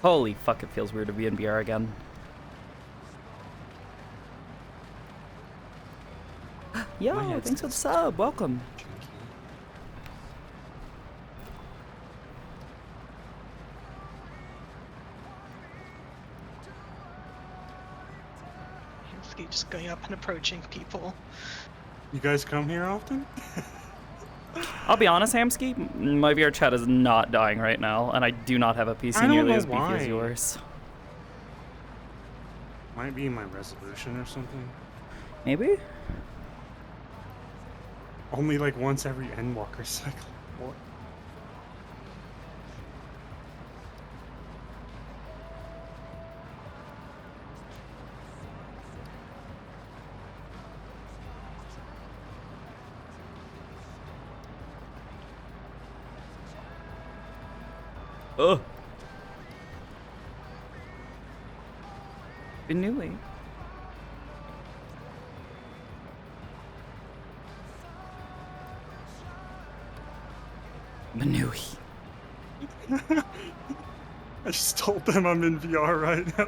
Holy fuck, it feels weird to be in VR again. Yo, thanks for the sub. Welcome. Just going up and approaching people. You guys come here often? I'll be honest, Hamsky, my VR chat is not dying right now, and I do not have a PC nearly as beefy as yours. Might be my resolution or something. Maybe? Only like once every Endwalker cycle. What? Ugh. Benui. Benui. I just told them I'm in VR right now.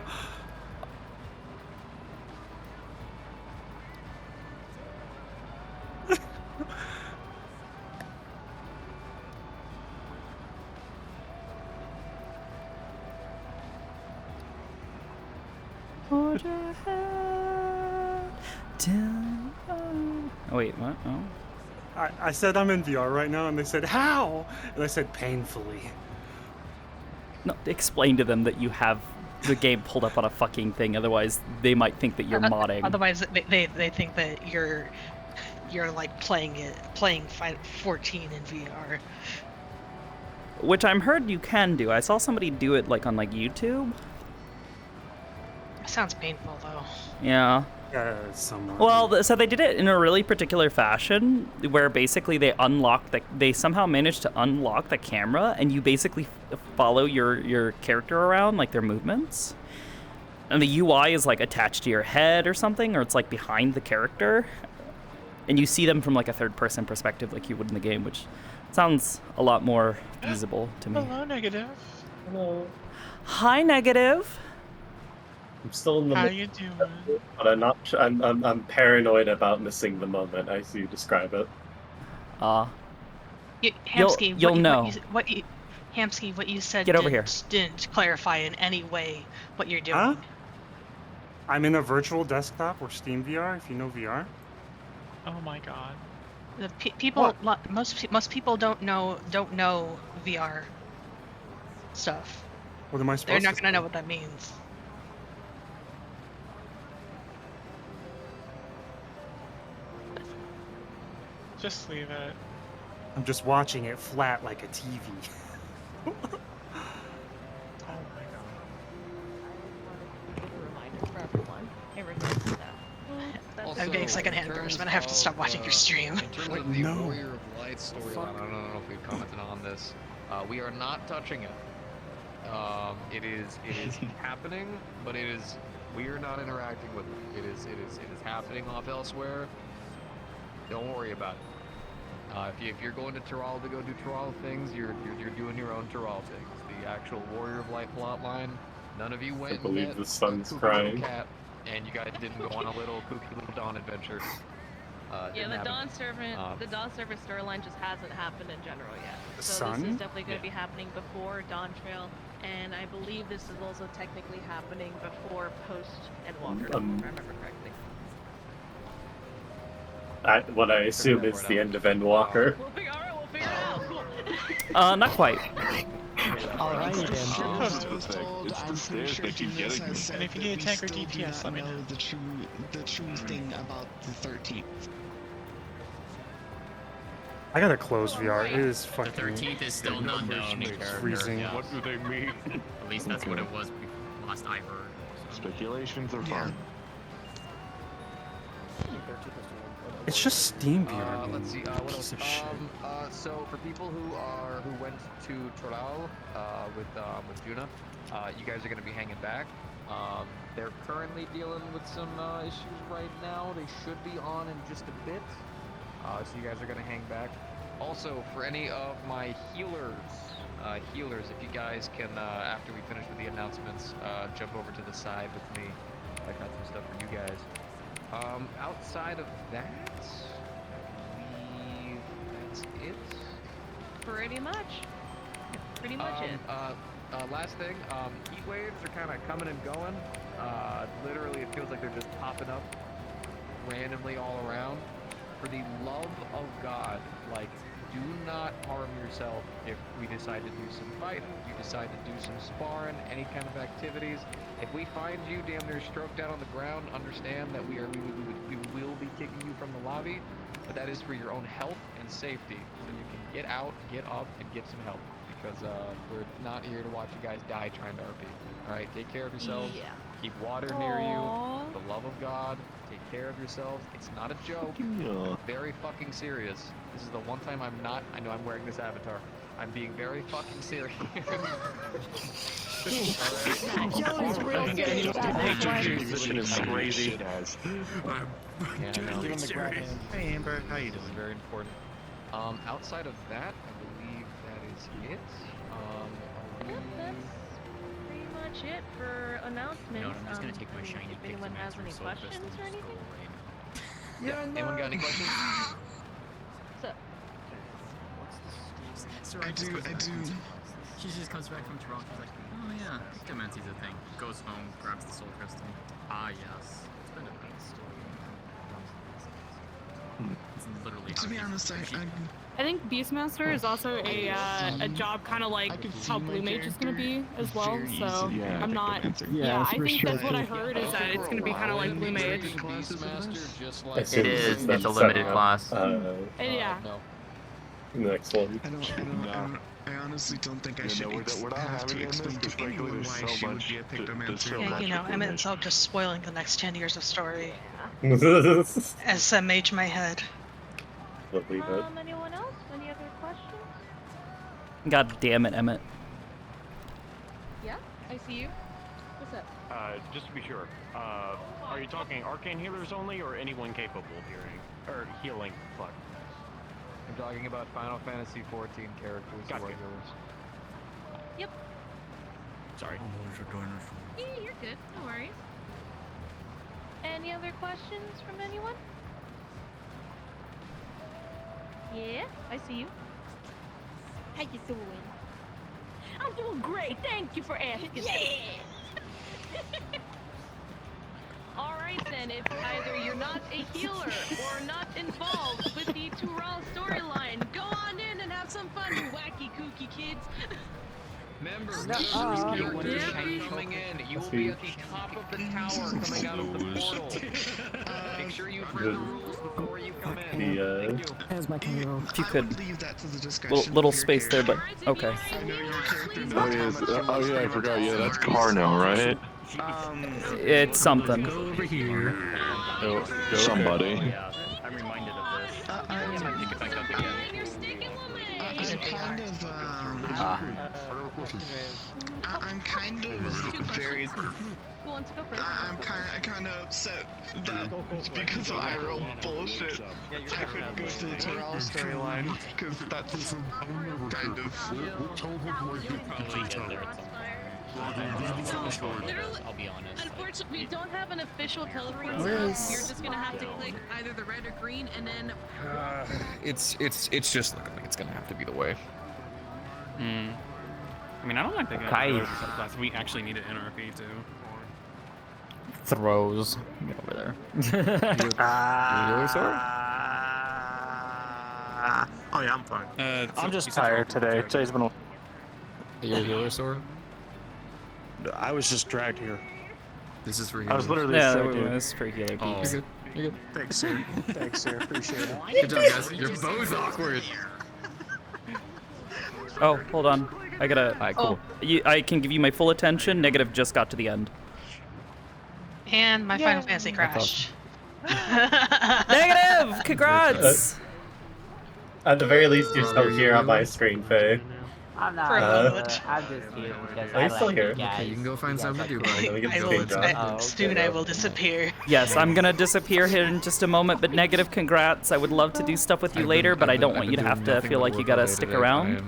Oh wait, what? Oh. I said I'm in VR right now, and they said, how? And I said, painfully. No, explain to them that you have the game pulled up on a fucking thing, otherwise they might think that you're modding. Otherwise they think that you're like playing FF14 in VR. Which I'm heard you can do. I saw somebody do it like on like YouTube. Sounds painful though. Yeah. Yeah, somewhat. Well, so they did it in a really particular fashion, where basically they somehow managed to unlock the camera, and you basically follow your character around, like their movements. And the UI is like attached to your head or something, or it's like behind the character, and you see them from like a third-person perspective, like you would in the game, which sounds a lot more feasible to me. Hello, Negative. Hello. Hi, Negative. I'm still in the How you doing? But I'm not. I'm paranoid about missing the moment as you describe it. Hamsky, you'll know. Hamsky, what you said Get over here. Didn't clarify in any way what you're doing. Huh? I'm in a virtual desktop or Steam VR, if you know VR. Oh my god. The people, most people don't know VR stuff. What am I supposed to They're not say? gonna know what that means. Just leave it. I'm just watching it flat like a TV. Oh my god. Reminder for everyone. Hey, remember that. Also, I'm getting secondhand embarrassment. I have to stop watching your stream. In terms of the Warrior of Light storyline, I don't know if we've commented on this. We are not touching it. It is happening, but we are not interacting with it. It is happening off elsewhere. Don't worry about it. If you're going to Tural to go do Tural things, you're doing your own Tural things. The actual Warrior of Light plotline, none of you went. I believe the sun's Kooky crying. Little Cat, and you guys didn't go on a little kooky little dawn adventure. Yeah, the Dawn Servant storyline just hasn't happened in general yet. The So sun? this is definitely going to be happening before Dawn Trail, and I believe this is also technically happening before post Endwalker, if I remember correctly. What I assume is the end of Endwalker. We'll figure it out. Not quite. Alright then. It's the stairs that keep getting me. And if you need a tank or DPS, let me know. The true thing about the 13th. I gotta close VR. It is The fucking 13th is still not known. freezing. Yeah. What do they mean? At least that's what it was last I heard. So. Speculations are fun. It's just steam beer. I mean, Let's see. What piece else? of shit. So for people who went to Toral with Juna, you guys are gonna be hanging back. They're currently dealing with some issues right now. They should be on in just a bit. So you guys are gonna hang back. Also, for any of my healers, if you guys can, after we finish with the announcements, jump over to the side with me. I got some stuff for you guys. Outside of that, I believe that's it. Pretty much. Pretty much it. Last thing, heat waves are kind of coming and going. Literally, it feels like they're just popping up randomly all around. For the love of God, like, do not harm yourself if we decide to do some fighting, if you decide to do some sparring, any kind of activities. If we find you damn near stroked out on the ground, understand that we will be kicking you from the lobby, but that is for your own health and safety, so you can get out, get up, and get some help, because we're not here to watch you guys die trying to RP. Alright, take care of yourselves. Yeah. Keep water near you. For the love of God, take care of yourselves. It's not a joke. Very fucking serious. This is the one time I know I'm wearing this avatar. I'm being very fucking serious. Joe's real serious about this one. Position is crazy. Yeah, I know. Hey Amber, how you This is doing? very important. Outside of that, I believe that is it. Yep, that's pretty much it for announcements. You know what, I'm just gonna take my shiny If anyone has any questions or anything? Yeah, anyone got any questions? So, I do. She just comes back from Toronto. She's like, oh yeah, Dementy's a thing. Goes home, grabs the soul crystal. Ah yes, it's been a big story. It's literally To be honest, I think Beastmaster is also a job kind of like how Blue Mage is going to be as well. So I'm not. Yeah, I think that's what I heard is that it's going to be kind of like Blue Mage. It is. It's a limited class. Yeah. Next one. I honestly don't think I should have to explain to anyone why she would be a Pictomancer. Yeah, you know, Emmett's all just spoiling the next 10 years of story. We'll As a mage in my head. leave it. anyone else? Any other questions? God damn it, Emmett. Yeah, I see you. What's up? Just to be sure, are you talking arcane healers only, or anyone capable of healing? Fuck. I'm talking about Final Fantasy 14 characters who are healers. Yep. Sorry. Yeah, you're good. No worries. Any other questions from anyone? Yeah, I see you. How you doing? I'm doing great. Thank you for asking. Yeah. All right then, if either you're not a healer or not involved with the Tural storyline, go on in and have some fun, you wacky kooky kids. Remember, you're coming in. You will be at the top of the tower coming out of the portal. Make sure you read the rules before you come in. Thank you. If you could, leave that to the discussion. little space there, but okay. I know your character is Oh yeah, I forgot. Yeah, that's Carno, right? It's something. Over here. Somebody. Yeah, I'm reminded of this. I'm Pick it back up again. You're sticking with me. I'm kind of very. Who wants to go first? I'm kind of upset that because of IRL bullshit, I couldn't go to the Toral storyline because that's kind of. Probably get there at some point. I'll be honest. Unfortunately, we don't have an official teleporter. Where You're is- just gonna have to click either the red or green, and then. It's just looking like it's gonna have to be the way. I mean, I don't like the Okay. class. We actually need an NRP too. Throws. Get over there. Healer sword? Oh yeah, I'm fine. I'm just tired today. Today's been. You're a healer sword? I was just dragged here. This is for I was healers. literally Yeah, dragged here. that's for healer Oh, peeps. you're good. You're good. Thanks, sir. Thanks, sir. Appreciate it. Good job, guys. You're both awkward. Oh, hold on. I gotta. Alright, cool. I can give you my full attention. Negative just got to the end. And my Final Yay. Fantasy crashed. Negative! Congrats! At the very least, you're still here on my screen, Faye. I'm not. For a moment. I'm just here because Are I you still like here? you guys. Okay, you can go find You guys something to do, like buddy. Let me get I the will, screen drop. soon I will disappear. Yes, I'm gonna disappear here in just a moment, but Negative, congrats. I would love to do stuff with you later, but I don't want you to have to feel like you gotta stick around.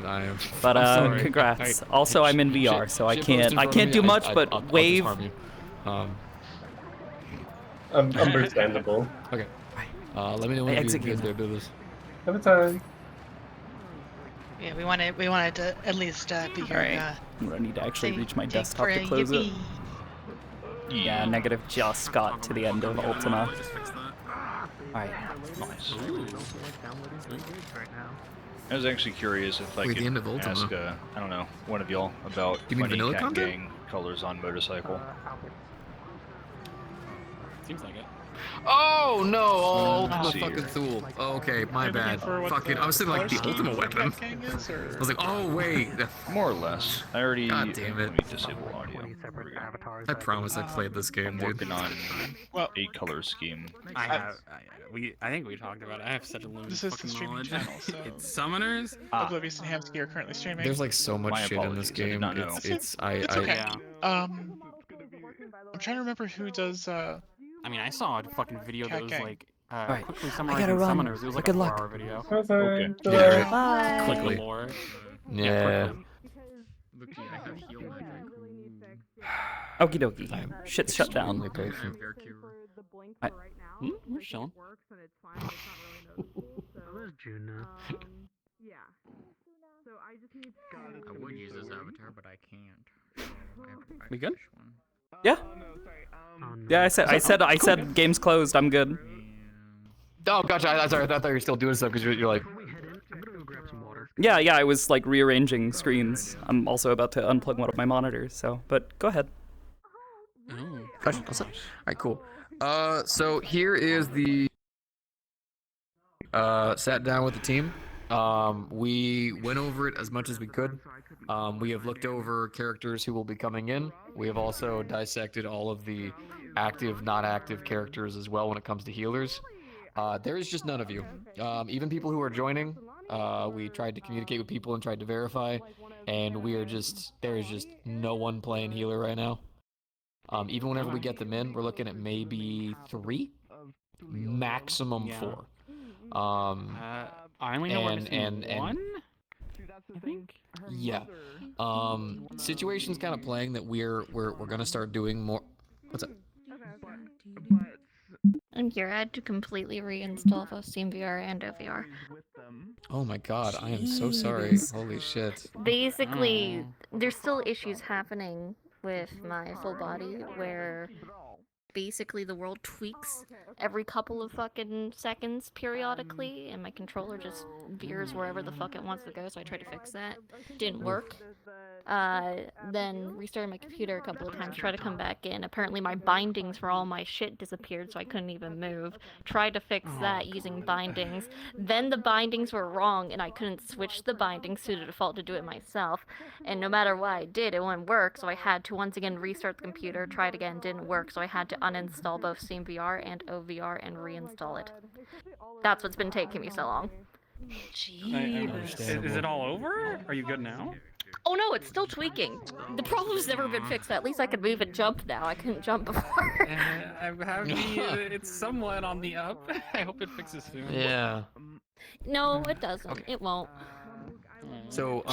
But congrats. Also, I'm in VR, so I can't do much but wave. Understandable. Okay. Let me know when you guys do this. Have a time. Yeah, we wanted to at least be here. Alright. I'm gonna need to actually reach my desktop for to a close it. yippee. Yeah, Negative just got to the end of Ultima. Alright. Nice. I was actually curious if I could ask, I don't know, one of y'all about funny cat gang colors on motorcycle. Seems like it. Oh no! Ultima see fucking here. Thule. Okay, my bad. Fucking, I was thinking like the Ultima weapon. I was like, oh wait. More or less. I already. God damn it. Let me disable audio. I promise I played this game, I'm dude. working on a color scheme. I think we talked about it. I have such a limited This is the fucking streaming knowledge. channel, so It's summoners. Oblivious and Hamsky are currently streaming. There's like so much My shit in this apologies, I did game. not know. It's I okay. I'm trying to remember who does. I mean, I saw a fucking video that Cat was gang. like Alright, quickly I summarizing gotta run. summoners. It was like Good a luck. 4-hour video. Okay. Yeah, right. Bye. Quickly. Lore. Yeah. Quickly. I have heal magic. Okie dokie. Shit's shut down. We're chilling. I would use this avatar, but I can't. We good? Yeah. Yeah, I said game's closed. I'm good. Oh, gotcha. I thought you were still doing stuff because you're like. Yeah, I was like rearranging screens. I'm also about to unplug one of my monitors, so, but go ahead. Question. All right, cool. So here is the. Sat down with the team. We went over it as much as we could. We have looked over characters who will be coming in. We have also dissected all of the active, not active characters as well when it comes to healers. There is just none of you. Even people who are joining, we tried to communicate with people and tried to verify, and there is just no one playing healer right now. Even whenever we get them in, we're looking at maybe 3, maximum 4. I only know one. I think. Yeah. Situation's kind of playing that we're gonna start doing more. What's up? I'm here. I had to completely reinstall both SteamVR and OVR. Oh my god, I am so sorry. Holy shit. Basically, there's still issues happening with my full body where basically the world tweaks every couple of fucking seconds periodically, and my controller just veers wherever the fuck it wants to go, so I tried to fix that. Didn't work. Then restarted my computer a couple of times, tried to come back in. Apparently my bindings for all my shit disappeared, so I couldn't even move. Tried to fix that using bindings. Then the bindings were wrong, and I couldn't switch the bindings to the default to do it myself. And no matter what I did, it wouldn't work, so I had to once again restart the computer, try it again, didn't work, so I had to uninstall both SteamVR and OVR and reinstall it. That's what's been taking me so long. Jeez. Is it all over? Are you good now? Oh no, it's still tweaking. The problem's never been fixed. At least I can move and jump now. I couldn't jump before. It's somewhat on the up. I hope it fixes soon. Yeah. No, it doesn't. Okay. It won't. So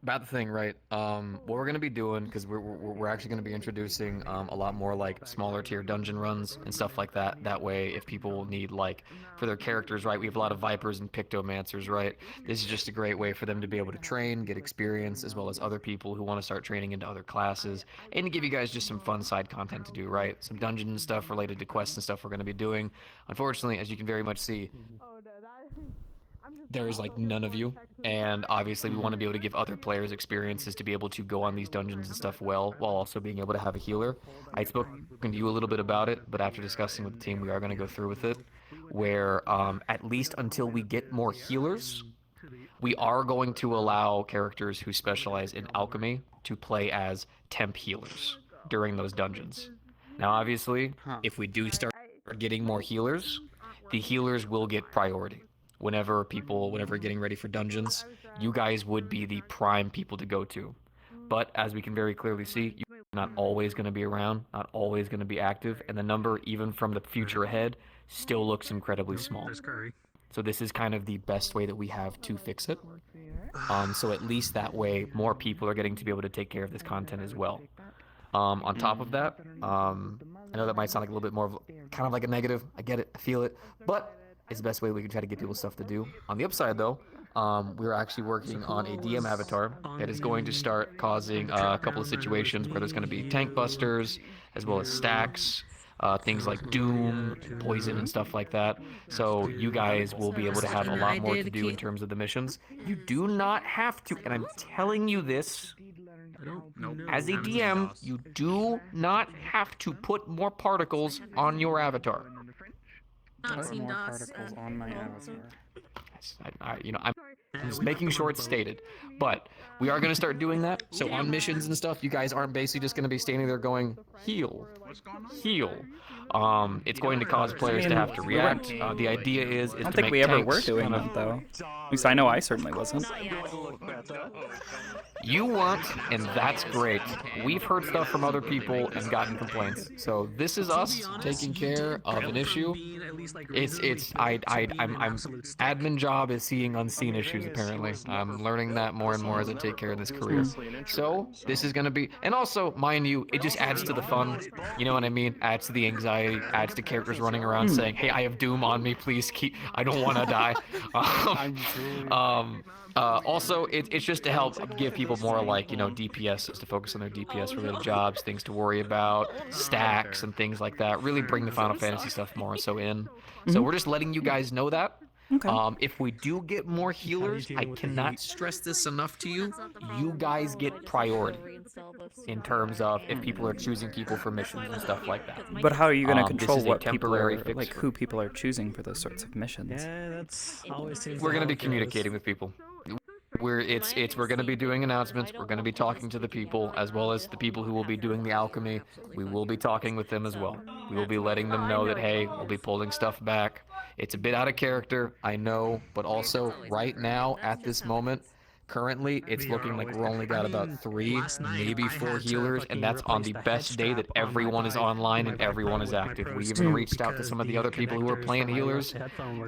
about the thing, right? What we're gonna be doing, because we're actually gonna be introducing a lot more like smaller tier dungeon runs and stuff like that. That way, if people need like for their characters, right? We have a lot of vipers and pictomancers, right? This is just a great way for them to be able to train, get experience, as well as other people who want to start training into other classes, and to give you guys just some fun side content to do, right? Some dungeon stuff related to quests and stuff we're gonna be doing. Unfortunately, as you can very much see, there is like none of you, and obviously we want to be able to give other players experiences to be able to go on these dungeons and stuff well, while also being able to have a healer. I spoke to you a little bit about it, but after discussing with the team, we are going to go through with it, where at least until we get more healers, we are going to allow characters who specialize in alchemy to play as temp healers during those dungeons. Now obviously, if we do start getting more healers, the healers will get priority. Whenever getting ready for dungeons, you guys would be the prime people to go to. But as we can very clearly see, you're not always going to be around, not always going to be active, and the number, even from the future ahead, still looks incredibly small. So this is kind of the best way that we have to fix it. So at least that way, more people are getting to be able to take care of this content as well. On top of that, I know that might sound like a little bit more of kind of like a negative. I get it, I feel it, but it's the best way we can try to get people stuff to do. On the upside, though, we're actually working on a DM avatar that is going to start causing a couple of situations where there's going to be tank busters, as well as stacks, things like doom, poison, and stuff like that. So you guys will be able to have a lot more to do in terms of the missions. You do not have to, and I'm telling you this, as a DM, you do not have to put more particles on your avatar. Put more particles on my avatar. I'm just making sure it's stated, but we are going to start doing that. So on missions and stuff, you guys aren't basically just going to be standing there going, heal, heal. It's going to cause players to have to react. The idea is I don't think we ever were doing that, though. At least I know I certainly wasn't. You weren't, and that's great. We've heard stuff from other people and gotten complaints. So this is us taking care of an issue. I'm admin job is seeing unseen issues, apparently. I'm learning that more and more as I take care of this career. So this is gonna be, and also, mind you, it just adds to the fun. You know what I mean? Adds to the anxiety, adds to characters running around saying, hey, I have doom on me, please I don't wanna die. Also, it's just to help give people more DPSs to focus on their DPS related jobs, things to worry about, stacks and things like that. Really bring the Final Fantasy stuff more so in. So we're just letting you guys know that. Okay. If we do get more healers, I cannot stress this enough to you. You guys get priority in terms of if people are choosing people for missions and stuff like that. But how are you going to control what temporary people are, like who people are choosing for those sorts of missions? Yeah, that's always seems. We're going to be communicating with people. We're going to be doing announcements. We're going to be talking to the people, as well as the people who will be doing the alchemy. We will be talking with them as well. We will be letting them know that, hey, we'll be pulling stuff back. It's a bit out of character, I know, but also right now, at this moment, currently, it's looking like we're only got about 3, maybe 4 healers, and that's on the best day that everyone is online and everyone is active. We even reached out to some of the other people who are playing healers,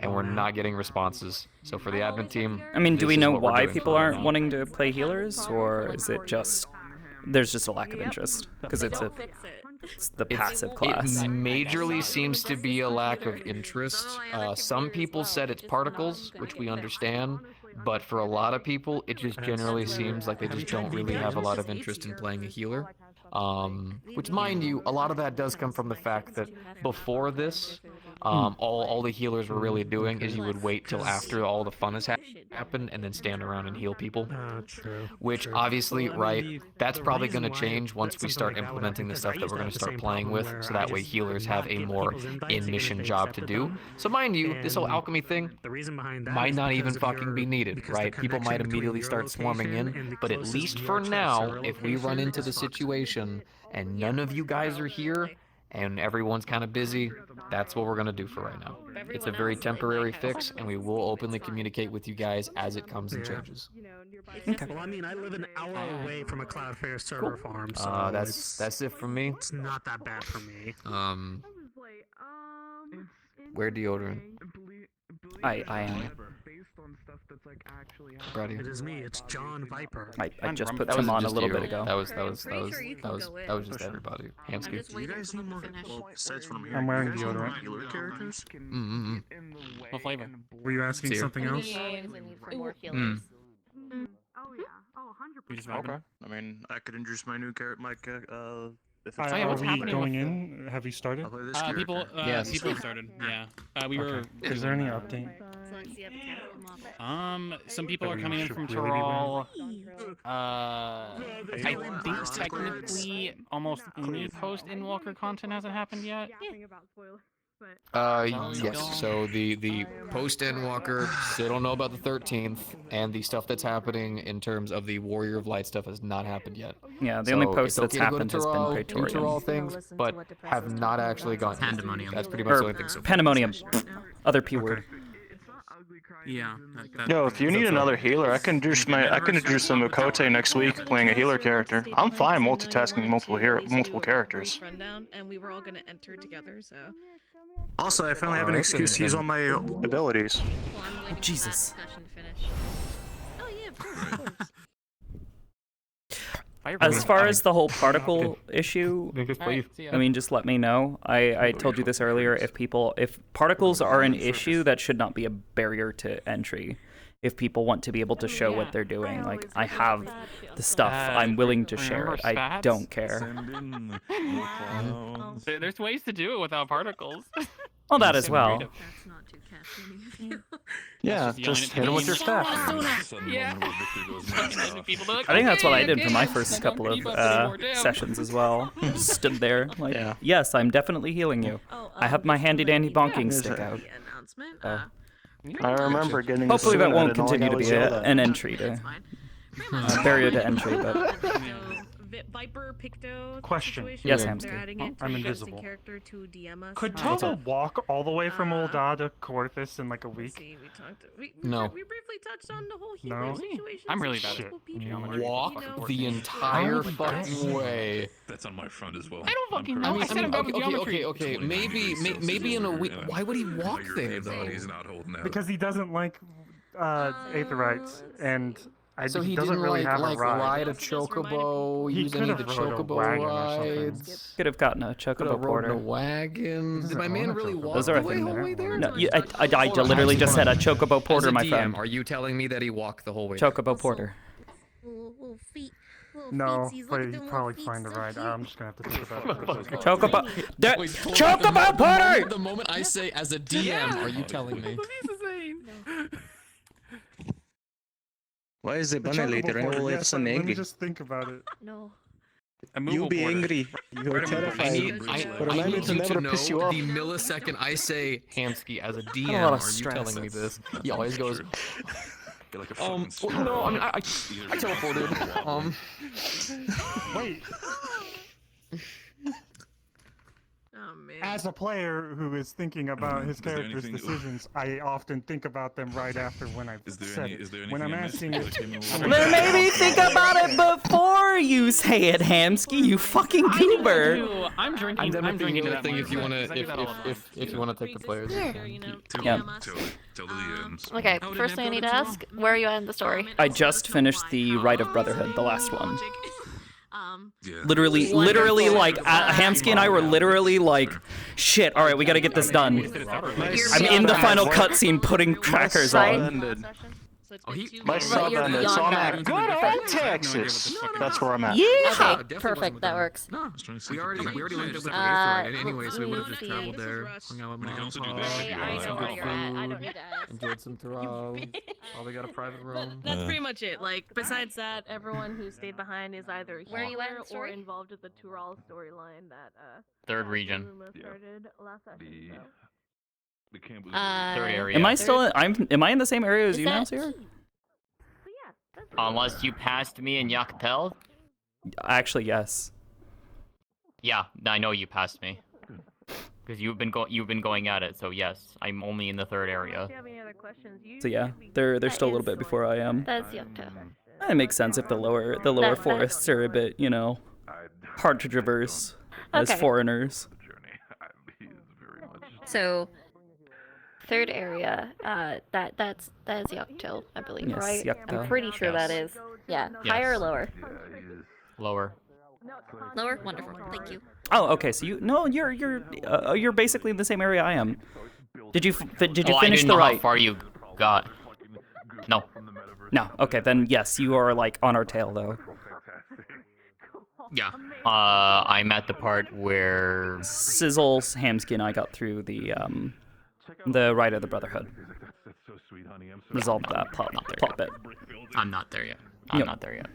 and we're not getting responses. So for the admin team, I mean, do we know why people aren't wanting to play healers, or is it just there's just a lack of interest because it's the passive class? It majorly seems to be a lack of interest. Some people said it's particles, which we understand. But for a lot of people, it just generally seems like they just don't really have a lot of interest in playing a healer. Which, mind you, a lot of that does come from the fact that before this, all the healers were really doing is you would wait till after all the fun has happened and then stand around and heal people. True. Which, obviously, right, that's probably going to change once we start implementing the stuff that we're going to start playing with, so that way healers have a more in-mission job to do. So mind you, this whole alchemy thing might not even fucking be needed, right? People might immediately start swarming in, but at least for now, if we run into the situation and none of you guys are here, and everyone's kind of busy, that's what we're going to do for right now. It's a very temporary fix, and we will openly communicate with you guys as it comes and changes. Okay. Well, I mean, I live an hour away from a Cloudflare server farm, so that's it from me. It's not that bad for me. Wear deodorant. I am. It is me. It's John Viper. I just put some on a little bit ago. That was just everybody. I'm wearing deodorant. What flavor? Were you asking something else? Okay. I mean, I could introduce my new character, Are we going in? Have you started? People have started. Yeah. We were. Is there any update? Some people are coming in from Tyrol. I think technically almost any post in Walker content hasn't happened yet. Yes. So the post Endwalker still don't know about the 13th, and the stuff that's happening in terms of the Warrior of Light stuff has not happened yet. Yeah, the only post that's happened has been do Praetorian. Tyrell things, but have not actually gone. Pandemonium. That's pretty much the Or only thing so far. Pandemonium. Other P word. Yeah. Yo, if you need another healer, I can do some Ukote next week playing a healer character. I'm fine multitasking multiple characters. Rundown, and we were all gonna enter together, so. Also, I finally have an excuse to use all my abilities. Well, I'm waiting Jesus. for that discussion to finish. Oh yeah, of course. As far as the whole particle issue, I mean, just let me know. I told you this earlier. If particles are an issue, that should not be a barrier to entry. If people want to be able to show what they're doing, like I have the stuff, I'm willing to share it. I don't care. There's ways to do it without particles. Well, that as well. Yeah, just hit him with your staff. Yeah. I think that's what I did for my first couple of sessions as well. Just stood there, like, yes, I'm definitely healing you. I have my handy-dandy bonking stick out. I remember getting. Hopefully that won't continue to be an entry to barrier to entry, but. Viper Picto Question. situation. Yes, They're Hamster. adding it I'm to invisible. character to DM us. Could Toma walk all the way from Ul'dah to Coerthus in like a week? No. We briefly touched on the whole No? situation. I'm really bad at geometry. Walk the entire fucking way. That's on my front as well. I don't fucking know. I said I'm bad with geometry. Okay. Maybe in a week. Why would he walk there though? Because he doesn't like Aetherites, and So he doesn't didn't really have like a ride. ride a chocobo, He use any of the could've rode a chocobo wagon or something. rides. Could have gotten a Could chocobo have rode porter. a wagon. Did my man really walk Those the are a way thing whole there. way there? No, I literally just said a chocobo porter, As a my DM, friend. are you telling me that he walked the whole way? Chocobo porter. Little feet. No, but he'd probably find a ride. I'm just gonna have to think about it. Chocobo. Wait, Chocobo porter! The moment I say as a DM, are you telling me? Why is the bunny chocobo later porter, all of a yes, sudden let me angry? just think about it. No. You be angry. You're terrified. But remind me to never piss you off. The millisecond I say Hamsky as a DM, a lot of are you stress. telling me this? He always goes. Like No, I mean I teleported. Wait. Oh man. As a player who is thinking about his Is there character's anything- decisions, I often think about them right after when I've Is there said any- it. is there When I'm anything asking in if... this Then maybe think about it before you say it, Hamsky, you fucking goober. I'm drinking. I'm done with drinking the that thing much, if you wanna because I do that all the time. if you wanna take the players. Yeah. Tell the DMs. Okay, first thing I need to ask, where are you at in the story? I just finished the Rite of Brotherhood, the last one. Yeah. Literally, like, Hamsky and I were literally like, shit, alright, we gotta get this done. I'm in the final cutscene putting crackers on. My sub ended, so I'm at good old Texas. That's where I'm at. Yeah! Okay, perfect, that works. We already linked up with Uh, Aster anyway, so we would have let's just see. traveled there, hung out with You can also do Mom, this Pop, if you I want. know where you're at. I don't need to ask. enjoyed some Tyrell. Probably got a private room. That's pretty much it. Like, besides that, everyone who stayed behind is either a Where are you at in healer the or story? involved with the Tural storyline that Third region. Luma started last session. So. The camp was Third area. Am I still am I in the same area as Is you now, that- Sierra? Unless you passed me in Yakatel? Actually, yes. Yeah, I know you passed me. Because you've been going at it, so yes, I'm only in the third area. If you have any other questions, you So yeah, they're still a little bit before I am. That's Yokto. It makes sense if the lower forests are a bit, you know, hard to traverse as Okay. foreigners. So, third area, that's Yokto, I believe, Yes, right? Yokto. I'm pretty sure that is. Yeah, higher or lower? Lower. Lower? Wonderful, thank you. Oh, okay. So you're basically in the same area I am. Did you I finish didn't the know rite? how far you got. No. No. Okay, then yes, you are like on our tail though. Yeah. I'm at the part where Sizzle, Hamsky, and I got through the Rite of the Brotherhood. Resolved that plot bit. I'm not there yet. I'm not there yet.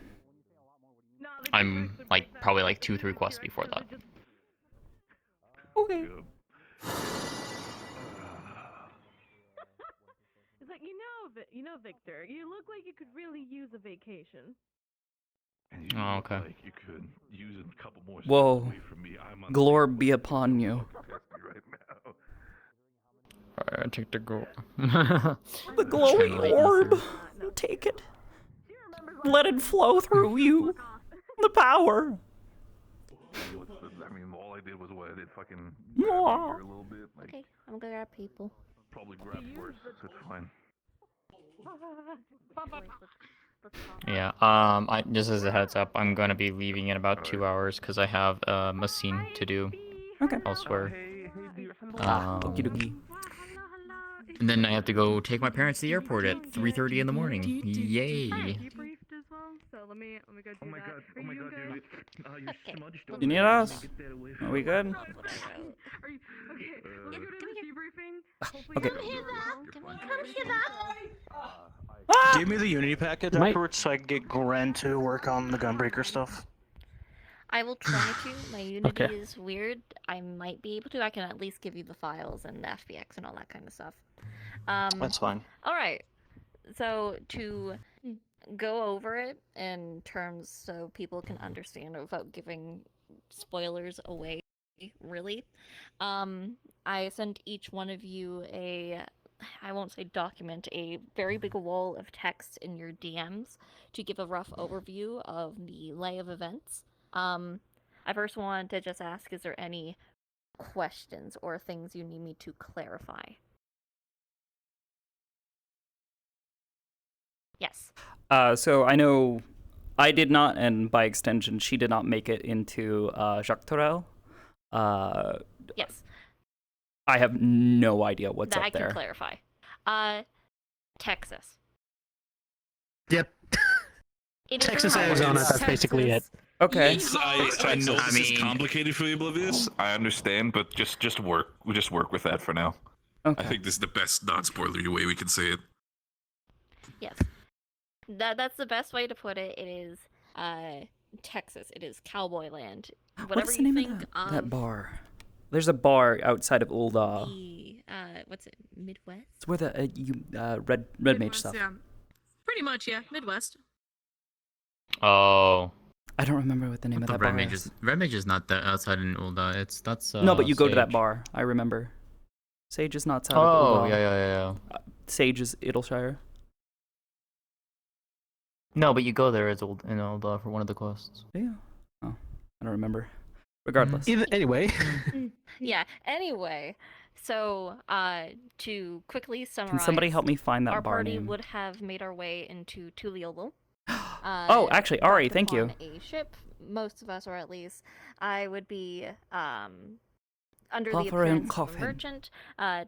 I'm probably 2-3 quests before that. Okay. Victor, you look like you could really use a vacation. And you Oh, look okay. like you could use a couple more steps Whoa. away from me. I'm on Glorb be upon you. right now. I take the go. The glowing orb. Take it. Let it flow through you. The power. I mean, all I did was what I did, fucking Aw. grab my ear a little bit. Like, Okay, I'm gonna grab people. probably grab worse, so it's fine. Yeah. Just as a heads up, I'm gonna be leaving in about 2 hours because I have a scene to do. Okay. Elsewhere. Okie dokie. And then I have to go take my parents to the airport at 3:30 in the morning. Yay! So let me go do Oh my god, dude. You smudged You need us? Are we good? Are you okay? Let me go to the debriefing. Okay. Give me the Unity package afterwards so I can get Gren to work on the Gunbreaker stuff. I will try to. My Unity Okay. is weird. I might be able to. I can at least give you the files and the FBX and all that kind of stuff. That's fine. All right. So to go over it in terms so people can understand without giving spoilers away, really, I sent each one of you I won't say document, a very big wall of text in your DMs to give a rough overview of the lay of events. I first wanted to just ask, is there any questions or things you need me to clarify? Yes. So I know I did not, and by extension, she did not make it into Jacques Torel. Yes. I have no idea what's That up I can there. clarify. Texas. Yep. It is Texas, around Arizona, that's Texas. basically it. Okay. I know this is complicated for you, Oblivious. I understand, but just work. We just work with that for now. Okay. I think this is the best non-spoilery way we can say it. Yes. That's the best way to put it. It is Texas. It is cowboy land. Whatever What's the you name think of that bar? There's a bar outside of Ulda. What's it? Midwest? It's where the red mage Midwest, stuff. Yeah. Pretty much, yeah. Midwest. Oh. I don't remember what the name of that Red bar Mage is. is Red Mage is not that outside in Ulda. That's No, but you go to that Sage. bar. I remember. Sage is not south Oh, of Ulda. yeah. Sage is Idleshire. No, but you go there as in Ulda for one of the quests. Yeah. Oh, I don't remember. Regardless. Anyway. Yeah. Anyway, so to quickly summarize, Can somebody help me find that our bar party name? would have made our way into Tuliolo. Oh, actually, Ari, thank you. A ship, most of us, or at least I would be under the Coffer and appearance of a coffin. merchant.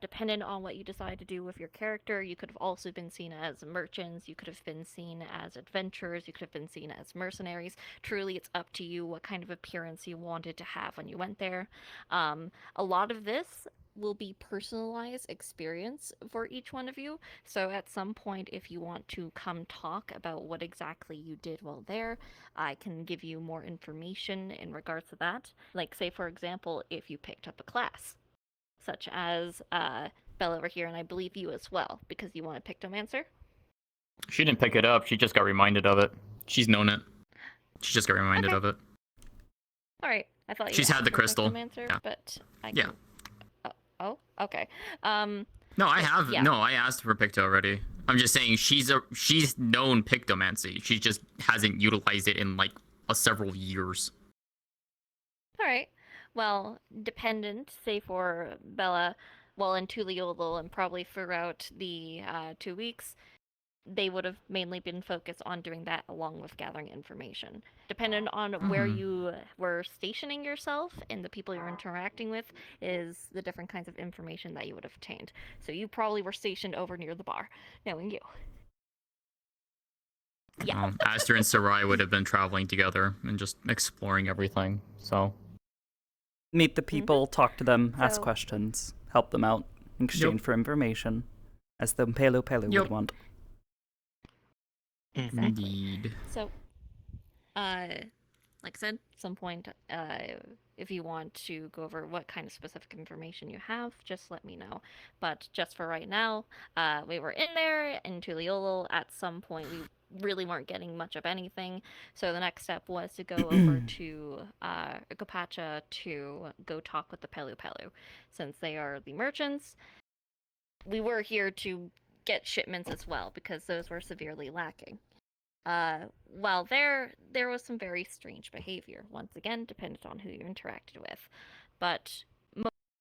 Dependent on what you decide to do with your character, you could have also been seen as merchants, you could have been seen as adventurers, you could have been seen as mercenaries. Truly, it's up to you what kind of appearance you wanted to have when you went there. A lot of this will be personalized experience for each one of you. So at some point, if you want to come talk about what exactly you did while there, I can give you more information in regards to that. Like, say, for example, if you picked up a class, such as Bella over here, and I believe you as well, because you want a Pictomancer. She didn't pick it up. She just got reminded of it. She's known it. She just got reminded of it. All right, I thought you She's had asked the for crystal. Pictomancer, Yeah. but I Yeah. can... Oh, okay. No, I have. yeah. No, I asked for Picto already. I'm just saying she's known Pictomancy. She just hasn't utilized it in like several years. All right. Well, dependent, say for Bella, well, in Tuliolo and probably throughout the 2 weeks, they would have mainly been focused on doing that along with gathering information. Dependent on where you were stationing yourself and the people you're interacting with is the different kinds of information that you would have obtained. So you probably were stationed over near the bar, knowing you. Yeah. Aster and Sarai would have been traveling together and just exploring everything. So Meet the people, talk to them, ask So- questions, help them out, in exchange for information, as the Pelu would want. Indeed. So, like I said, some point if you want to go over what kind of specific information you have, just let me know. But just for right now, we were in there in Tuliolo. At some point, we really weren't getting much of anything. So the next step was to go over to Ukapacha to go talk with the Pelu Pelu, since they are the merchants. We were here to get shipments as well, because those were severely lacking. While there was some very strange behavior, once again, dependent on who you interacted with. But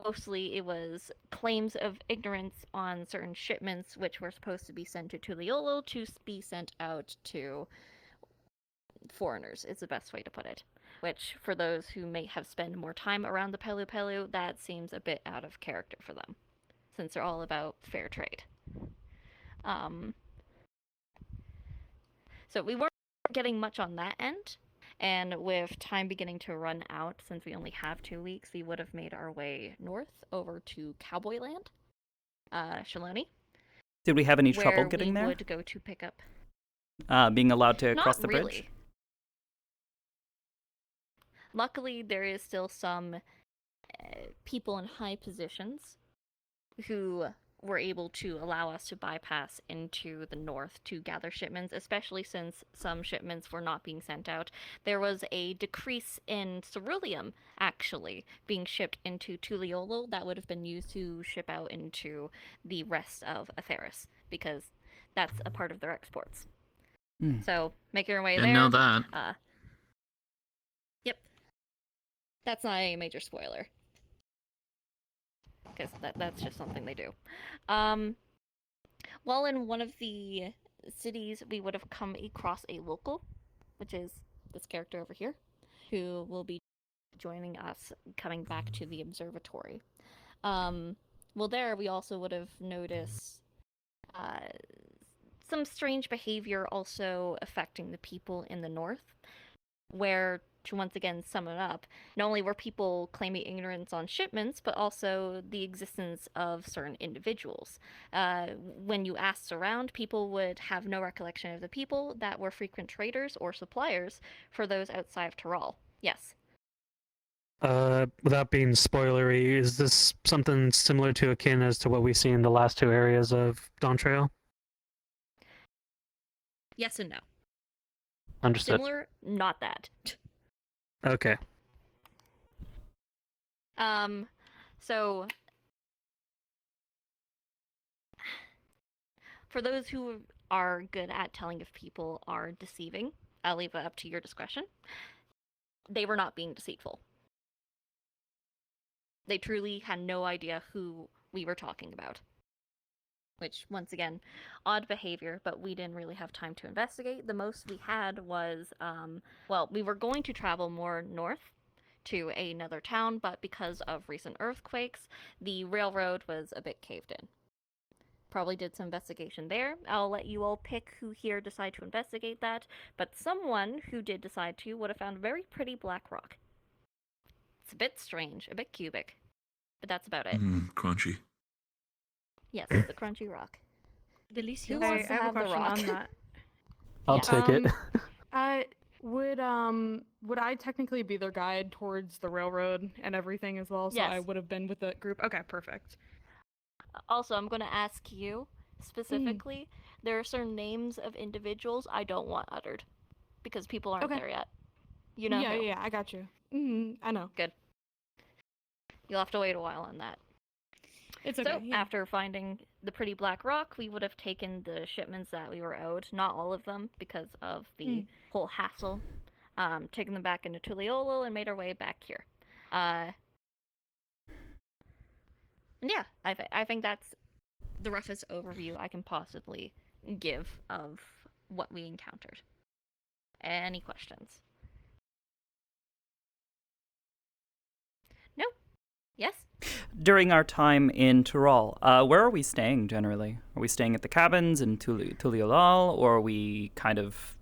mostly it was claims of ignorance on certain shipments which were supposed to be sent to Tuliolo to be sent out to foreigners, is the best way to put it. Which, for those who may have spent more time around the Pelu Pelu, that seems a bit out of character for them, since they're all about fair trade. So we weren't getting much on that end, and with time beginning to run out, since we only have 2 weeks, we would have made our way north over to Cowboy Land, Shaloni. Did we have any trouble getting there? Where we would go to pick up. Being allowed to cross the Not really. bridge? Luckily, there is still some people in high positions who were able to allow us to bypass into the north to gather shipments, especially since some shipments were not being sent out. There was a decrease in ceruleum, actually, being shipped into Tuliolo that would have been used to ship out into the rest of Atheris, because that's a part of their exports. So, make your way there. Didn't know that. Yep. That's not a major spoiler, because that's just something they do. While in one of the cities, we would have come across a local, which is this character over here, who will be joining us coming back to the observatory. Well, there we also would have noticed some strange behavior also affecting the people in the north, where, to once again sum it up, not only were people claiming ignorance on shipments, but also the existence of certain individuals. When you asked around, people would have no recollection of the people that were frequent traders or suppliers for those outside of Tyrol. Yes. Without being spoilery, is this something similar to akin as to what we see in the last 2 areas of Dawn Trail? Yes and no. Understood. Similar, not that. Okay. So for those who are good at telling if people are deceiving, I'll leave it up to your discretion. They were not being deceitful. They truly had no idea who we were talking about. Which, once again, odd behavior, but we didn't really have time to investigate. The most we had was, well, we were going to travel more north to another town, but because of recent earthquakes, the railroad was a bit caved in. Probably did some investigation there. I'll let you all pick who here decide to investigate that, but someone who did decide to would have found a very pretty black rock. It's a bit strange, a bit cubic, but that's about it. Crunchy. Yes, the crunchy rock. Delicioso. Who wants to have the rock? On that. I'll take it. Would I technically be their guide towards the railroad and everything as well? So Yes. I would have been with the group. Okay, perfect. Also, I'm going to ask you specifically, there are certain names of individuals I don't want uttered, because people aren't there yet. You know who? Yeah, I got you. I know. Good. You'll have to wait a while on that. It's okay. So, after finding the pretty black rock, we would have taken the shipments that we were owed, not all of them, because of the whole hassle, taken them back into Tuliolo and made our way back here. Yeah, I think that's the roughest overview I can possibly give of what we encountered. Any questions? No? Yes? During our time in Tyrol, where are we staying generally? Are we staying at the cabins in Tuliolal, or are we kind of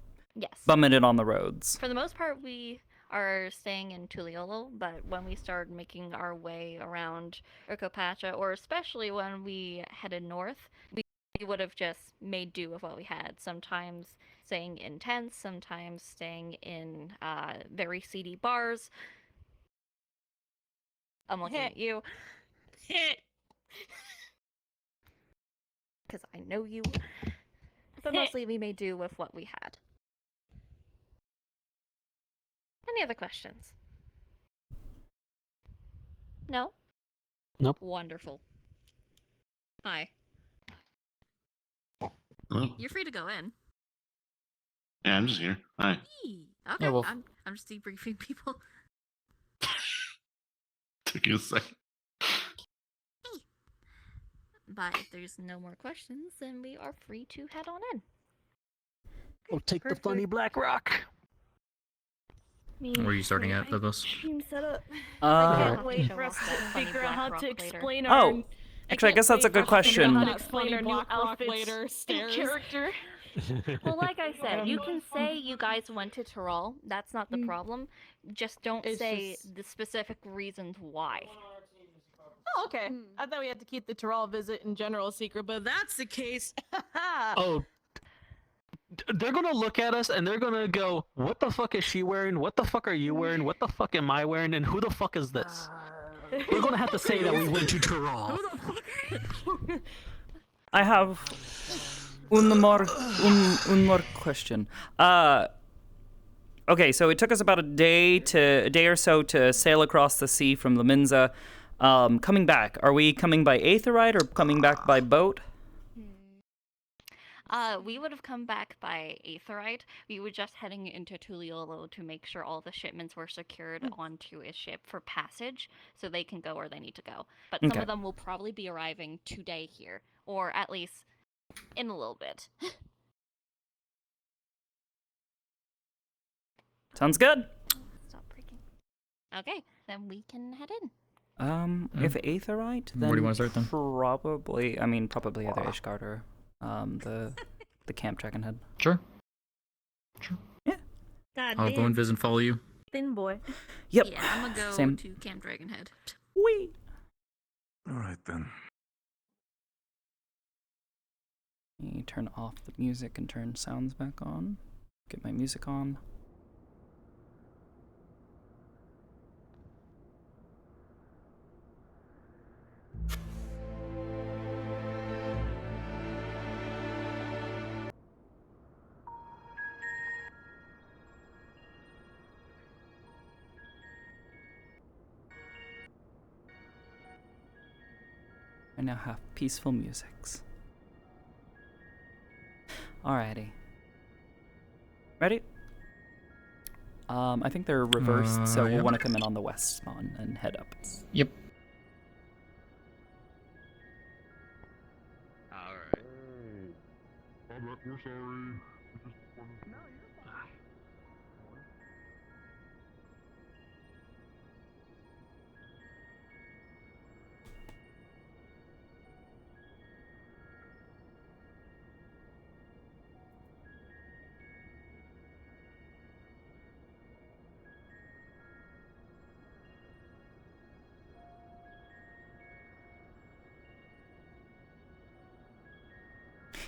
bumming it on the roads? For the most part, we are staying in Tuliolo, but when we started making our way around Urcopacha, or especially when we headed north, we would have just made do with what we had. Sometimes staying in tents, sometimes staying in very seedy bars. I'm looking at you. Because I know you. But mostly we may do with what we had. Any other questions? No? Nope. Wonderful. Hi. Hello? You're free to go in. Yeah, I'm just here. Hi. Yee. Okay, Yeah, well- I'm just debriefing people. Took you a second. But if there's no more questions, then we are free to head on in. We'll take the funny black rock. Where are you starting at, Phobos? Team setup. Uh, I can't wait for us to figure out how to explain our. Oh, actually, I guess that's a good question. How to explain our new outfits later, and stairs. character. Well, like I said, you can say you guys went to Tyrol. That's not the problem. Just don't It's say the specific reasons why. Oh, okay. I thought we had to keep the Tyrol visit in general secret, but if that's the case. Oh, they're gonna look at us and they're gonna go, "What the fuck is she wearing? What the fuck are you wearing? What the fuck am I wearing? And who the fuck is this?" We're gonna have to say that we went to Tyrol. I have one more question. Okay, so it took us about a day or so to sail across the sea from Laminza. Coming back, are we coming by Aetherite or coming back by boat? We would have come back by Aetherite. We were just heading into Tuliolo to make sure all the shipments were secured onto a ship for passage, so they can go where they need to go. But some Okay. of them will probably be arriving today here, or at least in a little bit. Sounds good. Stop breaking. Okay, then we can head in. If Aetherite, then Where do you wanna start then? probably either Ishgard or the Camp Dragonhead. Sure. God I'll go and visit and follow you. Thin boy. Yep. Yeah, I'm gonna go Same. to Camp Dragonhead. Wee. All right then. You turn off the music and turn sounds back on. Get my music on. I now have peaceful musics. Alrighty. Ready? I think they're reversed, so we'll yeah. want to come in on the west spawn and head up. Yep. Alright. We're sorry.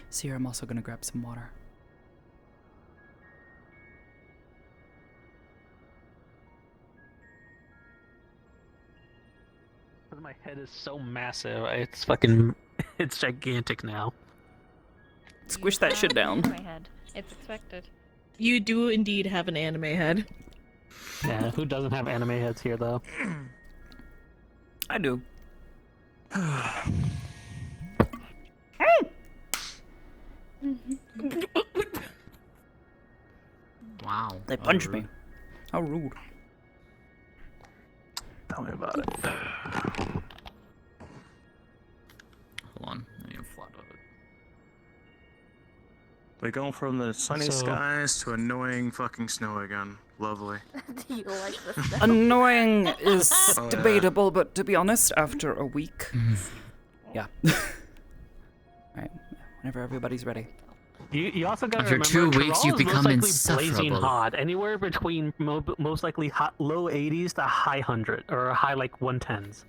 See here, I'm also gonna grab some water. My head is so massive. It's gigantic now. Squish that shit down. My head. It's expected. You do indeed have an anime head. Yeah, who doesn't have anime heads here though? I do. Wow. They punched me. How rude. Tell me about it. Hold on. I need to flat out. We go from the sunny So- skies to annoying fucking snow again. Lovely. Do you like this? Annoying is Oh, yeah. debatable, but to be honest, after a week, yeah. Alright, whenever everybody's ready. You also gotta After remember, 2 weeks, you Tyrol is become most likely blazing insufferable. hot. Anywhere between most likely low 80s to high 100 or high like 110s.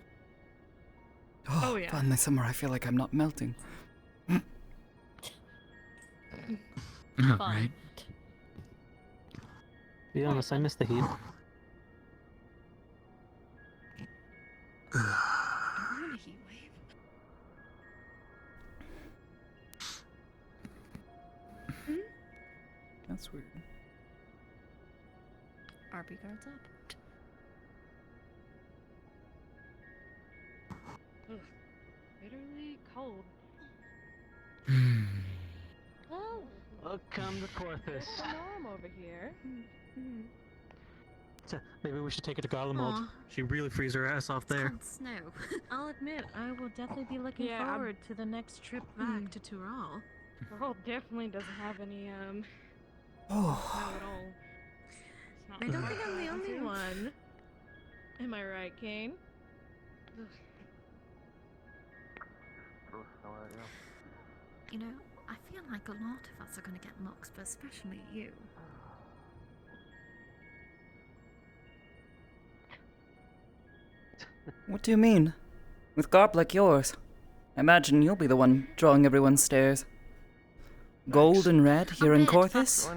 Oh, yeah. Finally, somewhere I feel like I'm not melting. Right. To be honest, I miss the heat. heat wave. That's weird. RP guards up. Ugh, bitterly cold. Oh, Welcome to Corthus. Norm over here. Maybe we should take her to Garlemald. Aw. She really frees her ass off there. Snow. I'll admit, I will definitely be looking forward to the next trip back to Tural. Tural definitely doesn't have any Oh. snow at all. It's not I don't think I'm the pleasant. only one. Am I right, Kane? You know, I feel like a lot of us are gonna get looks, but especially you. What do you mean? With garb like yours, I imagine you'll be the one drawing everyone's stares. Gold and red here in Corthus?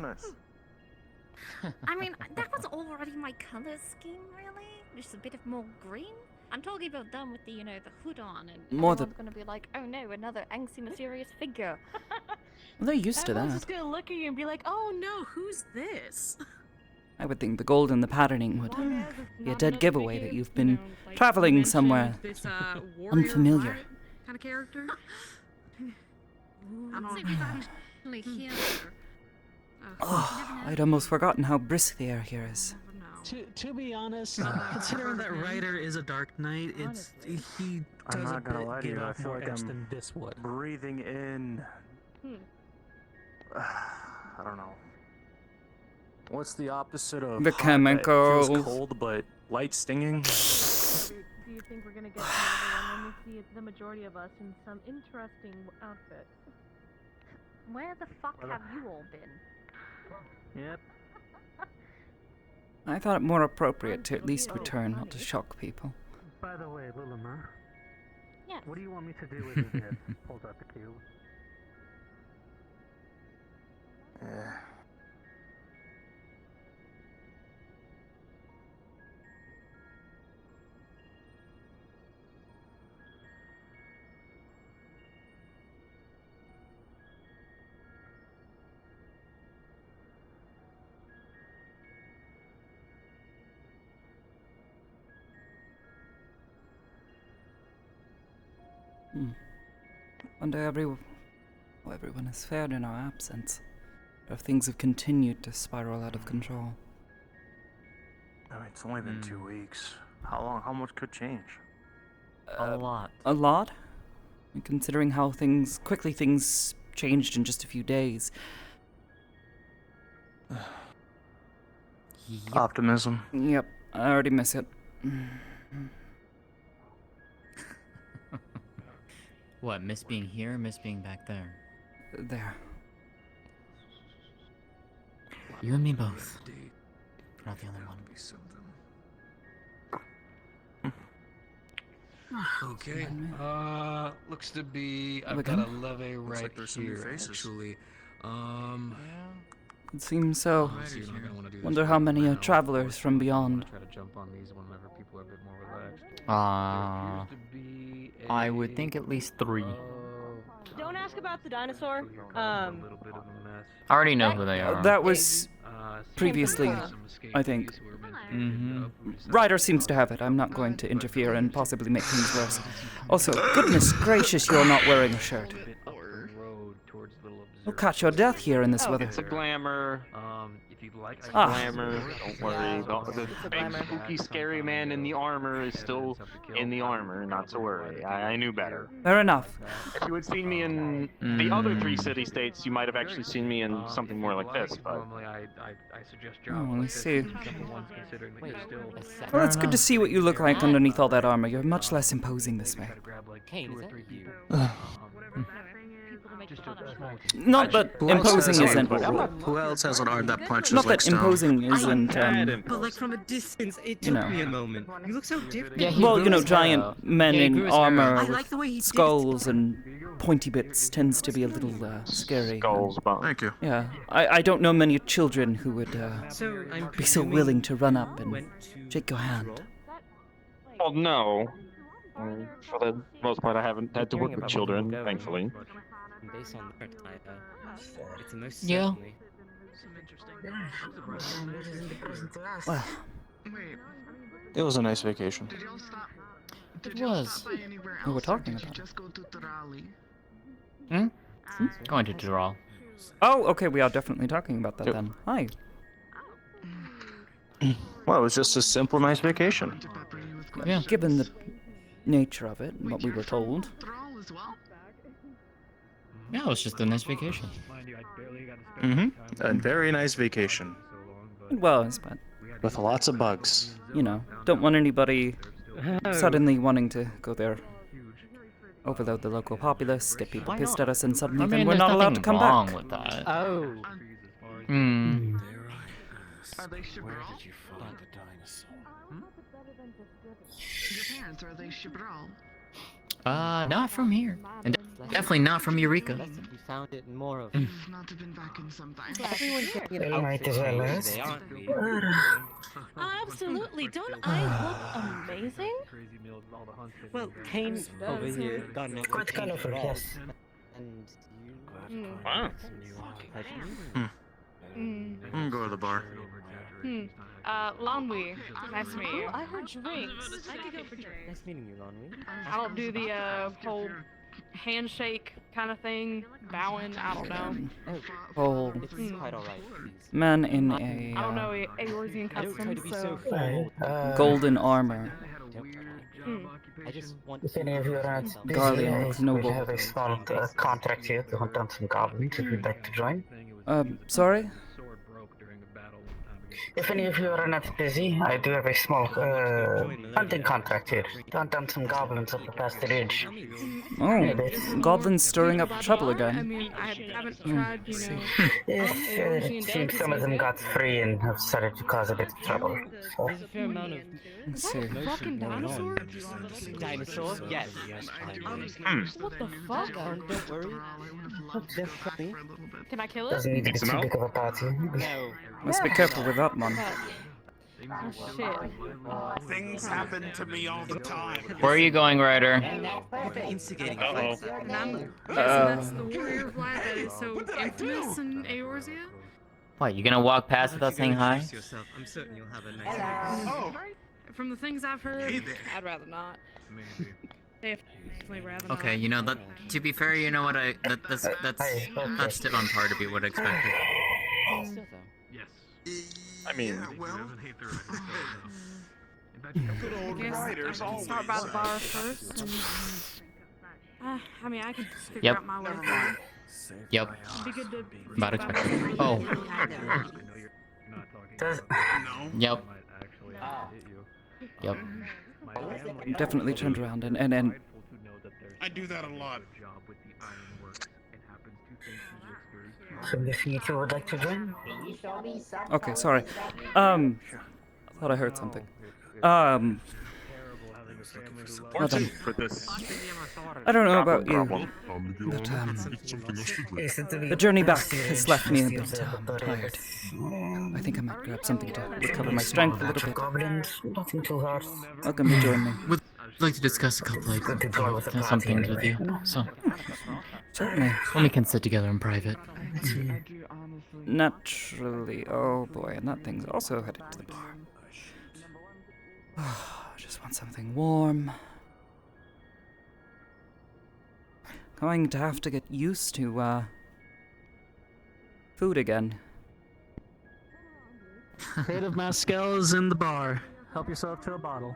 I mean, that was already my color scheme, really. Just a bit of more green. I'm talking about them with the, you know, the hood on, and More everyone's gonna be like, oh no, another angsty, mysterious figure. Well, they're used to Everyone's that. just gonna look at you and be like, oh no, who's this? I would think the gold and the patterning would be a dead giveaway that you've been Like, traveling you somewhere mentioned this, warrior unfamiliar. kind of character. I don't think we've actually healed her. Oh, I'd almost forgotten how brisk the air here is. To be honest, considering that Ryder is a Dark Knight, he I'm does a not gonna lie bit to give you, I off feel more like X I'm than this would. breathing in. Hmm. I don't know. What's the opposite of The hot that chemicals. feels cold but light stinging? Do you think we're gonna get another one when we see the majority of us in some interesting outfit? Where the fuck have you all been? Yep. I thought it more appropriate to at least return, not to shock people. By the way, Lilima. Yes. What do you want me to do with this? Pulls out the cube. Yeah. Wonder how everyone has fared in our absence. Or if things have continued to spiral out of control. I mean, it's only been 2 weeks. How long? How much could change? A lot. A lot? And considering how quickly things changed in just a few days. Optimism. Yep, I already miss it. What, miss being here or miss being back there? There. You and me both. Not the other one. Okay. Looks to be. I've Again? got a levee right like there's some new here, faces. actually. It seems so. Alrighty, you're not gonna wanna do this Wonder right how many now, are travelers from beyond. Try to jump on these whenever people are a bit more relaxed. I would think at least 3. Don't ask about the dinosaur. I already know who they are. That was previously, I think. Ryder seems to have it. I'm not going to interfere and possibly make things worse. Also, goodness gracious, you're not wearing a shirt. We'll catch your death here in this weather. It's a glamour. If you'd like, It's glamour. Don't worry. The big spooky scary man in the armor is still in the armor. Not to worry. I knew better. Fair enough. If you had seen me in the other 3 city-states, you might have actually seen me in something more like this. But Normally, I suggest Oh, I see. considering that you're still. Well, it's good to see what you look like underneath all that armor. You're much less imposing this way. Kane, is that you? Not that imposing isn't. Who else has an arm that punches Not like that stone? imposing isn't. But like from a distance, it you took know. me a moment. You look so different. Yeah, he Well, grew you know, his hair giant out. men Yeah, he grew in his hair armor out. I like with the way he did skulls and pointy bits tends to be a little scary. skulls, bones. Thank you. Yeah, I don't know many children who would So I'm be so presuming willing to run up and went to shake your hand. Well, no. For the most part, I haven't had to work with children, thankfully. Based on that, it's most Yeah. certainly. Well, it was a nice vacation. It was. Who we're talking about? Hmm? Going to Doral. Oh, okay, we are definitely talking about that then. Hi. Well, it was just a simple, nice vacation. Yeah. Given the nature of it and what we were told. Yeah, it was just a nice vacation. A very nice vacation. It was, but with lots of bugs. You know, don't want anybody suddenly wanting to go there, overload the local populace, get people pissed at us, and suddenly then we're not allowed to come back. With that. Oh. Hmm. Are they Shibral? Where did you find the dinosaur? Your parents, are they Shibral? Not from here. And definitely not from Eureka. We found it in more of. Not been back in some time. Everyone's getting They an might outfit as well change ask. today, aren't we? Absolutely. Don't I look amazing? Well, Kane over here got an Quite colorful, yes. And you. Wow. Go to the bar. Lonwy, nice to meet you. I heard drinks. I could go for drinks. Nice meeting you, Lonwy. I don't do the whole handshake kind of thing, bowing, I don't know. Whole It's quite alright, please. man in I don't know a Eorzean I don't try to customs, be so so... formal. golden armor. I just want If any of you are busy, Guardian looks we noble. have a small contract here to hunt down some goblins if you'd like to join. Sorry? If any of you are not busy, I do have a small hunting contract here to hunt down some goblins up past the ridge. Oh, goblins stirring up trouble I again. mean, I haven't tried, you know... Yes, it seems some of them got free and have started to cause a bit of trouble. So. There's a fair amount of Let's see. motion going on. Dinosaur? Yes. What the fuck? Don't worry. They're funny. Can I kill it? Doesn't need to be too big of a party. No. Let's be careful with that one. Oh, shit. Things happen to me all the time. Where are you going, Ryder? Uh-oh. And I'm guessing that's the warrior of light that is so infamous in Eorzea? What, you gonna walk past without saying hi? I'm certain you'll have a nice Oh. From the things I've heard, I'd rather not. Definitely rather not. Okay, you know that. To be fair, you know what that's still on par to be what I expected. I mean, Good old I guess riders I can start by the bar first. And, I mean, I can figure Yep. out my way Never through. mind. Yep. It'd be good to About expected. Oh. Yep. Yep. Definitely turned around and I do that a lot. So if you two would like to join? okay, sorry. Thought I heard something. Well then, For this. I don't know about you, but the journey back has left me a bit tired. I think I might grab something to recover my strength a little bit. Goblins, nothing too hard. Welcome to join me. Would like to discuss a couple some things with you. So Certainly. when we can sit together in private. Naturally. Oh boy, and that thing's also headed to the bar. Just want something warm. Going to have to get used to, food again. Crate of Mescal is in the bar. Help yourself to a bottle.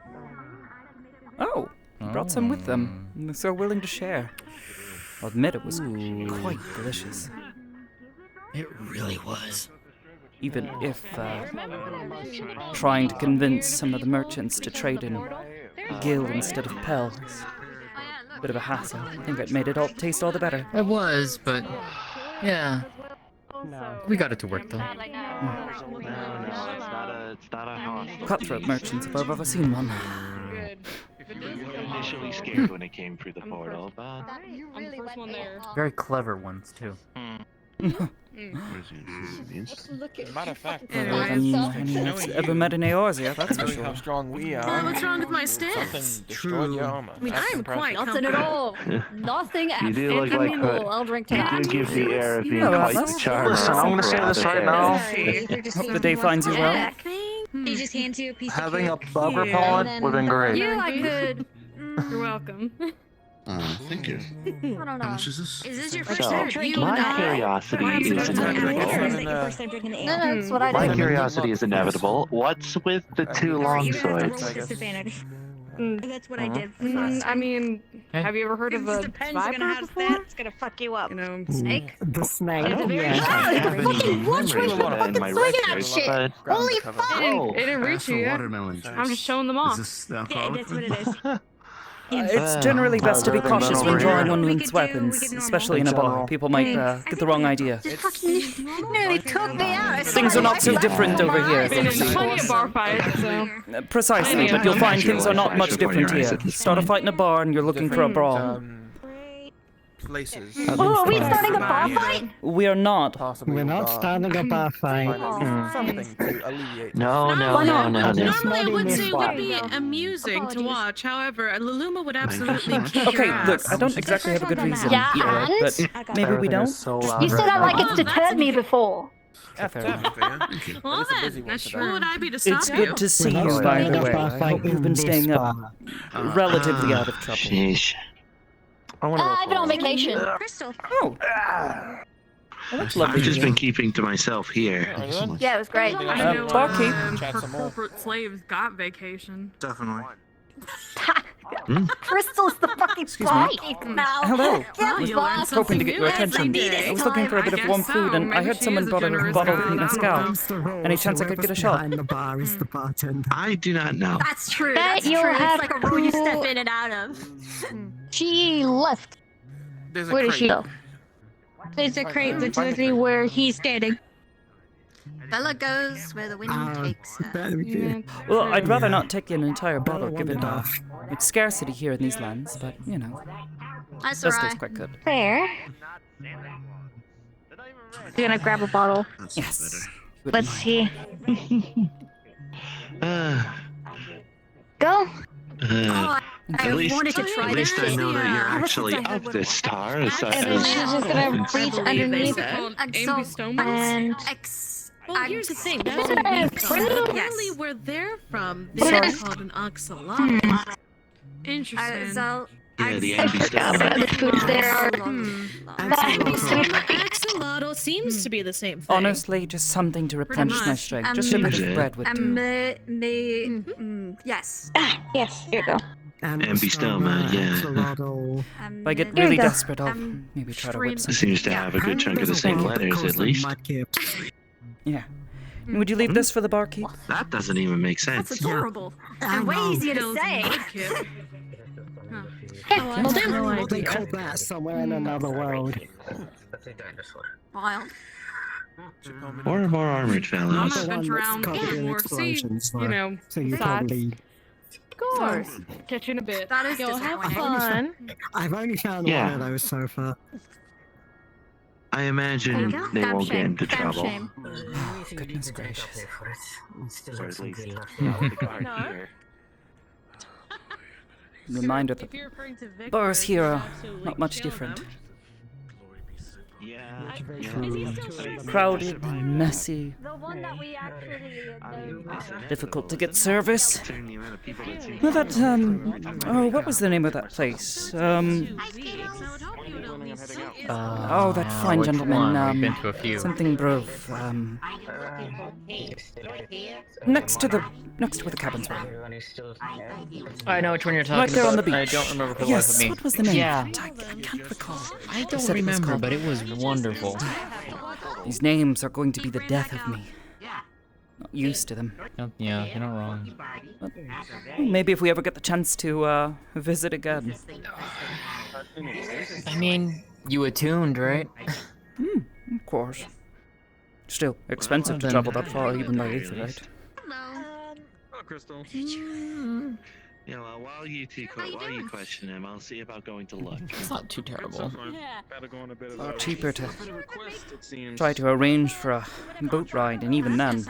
Oh, you brought some with them. They're so willing to share. I'll admit it was quite delicious. It really was. Even if, trying to convince some of the merchants to trade in Gil instead of Pell is a bit of a hassle. I think it made it all taste all the better. It was, but yeah. We got it to work though. No, it's not a hostage. Cutthroat merchants, if I've ever seen one. You were initially scared when it came through the portal, but I'm the first one there. Very clever ones too. Matter of fact, Anyone ever met an Eorzea, that's for how sure. strong we are. What's wrong with my stance? Something destroyed your armor. I mean, That's I'm impressive. quite Nothing at all. Nothing at You do look like minimal. I'll drink to you that. do give the air of being Yeah, well, quite that's- charming. Listen, I'm gonna say this right now. Hope the day finds you well. He just hands you a piece Having a of cake. bug repellent would have been great. You, I could. You're welcome. Thank you. I don't know. How much is this? Is this your So, first time drinking? my curiosity is inevitable. No, that's what I My did. curiosity is inevitable. What's with the two long swords? That's what I did. I mean, have you ever heard of a viper before? It's gonna fuck you up. You know, snake. The snake. Fucking watch Memories of that in my records, but Holy fuck! It didn't reach you yet. Watermelon juice. I'm just showing them off. Is this Yeah, that's what it is. It's generally best to be cautious when drawing on one's weapons, especially in a bar. general. People might get the wrong idea. Nearly took me out. Things are not so different over here. There's plenty of bar fights, so. Precisely, but you'll find things are not much different here. Start a fight in a bar and you're looking for a brawl. Places. Oh, are we starting a bar fight? We are not. We're not starting a bar fight. Something to alleviate. no. Normally I would say it would Why? be amusing to watch. However, Luluma would absolutely kick Okay, your look, ass. I don't exactly have a good reason Yeah, yet, but maybe we Everything don't. is so loud You said right that like now. it's deterred me before. Well then, who would I be to stop It's you? good to see We're not you, by the starting a way. bar I fight hope you've in been this staying up bar. relatively out of trouble. Sheesh. I've been on vacation. Crystal. Oh. Well, that's lovely. I've just been keeping to myself here. Yeah, it was great. I know barkeep. her corporate slaves got vacation. Definitely. Crystal's the fucking barkeep now. Hello. Well, you learn Hoping something to get new your every attention. day. I was looking for a bit of warm food, and I heard someone brought a bottle of mezcal. Any chance I could get a shot? Behind the bar is the bartender. I do not know. That's true. Bet That's you'll true. have It's like a room you to- step in and out of. She left. There's a Where did she crate. go? There's a crate that's literally where he's standing. Bella goes where the wind takes her. Well, I'd rather not take an entire bottle, given its scarcity here in these lands, but, you know, That's does alright. taste quite good. Fair. You're gonna grab a bottle. Yes. Let's see. Uh, Go. I at least, wanted to try at this least I shit. know that you're Yeah. actually up this star. As And then she's just gonna reach underneath and Well, here's the thing. That's Yes. apparently where they're from. This Sorry. is called an oxalot. Interesting. So, yeah, the envy star. the foods there are. Axolotl seems to be the same thing. Honestly, just something to replenish my much. strength. Just a bit of bread would do. yes. Yes, here you go. Envy stoma, yeah. If I get Here really you go. desperate, I'll maybe try to whip some. Seems to have a good chunk of the same letters, at least. Yeah. Would you leave this for the barkeep? That doesn't even make sense. That's adorable. And way easier to say. Well, then. What they call that somewhere in another world. Wild. Or more armored I'm fellows. not venture around covered in or see, explosions, you know, so you thoughts. probably. Of course. Catch you in a bit. That is You'll have disappointing. fun. I've only found Yeah. one of those so far. I imagine they Damn won't get shame. into Damn trouble. shame. Goodness gracious. Or at least the guard here. Reminder that If you're referring to Victor, bars here are absolutely not much kill different. them. Yeah. Is he still there? Crowded, messy, The one that we actually difficult to get service. Considering the amount of people that seem Well, that, oh, what was the name of that place? Oh, that fine which gentleman, one? I've been to a few. something Grove, next to where the cabins were. I know which one you're talking Right there on the about. beach. I don't remember for the Yes, life of me. what was the name? Yeah. I can't recall. I They don't said it was remember, called- but it was wonderful. These names are going to be the death of me. Not used to them. Yeah, you're not wrong. But maybe if we ever get the chance to visit again. I mean, you attuned, right? Of course. Still, expensive to then- travel that far, even by Aetherite. Crystal. Yeah, well, while you question him, I'll see about going to look. It's not too terrible. Far cheaper to try to arrange for a boat ride, and even then.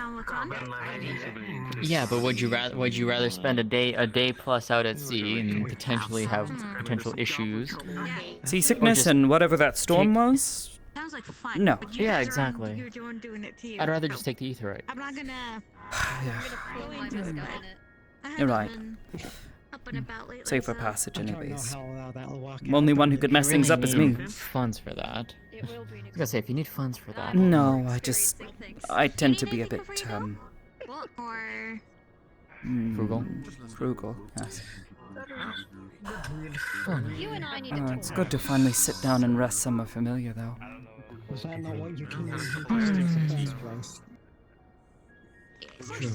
Yeah, but would you rather spend a day plus out at sea and potentially have potential issues? Seasickness and whatever that storm was? Sounds like fun. No. Yeah, exactly. You're doing it to you. I'd rather just take the etherite. I'm not gonna. Yeah. Go into it. You're right. Up and about lately, Safer so- passage, anyways. That'll work Only one who could mess things up is me. Funds for that. I was gonna say, if you need funds for that. No, I tend to be a bit, Or Frugal? Frugal, yes. you and I need to It's good to finally sit down and rest somewhere familiar, though. Was that not what you came in the first place? True.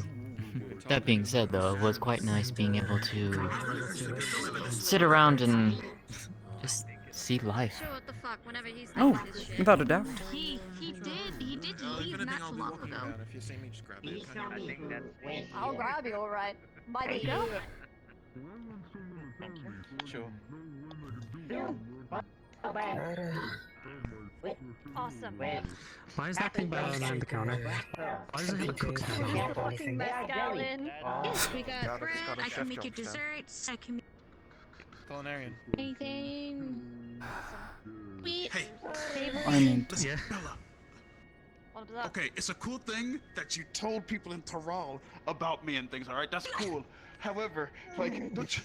That being said, though, it was quite nice being able to sit around and just see life. Sure, what the fuck, whenever he's Oh, thinking this shit. without a doubt. He did leave not so long ago. I'll grab you, alright. By the go. Sure. Awesome. Why is that thing behind the counter? Why does it have a cook's hand? Fucking mezcal in. Yes, we got bread, I can make you desserts, I can make Culinarian. anything. Sweet. I mean, Listen, Yeah. Bella. What was that? Okay, it's a cool thing that you told people in Tyrol about me and things, alright? That's cool. However, like, don't you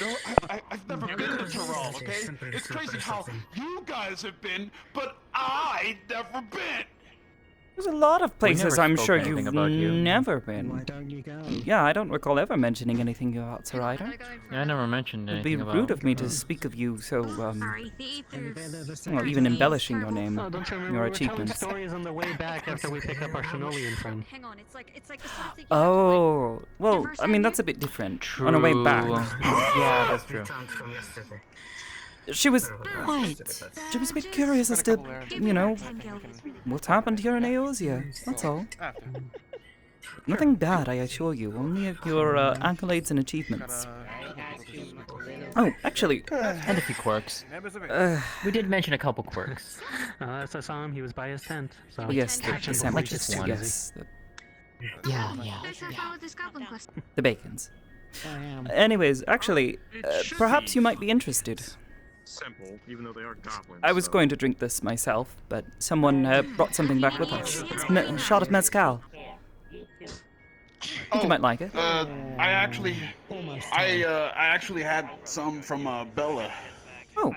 know, I've never been to Tyrol, okay? It's crazy how you guys have been, but I never been. There's a lot of places never I'm spoke sure anything you've about you. never Why been. don't you go? Yeah, I don't recall ever mentioning anything about Sir Ryder. Yeah, I never mentioned It'd be anything about. rude of me to speak of you so, Sorry, the well, even embellishing your name, Oh, don't you remember your we were telling achievements. stories on the way back after we pick up our Shenolian friend? Hang on, it's like the sort of thing. Oh, well, I mean, that's a bit different. On our way back. Yeah, that's true. She was a bit curious as to, you know, what's happened here in Eosia. That's all. Nothing bad, I assure you. Only your accolades and achievements. Oh, actually, And a few quirks. We did mention a couple quirks. Last I saw him, he was by his tent. So yes, the Catch him sandwiches. before he Yes, Yeah. the bacons. I am. Anyways, actually, perhaps you might be interested. Simple, even though they are goblins. I was going to drink this myself, but someone brought something back with us. It's a shot of mezcal. I think you might like it. I actually had some from Bella. Oh,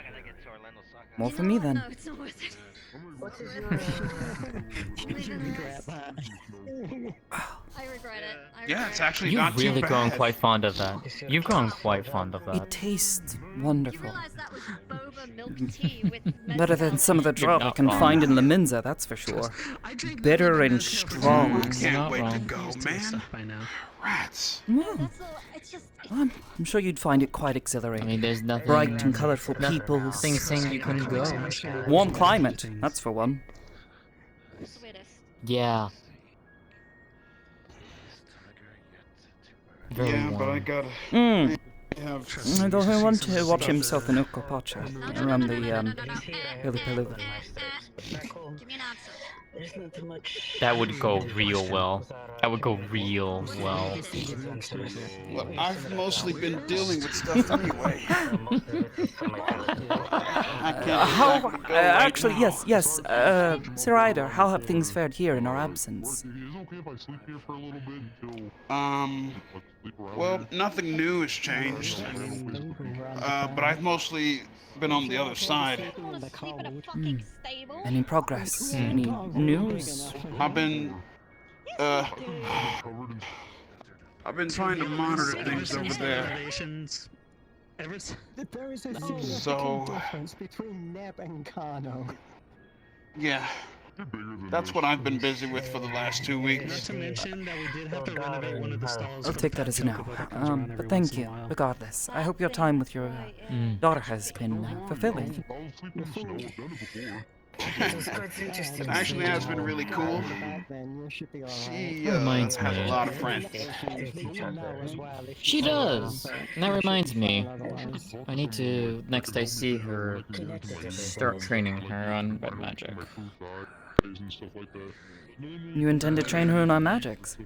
more for me then. No, it's not worth it. What is your... Regret that. I regret it. Yeah, it's actually You've not too really bad. grown quite fond of that. You've grown quite fond of It that. tastes You wonderful. realize that was boba milk tea with Better than some of the You're drop I not can wrong. find in Laminza, that's for sure. Bitter and strong. Can't not wait to wrong. go, man. by now. Rats. Well, it's just I'm sure you'd find it quite I exhilarating. mean, there's nothing. Bright and colourful people. Nothing saying you couldn't go. Warm climate, that's for one. sweetest. Yeah. Very Yeah, warm. but I gotta Mm. have. Though I want to watch himself in Ukopacha around the Pilipilua. Give me an answer. That would go real well. That would go real well. Well, I've mostly been dealing with stuff anyway. Actually, yes, Sir Ryder, how have things fared here in our absence? Well, nothing new has changed. But I've mostly been on the other side. Any progress? Any news? I've been trying to monitor things over there. There is a significant So- difference between Neb and Kano. Yeah. That's what I've been busy with for the last 2 weeks. to mention that we did have to renovate one of the stalls. I'll take that as a no. But thank you, regardless. I hope your time with your daughter has been fulfilling. Actually, has been really cool. She reminds has a me. lot of friends. She does. And that reminds me. I need to, next I see her, start training her on red magic. You intend to train her on magics?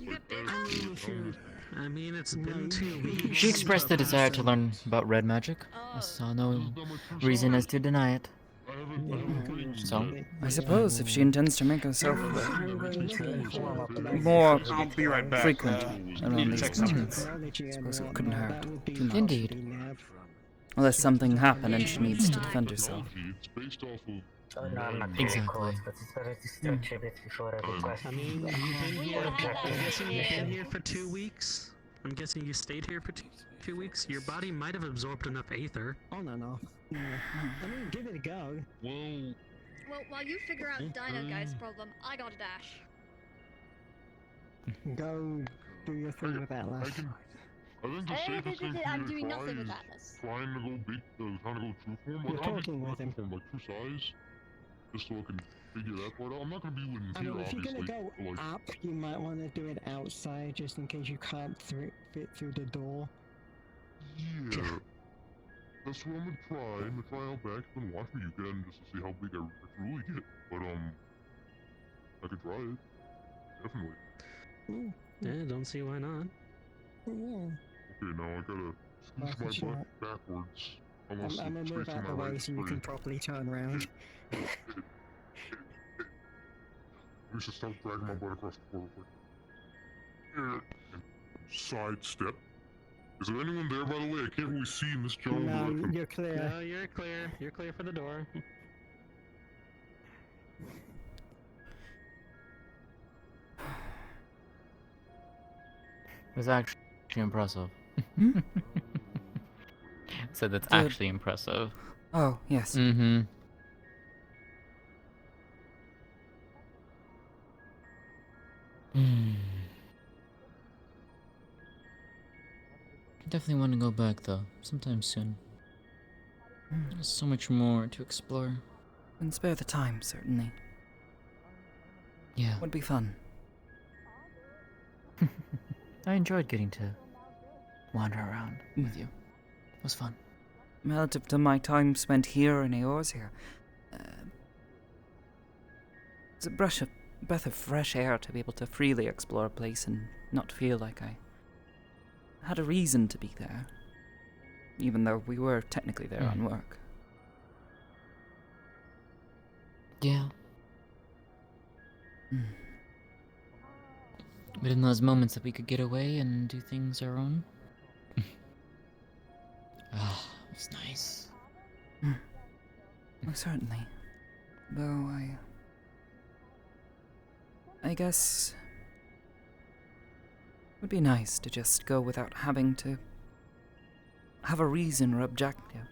I mean, it's been 2 weeks. She expressed the desire to learn about red magic. I saw no reason as to deny it. So, I suppose if she intends to make herself more frequent around these parts, I suppose it couldn't hurt too much. Indeed. Unless something happened and she needs to defend herself. Exactly. I mean, I'm guessing you've been here for 2 weeks. I'm guessing you stayed here for 2 weeks. Your body might have absorbed enough aether. On and off. Yeah. I mean, give it a go. Well, while you figure out Dino Guy's problem, I got a dash. Go do your thing with Atlas. I'm doing nothing with Atlas. Trying to go big, trying to go true form. You're talking with him. Form, like true size, just so I can figure that part out. I'm not gonna be with him I here, mean, if you're obviously. gonna go but, like, up, you might want to do it outside, just in case you can't fit through the door. Yeah. That's what I'm gonna try. I'm gonna try out back and watch me again just to see how big I truly get. But I could try it. Definitely. Yeah, don't see why not. Yeah. Okay, now I gotta scooch my butt backwards. I'm gonna move out the way so you can properly turn around. I need to start dragging my butt across the floor real quick. And side step. Is there anyone there, by the way? I can't really see in this jungle. No, you're clear. No, you're clear. You're clear for the door. It was actually impressive. Said that's Good. actually impressive. Oh, yes. Mm-hmm. Definitely want to go back though, sometime soon. There's so much more to explore. And spare the time, certainly. Yeah. Would be fun. I enjoyed getting to wander around with you. It was fun. Relative to my time spent here in Eorzea, it's a breath of fresh air to be able to freely explore a place and not feel like I had a reason to be there, even though we were technically there on work. Yeah. But in those moments that we could get away and do things our own. Ah, it was nice. Well, certainly. Though I guess it would be nice to just go without having to have a reason or objective.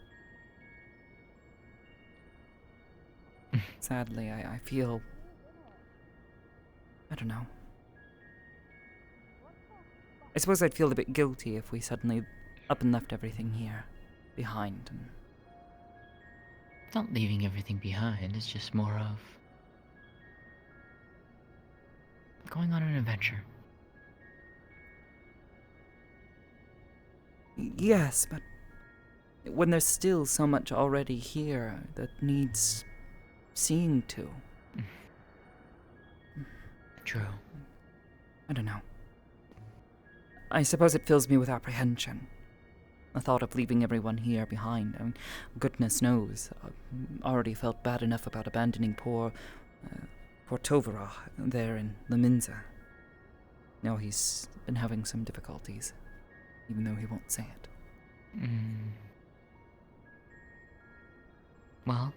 Sadly, I feel... I don't know. I suppose I'd feel a bit guilty if we suddenly up and left everything here behind. And not leaving everything behind, it's just more of going on an adventure. Yes, but when there's still so much already here that needs seeing to. True. I don't know. I suppose it fills me with apprehension. The thought of leaving everyone here behind. I mean, goodness knows, I already felt bad enough about abandoning poor Tovara there in Leminza. Now he's been having some difficulties, even though he won't say it. Well,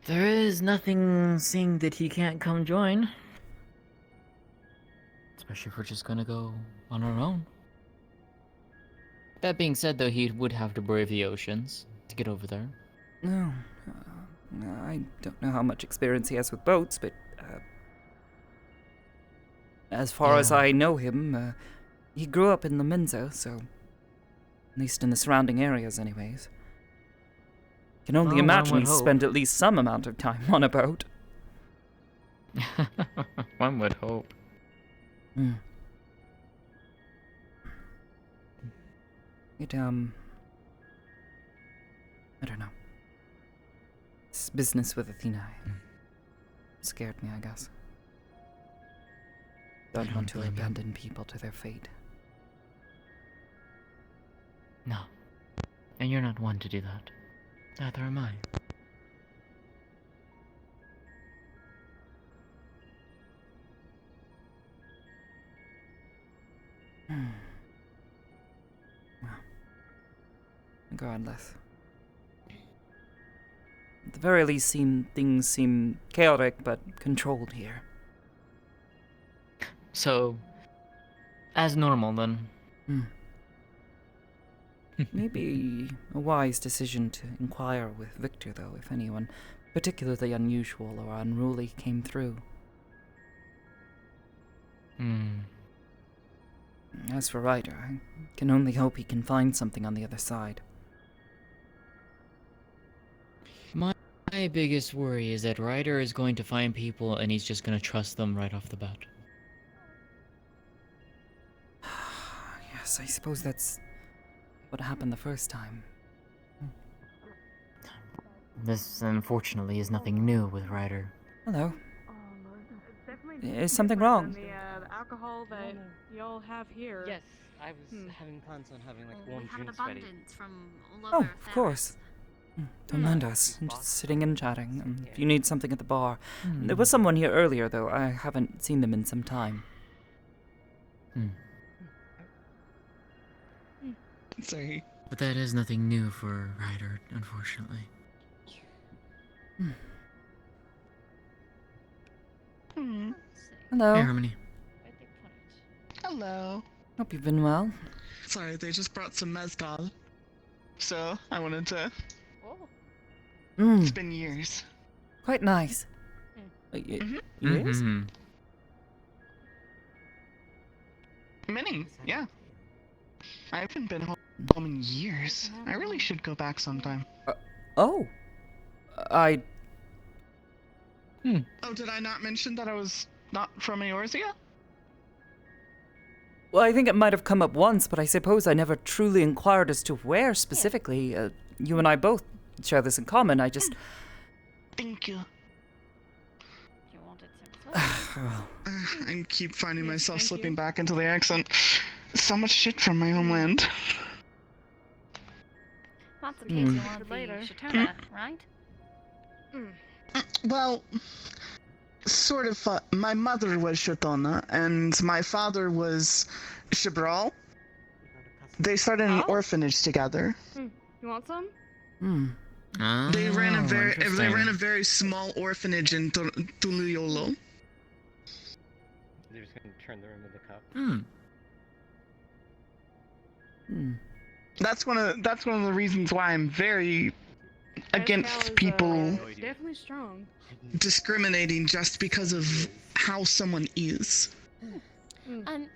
there is nothing saying that he can't come join. Especially if we're just gonna go on our own. That being said, though, he would have to brave the oceans to get over there. No, I don't know how much experience he has with boats, but as far as I know him, he grew up in Leminza, so at least in the surrounding areas anyways. Can only Well, one imagine would he hope. spent at least some amount of time on a boat. One would hope. Hmm. I don't know. This business with Athena scared me, I guess. Don't want to abandon people to their fate. No. And you're not one to do that. Neither am I. Well, regardless. At the very least, things seem chaotic but controlled here. So, as normal then. Maybe a wise decision to inquire with Victor, though, if anyone particularly unusual or unruly came through. As for Ryder, I can only hope he can find something on the other side. My biggest worry is that Ryder is going to find people and he's just going to trust them right off the bat. Yes, I suppose that's what happened the first time. This, unfortunately, is nothing new with Ryder. Hello. Is something wrong? The alcohol that y'all have here. Yes, I was having plans on having like warm We have an drinks ready. abundance from all Oh, over of course. Don't mind us. I'm just sitting and chatting. If you need something at the bar. There was someone here earlier, though. I haven't seen them in some time. Sorry. But that is nothing new for Ryder, unfortunately. Hello. Hey, Harmony. Hello. Hope you've been well. Sorry, they just brought some mezcal. So, I wanted to... It's been years. Quite nice. Years? Many, yeah. I haven't been home in years. I really should go back sometime. Oh. Oh, did I not mention that I was not from Eorzea? Well, I think it might have come up once, but I suppose I never truly inquired as to where specifically. You and I both share this in common. I just... Thank you. I keep finding myself slipping back into the accent. So much shit from my homeland. That's the case you want later. Shatona, right? Well, sort of. My mother was Shatona, and my father was Shabral. They started an orphanage together. You want some? They ran a very small orphanage in Tuluyolo. They're just gonna turn the rim of the cup. That's one of the reasons why I'm very against people Definitely strong. discriminating just because of how someone is.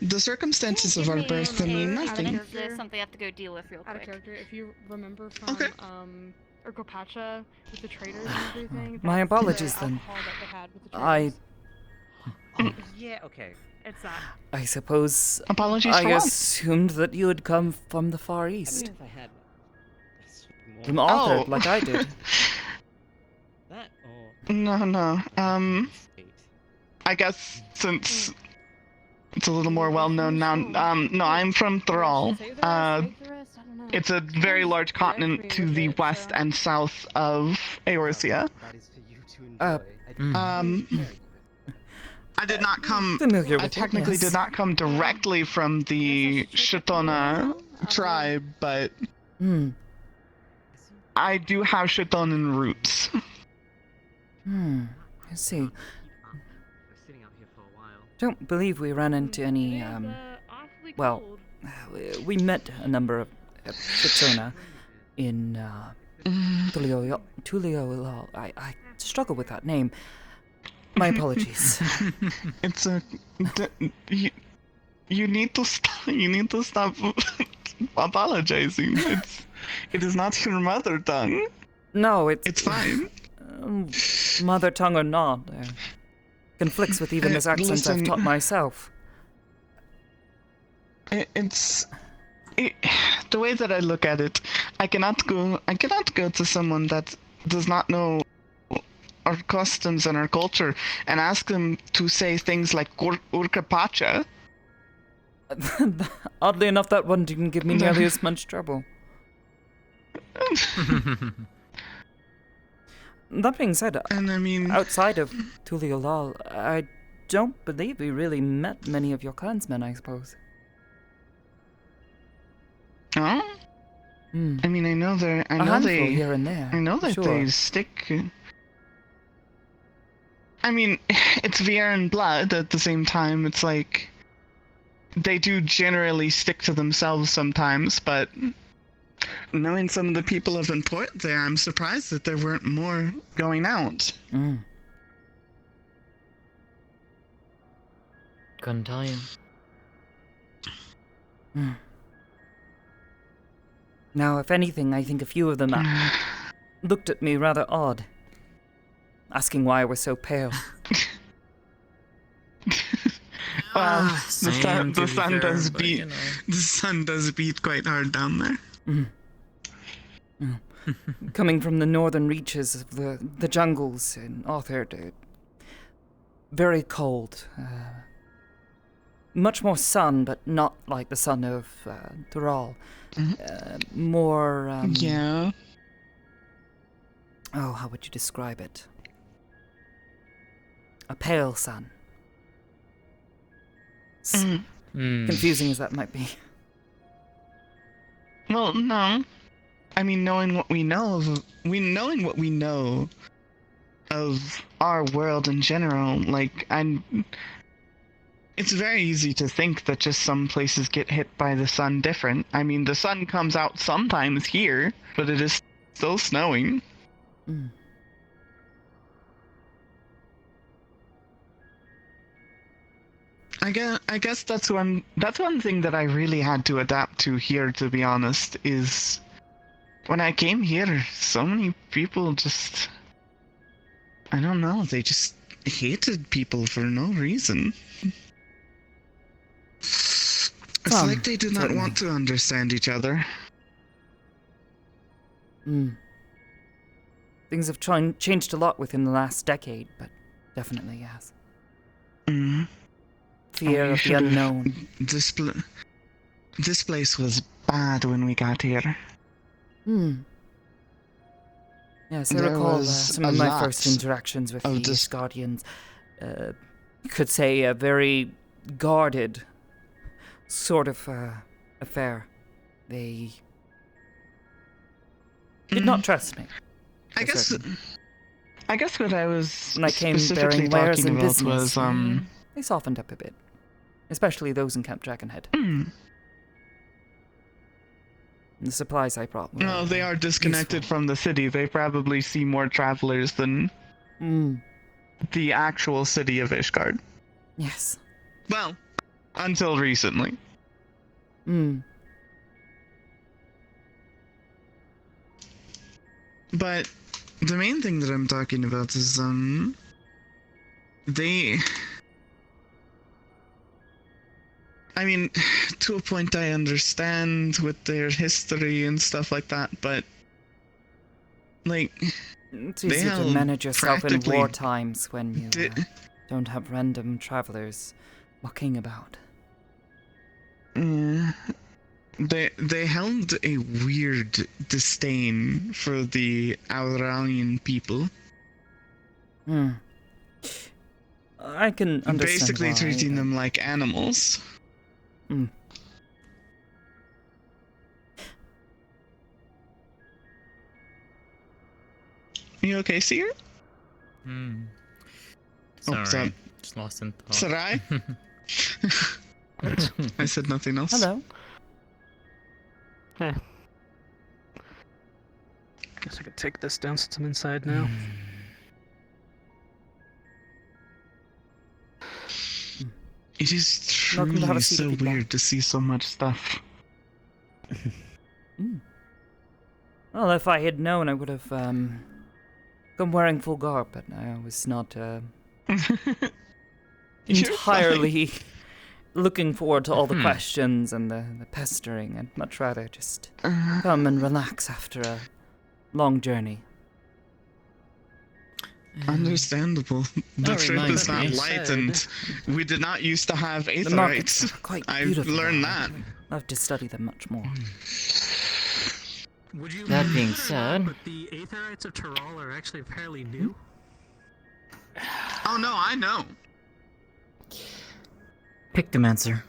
The circumstances of our birth mean nothing. There's something I have to go deal with real quick. Out of character, if you remember from Urgopacha with the traders and everything. My that's apologies, the then. alcohol that they had with the I... Yeah, okay. It's that. I suppose... Apologies I for what? assumed that you had come from the Far East. If I had From Alfred, like I did. that or No. I guess since it's a little more well known now. No, I'm from Thrall. It's a very large continent to the west and south of Eorzea. I did not come. I technically did not come directly from the Shatona tribe, but I do have Shatonan roots. I see. Don't believe we ran into any, well, we met a number of Shatona in, Tulio. I struggle with that name. My apologies. It's a... You need to stop. You need to stop apologizing. It is not your mother tongue. No, It's fine. Mother tongue or not, conflicts with even this accent I've taught myself. The way that I look at it, I cannot go to someone that does not know our customs and our culture and ask them to say things like Urka Pacha. Oddly enough, that one didn't give me nearly as much trouble. That being said, and I mean, outside of Tuliolal, I don't believe we really met many of your clansmen, I suppose. Huh? I mean, I know they here and there. I know that sure. they stick. I mean, it's Viren blood. At the same time, it's like they do generally stick to themselves sometimes. But knowing some of the people of import there, I'm surprised that there weren't more going out. Couldn't tell you. Now, if anything, I think a few of them looked at me rather odd, asking why I was so pale. Well, the sun does beat quite hard down there. Coming from the northern reaches of the jungles in Aster, very cold. Much more sun, but not like the sun of Thural. More, yeah. Oh, how would you describe it? A pale sun. Confusing as that might be. Well, no. I mean, knowing what we know of our world in general, like, it's very easy to think that just some places get hit by the sun different. I mean, the sun comes out sometimes here, but it is still snowing. I guess that's one thing that I really had to adapt to here, to be honest, is when I came here, so many people just, I don't know, they just hated people for no reason. It's like they do not want to understand each other. Things have changed a lot within the last decade, but definitely yes. Fear of the unknown. This place was bad when we got here. Yes, I recall some of my first interactions with the Guardians. You could say a very guarded sort of affair. They did not trust me. I guess what I was when I came specifically bearing wares talking and about business, was they softened up a bit, especially those in Camp Dragonhead. The supplies I brought. No, they are disconnected from the city. They probably see more travelers than the actual city of Ishgard. Yes. Well, until recently. But the main thing that I'm talking about is I mean, to a point I understand with their history and stuff like that, but like it's easy to manage yourself in war times when you don't have random travelers walking about. They held a weird disdain for the Auralian people. I can understand basically why, treating them like animals. You okay, Seer? Sorry, just lost in thought. Sarai? I said nothing else. Hello. Guess I could take this down since I'm inside now. It is truly so weird to see so much stuff. Well, if I had known, I would have come wearing full garb, but I was not entirely looking forward to all the questions and the pestering. I'd much rather just come and relax after a long journey. Understandable. The trip is not light, and we did not used to have aetherites. I've learned that. I'll have to study them much more. Would you That being consider said- but the aetherites of Tyrol are actually fairly new? Oh no, I know. Pictomancer.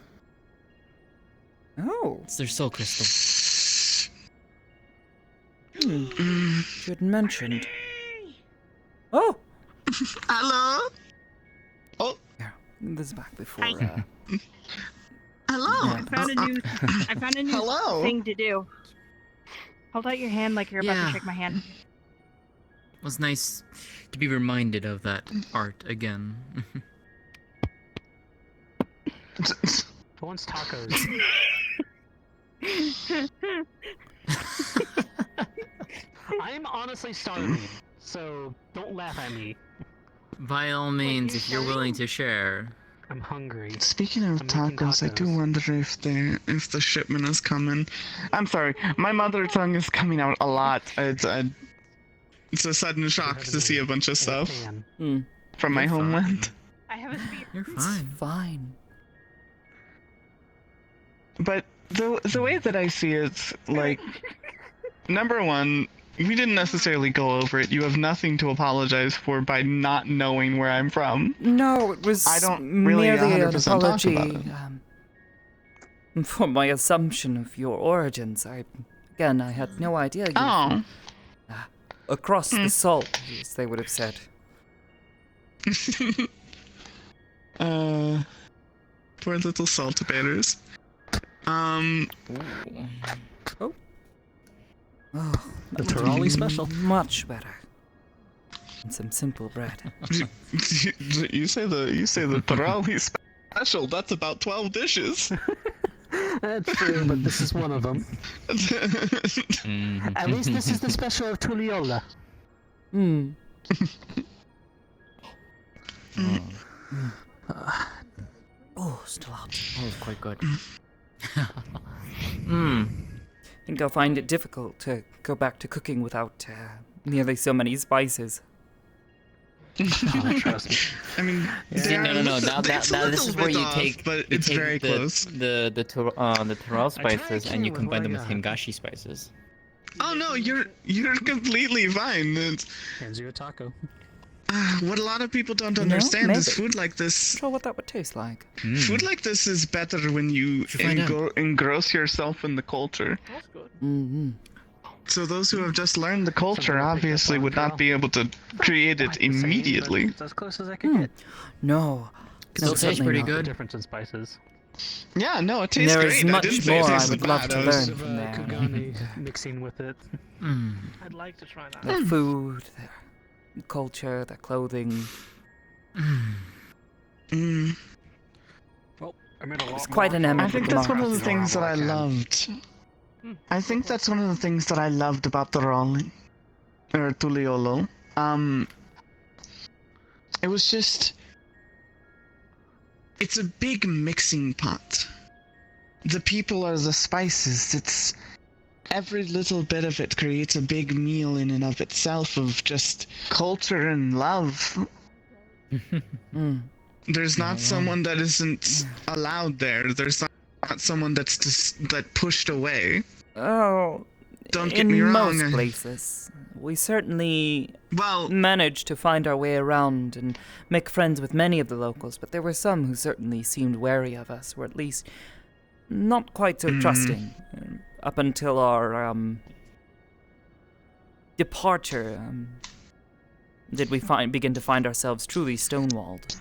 Oh. It's their soul crystal. You had mentioned. Oh! Hello? Oh. Yeah, this is back before. Hello? I found a new Hello? thing to do. Hold out your hand like you're about Yeah. to shake my hand. It was nice to be reminded of that art again. Who wants tacos? I'm honestly starving, so don't laugh at me. By all means, if you're willing to share. I'm hungry. Speaking of tacos, I do wonder if the shipment is coming. I'm sorry, my mother tongue is coming out a lot. It's a sudden shock to see a bunch of stuff from my homeland. I have a speed. You're It's fine. fine. But the way that I see it, like, number one, we didn't necessarily go over it. You have nothing to apologize for by not knowing where I'm from. No, it was I don't really merely an 100% talk apology about it. for my assumption of your origins. I had no idea you Oh. across the salt, as they would have said. Poor little salt bearers. Oh, The Tyroli special. Much better. And some simple bread. You say the Tyroli special. That's about 12 dishes. That's true, but this is one of them. At least this is the special of Tuliola. Hmm. Oh, still hot. That was quite good. I think I'll find it difficult to go back to cooking without nearly so many spices. Trust me. I mean, See, no. Now this is where you take, but you it's take very close. the Tyrol spices and you combine them with Hingashi spices. Oh no, you're completely fine. Hands you a taco. What a lot of people don't You know, understand is maybe. food like this. Not sure what that would taste like. Food like this is better when you find out. engross yourself in the culture. That's good. Mm-hmm. So those who have just learned the culture obviously would not be able to create it immediately. It's as close as I could get. No. Still tastes certainly pretty not. good. Difference in spices. Yeah, no, it tastes There great. is I much didn't say it more I tasted would love bad. to I was- learn from there. Kugane mixing with it. I'd like to try that. The food, the culture, the clothing. Mm. Well, I made a lot It's quite an I eminent think that's one of the remark. things that I loved. I think that's one of the things that I loved about the Raleigh, or Tuliolo. It was just, it's a big mixing pot. The people are the spices. It's every little bit of it creates a big meal in and of itself of just culture and love. There's not someone that isn't allowed there. There's not someone that's just that pushed away. Oh, Don't get in me wrong. most places, we certainly Well, managed to find our way around and make friends with many of the locals, but there were some who certainly seemed wary of us, or at least not quite so trusting. Up until our departure, did we begin to find ourselves truly stonewalled.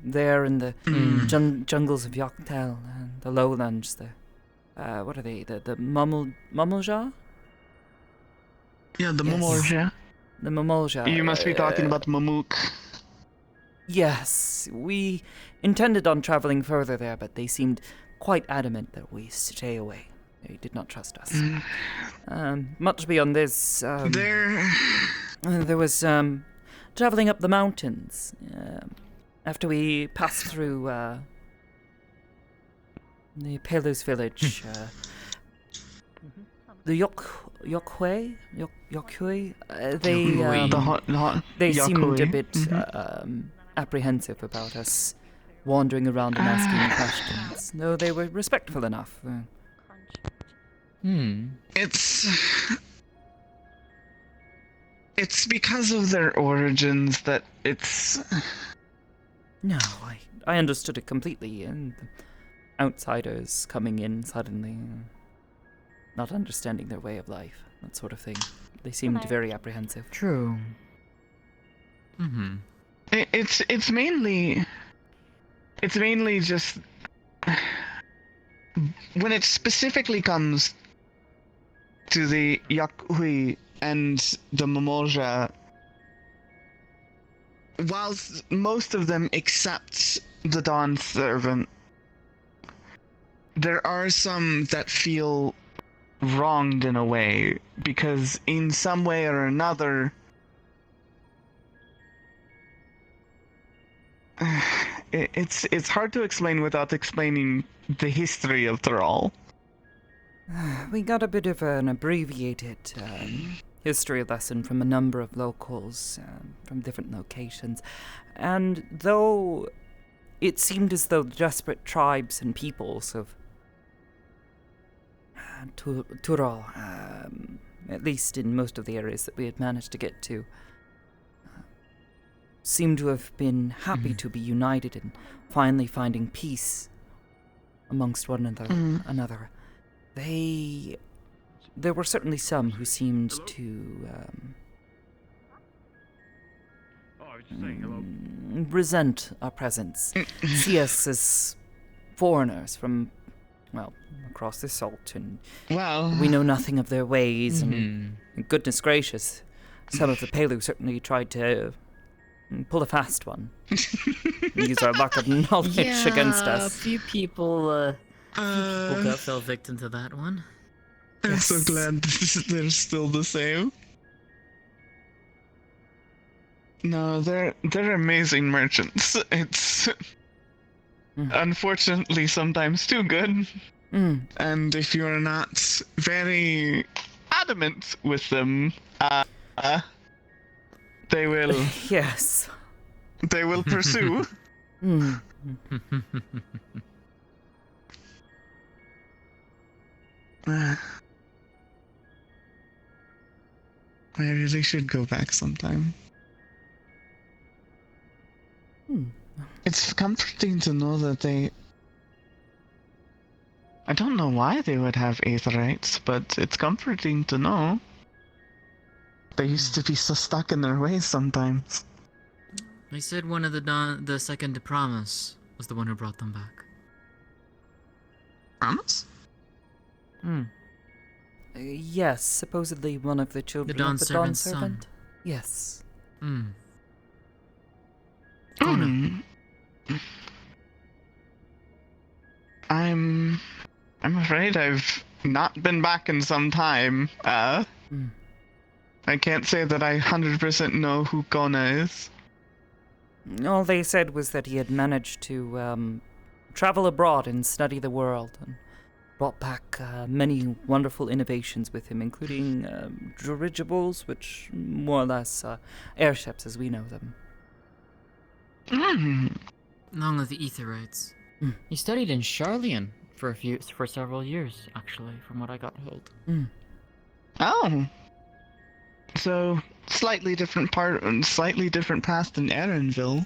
There in the jungles of Yoktel and the lowlands, what are they? The Mummelja? yeah, the Yes. Momorja. The Momolja. You must be talking about Mamuk. Yes, we intended on traveling further there, but they seemed quite adamant that we stay away. They did not trust us. Much beyond this, there was traveling up the mountains. After we passed through the Pelus village, the Yokhui, they seemed a bit apprehensive about us wandering around and asking questions, though they were respectful enough. It's because of their origins that it's... No, I understood it completely, and outsiders coming in suddenly, not understanding their way of life, that sort of thing. They seemed very apprehensive. True. It's mainly just when it specifically comes to the Yakui and the Mimoja, whilst most of them accept the Dawn Servant, there are some that feel wronged in a way, because in some way or another, it's hard to explain without explaining the history of Thrall. We got a bit of an abbreviated history lesson from a number of locals from different locations, and though it seemed as though the desperate tribes and peoples of Thrall, at least in most of the areas that we had managed to get to, seemed to have been happy to be united and finally finding peace amongst one another. There were certainly some who seemed to resent our presence, see us as foreigners from, well, across the salt, and we know nothing of their ways, and goodness gracious, some of the Pelu certainly tried to pull a fast one. Use our lack of knowledge against us. A few people fell victim to that one. I'm so glad they're still the same. No, they're amazing merchants. It's unfortunately sometimes too good. And if you're not very adamant with them, they will. Yes. They will pursue. I really should go back sometime. It's comforting to know that they... I don't know why they would have Aetherites, but it's comforting to know. They used to be so stuck in their ways sometimes. They said one of the second to Promise was the one who brought them back. Promise? Yes, supposedly one of the children of the Dawn Servant. Yes. I'm afraid I've not been back in some time. I can't say that I 100% know who Kona is. All they said was that he had managed to travel abroad and study the world, and brought back many wonderful innovations with him, including dirigibles, which more or less airships as we know them. Along with the Aetherites. He studied in Charlian for several years, actually, from what I got told. Oh. So, slightly different path than Erenville.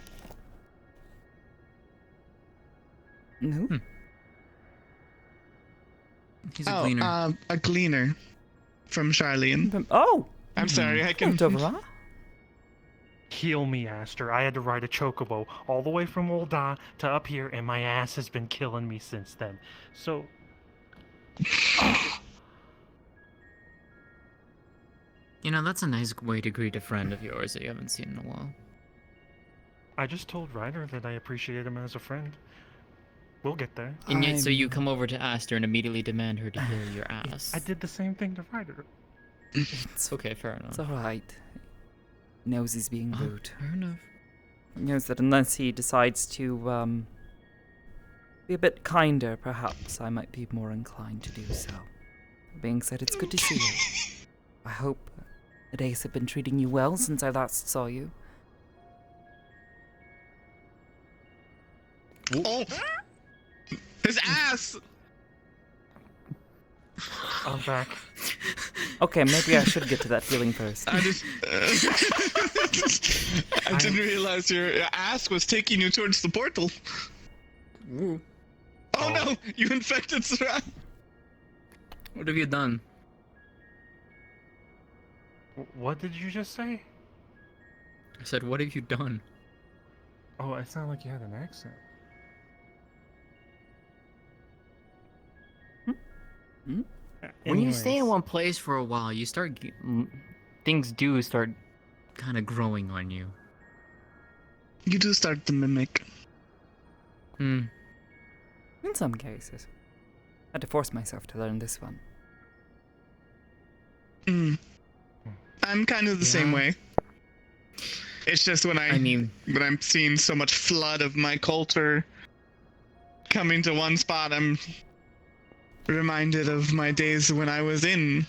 No. He's a gleaner. A gleaner from Charlian. I'm sorry, I can... Heal me, Aster. I had to ride a chocobo all the way from Ul'dah to up here, and my ass has been killing me since then. So... You know, that's a nice way to greet a friend of yours that you haven't seen in a while. I just told Ryder that I appreciate him as a friend. We'll get there. And yet, so you come over to Aster and immediately demand her to heal your ass. I did the same thing to Ryder. It's okay, fair enough. It's alright. He knows he's being rude. Fair enough. He knows that unless he decides to, be a bit kinder, perhaps I might be more inclined to do so. That being said, it's good to see you. I hope the days have been treating you well since I last saw you. Oh! His ass! I'm back. Okay, maybe I should get to that feeling first. I just... I didn't realize your ass was taking you towards the portal. Ooh. Oh no! You infected Sarah! What have you done? What did you just say? I said, what have you done? Oh, it sounded like you had an accent. When you stay in one place for a while, you start things do start kind of growing on you. You do start to mimic. In some cases. I had to force myself to learn this one. I'm kind of the same way. It's just when when I'm seeing so much flood of my culture coming to one spot, I'm reminded of my days when I was in.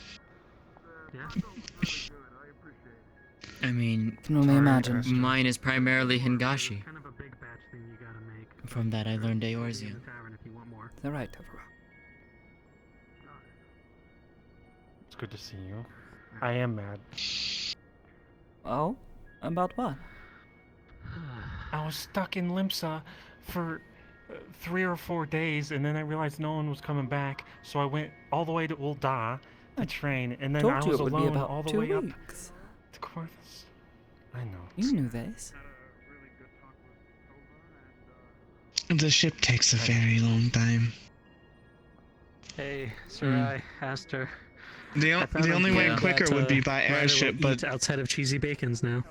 I mean, can only imagine. Mine is primarily Hingashi. From that I learned Eorzean. They're right, overall. It's good to see you. I am mad. Oh? About what? I was stuck in Limsa for 3 or 4 days, and then I realized no one was coming back, so I went all the way to Ul'dah to train, and then I was alone all the way up to Corvus. I know. You knew this. The ship takes a very long time. Hey, Sarai, Aster. The only way quicker would be by airship, but outside of Cheesy Bacon's now.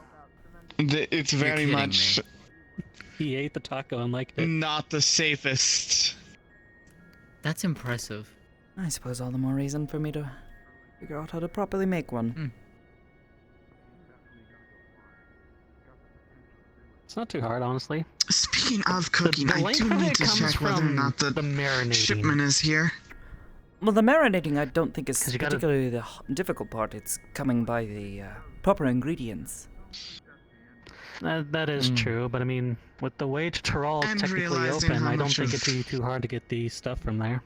It's very much He ate the taco and liked it. not the safest. That's impressive. I suppose all the more reason for me to figure out how to properly make one. It's not too hard, honestly. Speaking of cooking, the I do length of need it to comes check whether or from not the marinating. shipment is here. Well, the marinating I don't think is you gotta- particularly the difficult part. It's coming by the proper ingredients. That is true, but I mean, with the way to Tyrol And technically realizing open, how I don't much think of- it'd be too hard to get the stuff from there.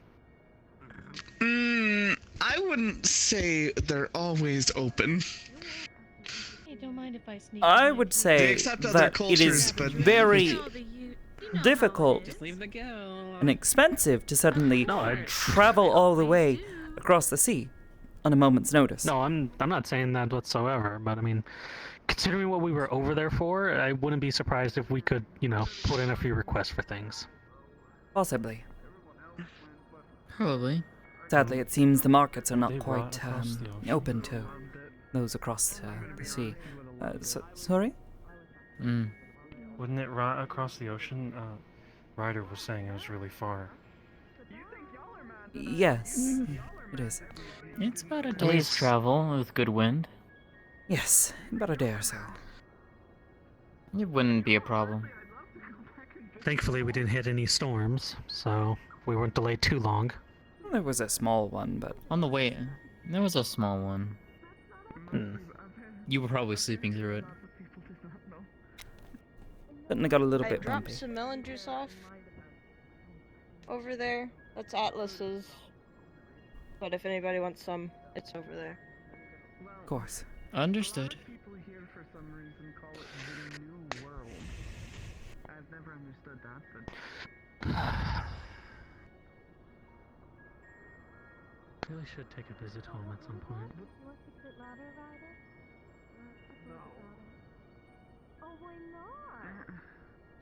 I wouldn't say they're always open. Hey, don't mind if I sneak. I would say accept other that it cultures, is but- very difficult and expensive to suddenly travel all the way across the sea on a moment's notice. No, I'm not saying that whatsoever, but I mean, considering what we were over there for, I wouldn't be surprised if we could, put in a few requests for things. Possibly. Probably. Sadly, it seems the markets are not They quite rot across the ocean. open to those across the sea. Sorry? Wouldn't it rot across the ocean? Ryder was saying it was really far. Yes, it is. It's about a day's travel with good wind. Yes, about a day or so. It wouldn't be a problem. Thankfully, we didn't hit any storms, so we weren't delayed too long. There was a small one, but... On the way, there was a small one. You were probably sleeping through it. Certainly got a little I bit dropped bumpy. some melon juice off over there. That's Atlas's. But if anybody wants some, it's over there. Of course. Understood. People here for some reason call it the New World. I've never understood that, but... Really should take a visit home at some point.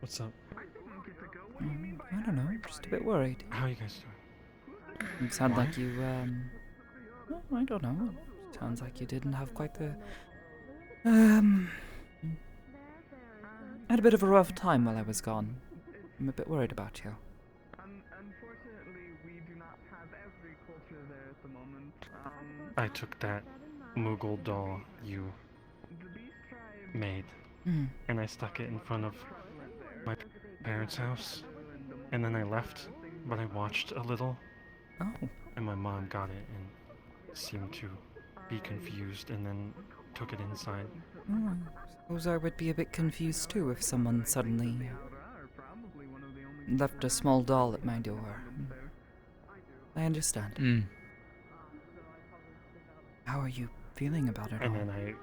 What's up? I don't know, just a bit worried. How are you guys doing? You sound like you, well, I don't know. Sounds like you didn't have quite the, had a bit of a rough time while I was gone. I'm a bit worried about you. I took that Moogle doll you made, and I stuck it in front of my parents' house, and then I left, but I watched a little, and my mom got it and seemed to be confused, and then took it inside. Oh, I suppose I would be a bit confused too if someone suddenly left a small doll at my door. I understand. How are you feeling about it all? And then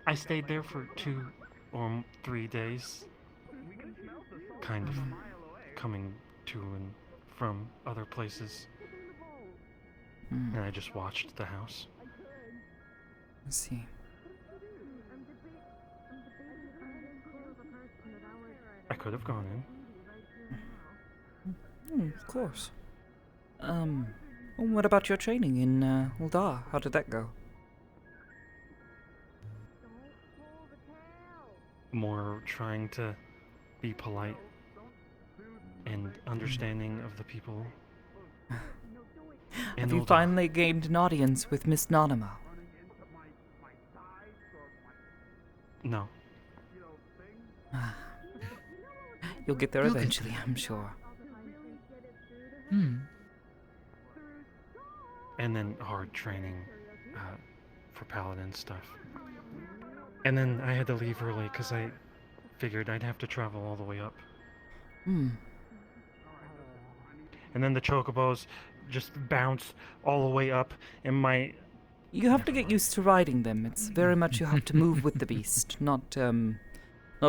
I stayed there for 2 or 3 days, kind of coming to and from other places, and I just watched the house. I see. I could have gone in. Of course. What about your training in Ul'dah? How did that go? More trying to be polite and understanding of the people. Have you finally gained an audience with Miss Nanima? No. You'll get there eventually, I'm sure. And then hard training for paladin stuff. And then I had to leave early because I figured I'd have to travel all the way up. And then the chocobos just bounce all the way up, and my... You have to get used to riding them. It's very much you have to move with the beast, not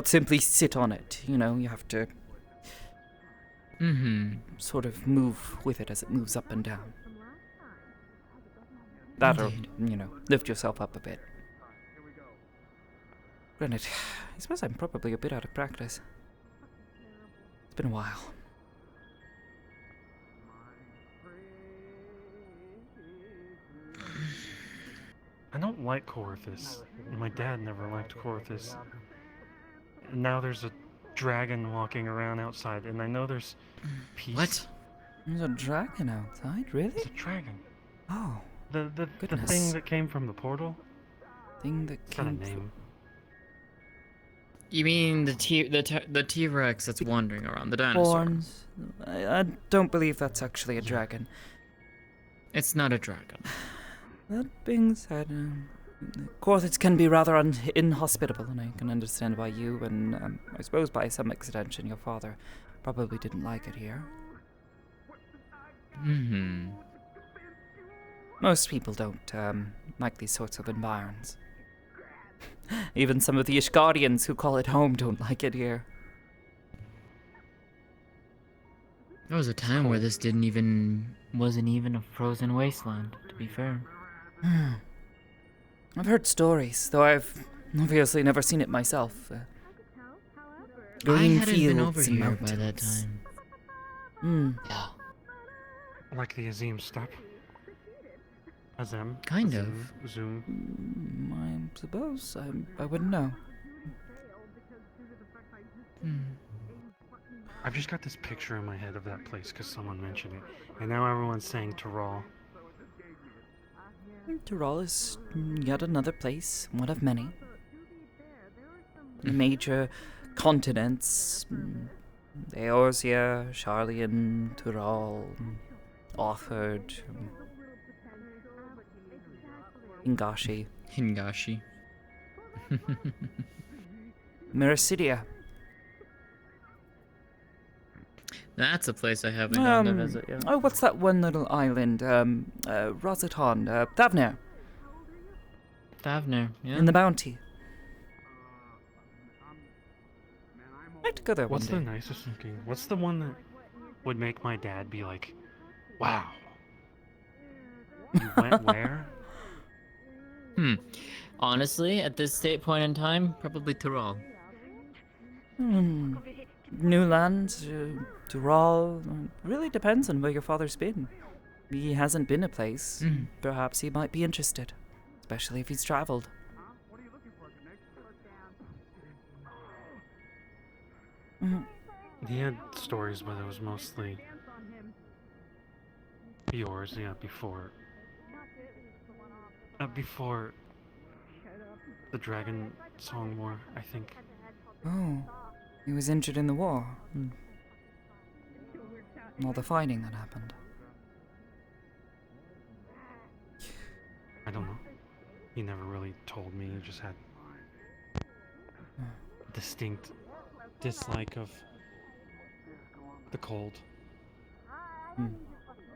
simply sit on it. You know, you have to sort of move with it as it moves up and down. That'll, lift yourself up a bit. Granted, I suppose I'm probably a bit out of practice. It's been a while. I don't like Corythus. My dad never liked Corythus. And now there's a dragon walking around outside, and I know there's peace. What? There's a dragon outside? Really? It's a dragon. Oh. The thing that came from the portal? Thing that It's got a came name. You mean the T-Rex that's wandering around, the dinosaur? Horns. I don't believe that's actually a dragon. It's not a dragon. That being said, Corythus can be rather inhospitable, and I can understand why you, and I suppose by some extension your father, probably didn't like it here. Most people don't like these sorts of environs. Even some of the Ishgardians who call it home don't like it here. There was a time where this wasn't even a frozen wasteland, to be fair. I've heard stories, though I've obviously never seen it myself. Green fields been over and here mountains. by that time. Yeah. Like the Azim step. Azim? Kind Azim, Zoom. I suppose. I wouldn't know. I've just got this picture in my head of that place because someone mentioned it. And now everyone's saying Tyrol. Tyrol is yet another place, one of many. Major continents. Eorzea, Sharlayan, Tyrol, Offord, Hingashi. Miracidia. That's a place I haven't gone to visit yet. Oh, what's that one little island? Rosatan, Thavner. Thavner, yeah. In the Bounty. I'd like to go there What's the one day. nicest looking? What's the one that would make my dad be like, wow. You went where? Honestly, at this point in time, probably Tyrol. New lands, Tyrol. Really depends on where your father's been. He hasn't been a place. Perhaps he might be interested, especially if he's traveled. He had stories, but it was mostly yours, yeah, before the Dragon Song War, I think. Oh, he was injured in the war. All the fighting that happened. I don't know. He never really told me. He just had distinct dislike of the cold.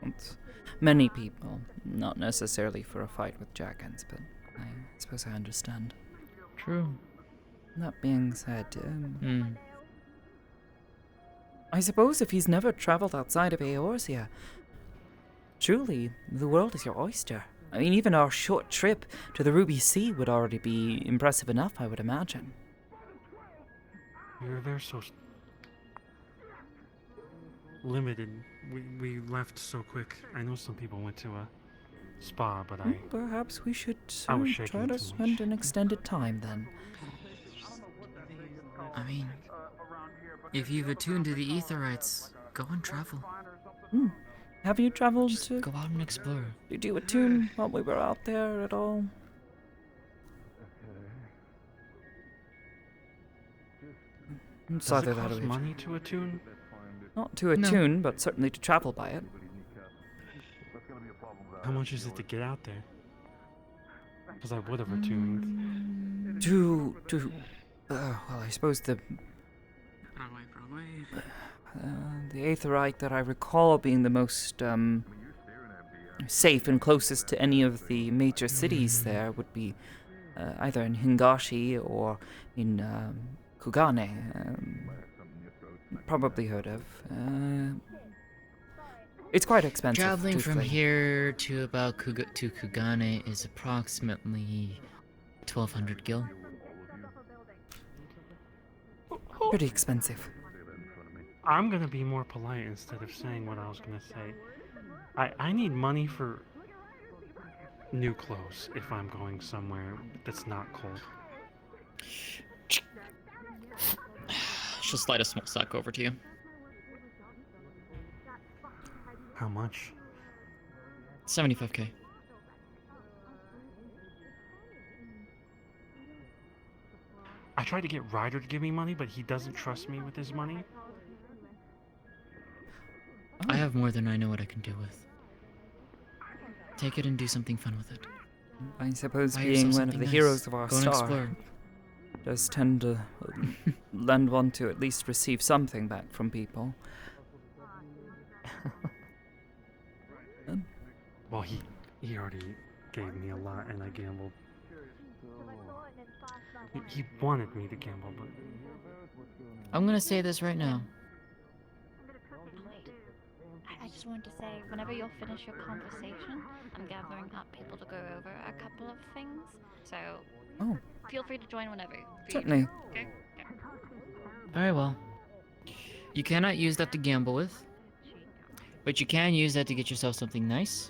It's many people, not necessarily for a fight with dragons, but I suppose I understand. True. That being said, I suppose if he's never traveled outside of Eorzea, truly, the world is your oyster. I mean, even our short trip to the Ruby Sea would already be impressive enough, I would imagine. We were there so limited. We left so quick. I know some people went to a spa, but Perhaps we should I was try shaking to too spend an extended time then. I mean, if you've attuned to the Aetherites, go and travel. Have you traveled to... Go out and explore. Did you attune while we were out there at all? It's Does either it that or cost we- money to attune? Not to attune, but certainly to travel by it. How much is it to get out there? Because I would have attuned. Well, I suppose the Aetherite that I recall being the most safe and closest to any of the major cities there would be either in Hingashi or in Kugane. Probably heard of. It's quite expensive. Traveling from truthfully. here to about to Kugane is approximately 1,200 gil. Pretty expensive. I'm gonna be more polite instead of saying what I was gonna say. I need money for new clothes if I'm going somewhere that's not cold. She'll slide a small sack over to you. How much? 75k. I tried to get Ryder to give me money, but he doesn't trust me with his money. I have more than I know what I can do with. Take it and do something fun with it. I suppose Buy being yourself one of something the nice. heroes of our Go and star explore. does tend to lend one to at least receive something back from people. Well, he already gave me a lot, and I gambled. He wanted me to gamble, but I'm gonna say this right now. I just wanted to say, whenever you'll finish your conversation, I'm gathering up people to go over a couple of things. So, feel free to join whenever. Certainly. Okay? Very well. You cannot use that to gamble with, but you can use that to get yourself something nice.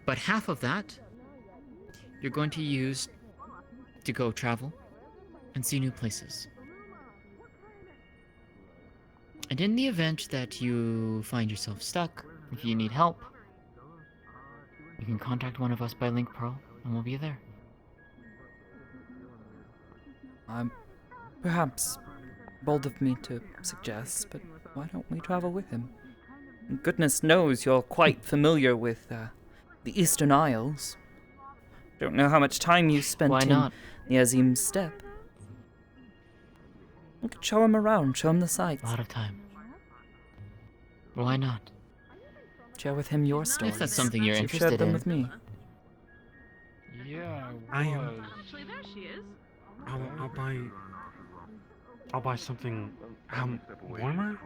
But half of that, you're going to use to go travel and see new places. And in the event that you find yourself stuck, if you need help, you can contact one of us by Link Pearl, and we'll be there. Perhaps bold of me to suggest, but why don't we travel with him? Goodness knows you're quite familiar with the Eastern Isles. Don't know how much time you spent Why in not? Yazim's Steppe. We could show him around, show him the sights. A lot of time. Why not? Share with him your stories. If that's something you're You've interested shared them in. with me. Yeah, I am. Actually, there she is. I'll buy something warmer.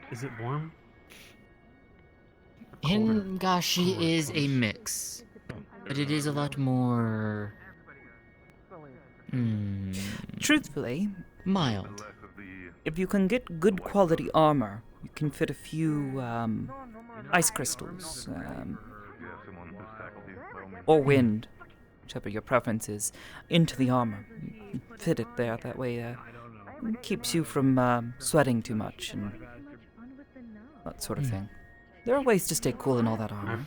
Is it warm? Hingashi is a mix, but it is a lot more Truthfully, mild. If you can get good quality armor, you can fit a few ice crystals, or wind, whichever your preference is, into the armor. Fit it there, that way it keeps you from sweating too much and that sort of thing. There are ways to stay cool in all that armor.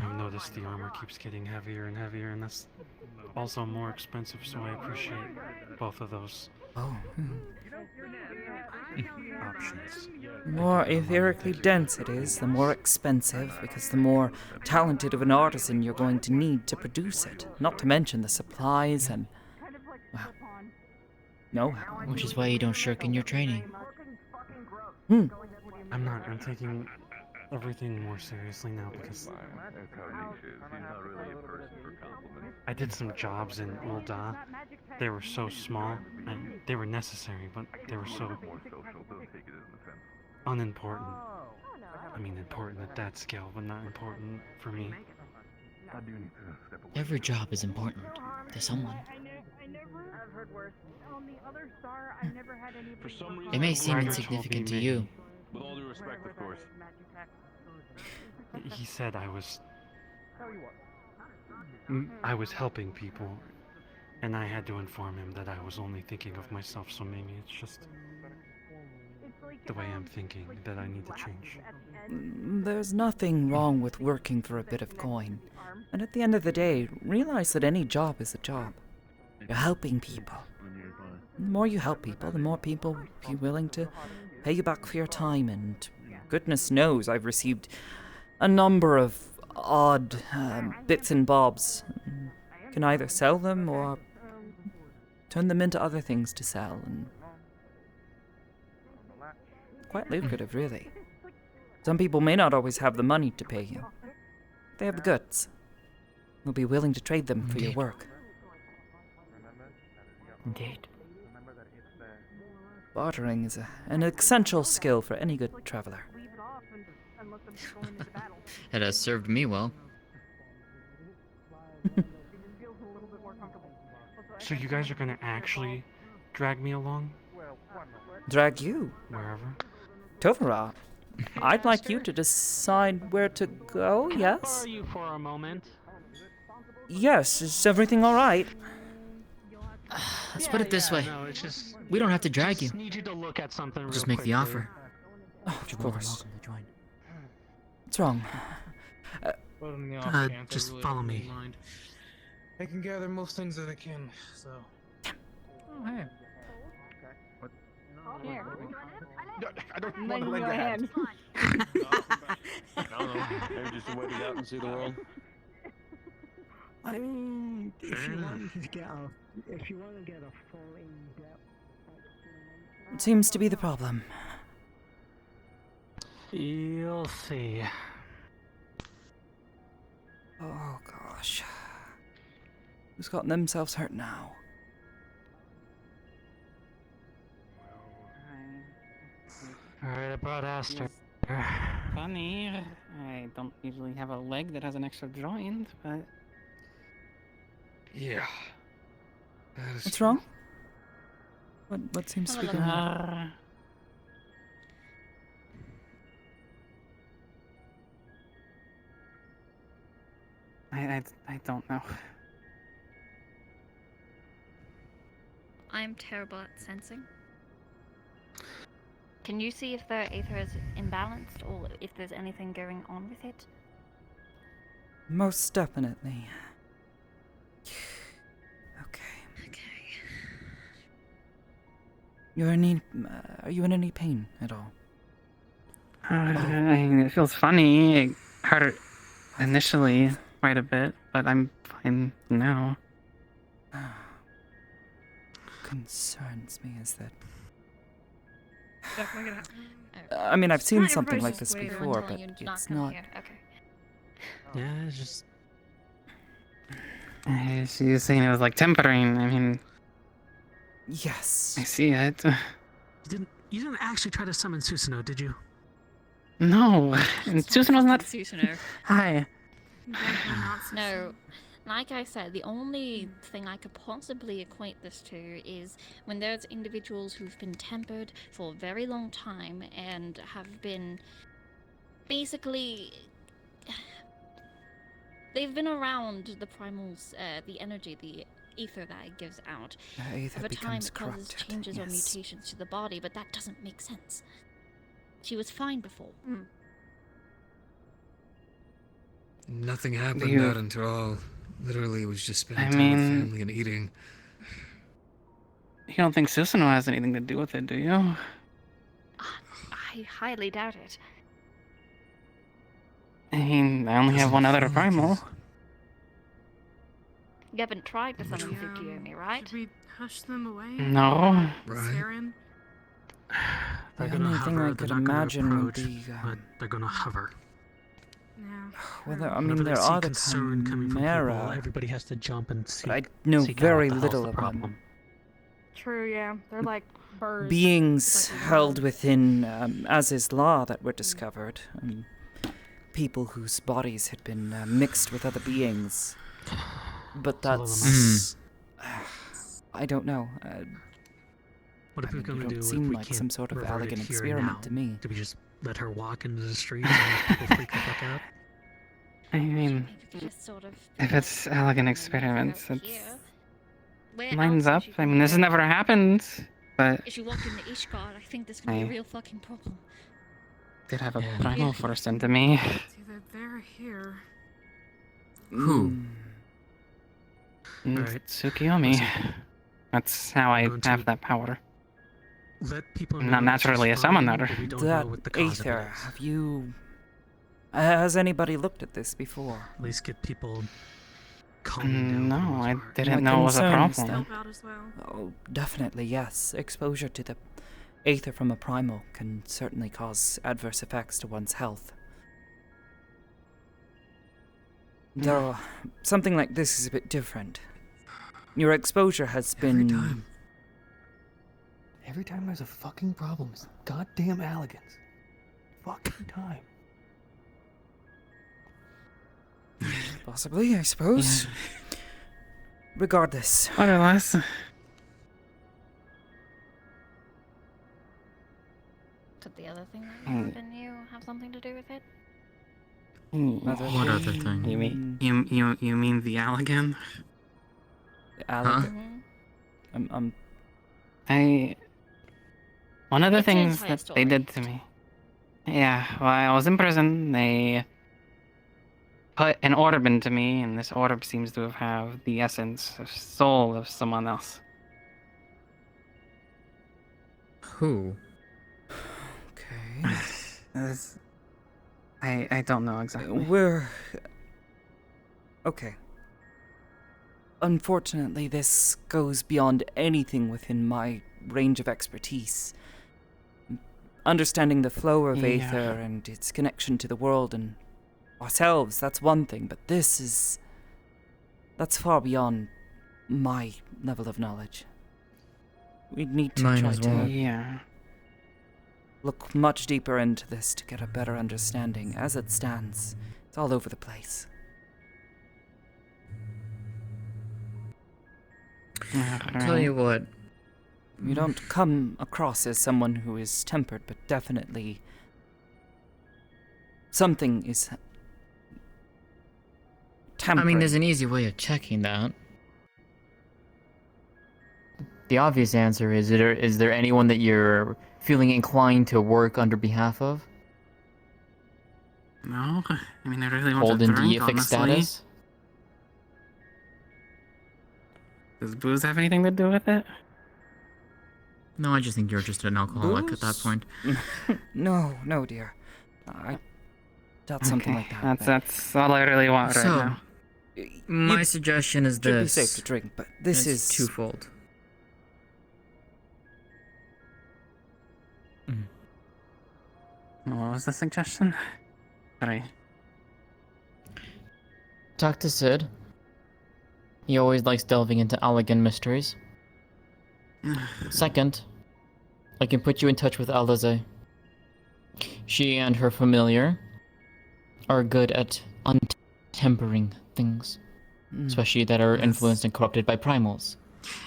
I've noticed the armor keeps getting heavier and heavier, and that's also more expensive, so I appreciate both of those options. The more etherically dense it is, the more expensive, because the more talented of an artisan you're going to need to produce it. Not to mention the supplies and, well, know-how. Which is why you don't shirk in your training. I'm taking everything more seriously now because I did some jobs in Ul'dah. They were so small, and they were necessary, but they were so unimportant. I mean, important at that scale, but not important for me. Every job is important to someone. It may seem insignificant to you. With all due respect, of course. He said I was helping people, and I had to inform him that I was only thinking of myself, so maybe it's just the way I'm thinking that I need to change. There's nothing wrong with working for a bit of coin. And at the end of the day, realize that any job is a job. You're helping people. The more you help people, the more people will be willing to pay you back for your time, and goodness knows I've received a number of odd bits and bobs. You can either sell them or turn them into other things to sell, and quite lucrative, really. Some people may not always have the money to pay you. They have the goods. They'll be willing to trade them for your work. Indeed. Bartering is an essential skill for any good traveler. It has served me well. So you guys are gonna actually drag me along? Drag you? Wherever? Tovara, I'd like you to decide where to go, yes? Are you for a moment? Yes, is everything alright? Let's put it this way. No, it's just, we don't have to drag you. I need you to look at something real Just make quick, the offer. Oh, of course. What's wrong? Just follow me. I can gather most things that I can, so. Oh, hey. Here. I don't Lend want to me lend your a hand. I don't know. Maybe just to wait it out and see the world. I mean, if you want to get a full in-depth. It seems to be the problem. You'll see. Oh gosh. Who's gotten themselves hurt now? Alright, I brought Aster. Funny. I don't usually have a leg that has an extra joint, but... Yeah. What's wrong? What seems to be going on? I don't know. I'm terrible at sensing. Can you see if the aether is imbalanced or if there's anything going on with it? Most definitely. Are you in any pain at all? It feels funny. It hurt initially quite a bit, but I'm fine now. Concerns me is that... I mean, I've seen something like this before, but it's not... Yeah, it's just... She's saying it was like tempering. I mean... Yes. I see it. You didn't actually try to summon Susanoo, did you? No, and Susanoo's not... Susanoo. Hi. No, like I said, the only thing I could possibly equate this to is when there's individuals who've been tempered for a very long time and have been basically... They've been around the primals, the energy, the ether that it gives out. Ether Over time, becomes it causes corrupted, changes or yes. mutations to the body, but that doesn't make sense. She was fine before. Nothing happened You- out in all. Literally, was just spending I time mean- with family and eating. You don't think Susanoo has anything to do with it, do you? I highly doubt it. I mean, I only have one other primal. You haven't tried to summon Tsukiyomi, right? Should we hush them away? No. Scare him? They're The gonna only thing hover. I They're could not gonna imagine would approach, be, but they're gonna hover. Well, I Whenever mean, they there see are the concern coming from people, Chimera, everybody has to jump and seek. but I know seek very out the little hell's of the problem. them. True, yeah. They're like birds. Beings Like held within, as is law, that were discovered. People whose bodies had been mixed with other beings. But that's... I don't know. What if we're it gonna don't do if seem we like can't some sort of revert it elegant here experiment now? to me. Do we just let her walk into the streets and people freak the fuck out? I mean, Just sort of. if it's elegant experiments, it's Where lines else up. is she I gonna mean, this has go? never happened, but If she walked into Ishgard, I think this could be a I- real fucking problem. did have a primal forced into me. It's either there or here. Who? Alright. Tsukiyomi. That's how I have that power. I'm not naturally a summoner. That Aether, have you... Has anybody looked at this before? At least get people calming down. No, I My didn't know it was a concern is problem. Help out as well. Oh, definitely, yes. Exposure to the Aether from a primal can certainly cause adverse effects to one's health. Though, something like this is a bit different. Your exposure has been... Every time there's a fucking problem, it's goddamn elegance. Fucking time. Possibly, I suppose. Regardless. What or less. Could the other thing that you and you have something to do with it? What other thing? You mean the Allegan? Allegan? One of the It's an things entire that story. they did to me. Yeah, while I was in prison, they put an orb into me, and this orb seems to have the essence of soul of someone else. Who? Okay. I don't know exactly. We're... Okay. Unfortunately, this goes beyond anything within my range of expertise. Understanding the flow of Yeah. Aether and its connection to the world and ourselves, that's one thing, but this is... That's far beyond my level of knowledge. We'd need to Mine try as to well. Yeah. look much deeper into this to get a better understanding. As it stands, it's all over the place. Tell you what. You don't come across as someone who is tempered, but definitely something is tempered. I mean, there's an easy way of checking that. The obvious answer is there anyone that you're feeling inclined to work under behalf of? No, I mean, I really want Hold to in drink, deific honestly. status? Does booze have anything to do with it? No, I just think you're just an alcoholic at that Booze? point. No, dear. I doubt something Okay, like that. That's all I really want right So, now. my You suggestion is should be this. safe to drink, but this It's is twofold. What was the suggestion? Sorry. Talk to Sid. He always likes delving into Allegan mysteries. Second, I can put you in touch with Alize. She and her familiar are good at untempering things, especially that are influenced and corrupted by primals.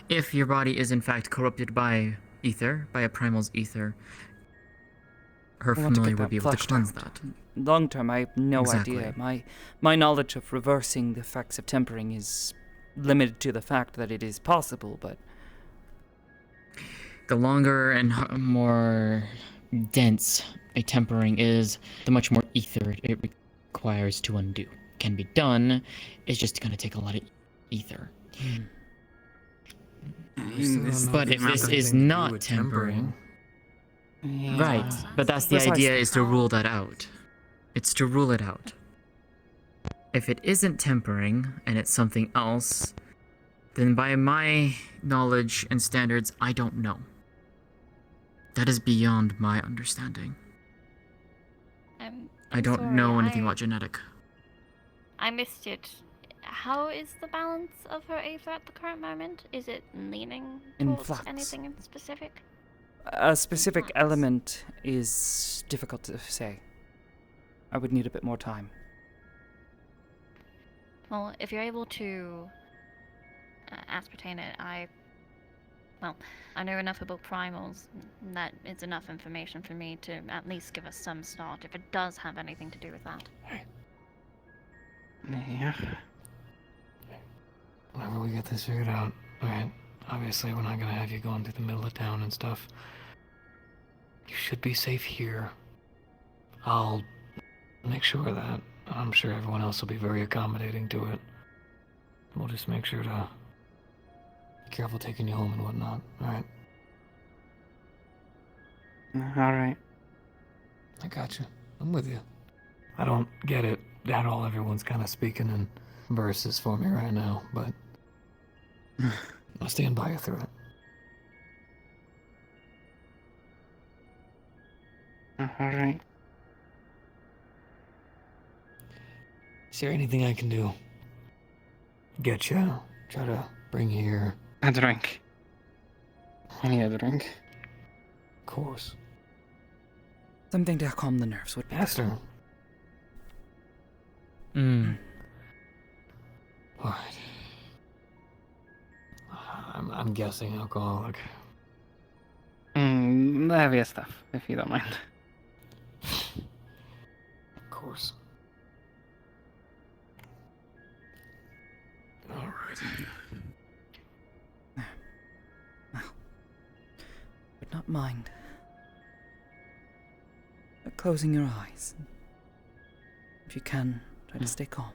If your body is in fact corrupted by ether, by a primal's ether, her I want to familiar get will that be able to flushed cleanse out. that. Long term, I have no Exactly. idea. My knowledge of reversing the effects of tempering is limited to the fact that it is possible, but The longer and more dense a tempering is, the much more ether it requires to undo. Can be done, it's just gonna take a lot of ether. But if this is not tempering, right, but that's the idea, is to rule that out. It's to rule it out. If it isn't tempering and it's something else, then by my knowledge and standards, I don't know. That is beyond my understanding. I don't know anything about genetic. I missed it. How is the balance of her aether at the current moment? Is it leaning In towards flux. anything in specific? A specific element is difficult to say. I would need a bit more time. Well, if you're able to ascertain it, well, I know enough about primals. That is enough information for me to at least give us some start if it does have anything to do with that. Yeah. Whenever we get this figured out, alright? Obviously, we're not gonna have you going through the middle of town and stuff. You should be safe here. I'll make sure of that. I'm sure everyone else will be very accommodating to it. We'll just make sure to be careful taking you home and whatnot, alright? Alright. I got you. I'm with you. I don't get it at all. Everyone's kind of speaking in verses for me right now, but I'll stand by you through it. Alright. Is there anything I can do? Get you. Try to bring you here. A drink. I need a drink. Of course. Something to calm the nerves would be Aster. Mm. Alright. I'm guessing alcoholic. The heaviest stuff, if you don't mind. Of course. Alright. Would not mind closing your eyes. If you can, try to stay calm.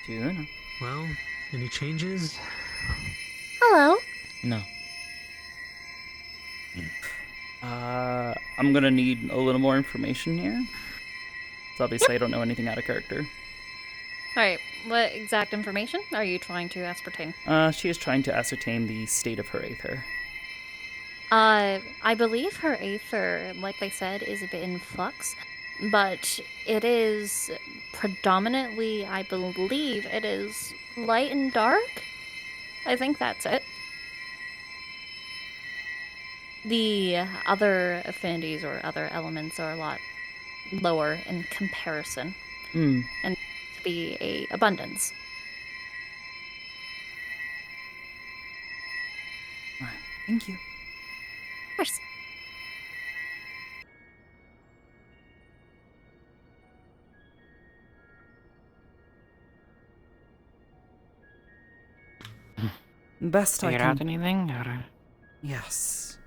Tuna. Well, any changes? Hello. No. I'm gonna need a little more information here. So obviously I don't know anything out of character. Alright, what exact information are you trying to ascertain? She is trying to ascertain the state of her aether. I believe her aether, like they said, is a bit in flux, but it is predominantly, I believe, it is light and dark. I think that's it. The other affinities or other elements are a lot lower in comparison. Hmm. And to be a abundance. Alright, thank you. Of course. Best I Figure can... out anything? Or... Yes.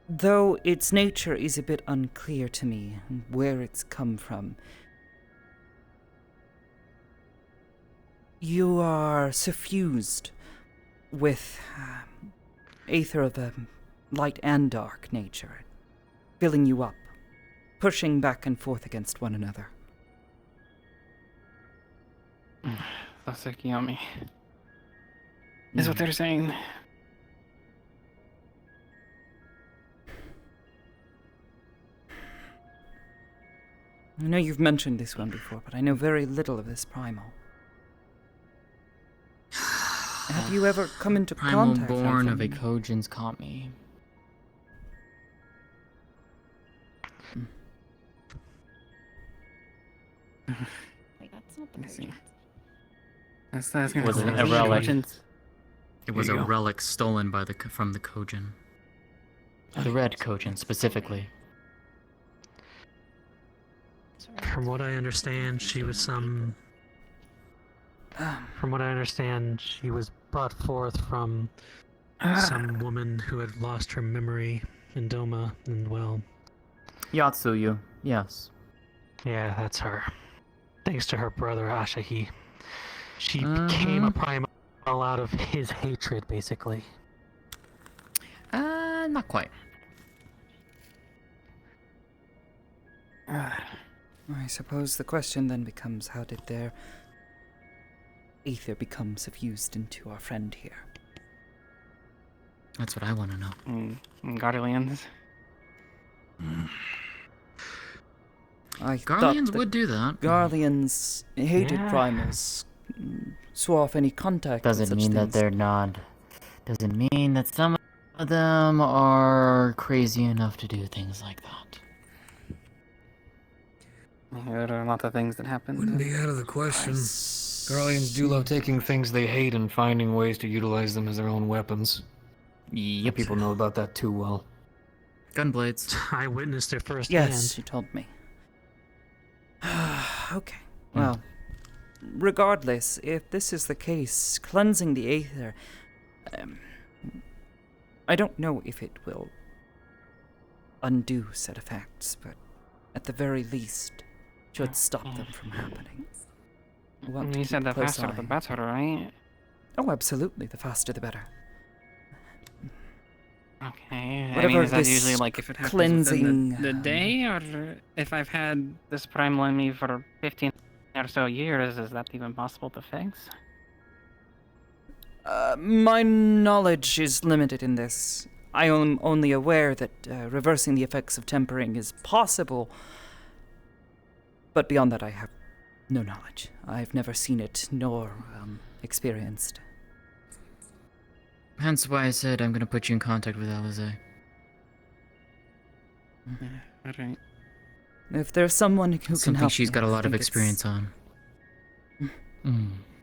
Though its nature is a bit unclear to me, where it's come from. You are suffused with aether of a light and dark nature, filling you up, pushing back and forth against one another. the Tsukiyomi. Is what they're saying. I know you've mentioned this one before, but I know very little of this primal. Have you ever come into Primal contact with born of a them? Kojin's Kami. Wait, that's not the Kojin. Was it a relic? It was a relic stolen by from the Kojin. The red Kojin, specifically. From what I understand, she was some. From what I understand, she was brought forth from some woman who had lost her memory in Doma, and well. Yatsuyu, yes. Yeah, that's her. Thanks to her brother Asahi, she became a primal out of his hatred, basically. Not quite. I suppose the question then becomes, how did their ether become suffused into our friend here? That's what I want to know. Guardians. I Guardians thought would do that. Guardians hated Yeah. primals. Swore off any contact with Doesn't such mean that things. they're not. Doesn't mean that some of them are crazy enough to do things like that. There are a lot of things that happen. Wouldn't be out of the question. Guardians do love taking things they hate and finding ways to utilize them as their own weapons. Yep. People know about that too well. Gunblades. I witnessed it firsthand. Yes, you told me. Okay, well, regardless, if this is the case, cleansing the aether, I don't know if it will undo said effects, but at the very least, should stop them from happening. I want to You keep said a the close faster the eye. better, right? Oh, absolutely, the faster the better. Okay. Whatever I mean, is that this usually like if it happens cleansing within the day, or if I've had this primal in me for 15 or so years, is that even possible to fix? My knowledge is limited in this. I am only aware that reversing the effects of tempering is possible, but beyond that I have no knowledge. I've never seen it, nor experienced. Hence why I said I'm gonna put you in contact with Alize. Alright. If there's someone who can Something help she's me, got a I lot of think it's experience on.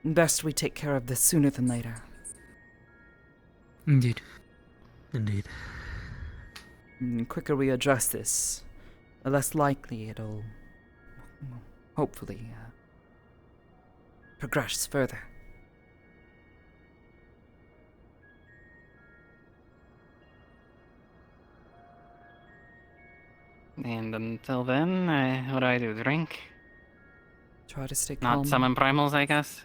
best we take care of this sooner than later. Indeed. Indeed. The quicker we address this, the less likely it'll hopefully progress further. And until then, what do I do? Drink? Try to stay Not calm. summon primals, I guess?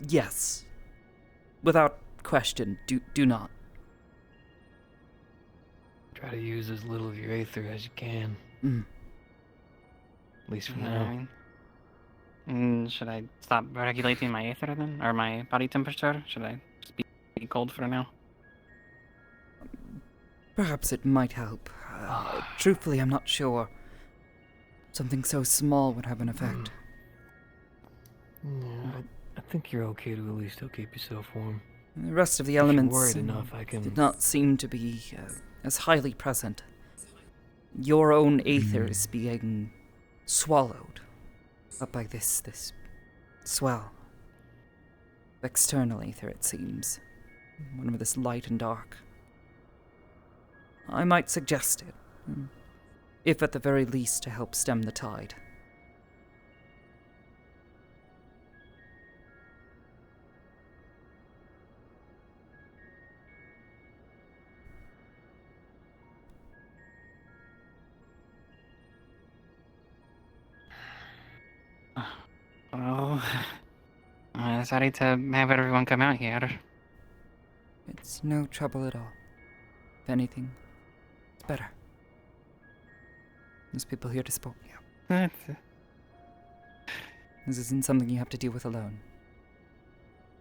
Yes. Without question, do not. Try to use as little of your aether as you can. At least for now. Should I stop regulating my aether then? Or my body temperature? Should I just be cold for now? Perhaps it might help. Truthfully, I'm not sure. Something so small would have an effect. Yeah, I think you're okay to at least still keep yourself warm. The rest of the If you're elements worried enough, I can... did not seem to be as highly present. Your own aether is being swallowed up by this swell. External aether, it seems. One of this light and dark. I might suggest it, if at the very least to help stem the tide. Well, sorry to have everyone come out here. It's no trouble at all. If anything, it's better. There's people here to support you. This isn't something you have to deal with alone.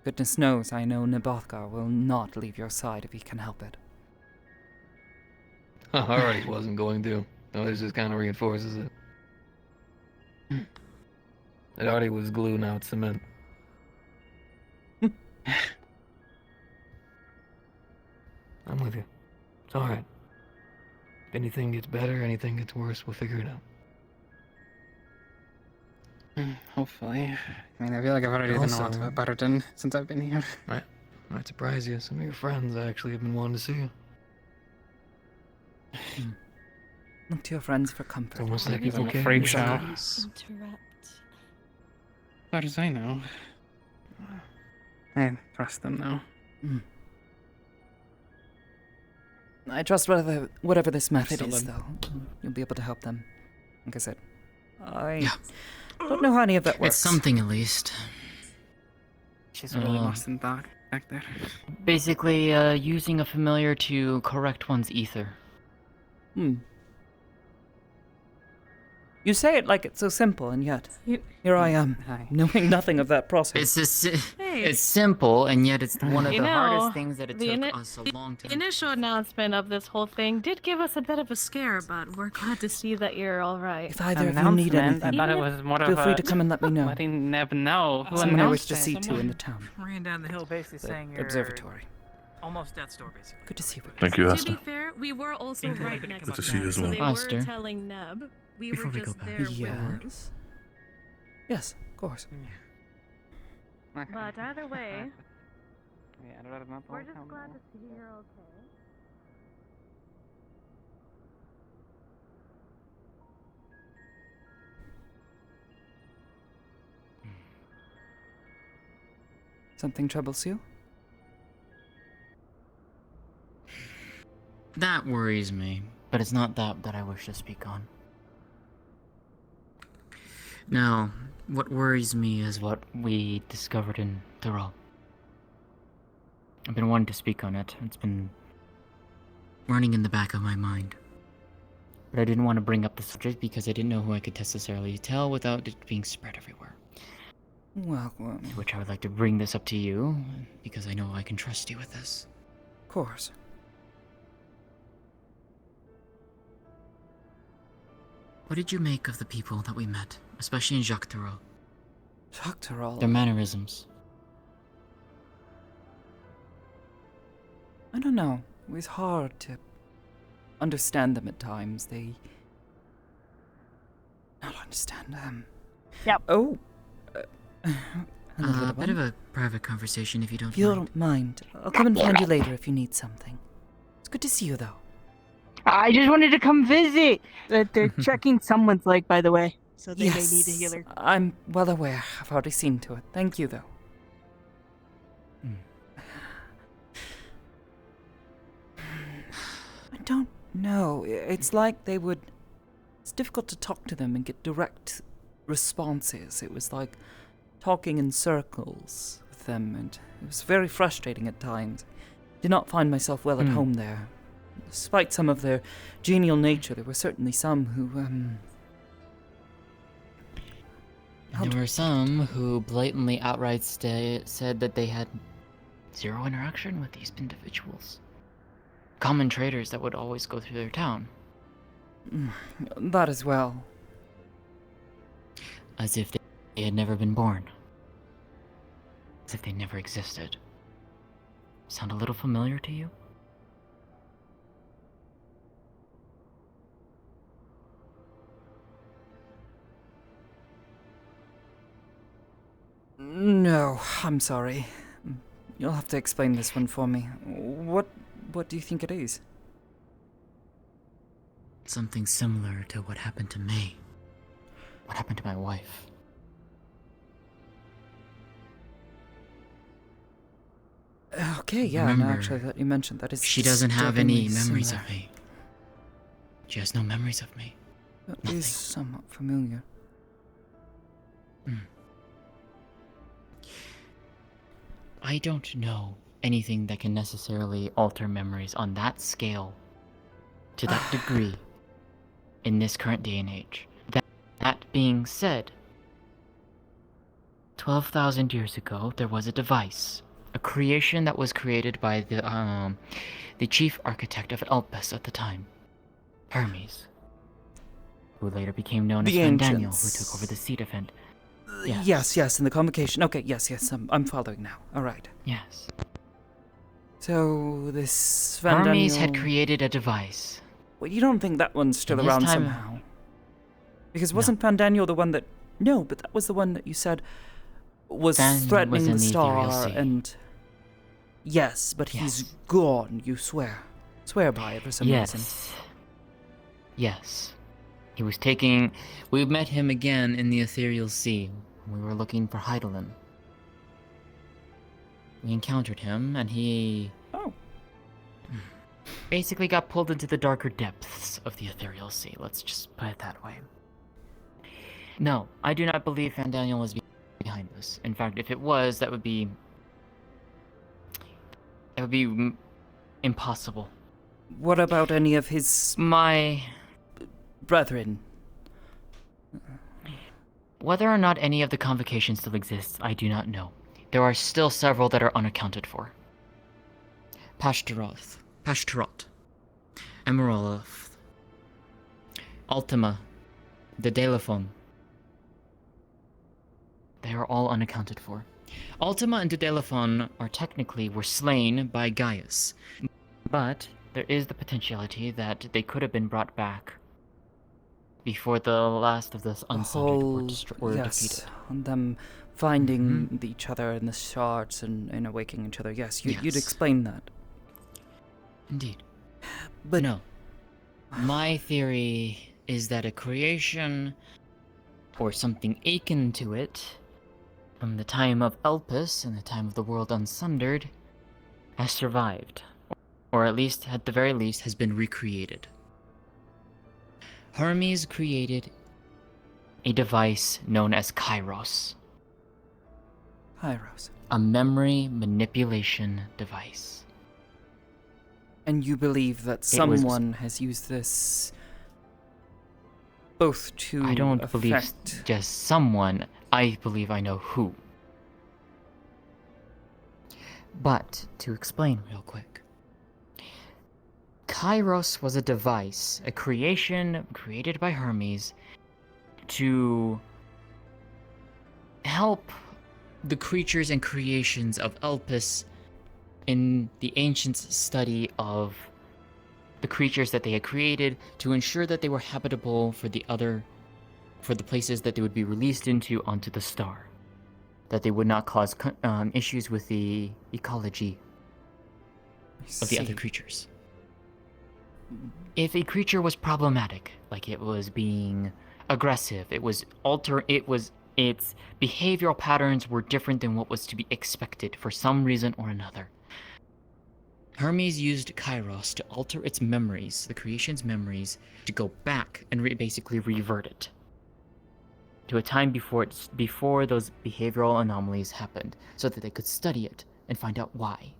Goodness knows I know Nabothgar will not leave your side if he can help it. I already wasn't going to. No, this just kind of reinforces it. It already was glue, now it's cement. I'm with you. It's alright. If anything gets better, anything gets worse, we'll figure it out. Hopefully. I mean, I feel like I've already done a lot of Barton since I've been here. Might surprise you. Some of your friends actually have been wanting to see you. Look to your friends for comfort. It's almost like he's I'm okay. a freak show. Interrupt. As far as I know. I trust them now. I trust whatever this method Still is, them. though. You'll be able to help them. Like I said, I don't know how any of that works. It's something at least. She's really lost in thought back there. Basically, using a familiar to correct one's ether. You say it like it's so simple, and yet here I am, knowing nothing of that process. It's simple, and yet it's one of You the know, hardest things that it the took us a long time. The initial announcement of this whole thing did give us a bit of a scare, but we're glad to see that you're all right. If either of you need anything, I thought it was more feel of free to come and let me know. letting Neb know. Who Someone I wish announced to it. see too in the town. Ran down the hill basically The saying you're observatory. almost death's door, basically. Good to see you. Thank you, To Aster. be fair, we were also right next Good to to see you them, as so well. they Aster. were telling Neb. We Before were we go just back. there with her. Yes. Yes, of course. But either way, we're just We're glad to see you're okay. Something troubles you? That worries me, but it's not that I wish to speak on. No, what worries me is what we discovered in Thurl. I've been wanting to speak on it. It's been running in the back of my mind. But I didn't want to bring up the subject because I didn't know who I could necessarily tell without it being spread everywhere. Well, To which I would like to bring this up to you, because I know I can trust you with this. of course. What did you make of the people that we met, especially in Jacques Thurl? Jacques Thurl? Their mannerisms. I don't know. It was hard to understand them at times. They... not understand them. Yep. Oh. Hello, A little bit of one. a private conversation if you don't If you mind. don't mind, I'll come and find you later if you need something. It's good to see you, though. I just wanted to come visit. They're checking someone's leg, by the way, so they may need a Yes, healer. I'm well aware. I've already seen to it. Thank you, though. I don't know. It's like they would... It's difficult to talk to them and get direct responses. It was like talking in circles with them, and it was very frustrating at times. Did not find myself well at home there. Despite some of their genial nature, there were certainly some who, And there were some who blatantly outright said that they had zero interaction with these individuals. Common traders that would always go through their town. that as well. As if they had never been born. As if they never existed. Sound a little familiar to you? No, I'm sorry. You'll have to explain this one for me. What do you think it is? Something similar to what happened to me. What happened to my wife. Okay, yeah, no, Remember, actually, that you mentioned that is. She doesn't have any disturbingly memories similar. of me. She has no memories of me. That is somewhat familiar. I don't know anything that can necessarily alter memories on that scale, to that degree, in this current day and age. That being said, 12,000 years ago, there was a device, a creation that was created by the chief architect of Elpis at the time, Hermes, who later became known as The Fandaniel, who ancients. took over the seat event. Yes, in the convocation. Okay, yes, I'm following now. All right. Yes. So this Hermes had Fandaniel- created a device. Well, you don't think that one's still And this around time- somehow? Because wasn't Fandaniel the one that... No, but that was the one that you said was Fan was threatening in the the ethereal star sea. and... Yes, but he's gone, you swear. Swear by it for some reason. Yes. He was taking... We met him again in the ethereal sea. We were looking for Heidelin. We encountered him, and he... basically got pulled into the darker depths of the ethereal sea. Let's just put it that way. No, I do not believe Fandaniel was behind this. In fact, if it was, that would be impossible. What about any of his... My... brethren? Whether or not any of the convocations still exists, I do not know. There are still several that are unaccounted for. Pashtaroth, Emeraloth, Ultima, the Delaphon. They are all unaccounted for. Ultima and Delaphon were slain by Gaius, but there is the potentiality that they could have been brought back before the last of this unsundered were defeated. And them finding each other in the shards and awakening each other. Yes, you'd explain that. Indeed. But no. My theory is that a creation, or something akin to it, from the time of Elpis and the time of the world unsundered, has survived. Or at least, at the very least, has been recreated. Hermes created a device known as Kairos. Kairos. A memory manipulation device. And you believe that someone has used this both to I don't believe affect... just someone. I believe I know who. But, to explain real quick. Kairos was a device, a creation created by Hermes to help the creatures and creations of Elpis in the ancients' study of the creatures that they had created to ensure that they were habitable for the places that they would be released onto the star, that they would not cause issues with the ecology of the other creatures. If a creature was problematic, like it was being aggressive, its behavioral patterns were different than what was to be expected for some reason or another, Hermes used Kairos to alter its memories, the creation's memories, to go back and basically revert it to a time before those behavioral anomalies happened, so that they could study it and find out why.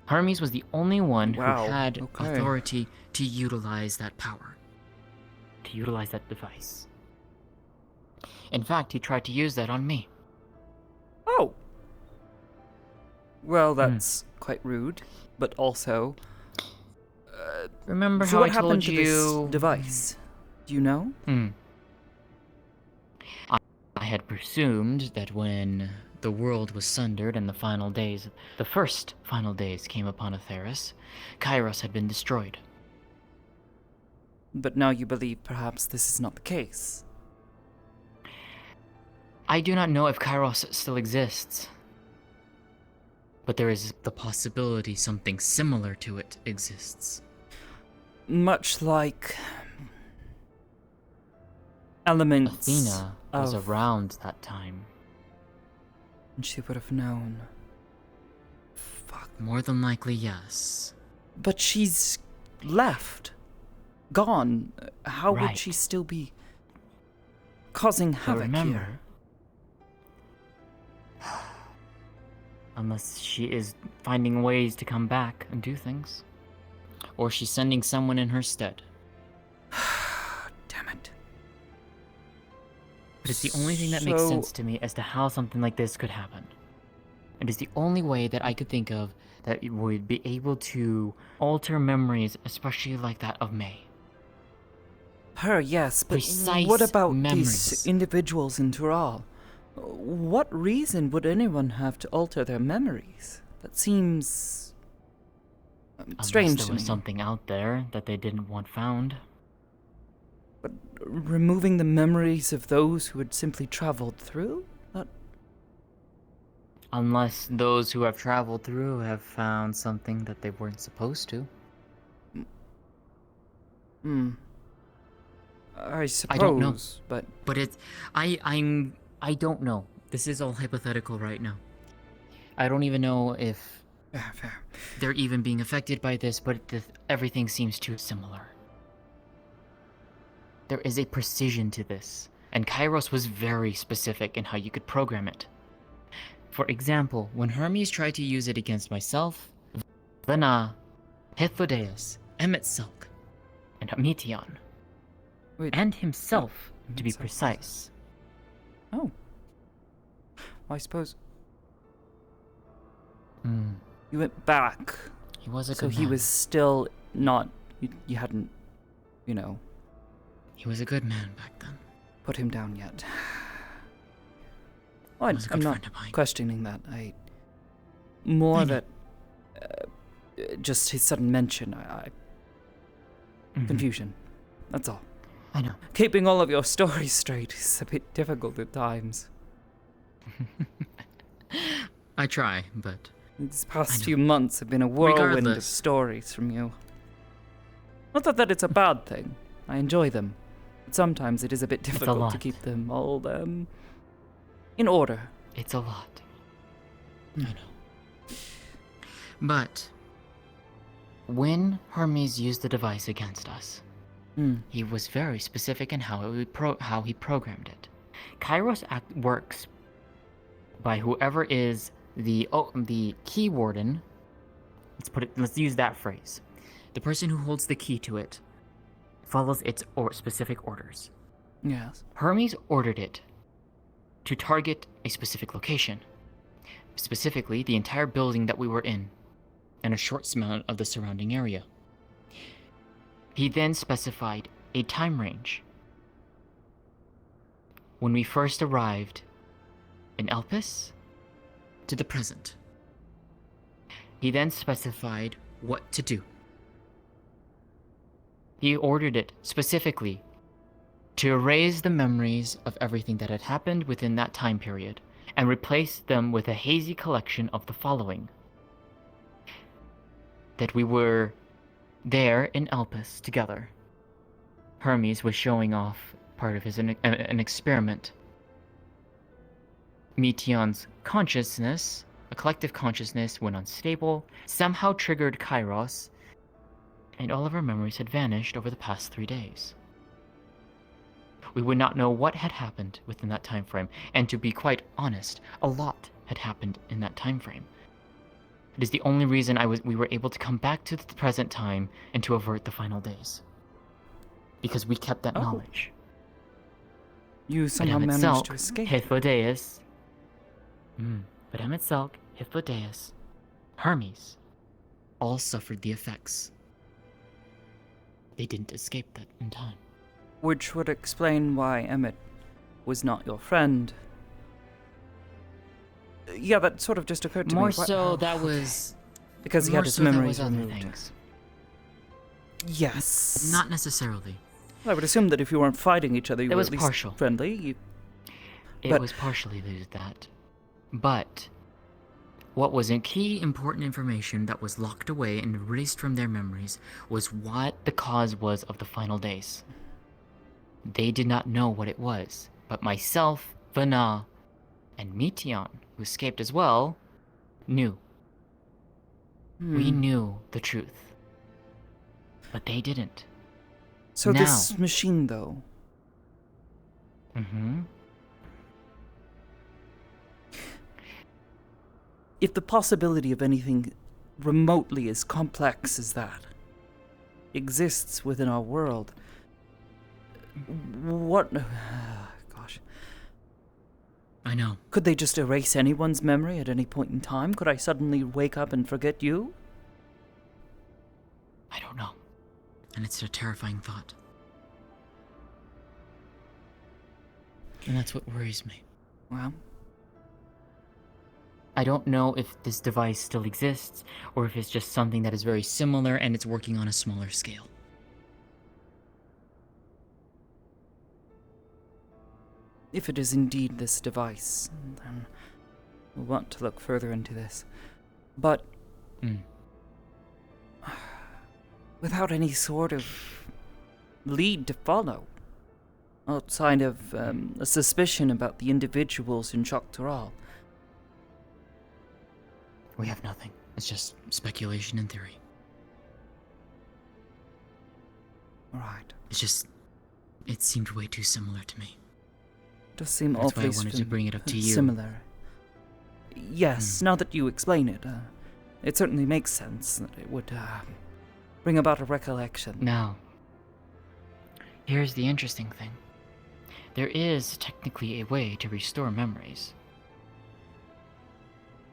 Hermes was the only one who had authority to utilize that power, to utilize that device. In fact, he tried to use that on me. Oh! Well, that's quite rude, but also... Remember so how what I told happened to you... this device? Do you know? I had presumed that when the world was sundered and the first final days came upon Atheris, Kairos had been destroyed. But now you believe perhaps this is not the case. I do not know if Kairos still exists, but there is the possibility something similar to it exists. Much like... elements Athena was around that time. And she would have known. More than likely, yes. But she's left. Gone. How would Right. she still be causing havoc remember, here? Unless she is finding ways to come back and do things. Or she's sending someone in her stead. Damn it. But it's the only thing that makes sense to me as to how something like this could happen. It is the only way that I could think of that it would be able to alter memories, especially like that of May. Her, yes, but Precise what about memories. these individuals in Tural? What reason would anyone have to alter their memories? That seems strange Unless to there was me. something out there that they didn't want found. But removing the memories of those who had simply traveled through? That... Unless those who have traveled through have found something that they weren't supposed to. I suppose, I don't know. but it's I don't know. This is all hypothetical right now. I don't even know if they're even being affected by this, but everything seems too similar. There is a precision to this, and Kairos was very specific in how you could program it. For example, when Hermes tried to use it against myself, Vana, Hythlodaeus, Emetselk, and Ametion, and himself, to be precise. Oh. Well, I suppose... You went back. He was a so good he man. was still not... You hadn't, you know... He was a good man back then. Put him down yet. Well, He was a I'm good not friend of mine. questioning that. More I know. that... just his sudden mention, Confusion. That's all. I know. Keeping all of your stories straight is a bit difficult at times. I try, but... These past few months have been a whirlwind of Regardless. stories from you. Not that it's a bad thing. I enjoy them. But sometimes it is a bit difficult to lot. keep them all, in order. It's a lot. I know. But when Hermes used the device against us, he was very specific in how he programmed it. Kairos works by whoever is the key warden. Let's use that phrase. The person who holds the key to it follows its specific orders. Yes. Hermes ordered it to target a specific location, specifically the entire building that we were in, and a short amount of the surrounding area. He then specified a time range. When we first arrived in Elpis to the present. He then specified what to do. He ordered it specifically to erase the memories of everything that had happened within that time period and replace them with a hazy collection of the following. That we were there in Elpis together. Hermes was showing off part of his an experiment. Meteon's consciousness, a collective consciousness, went unstable, somehow triggered Kairos, and all of our memories had vanished over the past 3 days. We would not know what had happened within that time frame, and to be quite honest, a lot had happened in that time frame. It is the only reason we were able to come back to the present time and to avert the final days. Because we kept that knowledge. You somehow managed to escape. Hythlodaeus, but Emetselk, Hythlodaeus, Hermes, all suffered the effects. They didn't escape that in time. Which would explain why Emmett was not your friend. Yeah, that sort of just occurred to me. More so, that was... Because he more had his so that memories was other removed. things. Yes. Not necessarily. I would assume that if you weren't fighting each other, you It were was at least partial. friendly. It was partially that. But what was in key important information that was locked away and erased from their memories was what the cause was of the final days. They did not know what it was, but myself, Vana, and Meteon, who escaped as well, knew. We knew the truth. But they didn't. So now, this machine, though. If the possibility of anything remotely as complex as that exists within our world, what... Gosh. I know. Could they just erase anyone's memory at any point in time? Could I suddenly wake up and forget you? I don't know. And it's a terrifying thought. And that's what worries me. Well, I don't know if this device still exists, or if it's just something that is very similar and it's working on a smaller scale. if it is indeed this device, then we'll want to look further into this. But without any sort of lead to follow, outside of a suspicion about the individuals in Choctaral. We have nothing. It's just speculation and theory. Right. It's just... it seemed way too similar to me. Does seem That's why awfully I wanted to bring it up to you. Similar. Yes, now that you explain it, it certainly makes sense that it would bring about a recollection. Now, here's the interesting thing. There is technically a way to restore memories.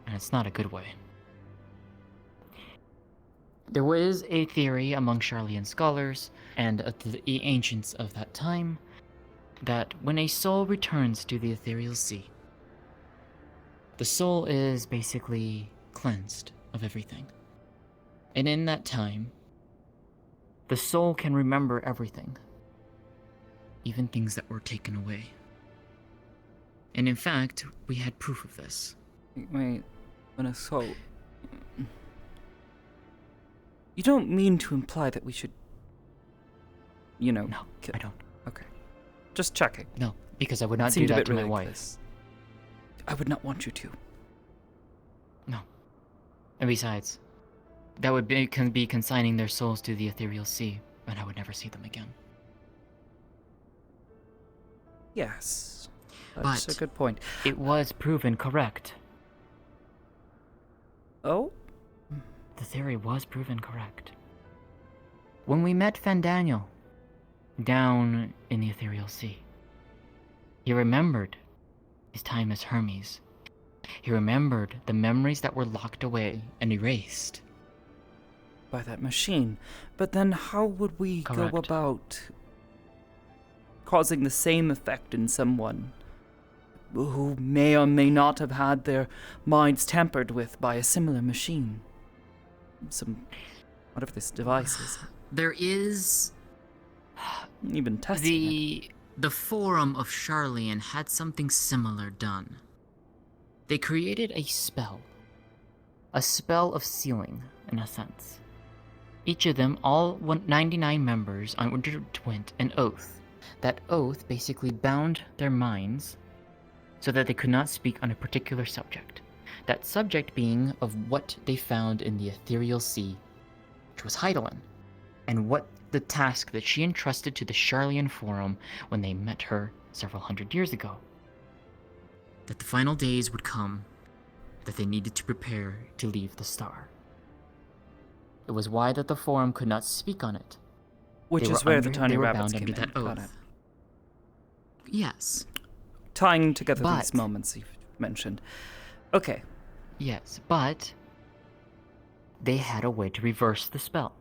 And it's not a good way. There was a theory among Charlian scholars and the ancients of that time that when a soul returns to the ethereal sea, the soul is basically cleansed of everything. And in that time, the soul can remember everything, even things that were taken away. And in fact, we had proof of this. Wait, when a soul... You don't mean to imply that we should... You know... No, I don't. Okay. Just checking. No, because I would not do that to my wife. I would not want you to. No. And besides, that would be consigning their souls to the ethereal sea, and I would never see them again. Yes. That's a good point. It was proven correct. Oh? The theory was proven correct. When we met Fandaniel down in the ethereal sea, he remembered his time as Hermes. He remembered the memories that were locked away and erased by that machine. But then how would we go about causing the same effect in someone who may or may not have had their minds tampered with by a similar machine? Whatever this device is. There is... Even testing The Forum of Charlian had something similar done. They created a spell of sealing, in a sense. Each of them, all 99 members, underwent an oath. That oath basically bound their minds so that they could not speak on a particular subject. That subject being of what they found in the ethereal sea, which was Heidelin, and what the task that she entrusted to the Charlian Forum when they met her several hundred years ago. That the final days would come, that they needed to prepare to leave the star. It was why that the Forum could not speak on it. Which is where the tiny rabbits came in. That oath. Yes. Tying together these moments you've mentioned. Okay. Yes, but they had a way to reverse the spell.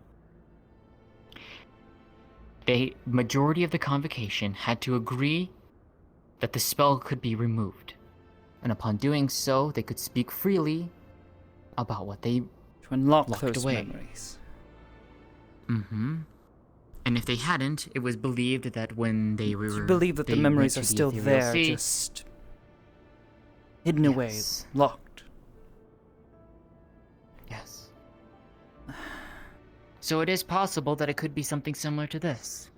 Majority of the convocation had to agree that the spell could be removed. And upon doing so, they could speak freely about what they to unlock locked those away. Memories. Mm-hmm. And if they hadn't, it was believed that when they were... You believe that the memories are still there, just hidden away, locked. Yes. So it is possible that it could be something similar to this.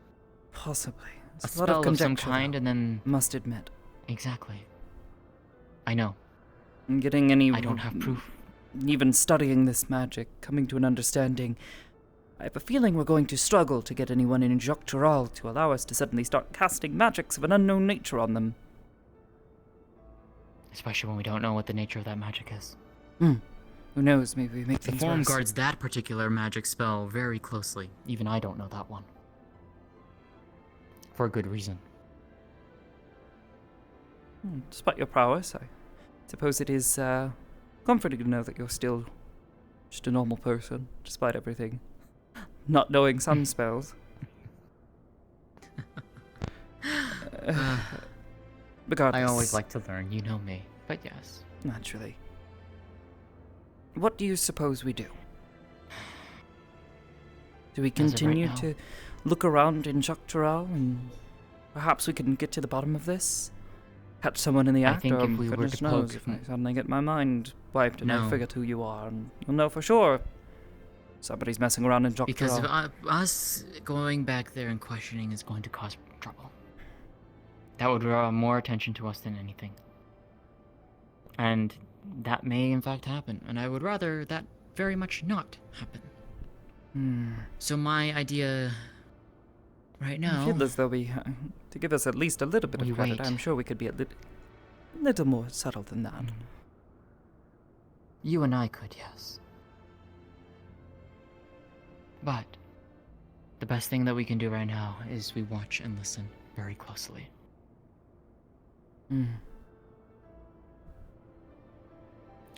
Possibly. It's a lot of spell of some conjecture, kind, and then... Must admit. Exactly. I know. I'm getting any... I don't have proof. Even studying this magic, coming to an understanding, I have a feeling we're going to struggle to get anyone in Jok'Taral to allow us to suddenly start casting magics of an unknown nature on them. Especially when we don't know what the nature of that magic is. Who knows, maybe we make The things Forum worse. guards that particular magic spell very closely. Even I don't know that one. For a good reason. Despite your prowess, I suppose it is comforting to know that you're still just a normal person, despite everything. Not knowing some spells. Regardless. I always like to learn, you know me. But yes. Naturally. What do you suppose we do? Do we As of right continue now. to look around in Jactural and perhaps we can get to the bottom of this? Catch someone in the I act, think or if we were goodness to knows, poke- if I suddenly get my mind wiped and I No. forget who you are, and you'll know for sure somebody's messing around in Jactural. Because if us going back there and questioning is going to cause trouble. That would draw more attention to us than anything. And that may in fact happen, and I would rather that very much not happen. So my idea right now... I feel as though we, to give us at least a little bit We of credit, wait. I'm sure we could be a little more subtle than that. You and I could, yes. But the best thing that we can do right now is we watch and listen very closely. And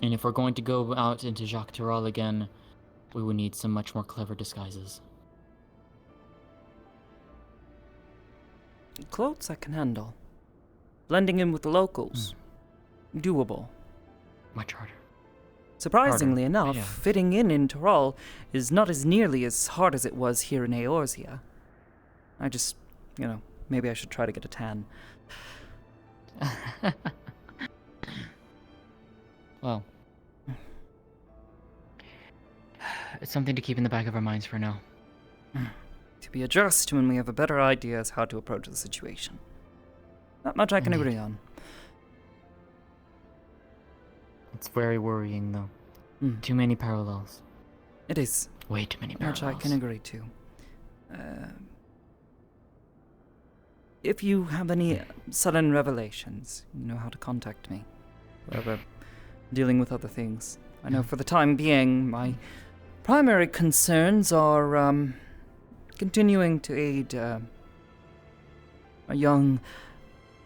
if we're going to go out into Jacques Tarol again, we would need some much more clever disguises. Clothes I can handle. Blending in with the locals. Doable. Much harder. Surprisingly Harder, enough, yeah. fitting in Tyrol is not as nearly as hard as it was here in Eorzea. I just, maybe I should try to get a tan. Well, it's something to keep in the back of our minds for now. To be addressed when we have a better idea as how to approach the situation. Not much I can agree on. It's very worrying, though. Too many parallels. It is. Way too many Much parallels. I can agree to. If you have any sudden revelations, you know how to contact me. Wherever dealing with other things. I know for the time being, my primary concerns are continuing to aid a young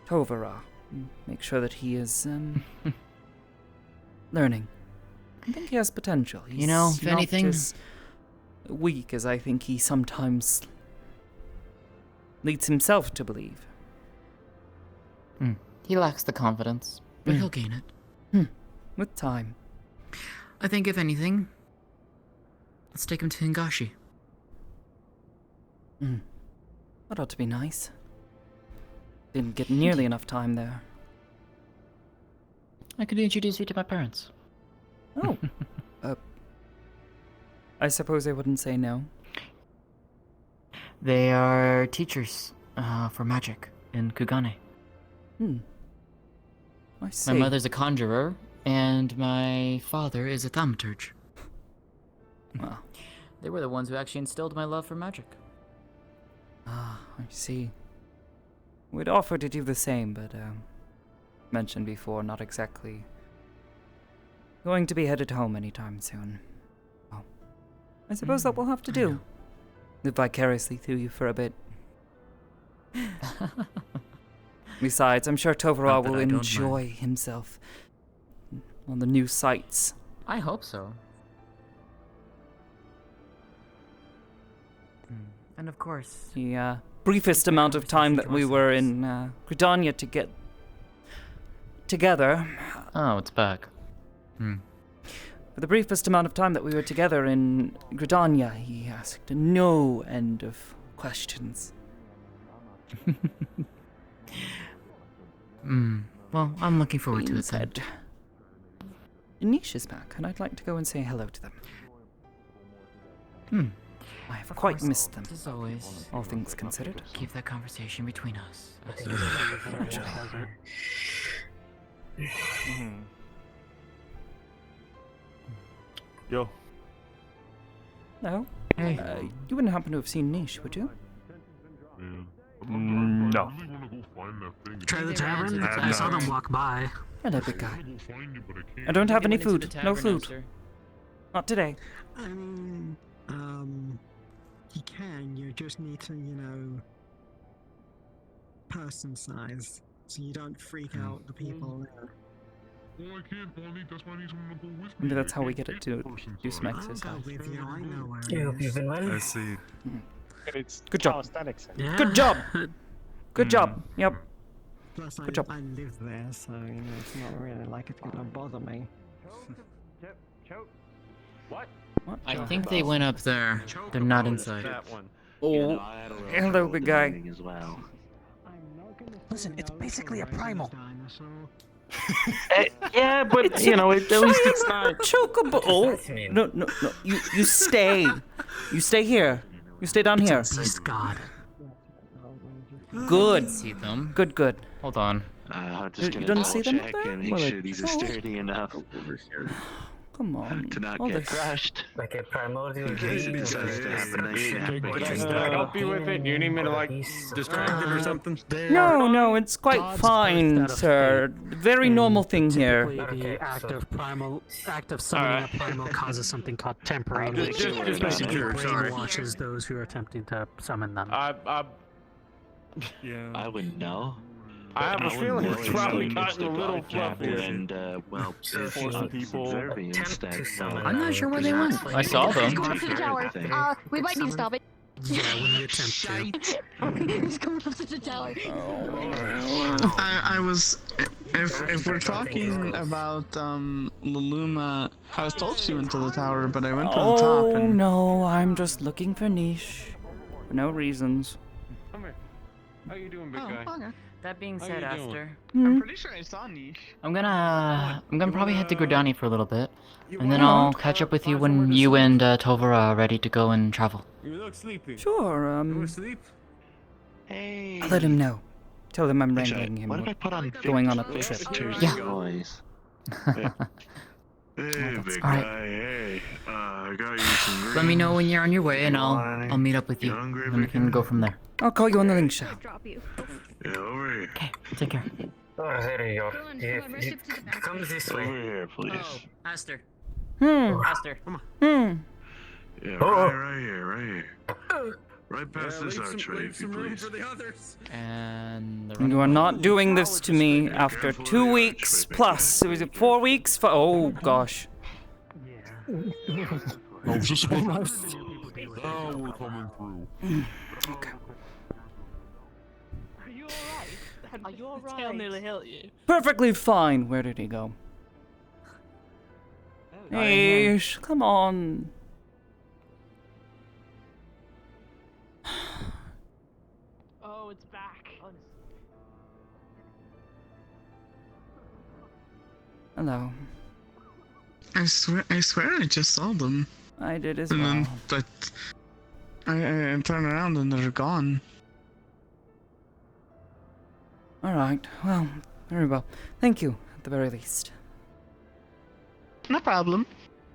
Tovara. Make sure that he is learning. I think he has potential. He's if not anything... as weak as I think he sometimes leads himself to believe. He lacks the confidence, but he'll gain it. With time. I think if anything, let's take him to Hingashi. That ought to be nice. Didn't get nearly enough time there. I could introduce you to my parents. Oh. I suppose I wouldn't say no. They are teachers for magic in Kugane. I see. My mother's a conjurer, and my father is a thaumaturge. Well. They were the ones who actually instilled my love for magic. Ah, I see. We'd offer to do the same, but, mentioned before, not exactly going to be headed home anytime soon. Well, I suppose that we'll have to do. Live vicariously through you for a bit. Besides, I'm sure Tovara Not that will I don't enjoy himself on the new sights. I hope so. And of course... The briefest amount of time that we were in Gridania to get together. Oh, it's back. For the briefest amount of time that we were together in Gridania, he asked no end of questions. Well, I'm looking forward to Being it then. said, Anish is back, and I'd like to go and say hello to them. I have quite missed them. As always. All things considered. Keep that conversation between us. Yo. No? Hey. You wouldn't happen to have seen Nish, would you? No. Try the tavern? I saw them walk by. Hello, big guy. I don't have any food. No food. Not today. I mean, you can. You just need to, person size so you don't freak out the people there. Well, I can't, Bonnie. That's why I need someone to go with me. Maybe that's I how we can't get it take to the person do some side. exercise. I'll go with you. I know where Yeah, it hope you've is. been well. I see. Good job. Yeah. Good job. Good job. Yep. Plus, Good job. I live there, so you know it's not really like it's gonna bother me. What? I think they went up there. They're not inside. Oh, hello, big guy. As well. Listen, it's basically a primal. Yeah, but you know, at least it's not. Chocobo. Oh, no. You stay. You stay here. You stay down here. Beast god. Good. See them. Good. Hold on. Just You gonna don't see them up check there? and make sure these are sturdy enough Come on. to not All get this- crushed. Like a primordial In case it being decides to have a nice Can I help you with it? You need me to like distract it or something? No, it's quite fine, sir. Very normal thing here. The act of summoning a primal causes something called temporary. Just making sure, sorry. Brainwashes those who are attempting to summon them. Yeah. I wouldn't know. I have a wouldn't feeling know it's if probably you gotten a used little God captain fluffier. And well, if Forcing people. observing instead. I'm not sure where they went. I saw them. Go up to the tower. We might need to stop it. Yeah, when you attempt to. He's going up to the tower. I was. If we're talking about Luluma, I was told she went to the tower, but I went to the top Oh and. no, I'm just looking for niche. For no reasons. Come here. How you doing, big guy? Okay. That being How said, you doing? Aster, I'm pretty sure I saw Niche. I'm gonna probably head to Gordani for a little bit, You and then wanna I'll catch up with you when you and Tovara are ready to go and travel. You look sleepy. Sure, You wanna sleep? Hey. I'll let him know. Tell him I'm Actually, wrangling him. what if I put on Going on a Victor's trip. Yeah. voice? Hey, that's big alright. guy. Hey, I got you some greens. Let me know when you're on your way, and Want I'll any? meet up with you, hungry, and we big can guy? go from there. I'll call you on the link shop. Drop you. Yeah, over here. Okay, take care. Oh, there you go. Come on, rush up to the back. Come this Over way. here, please. Aster. Aster. Yeah, Oh. right here. Right past this archway, if you please. the others. And You are not doing this to me after 2 weeks plus. Was it 4 weeks? Oh gosh. I was just about Now we're coming through. Okay. Are you alright? Are you alright? Tail nearly hit you. Perfectly fine. Where did he go? Ish, come on. Oh, it's back. Hello. I swear I just saw them. I did as And well. then, but I turn around and they're gone. Alright, well, very well. Thank you, at the very least. No problem.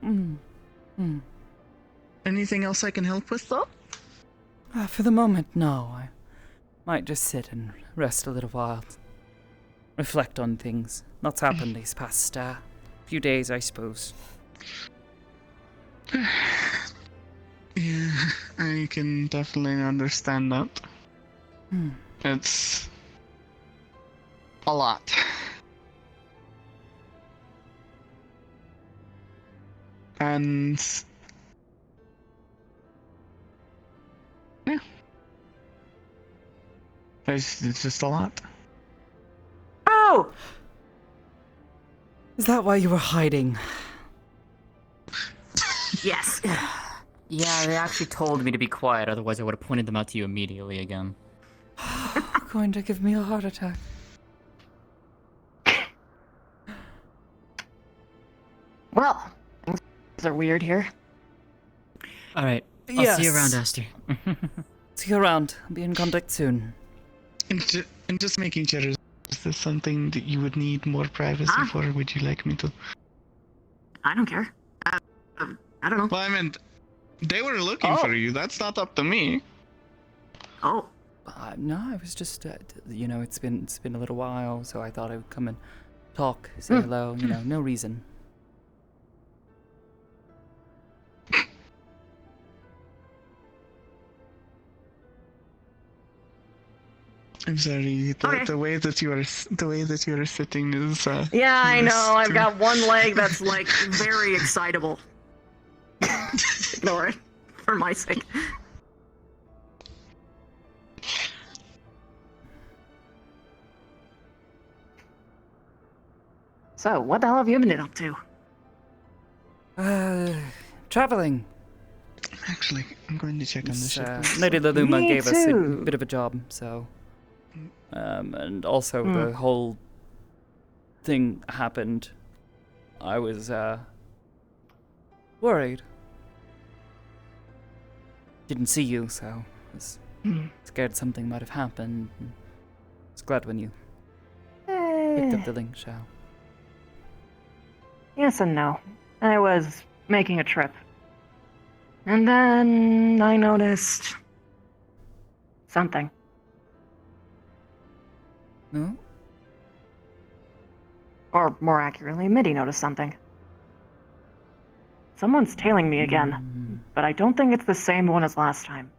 Mm. Anything else I can help with, though? For the moment, no. I might just sit and rest a little while. Reflect on things. What's happened these past few days, I suppose. Yeah, I can definitely understand that. Hmm. It's a lot. And yeah, it's just a lot. Oh! Is that why you were hiding? Yes. Yeah, they actually told me to be quiet, otherwise I would have pointed them out to you immediately again. Going to give me a heart attack. Well, things are weird here. Alright, I'll see you around, Yes. Aster. See you around. I'll be in contact soon. And just making sure, is this something that you would need more privacy for? Would you like me to? I don't care. I don't know. Well, I meant they were looking for you. That's not up to me. Oh. No, I was just, you know, it's been a little while, so I thought I would come and talk, say hello. You know, no reason. I'm sorry. The way that you are sitting is. Yeah, I is know. I've too- got one leg that's like very excitable. Ignore it, for my sake. So, what the hell have you been up to? Traveling. Actually, I'm going to check on this ship. Lady Laluma Me gave us a too. bit of a job, so. And also Hmm. the whole thing happened. I was worried. Didn't see you, so I was scared something might have happened. I was glad when you picked up the link, Shao. Yes and no. I was making a trip. And then I noticed something. No? Or more accurately, Mitty noticed something. Someone's tailing me again, but I don't think it's the same one as last time.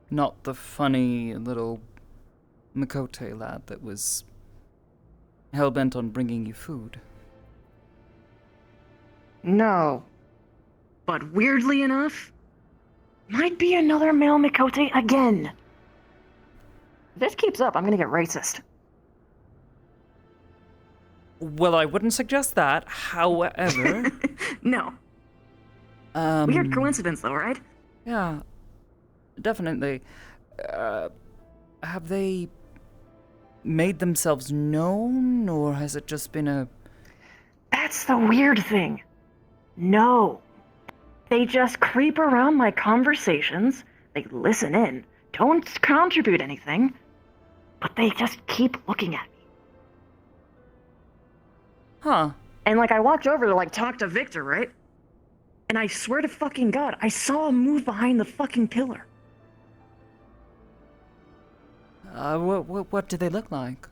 Not the funny little Mikote lad that was hell-bent on bringing you food. No. But weirdly enough, might be another male Mikote again. If this keeps up, I'm gonna get racist. Well, I wouldn't suggest that, however... No. Weird coincidence though, right? Yeah, definitely. Have they made themselves known, or has it just been a... That's the weird thing. No. They just creep around my conversations, they listen in, don't contribute anything, but they just keep looking at me. Huh. And like I walked over to like talk to Victor, right? And I swear to fucking God, I saw him move behind the fucking pillar. What do they look like?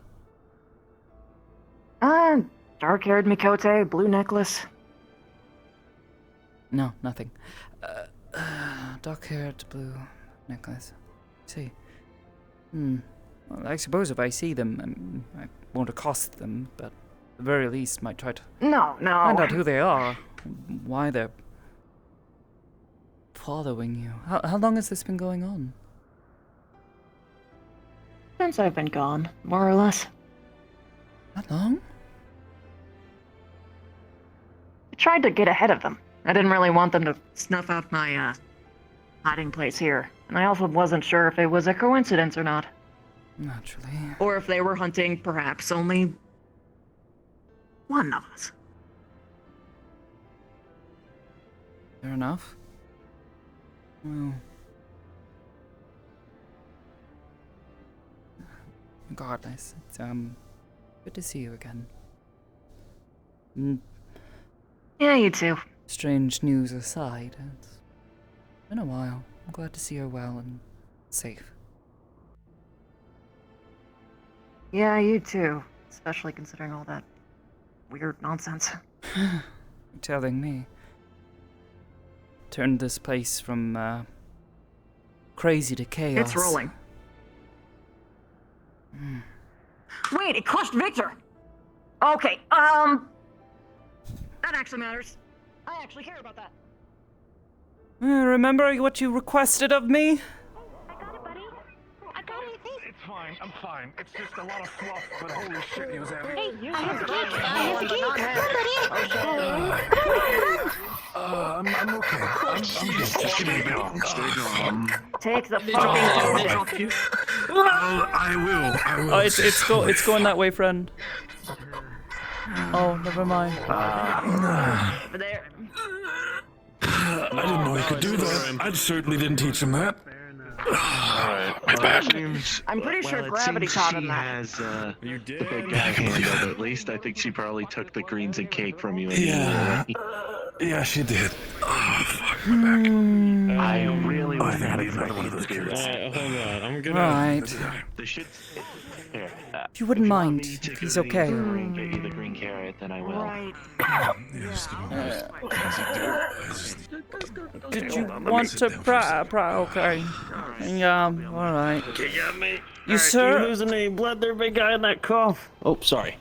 Dark-haired Mikote, blue necklace. No, nothing. Dark-haired, blue necklace. See. Well, I suppose if I see them, I won't accost them, but at the very least might try to No. find out who they are, why they're following you. How long has this been going on? Since I've been gone, more or less. That long? I tried to get ahead of them. I didn't really want them to snuff out my, hiding place here. And I also wasn't sure if it was a coincidence or not. Naturally. Or if they were hunting, perhaps, only one of us. Fair enough. Well... Regardless, it's, good to see you again. Yeah, you too. Strange news aside, it's been a while. I'm glad to see you're well and safe. Yeah, you too. Especially considering all that weird nonsense. You're telling me. Turned this place from, crazy to chaos. It's rolling. Wait, it crushed Victor! Okay, that actually matters. I actually care about that. Remember what you requested of me? It's fine. I'm fine. It's just a lot of fluff, but holy shit, he was having. Hey, you have a cake. Here's a cake. Somebody. I'm okay. I'm good. Just give me a bit. Stay calm. Take the fucking cake. I will. Oh, it's going that way, friend. Oh, never mind. Over there. I didn't know he could do that. I certainly didn't teach him that. I'm pretty sure gravity taught him that. Has the big guy handled at least. I think she probably took the greens and cake from you. Yeah, she did. Oh, fuck, my back. I really I was think I not need another one of expecting those this. cakes. Hold on, I'm gonna. Right. They should. Here, If you wouldn't mind, if he's okay. get you the green carrot, then I will. Right. Did you want to okay. Yeah, alright. You got me. You, sir? You losing any blood there, big guy, in that cough? Oh, sorry.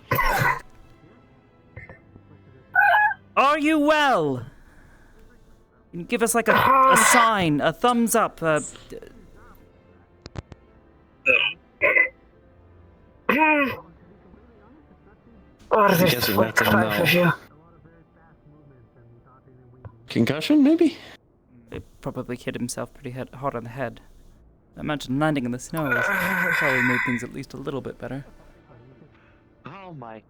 Are you well? Can you give us like a sign, a thumbs up? I'm guessing that's a no. Concussion, maybe? He probably hit himself pretty hard on the head. I imagine landing in the snow has probably made things at least a little bit better. Oh my.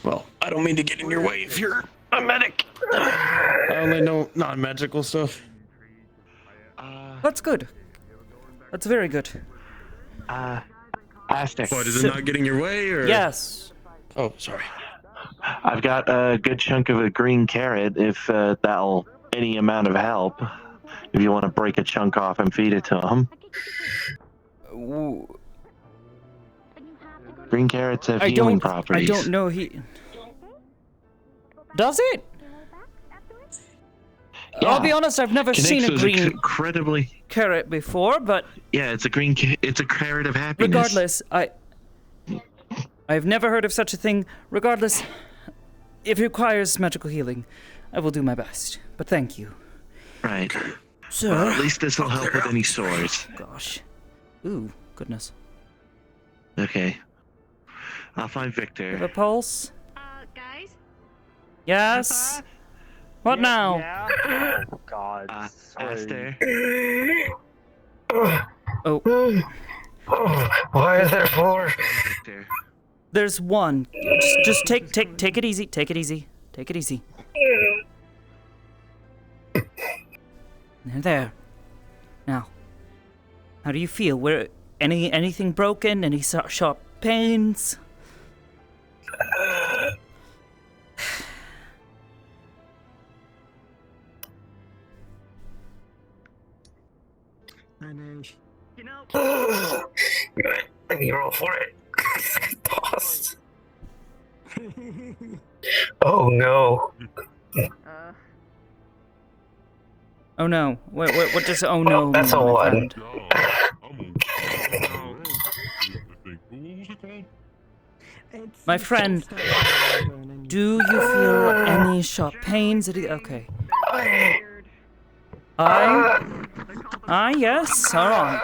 Well, I don't mean to get in your way if you're a medic. I only know non-magical stuff. That's good. That's very good. Aster. What, is it not getting your way, or? Yes. Oh, sorry. I've got a good chunk of a green carrot, if that'll any amount of help. If you want to break a chunk off and feed it to him. Green carrots have healing properties. I don't know Does it? Yeah. I'll be honest, I've never seen a green incredibly carrot before, but yeah, it's a carrot of happiness. regardless, I've never heard of such a thing. Regardless, if it requires magical healing, I will do my best. But thank you. Right. Sir. Well, at least this will help with any sores. Gosh. Ooh, goodness. Okay. I'll find Victor. Have a pulse? Guys? Yes? What now? Yeah. Oh, God. Aster. Oh. Why is there four? Victor. There's one. Just take it easy. Take it easy. Take it easy. There. Now, how do you feel? Where anything broken? Any sharp pains? You know. Let me roll for it. Tossed. Oh no. Oh no. What does oh no mean? That's a my one. friend? My friend, do you feel any sharp pains? Okay. Yes, alright.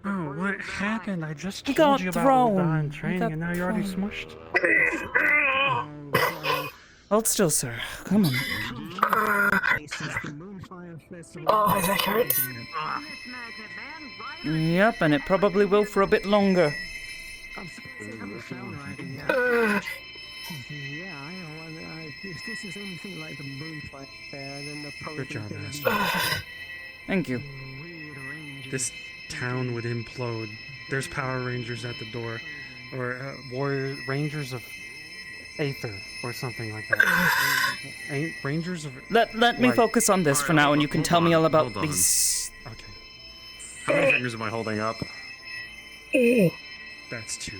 Oh, what happened? I just He told got you about thrown. Ladon He training, got and now you're already thrown. smushed. Hold still, sir. Come on. Oh, that hurts. Yep, and it probably will for a bit longer. If this is anything like the Moonfire Fair, then the Good job, Aster. Thank you. This town would implode. There's Power Rangers at the door, or Warrior Rangers of Aether, or something like that. Rangers of. Let me focus on this for now, and you can tell me all about hold on. these. Okay. How many fingers am I holding up? That's two.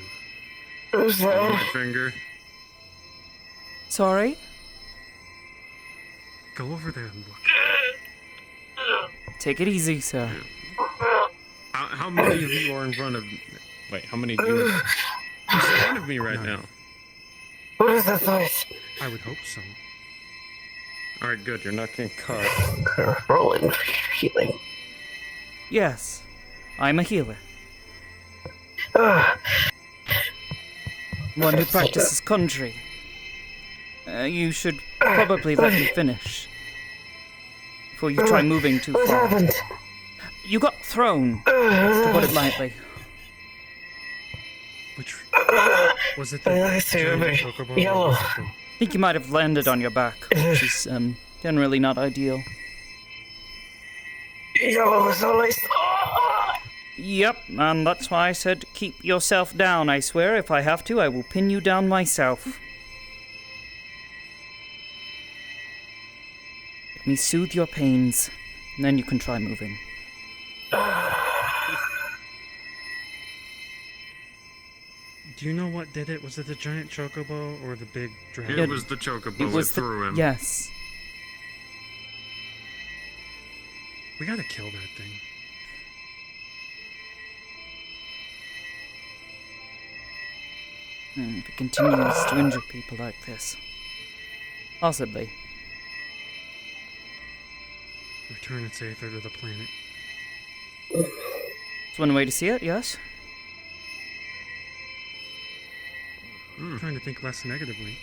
Who's My that? finger. Sorry? Go over there and look. Take it easy, sir. How many of you are in front of me? Wait, how many of you are in front of me right now? What is that voice? I would hope so. Alright, good. You're not getting cut. Rolling for healing. Yes, I'm a healer. One who practices country. You should probably let me finish before you try moving too What far. happened? You got thrown, to put it lightly. Which was it? The I see, giant baby. chocobo or Yellow. was it the- I think you might have landed on your back, which is generally not ideal. Yellow is always. Yep, and that's why I said keep yourself down. I swear, if I have to, I will pin you down myself. Let me soothe your pains, and then you can try moving. Do you know what did it? Was it the giant chocobo or the big dragon? It was the chocobo It was that threw him. Yes. We gotta kill that thing. If it continues to injure people like this. Possibly. Return its aether to the planet. It's one way to see it, yes? I'm trying to think less negatively.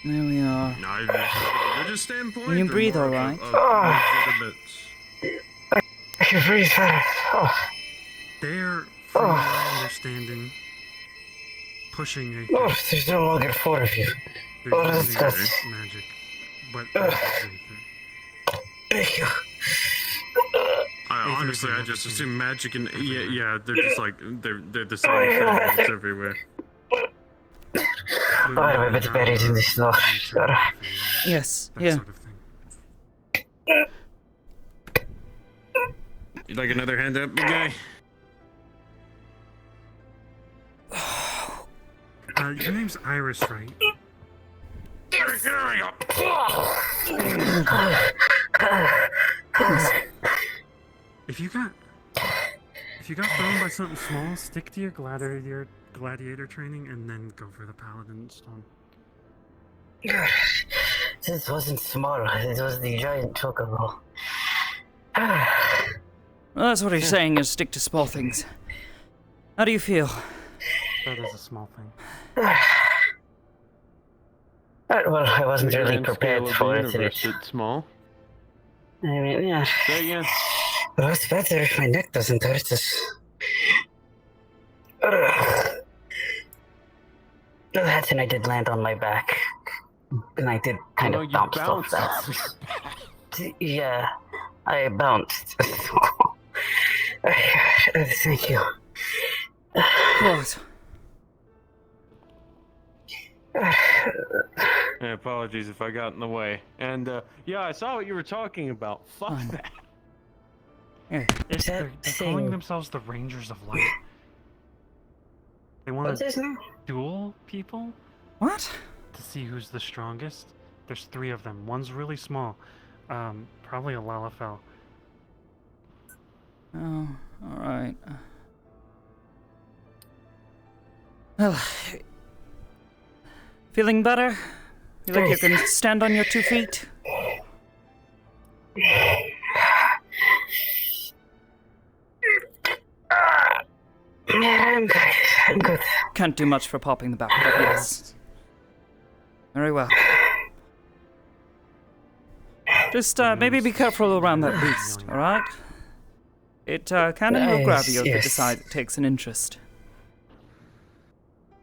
There we are. Neither from a religious standpoint. Can you or breathe more all of a- right? of legitimate- I can breathe better. They're, from my understanding, pushing a. Oh, there's no longer 4 of you. They're Oh, that's using good. magic, but Thank you. Honestly, I just assume magic and yeah, they're just like they're the same thing. It's everywhere. Oh, I'm a bit buried in the snow. Yes, yeah. You like another hand up, big guy? Your name's Iris, right? If you got thrown by something small, stick to your gladiator training and then go for the paladin stone. This wasn't small. This was the giant chocobo. Well, that's what he's saying, is stick to small things. How do you feel? That is a small thing. Well, I wasn't Your really grand prepared scale of for the it. universe, it's small. I mean, yeah. Say again. Well, it's better if my neck doesn't hurt us. That and I did land on my back. And I did kind of bounce off that. Yeah, I bounced. Thank you. What? Yeah, apologies if I got in the way. And yeah, I saw what you were talking about. Fuck that. They're calling themselves the Rangers of Light. They want What's his to name? duel people. What? To see who's the strongest. There's 3 of them. One's really small. Probably a Lalafell. Oh, alright. Well, feeling better? You like you can stand on your 2 feet? Yeah, I'm good. Can't do much for popping the back, but yes. Very well. Just maybe be careful around that beast, alright? It can and will grab you if it decides it takes an interest.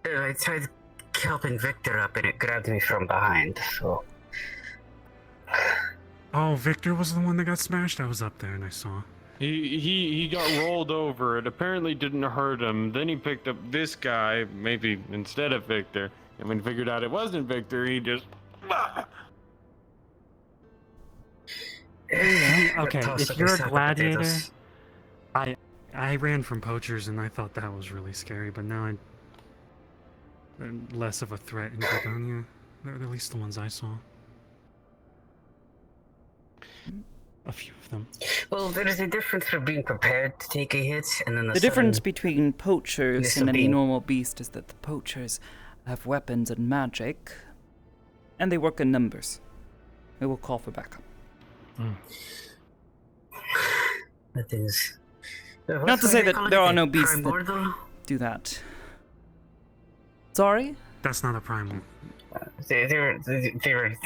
I tried helping Victor up and it grabbed me from behind, so... Oh, Victor was the one that got smashed? I was up there and I saw. He got rolled over. It apparently didn't hurt him. Then he picked up this guy, maybe instead of Victor. And when he figured out it wasn't Victor, he just. Okay, if you're a gladiator, I ran from poachers and I thought that was really scary, but now I'm less of a threat in Dragonia. They're at least the ones I saw. A few of them. Well, there is a difference for being prepared to take a hit and then The difference between poachers and any normal beast is that the poachers have weapons and magic, and they work in numbers. They will call for backup. That is... Not to say that there are no beasts that do that. Sorry? That's not a primal. They were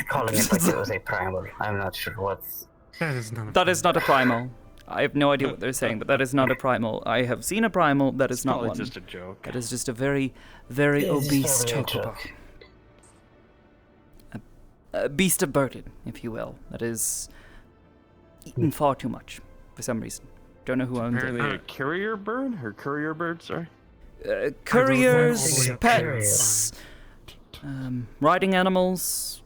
calling it like it was a primal. I'm not sure what's... That is not a primal. I have no idea what they're saying, but that is not a primal. I have seen a primal. That is not probably one. just a joke. That is just a very, very obese chocobo. A beast of burden, if you will. That is eaten far too much for some reason. Don't know who owns it. Apparently a courier bird? Or courier bird, sorry? Couriers, pets, riding animals.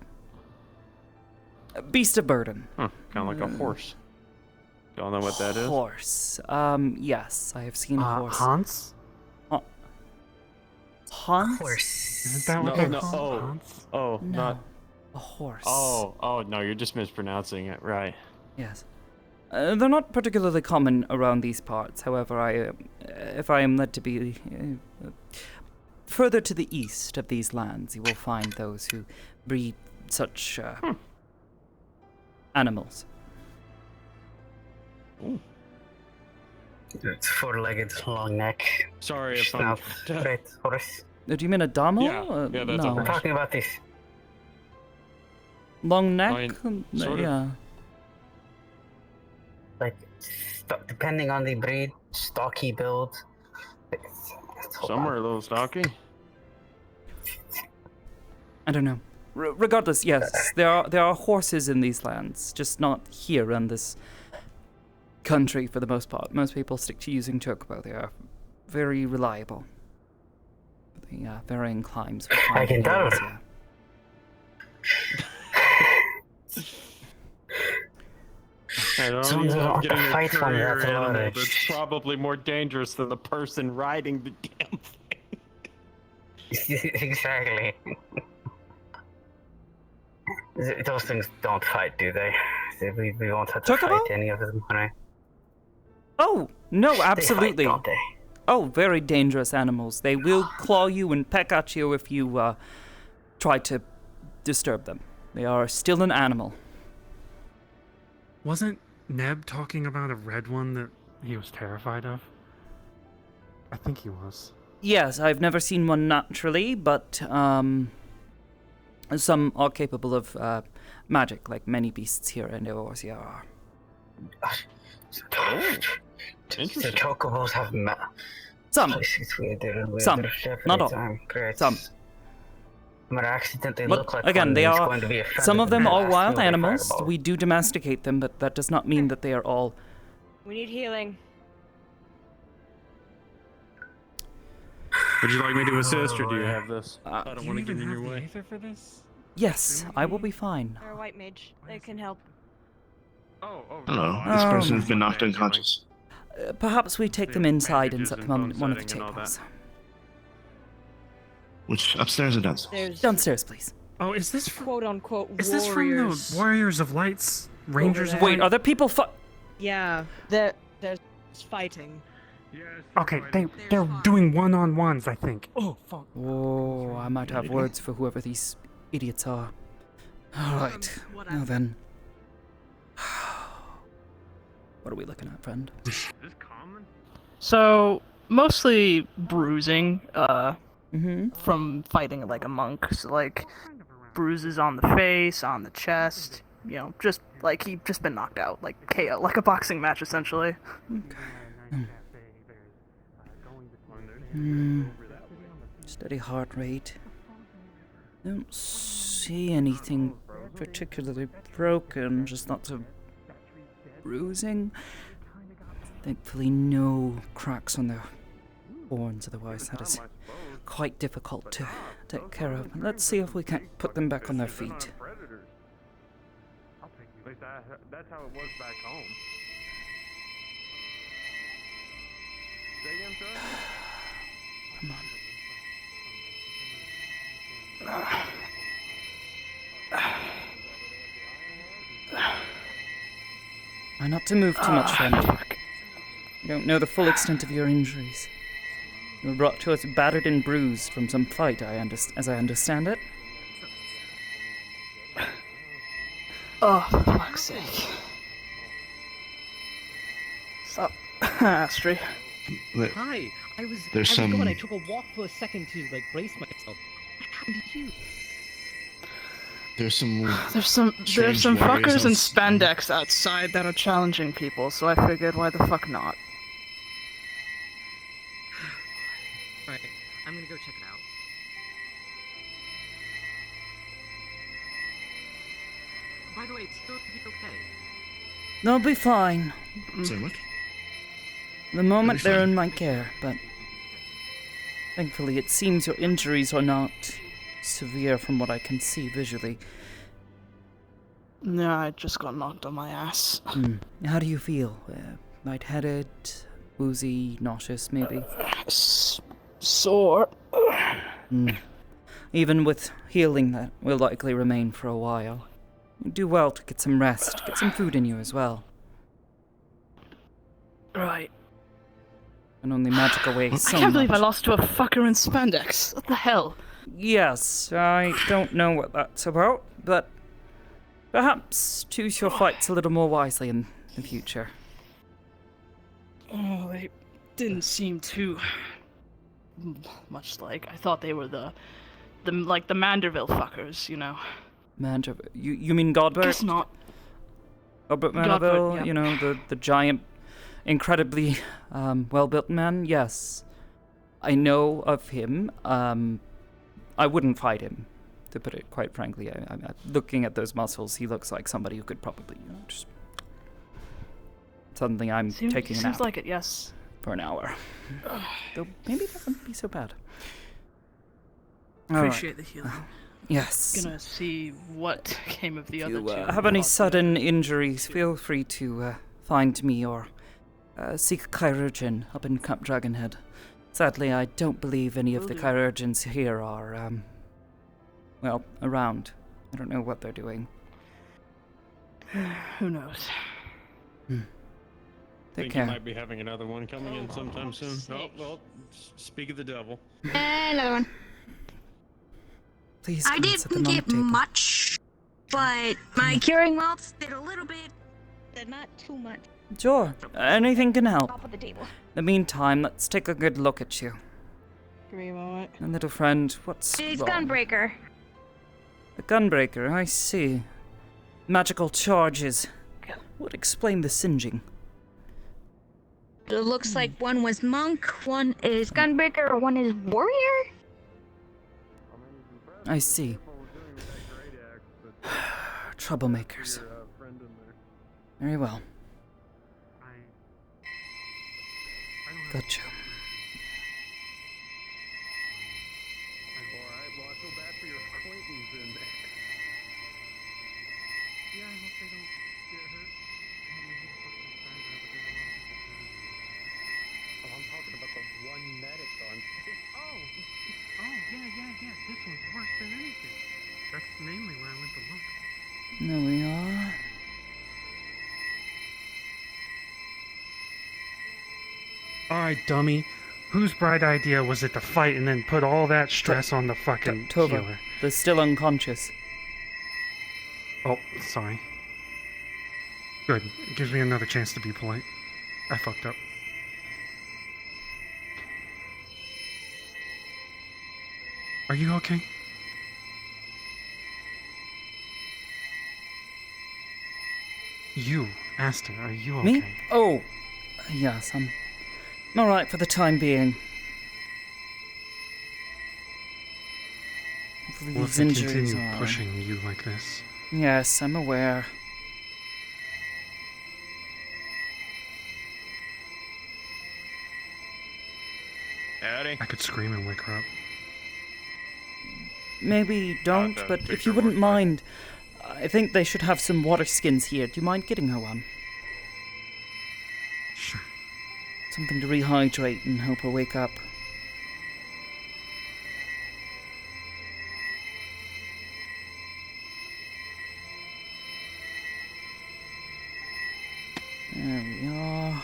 A beast of burden. Huh, kind of like a horse. Y'all know what that is? Horse. Yes, I have seen a horse. Hans? Hans? Horse. Oh, No, not a horse. Oh, no, you're just mispronouncing it, right? Yes. They're not particularly common around these parts. However, if I am led to be further to the east of these lands, you will find those who breed such animals. Ooh. It's four-legged, long neck. Sorry if snout, great horse. Do you mean a damo? Yeah, that's no. a We're horse. talking about this. Long neck? Sort of. Yeah. Like, depending on the breed, stocky build. Some are a little stocky. I don't know. Regardless, yes, there are horses in these lands, just not here in this country for the most part. Most people stick to using chocobo. They are very reliable. The varying climes. I can tell. I don't Someone's know, gonna want to getting a fight for me, career that's a lot animal of- that's probably more dangerous than the person riding the damn Exactly. Those things don't fight, do they? We won't have to Chocobo? fight any of them, right? Oh, no, They absolutely. fight, don't they? Oh, very dangerous animals. They will claw you and peck at you if you try to disturb them. They are still an animal. Wasn't Neb talking about a red one that he was terrified of? I think he was. Yes, I've never seen one naturally, but some are capable of magic, like many beasts here in Eorzea are. The chocobos have Some. Some. Not all. Some. But accidentally But look like again, one they that's are. going to be offended Some of them and are ask wild me to animals. fireball. We do domesticate them, but that does not mean that they are all. We need healing. Would you like me to assist, or do you have this? Uh, I don't want to get in your way. For this? Yes, I will be fine. Or a white mage. They can help. Hello, this person's been knocked unconscious. Perhaps we take them inside and set them on one of the tables. Which, upstairs or downstairs? There's Downstairs, please. Oh, is this quote unquote Is this from the Warriors of Lights? Rangers of Wait, Light? are there people Yeah, there's fighting. Okay, they're doing one-on-ones, I think. Oh, fuck. Oh, I might have words for whoever these idiots are. Alright, now then. What are we looking at, friend? So, mostly bruising, Mm-hmm. from fighting like a monk. So, like, bruises on the face, on the chest, you know, just like he just been knocked out, like KO, like a boxing match, essentially. Steady heart rate. Don't see anything particularly broken, just lots of bruising. Thankfully, no cracks on their horns, otherwise that is quite difficult to take care of. Let's see if we can't put them back on their feet. At least that's how it was back home. Say again, sir? Come on. Try not to move too much, friend. You don't know the full extent of your injuries. You were brought to us battered and bruised from some fight, as I understand it. Oh, for fuck's sake. Stop, Astrid. Hi, There's I was some- going. I took a walk for a second to like brace myself. What happened to you? There's some. There's some strange fuckers warriors in on- spandex outside that are challenging people, so I figured why the fuck not. Alright, I'm gonna go check it out. By the way, it's going to be okay. They'll be fine. Say what? The moment They'll be they're fine. in my care, but thankfully it seems your injuries are not severe from what I can see visually. No, I just got knocked on my ass. How do you feel? Lightheaded, woozy, nauseous, maybe? Sore. Even with healing, that will likely remain for a while. You do well to get some rest, get some food in you as well. Right. And only magic away I so can't believe I much. lost to a fucker in spandex. What the hell? Yes, I don't know what that's about, but perhaps choose your fights a little more wisely in the future. Oh, they didn't seem too much like. I thought they were the Manderville fuckers, you know. You mean Godbert? Guess not. Godbert Manderville, yeah. you know, the giant, incredibly well-built man? Yes. I know of him. I wouldn't fight him, to put it quite frankly. I'm looking at those muscles, he looks like somebody who could probably, you know, just... Suddenly I'm taking a nap. Seems like it, yes. For an hour. Though maybe that wouldn't be so bad. Appreciate the healing. Yes. Gonna see what came of the other two. Have any sudden injuries, feel free to find me or seek chirurgeon up in Camp Dragonhead. Sadly, I don't believe any of the chirurgeons here are, well, around. I don't know what they're doing. Who knows? Take Think care. you might be having another one coming in sometime soon. Oh, well, speak of the devil. Another one. Please I come sit didn't them on get the table. much, but my curing welts did a little bit, but not too much. Sure, anything can help. Top of the table. In the meantime, let's take a good look at you. Give me a moment. And little friend, what's It's wrong? Gunbreaker. A gunbreaker, I see. Magical charges. Would explain the singeing. It looks like one was monk, one is Gunbreaker, or one is warrior? I see. Troublemakers. Very well. Gotcha. Alright, well, I feel bad for your acquaintance in there. Yeah, I hope they don't get hurt. I don't know who the fuck those guys are, but there's a lot of people trying. Oh, I'm talking about the one medic on. Oh, yeah. This one's worse than anything. That's mainly where I went to look. There we are. Alright, dummy. Whose bright idea was it to fight and then put all that stress on the fucking Tova, healer? they're still unconscious. Oh, sorry. Good. It gives me another chance to be polite. I fucked up. Are you okay? You, Aster, are you okay? Me? Oh, yes, I'm alright for the time being. Hopefully Well, if these they injuries continue are... pushing you like this. Yes, I'm aware. Howdy. I could scream and wake her up. Maybe don't, but if you wouldn't mind, I think they should have some water skins here. Do you mind getting her one? Sure. Something to rehydrate and help her wake up. There we are.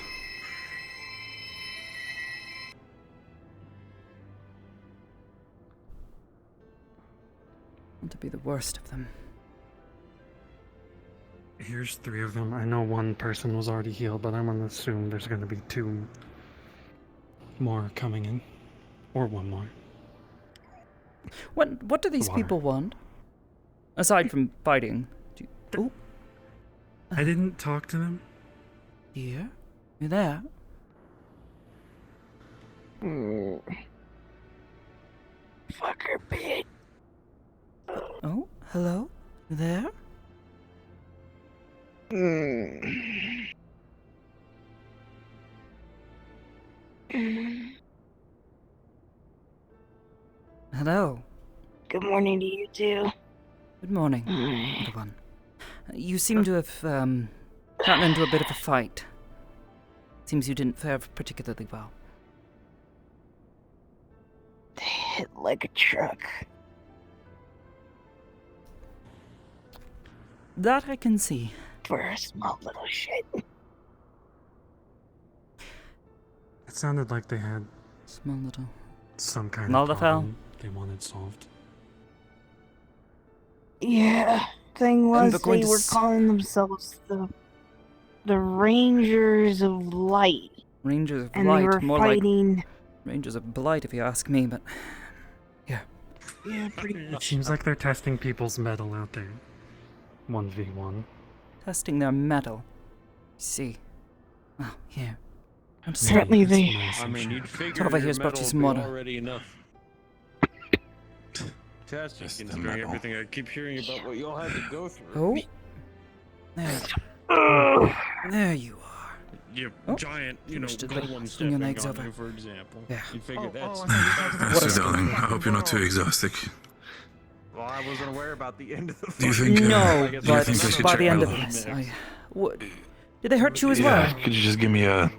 Want to be the worst of them. Here's 3 of them. I know one person was already healed, but I'm gonna assume there's gonna be 2 more coming in. Or 1 more. What do these people want? Aside from fighting. Oh. I didn't talk to them. Here? You there? Fucker bitch. Oh, hello? You there? Hello. Good morning to you too. Good morning, little one. You seem to have gotten into a bit of a fight. Seems you didn't fare particularly well. They hit like a truck. That I can see. For a small little shit. It sounded like they had Small little. some kind Small of little. problem they wanted solved. Yeah. Thing was, we're going they to were s- calling themselves the Rangers of Light, Rangers of and Light, they were more fighting. like Rangers of Blight, if you ask me. But yeah, Yeah, pretty It much. seems like they're testing people's metal out there. 1v1. testing their metal. See. Oh, here. I'm Apparently they. I mean, you'd figure Tova your here's brought metal you would some be water. already enough. Testing, considering everything I keep hearing about what y'all had to go through. Oh. There you are. Your giant, Finished it, golem buddy. Swing stepping your legs on over. you, for example. Yeah. You figure that's... Master Darling, I hope you're not too exhausted. Well, I wasn't aware about the end of the Do you think, No, do you but think I should by check the end my of log? this, did they hurt you as well? Yeah, could you just give me a...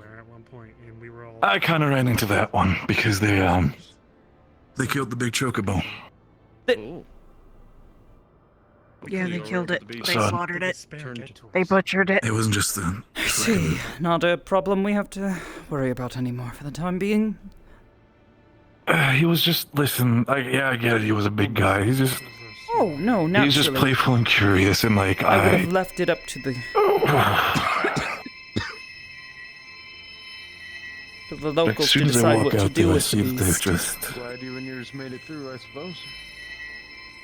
I kind of ran into that one because they killed the big chocobo. Yeah, they killed it. They So- slaughtered it. They butchered it. It wasn't just the... I see. Not a problem we have to worry about anymore for the time being. He was just, listen, I get it, he was a big guy. He's just... Oh, no, naturally. He's just playful and curious and like, I would have left it up to the... to the locals As to soon as I decide walk what to out do there, I with see if the they've beast. just... Glad you and yours made it through, I suppose.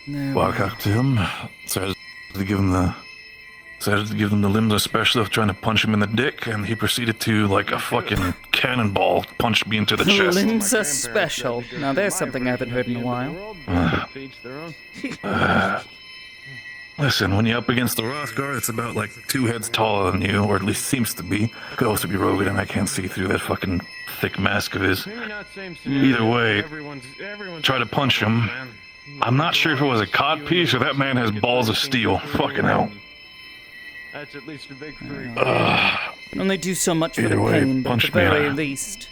No. Walk up to him, started to give him the limbs of special of trying to punch him in the dick, and he proceeded to, like a fucking cannonball, punch me into the chest. Limbs are special. Now there's something I haven't heard in a while. Listen, when you're up against the Rothgar, it's about like 2 heads taller than you, or at least seems to be. Could also be Rogan, and I can't see through that fucking thick mask of his. Either way, try to punch him. I'm not sure if it was a cod piece or that man has balls of steel. Fucking hell. That's at least a victory. Can only do so much for Either the way, pain, but at punch the me, very I- least,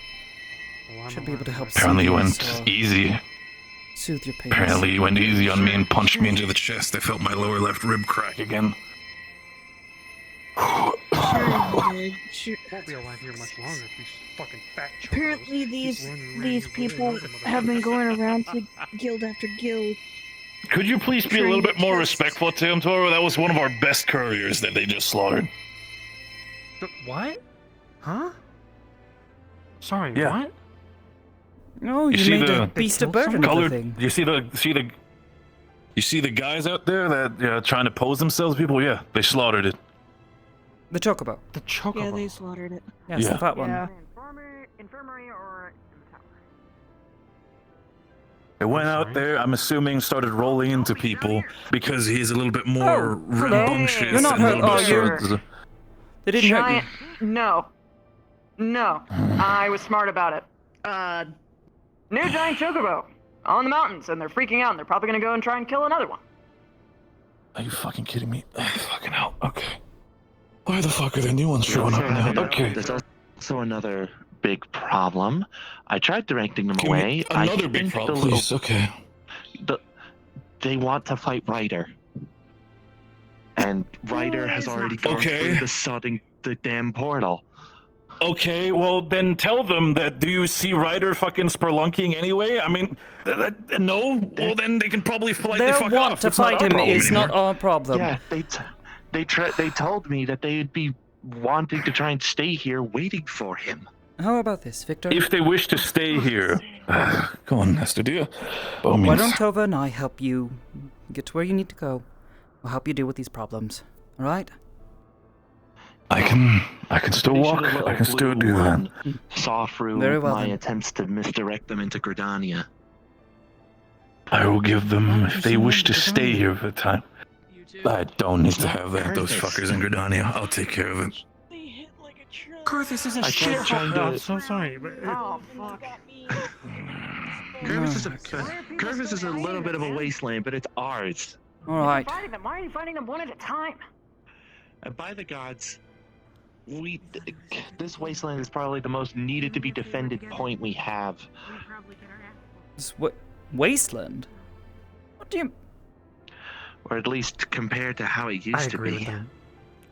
should be able to help Apparently soothe he you, went so easy. soothe your pain. Apparently he went easy on me and punched me into the chest. I felt my lower left rib crack again. Won't be alive here much longer if these fucking fat chocos Apparently keep these running these around people with the have been motherfuckers. going around to guild after guild. Could you please be a little bit more respectful to him, Toro? That was one of our best couriers that they just slaughtered. But what? Huh? Sorry, Yeah. what? No, You you see made the a beast of burden of the colored? thing. You see the guys out there that trying to pose themselves? People, yeah, they slaughtered it. The chocobo. The chocobo. Yeah, they slaughtered it. Yes, Yeah. the fat one. Yeah. Infirmary or in the tower? It went out there. I'm assuming started rolling into people because he's a little bit more rambunctious. You're not and a hurt. little Oh, bit you're. sort of- They didn't hurt you. Giant. No. No. I was smart about it. New giant chocobo on the mountains, and they're freaking out, and they're probably gonna go and try and kill another one. Are you fucking kidding me? Fucking hell. Okay. Why the fuck are there new ones showing up now? Okay. There's also another big problem. I tried directing them Give away. me another big think problem, the please. Okay. They want to fight Ryder. And Ryder has already gone through the damn portal. Okay, well then tell them that. Do you see Ryder fucking spelunking anyway? I mean, no. Well then they can probably fly the Their fuck want off. to It's not fight our him problem is not anymore. our problem. Yeah, they told me that they'd be wanting to try and stay here waiting for him. How about this, Victor? If they wish to stay here, go on, Aster, dear. By all Why means. don't Tova and I help you get to where you need to go? We'll help you deal with these problems. All right? I can still walk. I can still do that. Saw through Very well, my then. attempts to misdirect them into Gridania. I will give them if they wish to stay here for the time. I don't need to have that. Those fuckers in Gridania. I'll take care of it. Kurt, this is a I shit. kept trying to- I'm so sorry, but Oh, fuck. Curvis is a little bit of a wasteland, but it's ours. All right. Fighting them. Why are you fighting them one at a time? By the gods, this wasteland is probably the most needed to be defended point we have. Wasteland? What do you... Or at least compared to how it used to agree with be. that.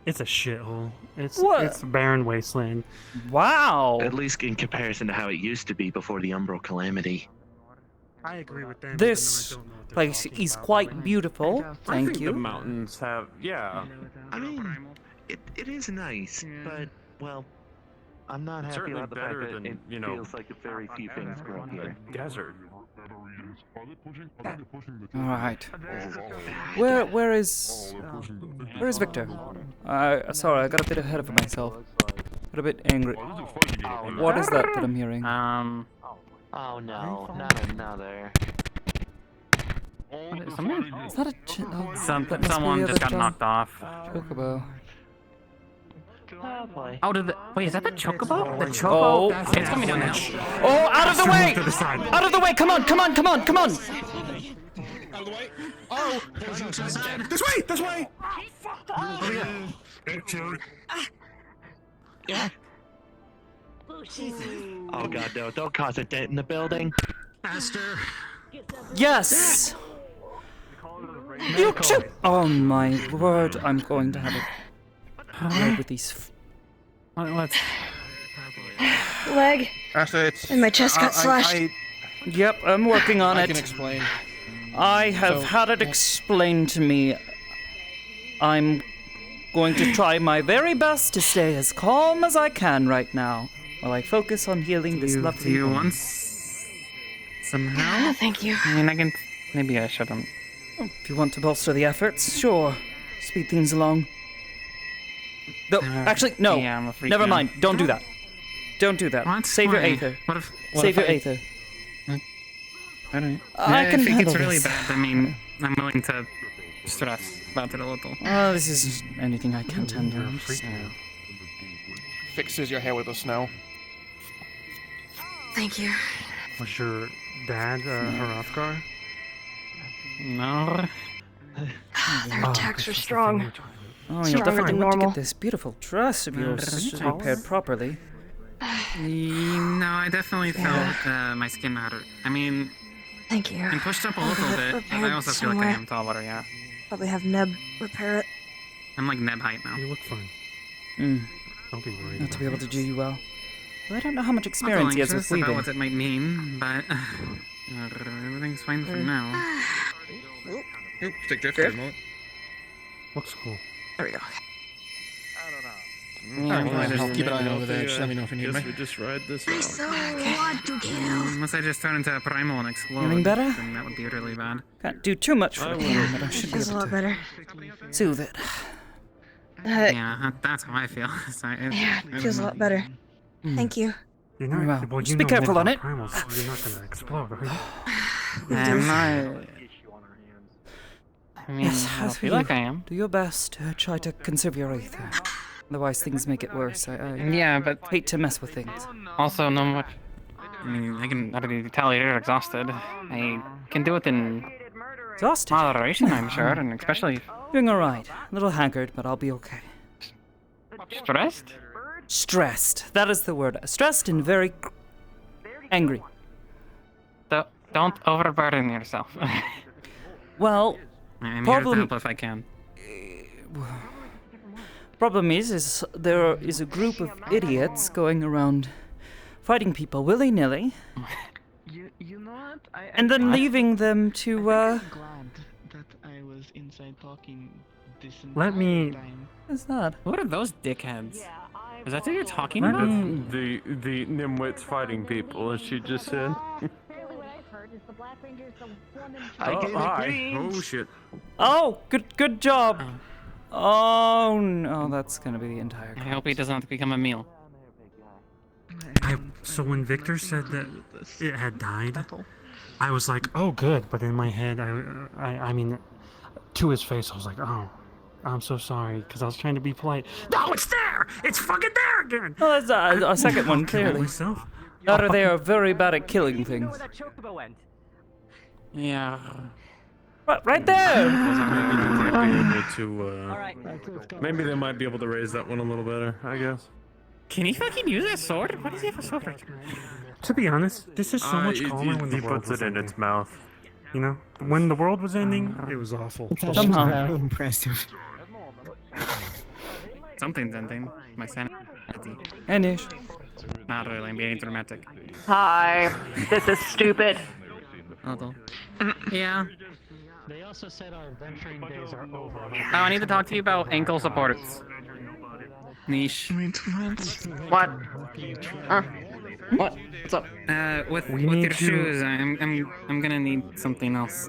It's a shithole. It's What? it's a barren wasteland. Wow. At least in comparison to how it used to be before the Umbral Calamity. I agree with them. This place is quite beautiful. I Thank think you. the mountains have, yeah. I mean, it is nice, but well, I'm not happy Certainly about the fact better that than, it you know, feels like very few things grow here. Desert. All right. Where is Victor? Sorry, I got a bit ahead of myself. Got a bit angry. What is that I'm hearing? Oh no, not another. Is that a that must be Someone the just other got knocked off. Chocobo. Oh boy. Oh, wait, is that the chocobo? The chocobo? Oh, It's coming down now. Oh, out of the way! Out of the way! Come on! Come on! Come on! Come on! Oh! This way! This way! Yeah. Oh god, no, don't cause a dent in the building. Aster. Yes. You chip. Oh my word! I'm going to have a word with these. Let's. Leg. Aster, it's. And my chest got slashed. Yep, I'm working on I it. can explain. I have had it explained to me. I'm going to try my very best to stay as calm as I can right now while I focus on healing this lovely Do you wound. want some help? Thank you. I mean, I can. Maybe I shouldn't. If you want to bolster the efforts, sure. Speed things along. No, actually, no. Yeah, I'm a freak Never now. mind. Don't do that. Don't do that. What? Save your Why? aether. What if? Save your aether. I don't. I can think it's handle really this. bad. I mean, I'm willing to stress about it a little. This is anything I can't handle. So. Fixes your hair with the snow. Thank you. Was your dad Hrothgar? No. Their attacks are strong. Oh, you'll Stronger definitely than want to normal. get this beautiful dress of yours repaired properly. No, I definitely felt my skin hurt. I mean, Thank you. I'm pushed up a I'll little have it bit, but I repaired also feel like I somewhere. am taller, yeah. Probably have Neb repair it. I'm like Neb height now. You look fine. Don't be worried. Not to about be able it. to do you well. Well, I don't know how much I'm experience he has with anxious about weaving. what it might mean, but everything's fine for now. Oop, stick drift for a moment. Looks cool. There we go. Yeah, I'll keep an eye over there. Just let me know if you need me. We just ride this I out. so want to kill. Unless I just turn into a primal and explode. Feeling better? Then that would be really bad. Can't do too much for I the will. pain, but I should be Feels a able lot to better. soothe it. Yeah, that's how I feel. So Yeah, it feels a lot better. Mm. Thank you. You're Very not, well. well, Just you be know careful on more it. about primals. You're not gonna explode, right? I'm not. I mean, Yes, I as for feel you, like I am. do your best to try to conserve your aether. Otherwise, things make it worse. I Yeah, but hate to mess with things. also no much. I mean, I can already tell you're exhausted. I can do it in Exhausted. moderation, I'm sure, and especially Doing alright. A little haggard, but I'll be okay. stressed. Stressed. That is the word. Stressed and very angry. Don't overburden yourself. Well, I'm here to problem- help if I can. problem is there is a group of idiots going around fighting people willy-nilly You know what? and then leaving them to, glad that I was inside talking this Let me. What's that? What are those dickheads? Is that what you're talking Let about? me. The nimwits fighting people, as she just said. I can hi. agree. Oh shit. Oh, good job. Oh no, that's gonna be the entire. I hope he does not become a meal. So when Victor said that it had died, I was like, "Oh, good." But in my head, I mean, to his face, I was like, "Oh, I'm so sorry," because I was trying to be polite. No, it's there. It's fucking there again. Oh, that's a second one, I'll kill it clearly. myself. That or they are very bad at killing things. Yeah. Right there. Maybe they might be able to raise that one a little better, I guess. Can he fucking use that sword? What does he have a sword for? To be honest, this is so much calmer when the He world puts was it in ending. its mouth. You know, when the world was ending, it was awful. Somehow. Very impressive. Something's ending. My sanity. Hey, Nish. Not really. I'm being dramatic. Hi. This is stupid. Although. Yeah. They also said our venturing days are over. Oh, I need to talk to you about ankle supports. Niche. What? What? What's up? With We your need to- shoes, I'm gonna need something else.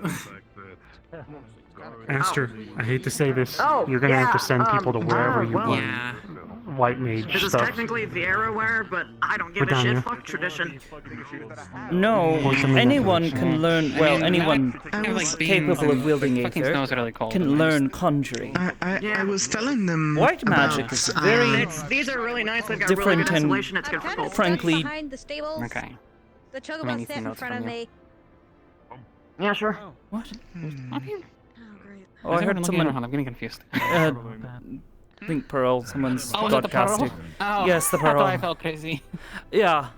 Aster, I hate to say this. Oh, You're gonna have to send yeah, people to wherever you well, want. Yeah. White mage This is stuff. technically the Arrowware, but I don't give We're a down shit. here. Fuck tradition. No, Point them in that anyone direction. can learn. Well, anyone like capable of wielding fucking Aether smells really cold. can learn conjuring. I was telling them White magic about, is very These are really nice. They've got different really good and insulation. It's good for cold. frankly. Behind the stables. Okay. The I chocobo need sit some in notes front from of you. me. Yeah, sure. What? Up here? Oh, I heard someone. I'm getting confused. Think Pearl. Someone's Oh, is it the Pearl? podcasting. Oh, Yes, the I thought Pearl. I felt crazy. Yeah.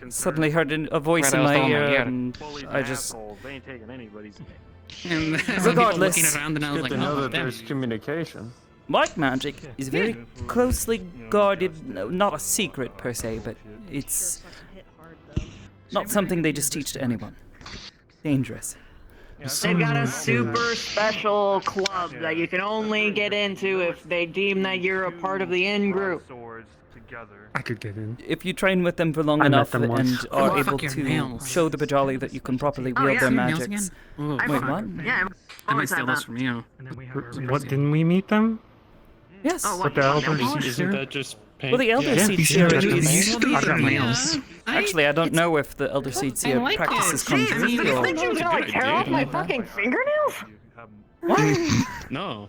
Suddenly heard a voice in my ear, and Bullies I and just. assholes. They ain't taking anybody's. And Regardless, looking around, and I was Good like, to know oh, that damn. there's communication. White magic is very closely guarded, not a secret per se, but it's not something they just teach to anyone. Dangerous. They've got a super special club that you can only get into if they deem that you're a part of the in-group. I could get in. If you train with them for long I met enough them and once. are Oh, able fuck your to nails. show the Bajali that you can properly Oh, wield yeah. their See nails magics. again? Ooh, Wait, what? Yeah, I might always steal had this that. from you. What, didn't we meet them? Yes. Oh, With the elder Isn't sister? that just paint? Well, the Elder Yeah, Seed you Seer should is. just I got nails. Actually, I don't know if the Elder Seed Seer like practices it. conjuring Jesus, did you or. think you was gonna like tear off my fucking fingernails? No.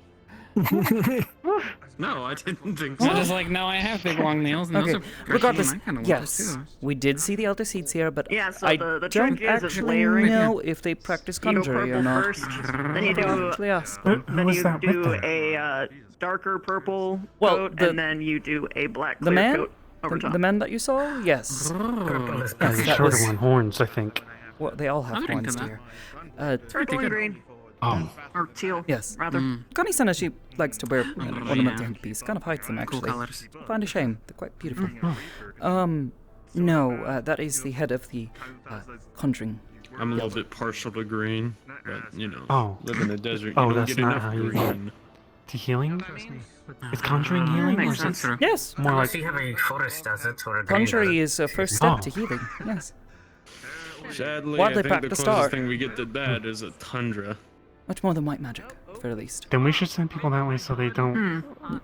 No, I didn't think So so. just like, no, I have big long nails, and Okay, those are regardless, I kind of yes, we did see the Elder Seed Seer, but Yeah, so I the don't trick is it's actually layering. know if they practice You go conjuring or purple not. first, then you do Actually ask. Who then was you that with do them? a darker purple Well, coat, the- and then you do a black The clear man, coat over top. the man that you saw, yes. Purple is Yeah, best. the that shorter was- one, horns, I think. Well, they all have I'm horns into that. here. Purple and green. Oh. Or teal, Yes. rather. Connie-sana, she likes to wear an ornament to her piece. Kind of hides them, Cool actually. colors. I find a shame. They're quite beautiful. No, that is the head of the conjuring. I'm a little bit partial to green, but you know, Oh. live in the desert, you Oh, don't that's get not enough how you green. To healing? Is conjuring healing? Or makes is it sense. Yes, more Unless like you have a forest desert or a green conjuring desert. is a first step Oh. to healing. Yes. Sadly, Widely I think the practiced closest art. thing we get to that is a tundra. Much more than white magic, at the very least. Then we should send people that way so they don't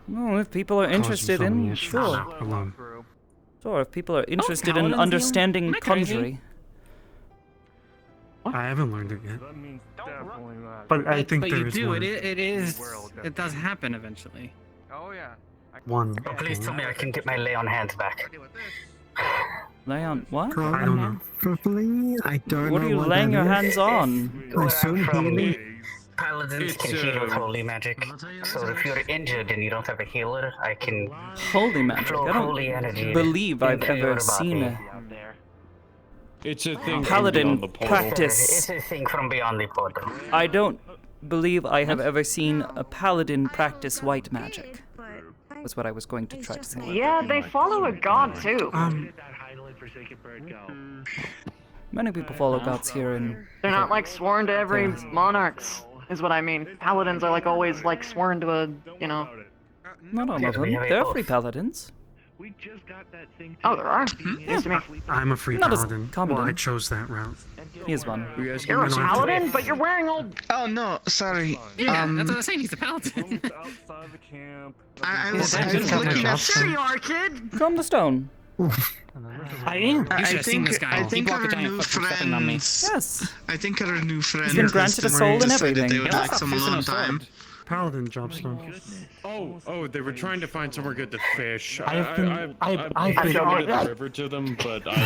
Well, if people are cause interested you so many in, issues sure. alone. Sure, if people are interested in paladins understanding heal? Am I crazy? conjuring. I haven't learned it yet. That means definitely not. But I think But there you is do. one. It does happen eventually. Oh yeah. One. Oh, please tell me I can get my lay on hands back. Lay on what? I don't know. Properly, I don't What know are you what laying that your is. hands on? Where I'm assume from, healing. paladins It's, can heal with holy magic. So if you're injured and you don't have a healer, I can Holy magic. flow I holy don't energy believe I've into your ever seen body. a It's a thing paladin from beyond the portal. practice. It's a thing from beyond the portal. I don't believe I have ever seen a paladin practice white magic. Was what I was going to try to say. Yeah, they follow a god too. Many people follow gods here in. They're not like sworn to every monarchs, is what I mean. Paladins are like always like sworn to a, you know. Not all of Yes, them. we have a There are oath. free paladins. Oh, there are. Used to be. I'm a free Not as paladin. common. Well, I chose that route. He is one. You're a I don't have to- paladin, but you're wearing old. Oh no, sorry. Yeah, that's what I'm saying. He's a paladin. Outside the camp. I Well, was that's just looking something at. else. There you are, kid. Come the stone. I am. You should have seen this guy. I He think blocked our a giant new fucking second on me. friends. Yes. I think our new friends. been granted a soul and decided everything. They would Yeah. like some alone time. Paladin dropstone. Oh, they were trying to find somewhere good to fish. I've been I've been the river to them, but I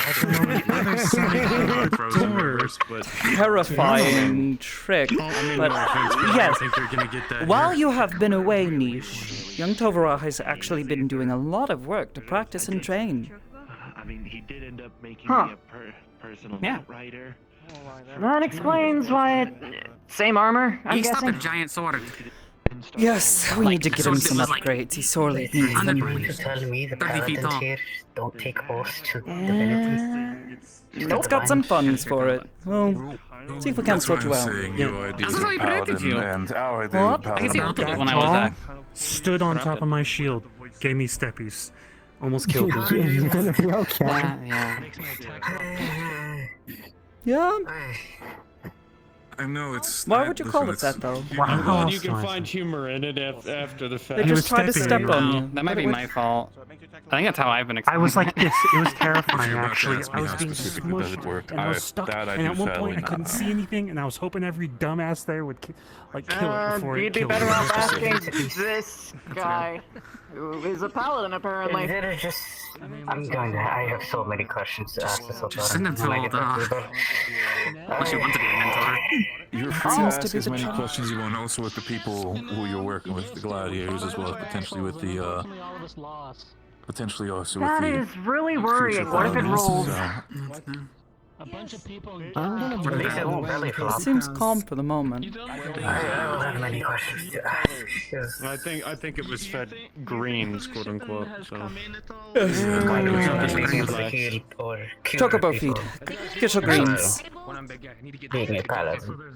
frozen rivers, but Terrifying trick. But I yes, think they're gonna get that. while you have been away, Niche, young Tovara has actually been doing a lot of work to practice and train. I mean, he did end up making Huh. me a personal Yeah. writer. That explains why it. Same armor, I'm He stopped a guessing. giant sword. Yes, we need to get him some upgrades. He sorely needs them. You tell me the paladins here don't take oaths to divinities? It's got some funds for it. Well, see if we can sort you out. Your idea of paladin and our idea of paladin. When I was stood on top of my shield, gave me steppies, almost killed me. You're gonna be okay. Yeah. I know it's. Why would you call it that, though? I'm glad you can find humor in it after the fact. They just tried to step on you. That might be my fault. I think that's how I've been I experiencing was like this. It was terrifying, About actually. that, I was how being specifically does it smushed, work? and I was stuck. That I And do at one sadly point, I couldn't not. see anything, and I was hoping every dumbass there would kill it before You'd it be killed better me. off asking this guy, who is a paladin apparently. Is it just... I have so many questions to ask this. Just send him to all unless you want to be a mentor. You're free to ask as many questions you want, also with the people who you're working with, the gladiators, as well as potentially with the, potentially also with That the... is really worrying. What if it rolls? A bunch of people. It seems calm for the moment. I don't have many questions to ask. I think it was fed greens, quote unquote. So. Chocobo feed. Get your greens. Being a paladin.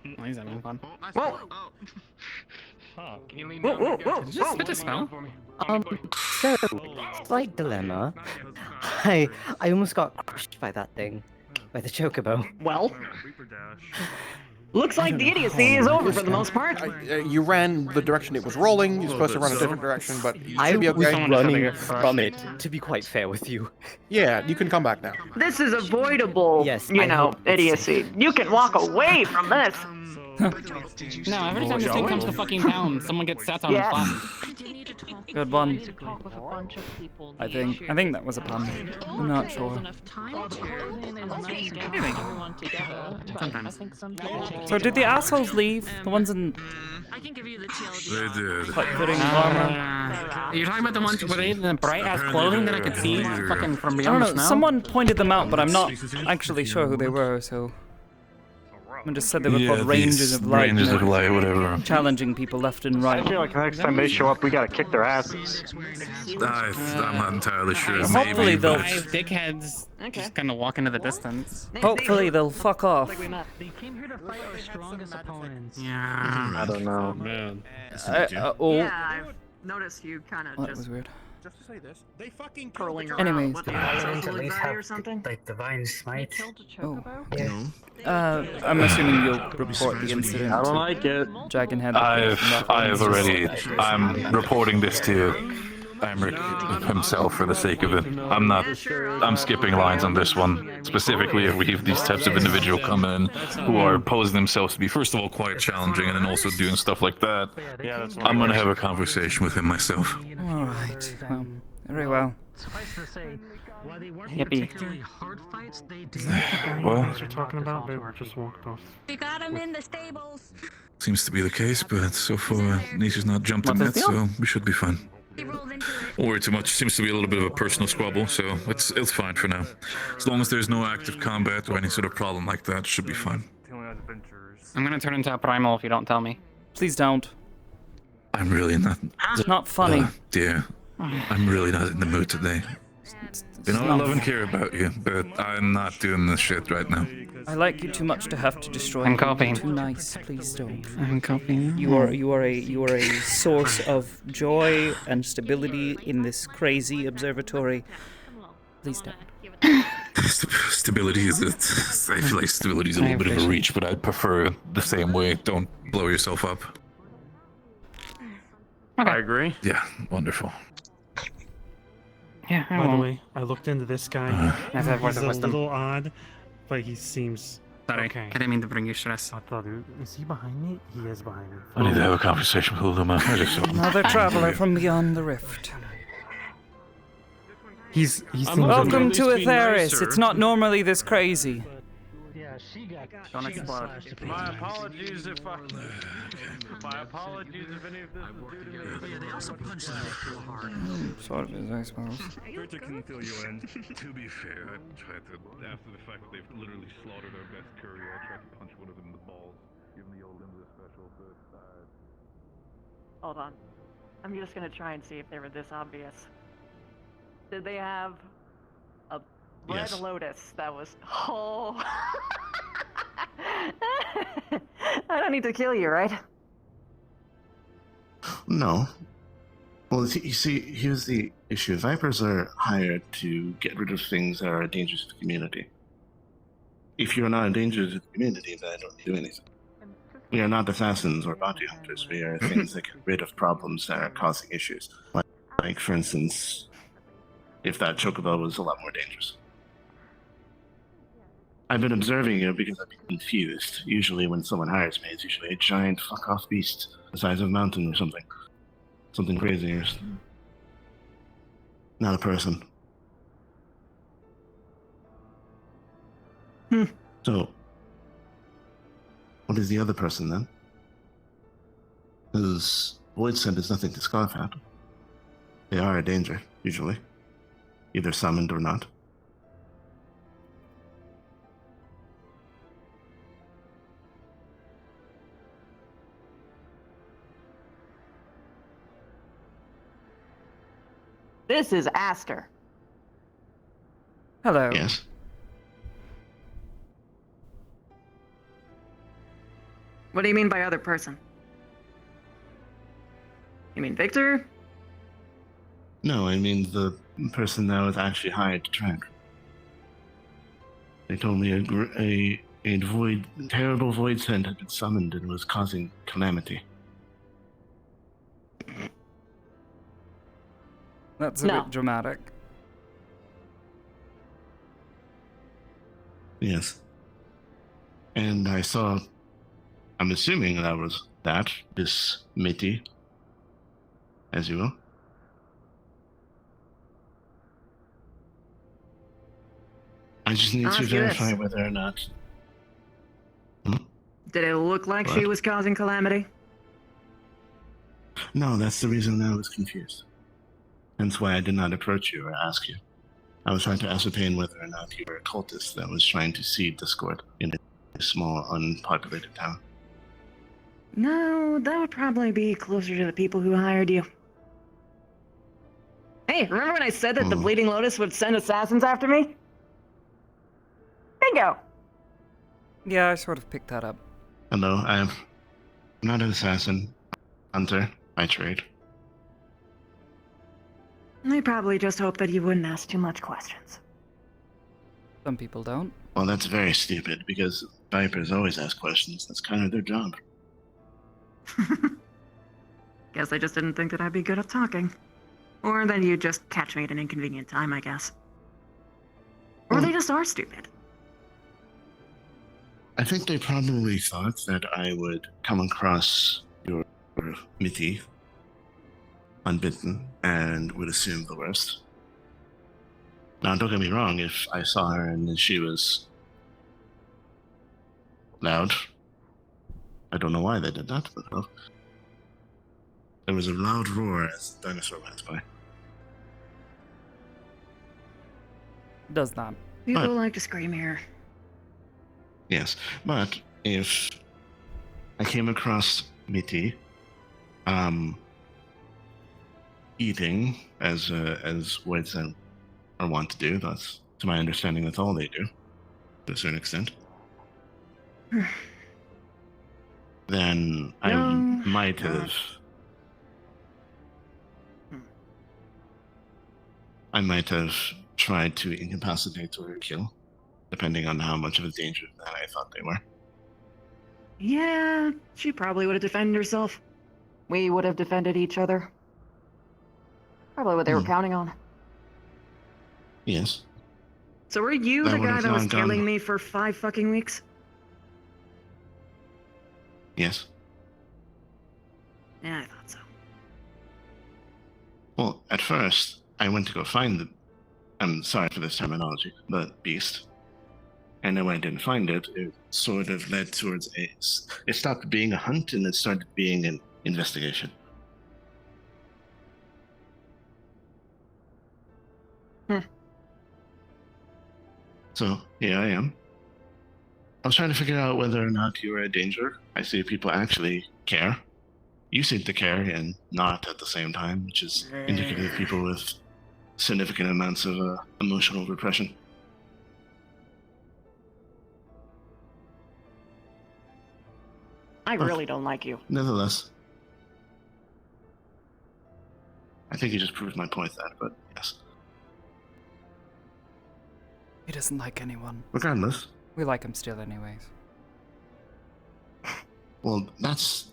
He's having fun. Whoa! Did you just spit a spell? So, slight dilemma. I almost got crushed by that thing. By the chocobo. Well, looks like the idiocy is over for the most part. You ran the direction it was rolling. You're supposed to run a different direction, but you I should be was okay. running from it, to be quite fair with you. Yeah, you can come back now. This is avoidable, Yes, you I know, hope it's idiocy. You can walk away from this. No, every time this thing comes to fucking town, someone gets sat on and fun. Good one. I think that was a pun. I'm not sure. So did the assholes leave? The ones in... They did. Like putting armor. You're talking about the ones where they had the bright ass clothing that I could see fucking from I beyond don't the know, snow? someone pointed them out, but I'm not actually sure who they were, so... I just said they were called Rangers of Light. Rangers of Light, whatever. Challenging people left and right. I feel like next time they show up, we gotta kick their asses. I'm not entirely sure. Hopefully Maybe, they'll... but... Five dickheads just kind of walk into the distance. Hopefully they'll fuck off. They came here to fight our strongest opponents. Yeah. I don't know. Man. Yeah, I've noticed you kind of Well, that just was weird. Just to say this, they fucking curling around. Anyways. What, Paladins social at least anxiety have or something? like divine smite. Oh. Yeah. I'm assuming you'll report the incident. I don't like it. Dragonhead. I'm reporting this to Imric himself for the sake of it. I'm skipping lines on this one. Specifically, if we have these types of individual come in who are posing themselves to be, first of all, quite challenging, and then also doing stuff like that, I'm gonna have a conversation with him myself. Alright, very well. Suffice to say, while they weren't Yippee. particularly hard fights, they did. Well, What you're talking about? They just walked off. We got him in the stables. seems to be the case, but so far, Nisha's not jumped in yet, so we should be fine. Don't worry too much. Seems to be a little bit of a personal squabble, so it's fine for now. As long as there's no active combat or any sort of problem like that, should be fine. I'm gonna turn into a primal if you don't tell me. Please don't. I'm really not. It's not funny. Dear, I'm really not in the mood today. You know, I love and care about you, but I'm not doing this shit right now. I like you too much to have to destroy I'm you. copying. You're too nice. Please don't. I'm copying. You are a source of joy and stability in this crazy observatory. Please don't. Stability is it? I feel like stability is a little bit of a reach, but I'd prefer the same way. Don't blow yourself up. I agree. Yeah, wonderful. Yeah, By the way, I looked into this guy. That's a word He's of a wisdom. little odd, but he seems Sorry, okay. I didn't mean to bring you stress. I thought, is he behind me? He is behind me. I need to have a conversation with Luma. I just saw him. Another traveler from beyond the rift. He seems Welcome to at least be Atheris. nicer. It's not normally this crazy. she got Don't explode. My apologies if I. My apologies if any of this was due to me. But yeah, they also punched me real hard. Sort of is, I suppose. Victor can fill you in. To be fair, I tried to, after the fact that they've literally slaughtered our best courier, I tried to punch one of them in the balls, give him the old Limsa special, so it's Hold on. I'm just gonna try and see if they were this obvious. Did they have a red Yes. lotus that was... Oh... I don't need to kill you, right? No. Well, you see, here's the issue. Vipers are hired to get rid of things that are dangerous to the community. If you're not a danger to the community, then I don't do anything. We are not assassins or bounty hunters. We are things that get rid of problems that are causing issues. Like, for instance, if that chocobo was a lot more dangerous. I've been observing you because I've been confused. Usually when someone hires me, it's usually a giant fuck-off beast the size of a mountain or something. Something crazy or not a person. So, what is the other person then? Because Void Scent is nothing to scoff at. They are a danger, usually. Either summoned or not. This is Aster. Hello. Yes. What do you mean by other person? You mean Victor? No, I mean the person that was actually hired to track. They told me a terrible void scent had been summoned and was causing calamity. That's a bit dramatic. Yes. And I saw, I'm assuming that was this Mitty, as you will. I just need to verify whether or not. Did it look like she was causing calamity? No, that's the reason I was confused. Hence why I did not approach you or ask you. I was trying to ascertain whether or not you were a cultist that was trying to seed discord in a small, unpopulated town. No, that would probably be closer to the people who hired you. Hey, remember when I said that the Bleeding Lotus would send assassins after me? Bingo! Yeah, I sort of picked that up. Hello, I'm not an assassin. Hunter, by trade. I probably just hoped that you wouldn't ask too much questions. Some people don't. Well, that's very stupid, because Vipers always ask questions. That's kind of their job. Guess I just didn't think that I'd be good at talking. Or that you'd just catch me at an inconvenient time, I guess. Or they just are stupid. I think they probably thought that I would come across your Mitty unbidden and would assume the worst. Now, don't get me wrong, if I saw her and she was loud, I don't know why they did that, but there was a loud roar as the dinosaur went by. Does not. People like to scream here. Yes, but if I came across Mitty, eating as whites are wont to do, that's, to my understanding, that's all they do, to a certain extent, then I might have... I might have tried to incapacitate or kill, depending on how much of a danger that I thought they were. Yeah, she probably would have defended herself. We would have defended each other. Probably what they were counting on. Yes. So were you That the would guy have that was not gone- killing me for 5 fucking weeks? Yes. Yeah, I thought so. Well, at first, I went to go find the... I'm sorry for this terminology, the beast. And then when I didn't find it, it sort of led towards it stopped being a hunt and it started being an investigation. So here I am. I was trying to figure out whether or not you were a danger. I see people actually care. You seem to care and not at the same time, which is indicative of people with significant amounts of emotional repression. I really don't like you. Nevertheless, I think you just proved my point there, but yes. He doesn't like anyone. Regardless. We like him still anyways. Well, that's...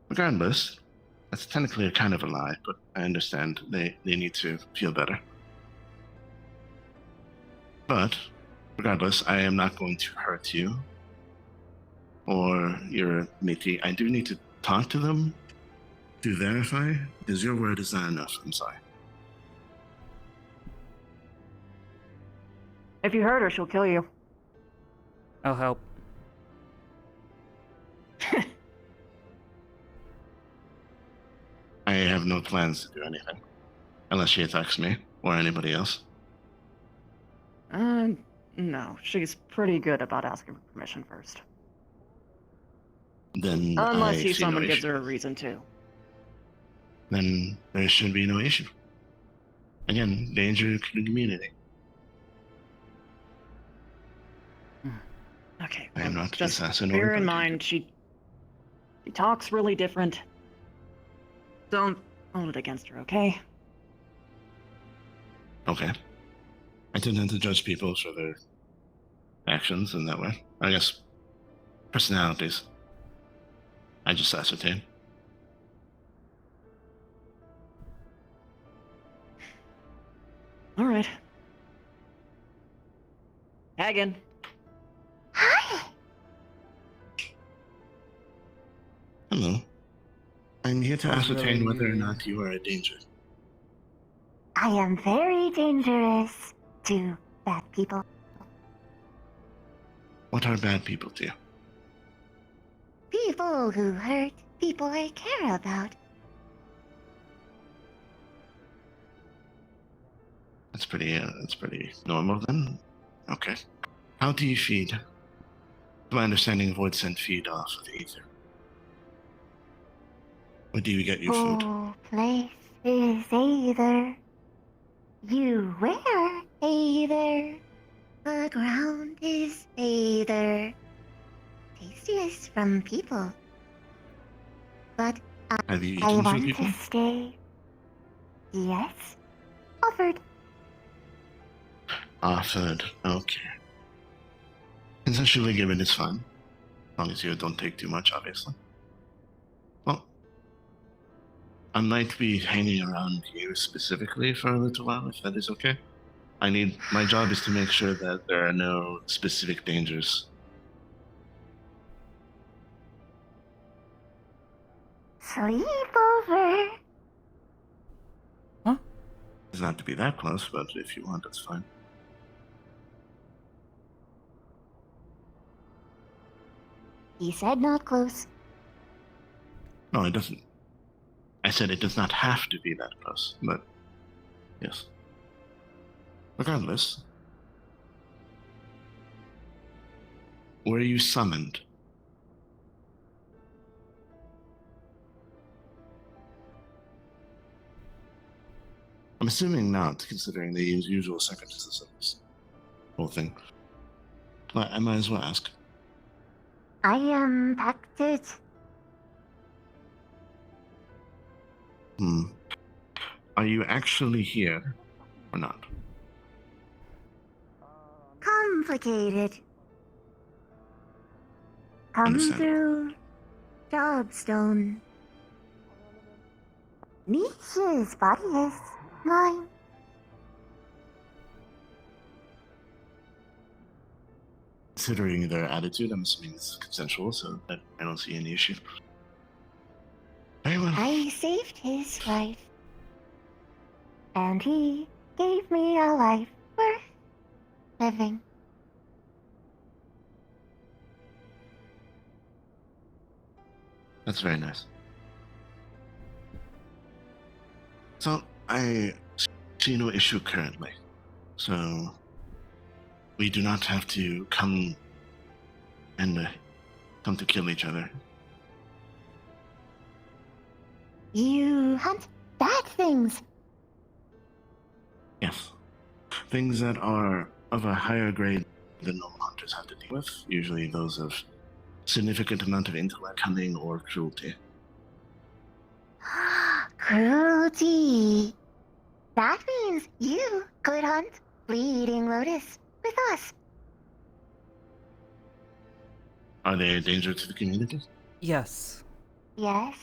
Regardless, that's technically a kind of a lie, but I understand they need to feel better. But, regardless, I am not going to hurt you or your Mickey. I do need to talk to them to verify, because your word is not enough. I'm sorry. If you hurt her, she'll kill you. I'll help. I have no plans to do anything. Unless she attacks me, or anybody else. No. She's pretty good about asking for permission first. Then Unless I see someone no gives issue. her a reason to. Then there should be no issue. Again, danger to the community. Okay. I am not the Just assassin or bear the in gun mind, she talks really different. Don't hold it against her, okay? Okay. I tend to judge people for their actions in that way. I guess personalities. I just ascertain. All right. Hagen. Hello. I'm here to ascertain whether or not you are a danger. I am very dangerous to bad people. What are bad people to you? People who hurt people I care about. That's pretty normal then. Okay. How do you feed? To my understanding, void send feed off of ether. Where do you get your food? Oh, place is either. You wear either. The ground is either. Tastiest from people. But Have you I eaten for want people? to stay. Yes. Offered. Offered. Okay. Consensually given is fine. As long as you don't take too much, obviously. Well, I might be hanging around you specifically for a little while, if that is okay. My job is to make sure that there are no specific dangers. Sleepover. It's not to be that close, but if you want, that's fine. He said not close. No, it doesn't. I said it does not have to be that close, but yes. Regardless, were you summoned? I'm assuming not, considering the usual circumstances of this whole thing. But I might as well ask. I am packed it. Are you actually here or not? Complicated. Come Understand. through. Jobstone. Niche's body is mine. Considering their attitude, I'm assuming it's consensual, so I don't see any issue. Very well. I saved his life. And he gave me a life worth living. That's very nice. So, I see no issue currently. So, we do not have to come to kill each other. You hunt bad things. Yes. Things that are of a higher grade than normal hunters have to deal with, usually those of significant amount of intellect, cunning, or cruelty. Cruelty. That means you could hunt Bleeding Lotus with us. Are they a danger to the community? Yes. Yes.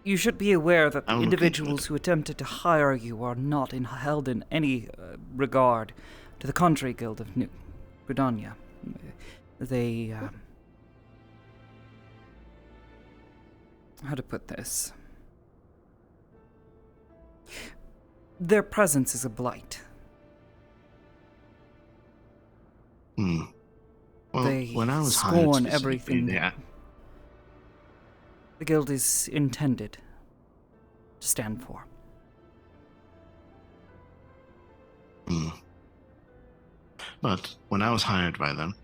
You should be aware that I the will individuals who attempted to hire you are not held in any regard to the Country Guild of New Gridania. They, how to put this? Their presence is a blight. Well, They when I was scorn hired everything specifically, that the guild is intended to stand for. But when I was hired by them,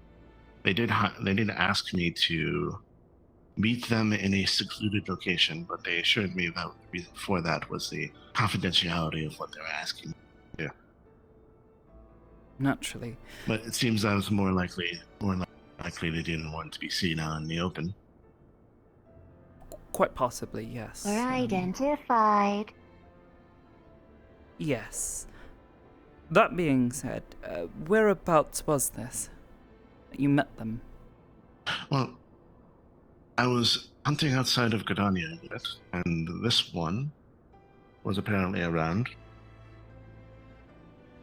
they did ask me to meet them in a secluded location, but they assured me that the reason for that was the confidentiality of what they were asking me to do. Naturally. But it seems I was more likely they didn't want to be seen out in the open. Quite possibly, yes. We're identified. Yes. That being said, whereabouts was this? You met them? Well, I was hunting outside of Gridania, and this one was apparently around.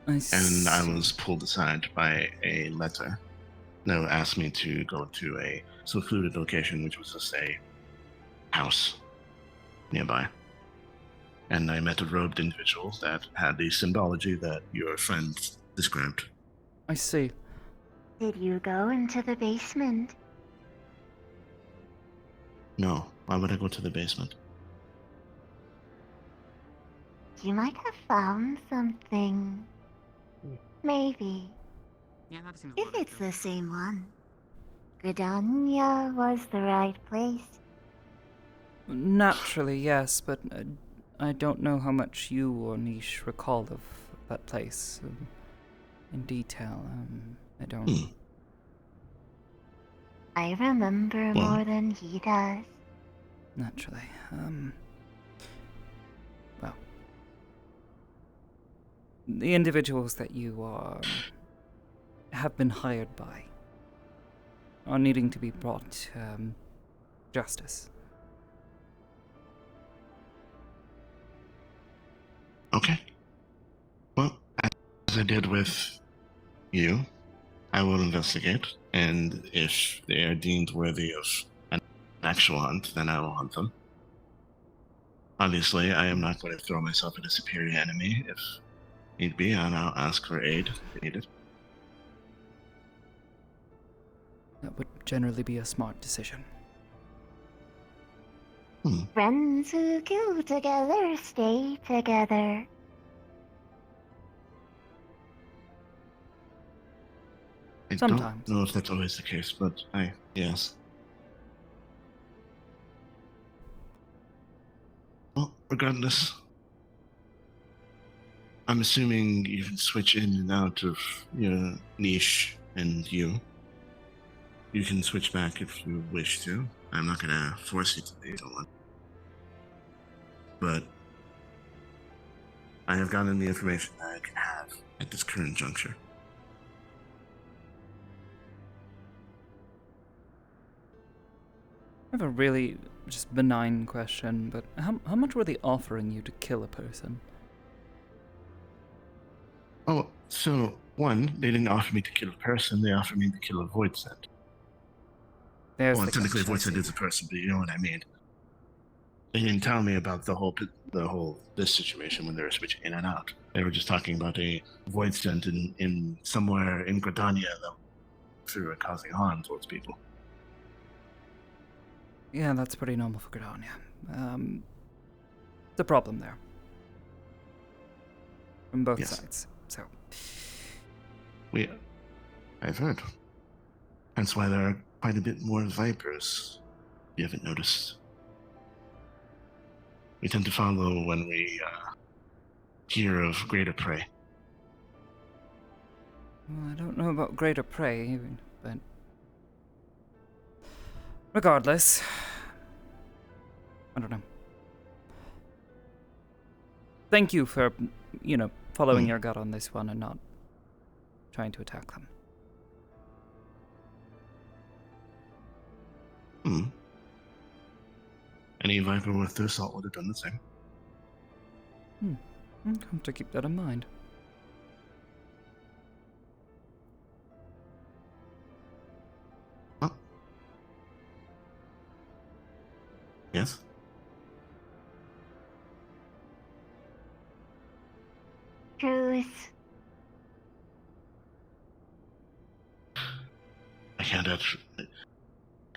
And I was pulled aside by a letter. No, asked me to go to a secluded location, which was just a house nearby. And I met a robed individual that had the symbology that your friend described. I see. Did you go into the basement? No, why would I go to the basement? You might have found something. Maybe. Yeah, that seems If it's the same one. Gridania was the right place. Naturally, yes, but I don't know how much you or Niche recall of that place in detail. I don't. I remember more than he does. Naturally. Well. The individuals that you have been hired by are needing to be brought justice. Okay. Well, as I did with you, I will investigate, and if they are deemed worthy of an actual hunt, then I will hunt them. Obviously, I am not going to throw myself at a superior enemy if need be, and I'll ask for aid if needed. That would generally be a smart decision. Friends who kill together stay together. I Sometimes. don't know if that's always the case, but yes. Well, regardless, I'm assuming you can switch in and out of your niche and you. You can switch back if you wish to. I'm not gonna force you to do one. But I have gotten the information that I can have at this current juncture. I have a really just benign question, but how much were they offering you to kill a person? Oh, so one, they didn't offer me to kill a person, they offered me to kill a void sent. There's well, the technically a void catch, I sent is a person, but you know what I mean. They didn't tell me about this situation when they were switching in and out. They were just talking about a void stent in somewhere in Gridania that through causing harm towards people. Yeah, that's pretty normal for Gridania. The problem there. From both sides, so. I've heard. That's why there are quite a bit more vipers, if you haven't noticed. We tend to follow when we hear of greater prey. Well, I don't know about greater prey, even, but regardless, I don't know. Thank you for, following your gut on this one and not trying to attack them. Any viper worth their salt would have done the same. I'll have to keep that in mind. Oh. Yes? Truth. I can't actually.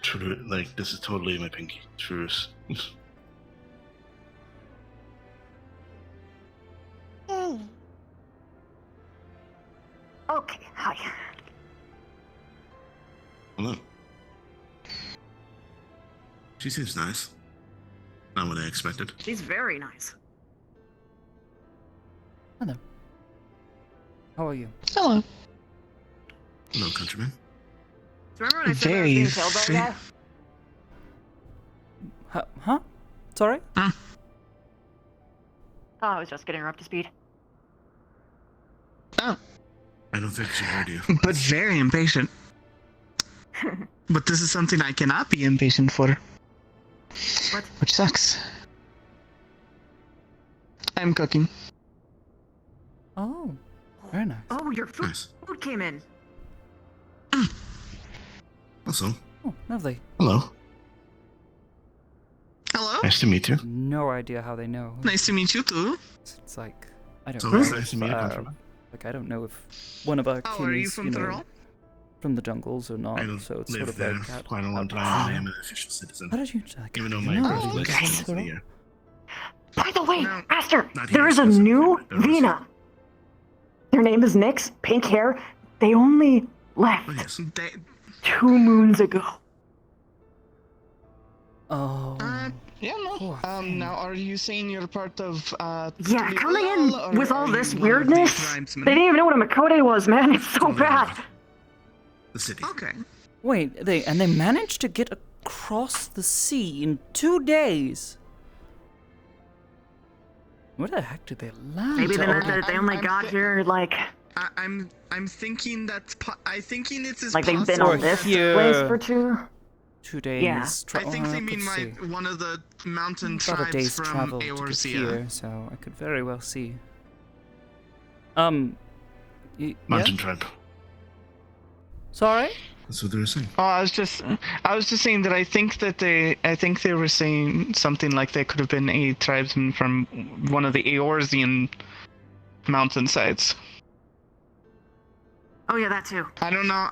True, like, this is totally my pinky. Truce. Hey. Okay, hi. Hello. She seems nice. Not what I expected. She's very nice. Hello. How are you? Hello. Hello, countryman. Do you remember when I said I was being killed by that? Huh? Sorry? Oh, I was just getting her up to speed. Oh. I don't think she heard you. But very impatient. But this is something I cannot be impatient for. What? Which sucks. I'm cooking. Oh, very nice. Oh, your food came in. Also. Oh, lovely. Hello. Hello? Nice to meet you. No idea how they know. Nice to meet you too. It's like, I don't So know. it's nice to meet you, countryman. Like, I don't know if one of our Oh, are you kins, from Tyrol? from the jungles or not, I don't so it's live sort of there like quite a long time. I am an official citizen. How did you Even though you my know brother you lives guys- here. By the way, Aster, Not there here is a specifically, new but there was- Vina. Their name is Nyx, pink hair. They only left Oh, yes. 2 moons ago. Oh. Yeah, no. Now, are you saying you're part of, Yeah, coming Tolibal, in with or all are this you one of the weirdness, tribesmen? they didn't even know what a Makode was, man. It's so bad. The city. Okay. Wait, they managed to get across the sea in 2 days. Where the heck did they land? Maybe they meant Oh, that they only got here, like, I'm thinking that's. I'm thinking it's as like they've been possible on this here. place for 2 days. Yeah. I think they mean let's see. one of the mountain About a tribes day's from travel to get Eorzea. here, so I could very well see. Mountain tribe. Sorry? That's what they were saying. Oh, I was just saying that I think they were saying something like they could have been a tribesman from one of the Eorzean mountainsides. oh yeah, that too. I don't know.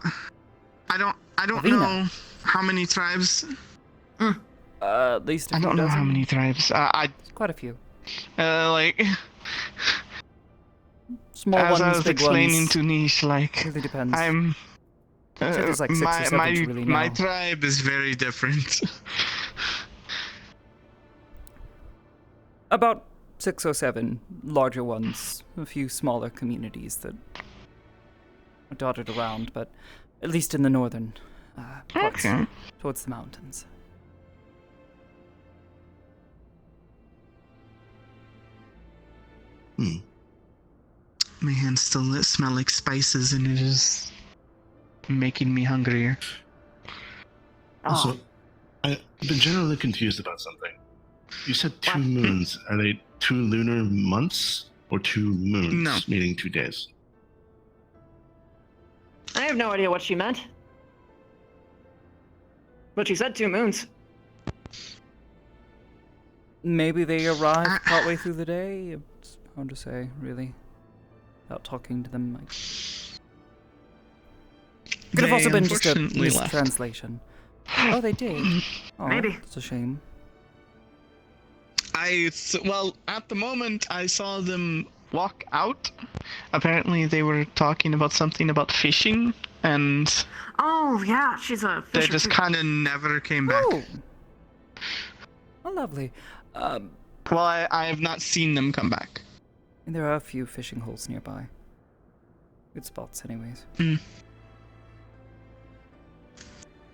I don't Avina. know how many tribes. At least a I few don't know how dozen. many tribes. Quite a few. Like Small as ones, I was big explaining ones. to Niche, like Really depends. I'm. I'd say there's like 6 or 7 my to really my know. tribe is very different. About 6 or 7 larger ones, a few smaller communities that are dotted around, but at least in the northern parts, Okay. towards the mountains. My hands still smell like spices, and it is making me hungrier. Also, I've been generally confused about something. You said 2 moons. Are they 2 lunar months or 2 moons? No. Meaning 2 days. I have no idea what she meant. But she said 2 moons. Maybe they arrived partway through the day. It's hard to say, really. without talking to them. Could have also been just a unfortunately left. mistranslation. Oh, they did. Oh, Maybe. It's a shame. Well, at the moment, I saw them walk out. Apparently, they were talking about something about fishing, and Oh, yeah, she's a they fisher just too. kind of never came back. Oh, lovely. Well, I have not seen them come back. There are a few fishing holes nearby. Good spots, anyways. Hmm.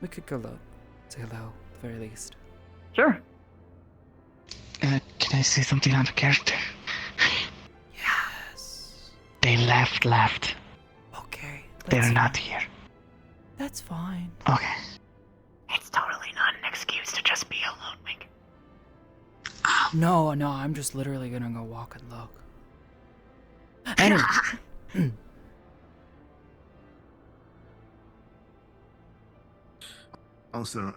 We could go look. Say hello, at the very least. Sure. Can I say something out of character? Yes. They left. Okay. They're not here. That's fine. Okay. It's totally not an excuse to just be alone, Wink. No, I'm just literally gonna go walk and look. Anyway. Also,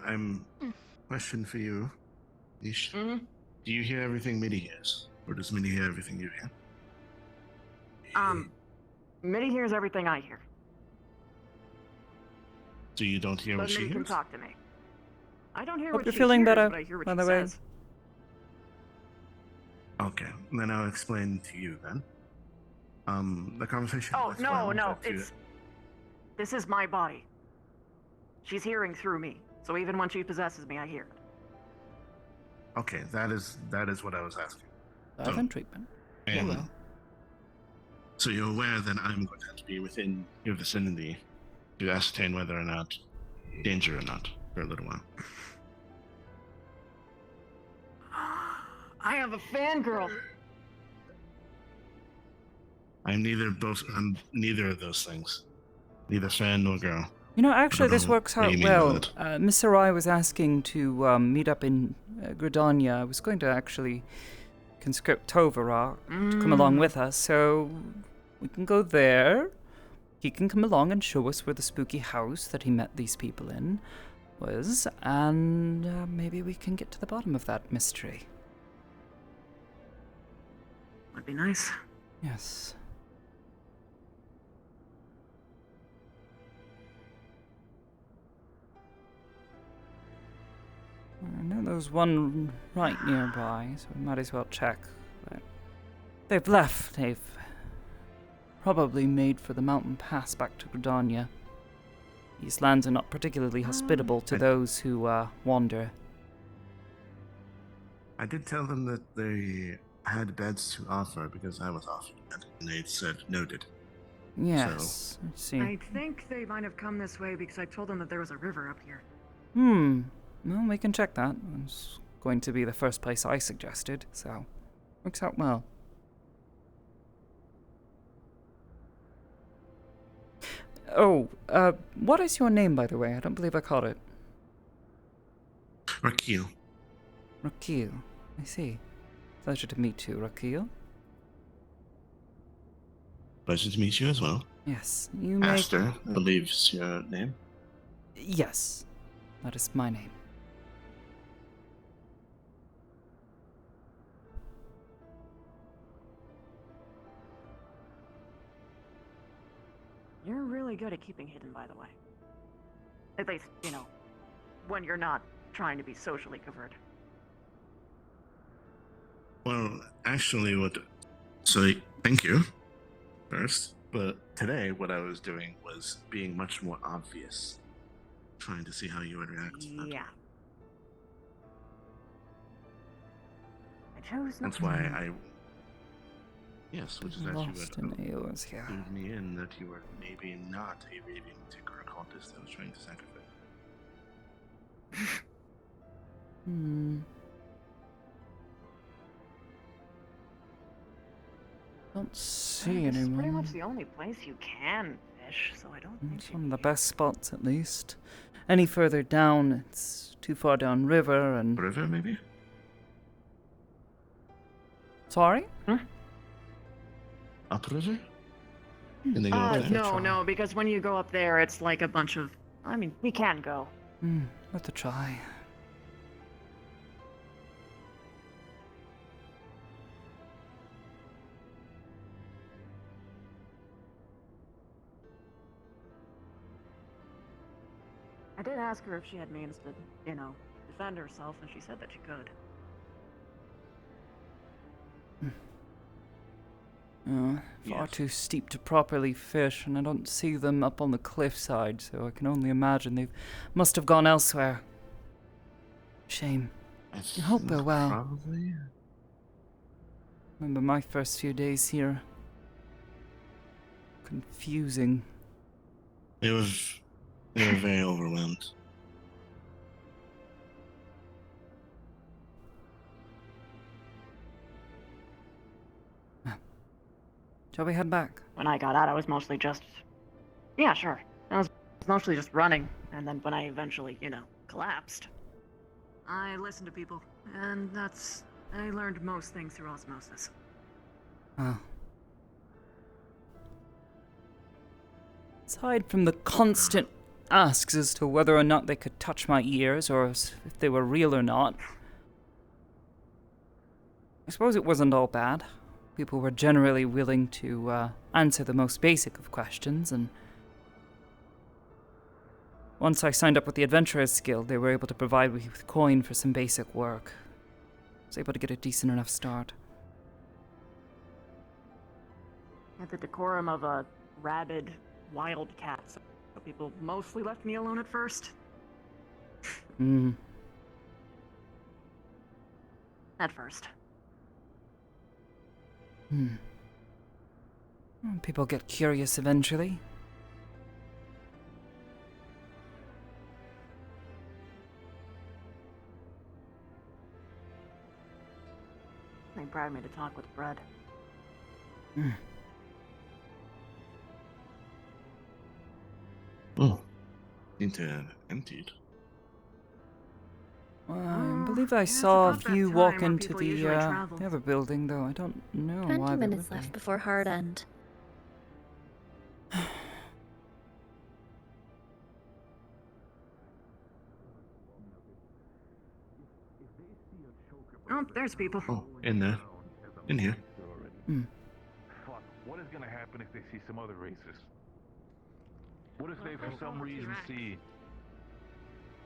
question for you, Ish. Mm-hmm. Do you hear everything Mitty hears? Or does Mitty hear everything you hear? Mitty hears everything I hear. So you don't hear But what she Mitty can hears? talk to me. I don't hear Hope what you're she feeling hears, better, but I hear what by she the way. says. Okay, then I'll explain to you then. The conversation. Oh, with no, Clown no, got to- this is my body. She's hearing through me, so even when she possesses me, I hear it. Okay, that is what I was asking. Dive and treatment. And well. so you're aware that I'm going to have to be within your vicinity to ascertain whether or not danger or not for a little while. I have a fangirl. I'm neither of those things. Neither fan nor girl. You know, actually, this know works what out you mean by well. that. Miss Sarai was asking to meet up in Gridania. I was going to actually conscript Tovara to come along with us, so we can go there. He can come along and show us where the spooky house that he met these people in was, and maybe we can get to the bottom of that mystery. Would be nice. Yes. I know there was one right nearby, so we might as well check. But they've left. They've probably made for the mountain pass back to Gridania. These lands are not particularly hospitable to those who wander. I did tell them that they had beds to offer because I was offered a bed, and they said noted. Yes, I see. I think they might have come this way because I told them that there was a river up here. Well, we can check that. It's going to be the first place I suggested, so works out well. Oh, what is your name, by the way? I don't believe I caught it. Rakil. Rakil. I see. Pleasure to meet you, Rakil. Pleasure to meet you as well. Yes, you may... Aster, I believe is your name. Yes, that is my name. You're really good at keeping hidden, by the way. At least, when you're not trying to be socially covert. Well, actually, so thank you first, but today what I was doing was being much more obvious, trying to see how you would react to that. Yeah. I chose not That's why yes, which is that Lost you in would Aeol's here. clued me in that you were maybe not a raving ticker occultist that was trying to sacrifice. Don't see This is pretty anyone. much the only place you can fish, so I don't think It's one of the best spots, at least. Any further down, it's too far downriver, and... River, maybe? Sorry? Upriver? And they go up there? No, because when you go up there, it's like a bunch of... I mean, we can go. Worth a try. I did ask her if she had means to, defend herself, and she said that she could. Far too steep to properly fish, and I don't see them up on the cliffside, so I can only imagine they must have gone elsewhere. Shame. I hope they're well. Probably. Remember my first few days here. Confusing. They were very overwhelmed. Shall we head back? When I got out, I was mostly just... Yeah, sure. I was mostly just running, and then when I eventually, collapsed, I listened to people, and I learned most things through osmosis. Oh. Aside from the constant asks as to whether or not they could touch my ears, or if they were real or not, I suppose it wasn't all bad. People were generally willing to answer the most basic of questions, and once I signed up with the Adventurers Guild, they were able to provide me with coin for some basic work. I was able to get a decent enough start. Had the decorum of a rabid wildcat, so people mostly left me alone at first. At first. People get curious eventually. They bribed me to talk with Bread. Oh. Seem to have emptied. I believe I saw a few walk into the other building, though I don't know why 20 they minutes would left be. before hard end. Oh, there's people. Oh, in there. In here. Fuck, what is gonna happen if they see some other races? What if they, for some reason, see...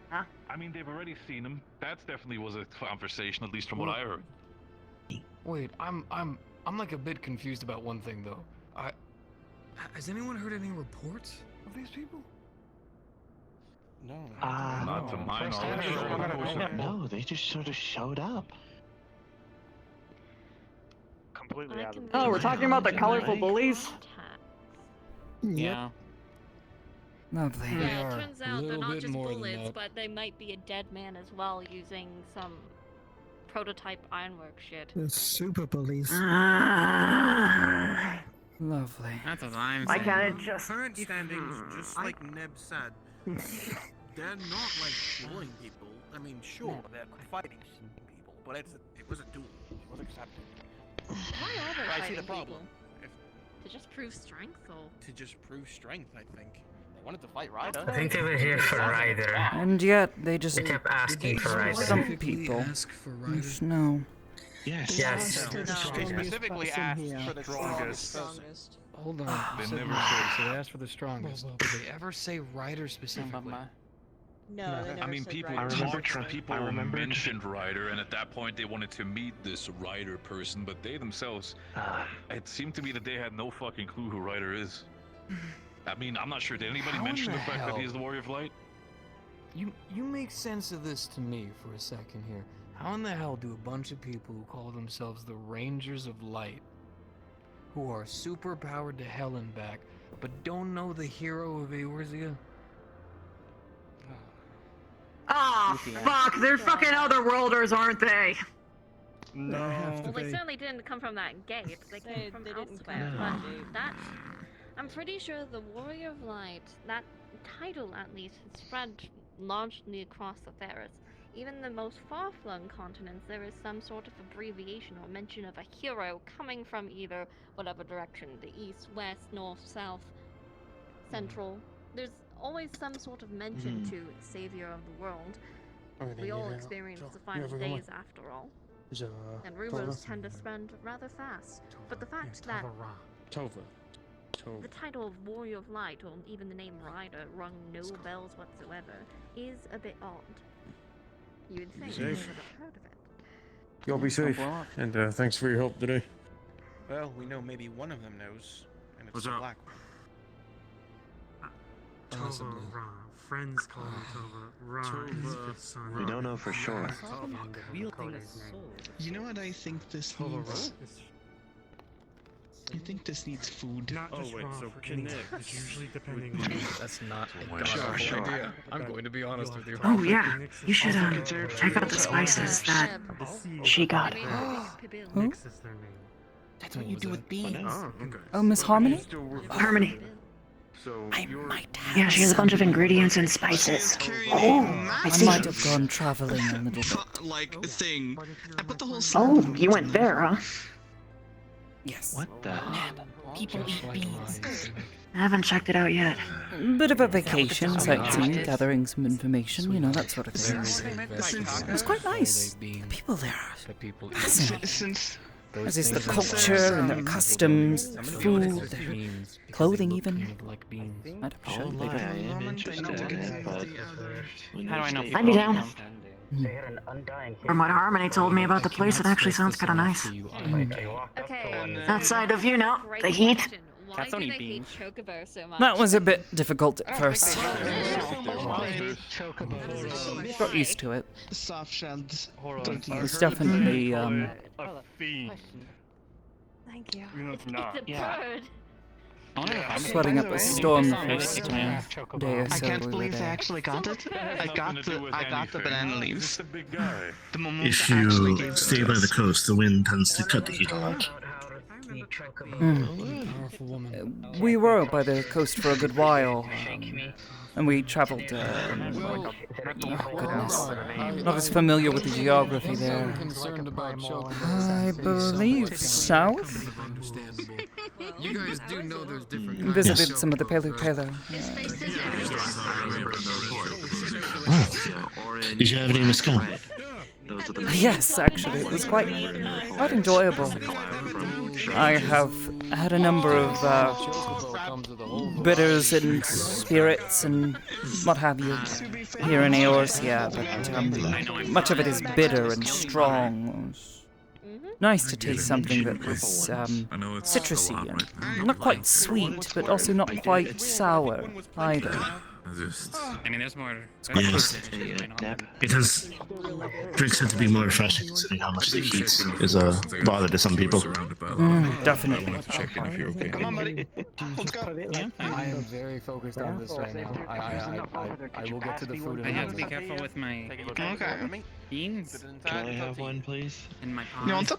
Huh? I mean, they've already seen him. That definitely was a conversation, at least from what I heard. Wait, I'm like a bit confused about one thing though. Has anyone heard any reports of these people? No. Not to my knowledge. No, they just sort of showed up. Completely out of Oh, we're talking about the colorful bullies? Yeah. Lovely. Yeah, it turns out they're little not bit just more than bullets, that. but they might be a dead man as well, using some prototype ironwork shit. The super bullies. Lovely. That's what I'm Why saying. can't it just... Current standings, just like Neb said, they're not like bullying people. I mean, sure, they're fighting people, but it was a duel. It was accepted. Why are they I see fighting the problem. people? To just prove strength, or? To just prove strength, I think. They wanted to fight Ryder. I think they were here for Ryder. And yet, they just They kept asking for Ryder. some people. No. Yes. Yes. They specifically asked for the strongest. Hold on. They you said never Ryder, said- so they asked for the strongest. Did they ever say Ryder specifically? No, they never I mean, said people Ryder. mentioned Ryder, and at that point they wanted to meet this Ryder person, but they themselves, it seemed to me that they had no fucking clue who Ryder is. I mean, I'm not sure. Did anybody How mention in the the fact that hell? he is the Warrior of Light? You make sense of this to me for a second here. How in the hell do a bunch of people who call themselves the Rangers of Light, who are super powered to hell and back, but don't know the hero of Eorzea? Ah, fuck! They're fucking otherworlders, aren't they? No. Well, they certainly didn't come from that gate. They came from elsewhere. But that, I'm pretty sure the Warrior of Light, that title at least, is spread largely across the Theros. Even the most far-flung continents, there is some sort of abbreviation or mention of a hero coming from either whatever direction, the east, west, north, south, central. There's always some sort of mention to savior of the world. We all experience the final days after all. And rumors tend to spread rather fast. But the fact that Tova. the title of Warrior of Light, or even the name Rider, rung no bells whatsoever, is a bit odd. You would think they would Safe. have heard of it. Y'all be safe, and thanks for your help today. Well, we know maybe one of them knows, and it's What's the up? black one. Tova, Ra. Friends call him Tova. Ra is his son. We don't know for sure. Wielding a sword. You know what I think this Tova needs? Ra is I think this needs food. not just Ra for anyone. It's usually depending on. That's not a Sure, god sure. idea. I'm going to be honest with you. Oh yeah, you should check out the spices that she got. Nix is their name. That's what you do with beans. Oh, okay. Oh, Miss Harmony? Harmony. So I might have. Yeah, she has a bunch of ingredients and spices. Oh, I I see. might have gone traveling a little bit. Like thing. I put the whole. Oh, you went there, huh? Yes. What the? People eat beans. I haven't checked it out yet. Bit of a vacation, sightseeing, gathering some information, you know, that sort of thing. It was quite nice. The people there are fascinating. Since As is the culture and their customs, their food, their clothing even. I'd have to show Oh you my, later. I am interested in it, but How do I know? I'd be down. They had an undying From what Harmony told me about the place, it actually sounds kind of nice. Okay. That side of you know, the heat. Why Cats do don't they eat hate beans. Chocobo so much? That was a bit difficult at first. Got used to it. soft shelled. It was definitely, Thank you. It's not. It's a bird. sweating up a storm the first day or I so can't we were believe they there. actually got it. I got the banana leaves. Just a big guy. The moment If I actually you gave stay it by to the us. coast, the wind tends to cut the heat a lot. Powerful woman. We were by the coast for a good while, and we traveled, oh goodness, not as familiar with the geography there. Concerned about I believe south? You guys do know there's different Visited some of the Pelu Pelu. Did you have any mescal? Yes, actually, it was quite enjoyable. I have had a number of bitters and spirits and what have you here in Eorzea, but much of it is bitter and strong. Nice to taste something that was citrusy and not quite sweet, but also not quite sour either. I mean, there's more. Yes. It has drinks tend to be more refreshing considering how much the heat is a bother to some people. Definitely. Come on, buddy. Let's go. I am very focused on this right now. I will get to the food in I a have to be moment. careful with my Okay. beans Can I have one, please? in my You want paws. some?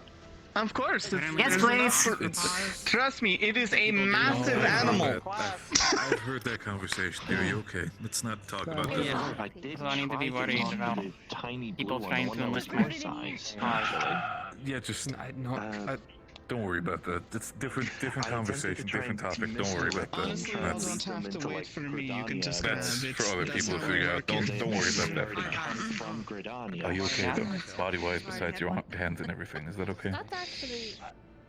Of course. Yes, please. Trust me, it is a massive animal. I've heard that conversation. Are you okay? Let's not talk about this. Yeah, I did so I need to be try worried talk about to the tiny people blue one, trying the one to that was enlist my your size, actually. Yeah, just Uh, don't worry about that. It's different I attempted conversation, to try different and topic. Don't worry about that. Honestly, you That's don't have to wait for me. You can just that's grab it. for other That's people to how figure we out. work Don't it. worry about that. From Gridania. Are you okay though? Body-wise, besides your hands and everything, is that okay? That's actually.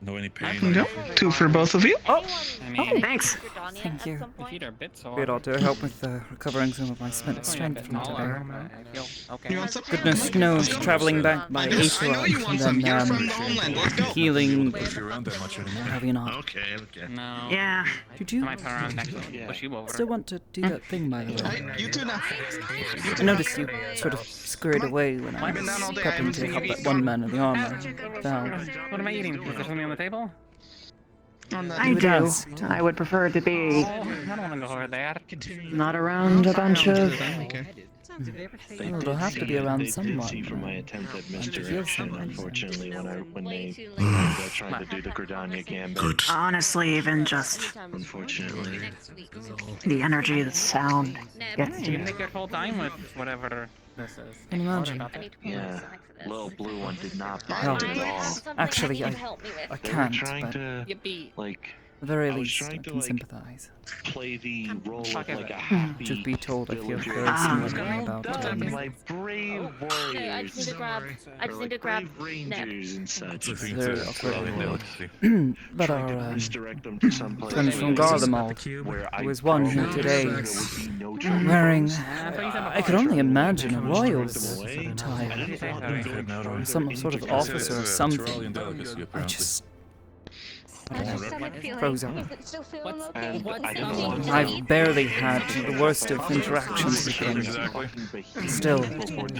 No any I pain? can go. Two for both of you. Oh, I mean, Thanks. thank you. the feet are a bit sore. Great, I'll do help with recovering some of my spent strength from today. I feel okay. You want some? Goodness knows, traveling back by I know you Aetheron want some. and You're from then the homeland. Let's go. healing, If you're around that much anymore. having not. Okay, okay. No. Yeah. Did I you might turn around next to Yeah. push you over. still want to do that thing, by the way? Hey, you too now. I noticed you sort of scurried away when I I've been down all was day. I prepping haven't to seen help you that eat. one man in the armor down. What am I eating? Is there something on the table? I do. I would prefer it to be Oh, I don't want to go over there. not around a bunch of. Well, it'll have to be around They did someone. see from my attempt at feel misdirection, someone. unfortunately, when they were trying to do the Gridania gambit. Good. Honestly, even just Unfortunately. the energy, the sound gets You to can you. take your whole time with whatever this is. Can you imagine? Don't worry about it. Yeah. Little blue one did not Hell, bother at all. actually, I They were can't, trying but to, Yippee. like, At the very I was least, trying I to, can like, sympathize. play the role of like a Truth happy be told, I feel villager. very similarly about Done, my brave warriors. Okay, I just need to grab. I just need to grab Neb. Rangers and such. Very awkward. But our Misdirect them to someplace friend from Garlemald, who was one here today, is wearing, I could only imagine, a royal's attire. Some sort of officer or something. I just... froze up. I've barely had the worst of interactions with him. Still, I don't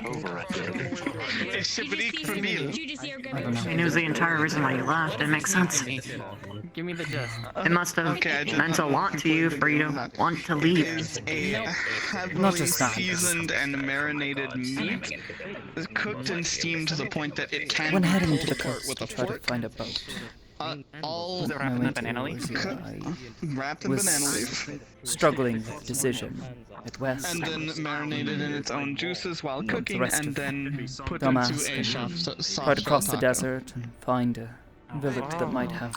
know. He knows the entire reason why you left. It makes sense. Give me the gist. It must have meant a lot to you for you to want to leave. Not just that. Seasoned and marinated meat, cooked and steamed to the point that it can when heading pull to the apart coast with to a try to fork. find a boat, All wrapped in a banana leaf? Wrapped in banana leaf. struggling with decision at West. And then marinated in its own juices while the cooking, rest and of then put Damask into a and soft try to cross the taco. desert and find a village that might have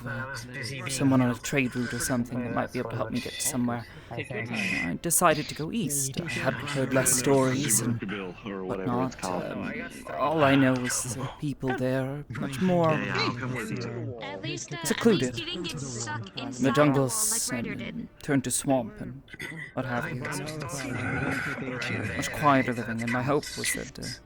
someone on a trade route or something that might be able to help me get to somewhere. I decided to go east. I had heard less stories and whatnot. All I know is the people there are much more secluded. The jungles turned to swamp and what have you. Much quieter living, and my hope was that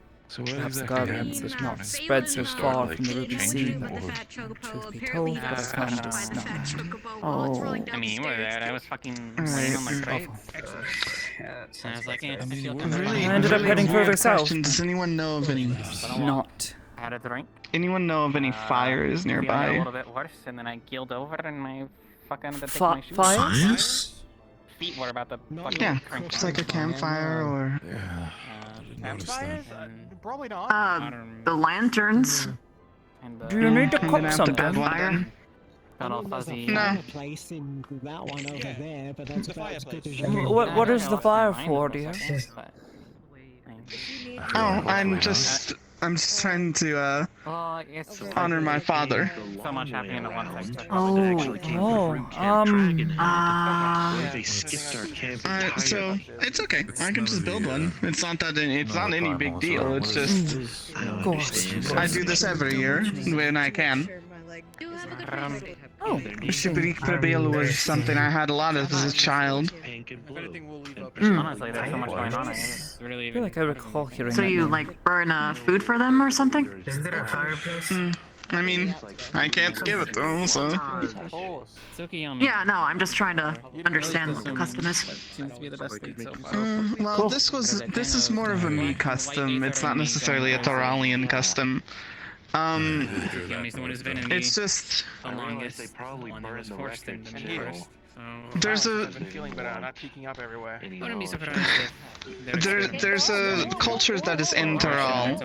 perhaps the Guardians had not spread so far from the Ruby Sea, but truth be told, what I found is not. Oh, I mean, you were there. I was fucking laying on my crate. And I was like, I feel Really, I ended up really heading weird further south. question. Does anyone know of any? Not. I had a drink. Anyone know of any fires Feeling a nearby? little bit worse, and then I keeled over and I fucking had to take Fi- my shoes fires? Feet were about to fucking Yeah, crank it's down. like a campfire or. Campfires? Probably not. The lanterns. And, Do you need to I'm cook gonna have to something? build one then. got all fuzzy. No. Place in that one over there, but that's about as good as you What is the fire for, dear? Oh, I'm just trying to honor my father. So much happening at once. They skipped our camp. So it's okay. I can just build one. It's not that it's not any big deal. It's just I do this every year when I can. Shibrik Prabil was something I had a lot of as a child. Honestly, there's so much going on. It's really I feel like I recall hearing So that you name. like burn food for them or something? Is there a fireplace? I mean, I can't give it to him, so. Yeah, no, I'm just trying to understand what the custom is. Seems to be the best lead so far. Well, this is more of a me custom. It's not necessarily a Thoralian custom. It's just the longest one that was forced in the Metaverse. there's a feeling better, not peeking up everywhere. I wouldn't be surprised if there's a culture that is in Thoral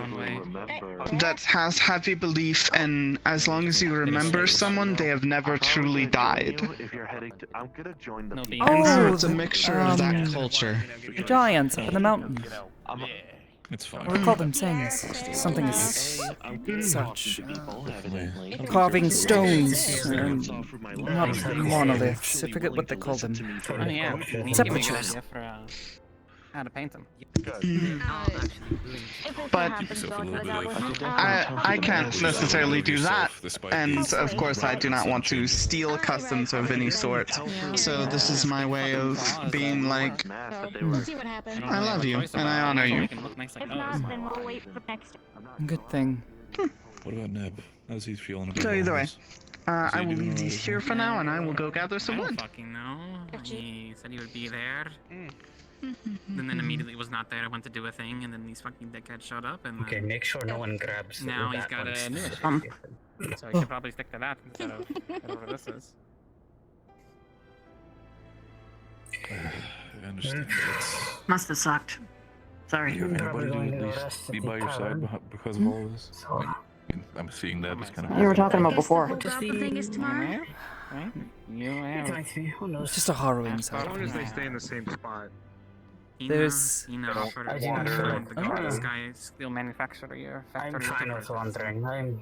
that has heavy belief, and as long as you remember someone, they have never truly died. If you're heading to, I'm gonna join the And so it's a mixture of that culture. The giants up in the mountains. It's fine. I recall them saying something as such. Carving stones, not monoliths. I forget what they call them. Oh yeah, Separatures. for how to paint them. But I can't necessarily do that, and of course I do not want to steal customs of any sort. So this is my way of being like, I love you and I honor you. If not, then we'll wait for next. Good thing. What about Neb? How's he feeling about So either all way, this? I will leave these here for now, and I will go gather some I don't wood. fucking know. He said he would be there. And then immediately was not there. I went to do a thing, and then these fucking dickheads showed up, and Okay, make sure no one grabs. now he's that got one. a new issue. So I should probably stick to that instead of whatever this is. I understand. Must have sucked. Sorry. You anybody to at least be by your side because of all this? I'm seeing that as kind of. You were talking about before. The thing is tomorrow. Right? You It's just a harrowing As sight. long as they stay in the same spot. There's. This guy steel manufacturer, your I'm factory. fine with wandering. I'm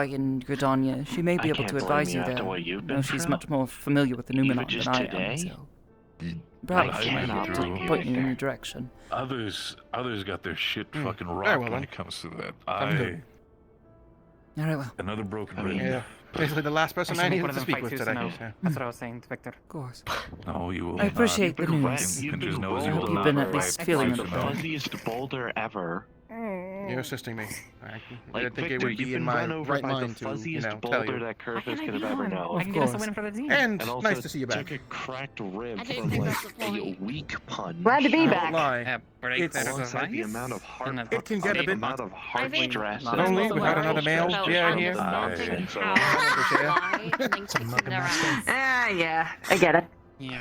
try in Gridania. She may be I able can't to blame advise you you after there. what you've No, been she's through. much more familiar with the Numenon just than I today? am, so I perhaps she might cannot be able blame to you, point you in Victor. your direction. Others got their shit Hmm. fucking Very rocked well, when then. it comes to that. I'm good. All right, well. Another broken I mean, rib. Basically, the last person I needed to speak with today. No. So. That's what I was saying, Victor. Of course. No, you will I appreciate the not. news. Pinter's nose, I you hope will you've not been at right least feeling the it better. fuzziest boulder ever. You're assisting me. I Like, didn't think Victor, it would you've be in been my run over right by the mind to, fuzziest tell boulder you. that Curvis How can I could be have ever on? known. I can get us a win for the team. And also nice to see you back. took a cracked rib I don't from think like that's the a point. weak punch. Glad to be Don't back. lie. It's Alongside the amount of heart, It can get a bit. amount of heart think- stress. Not Only I'm we had another worried male about GI here. understanding So- how to fly and then kicking their ass. Yeah, I get it. Yeah.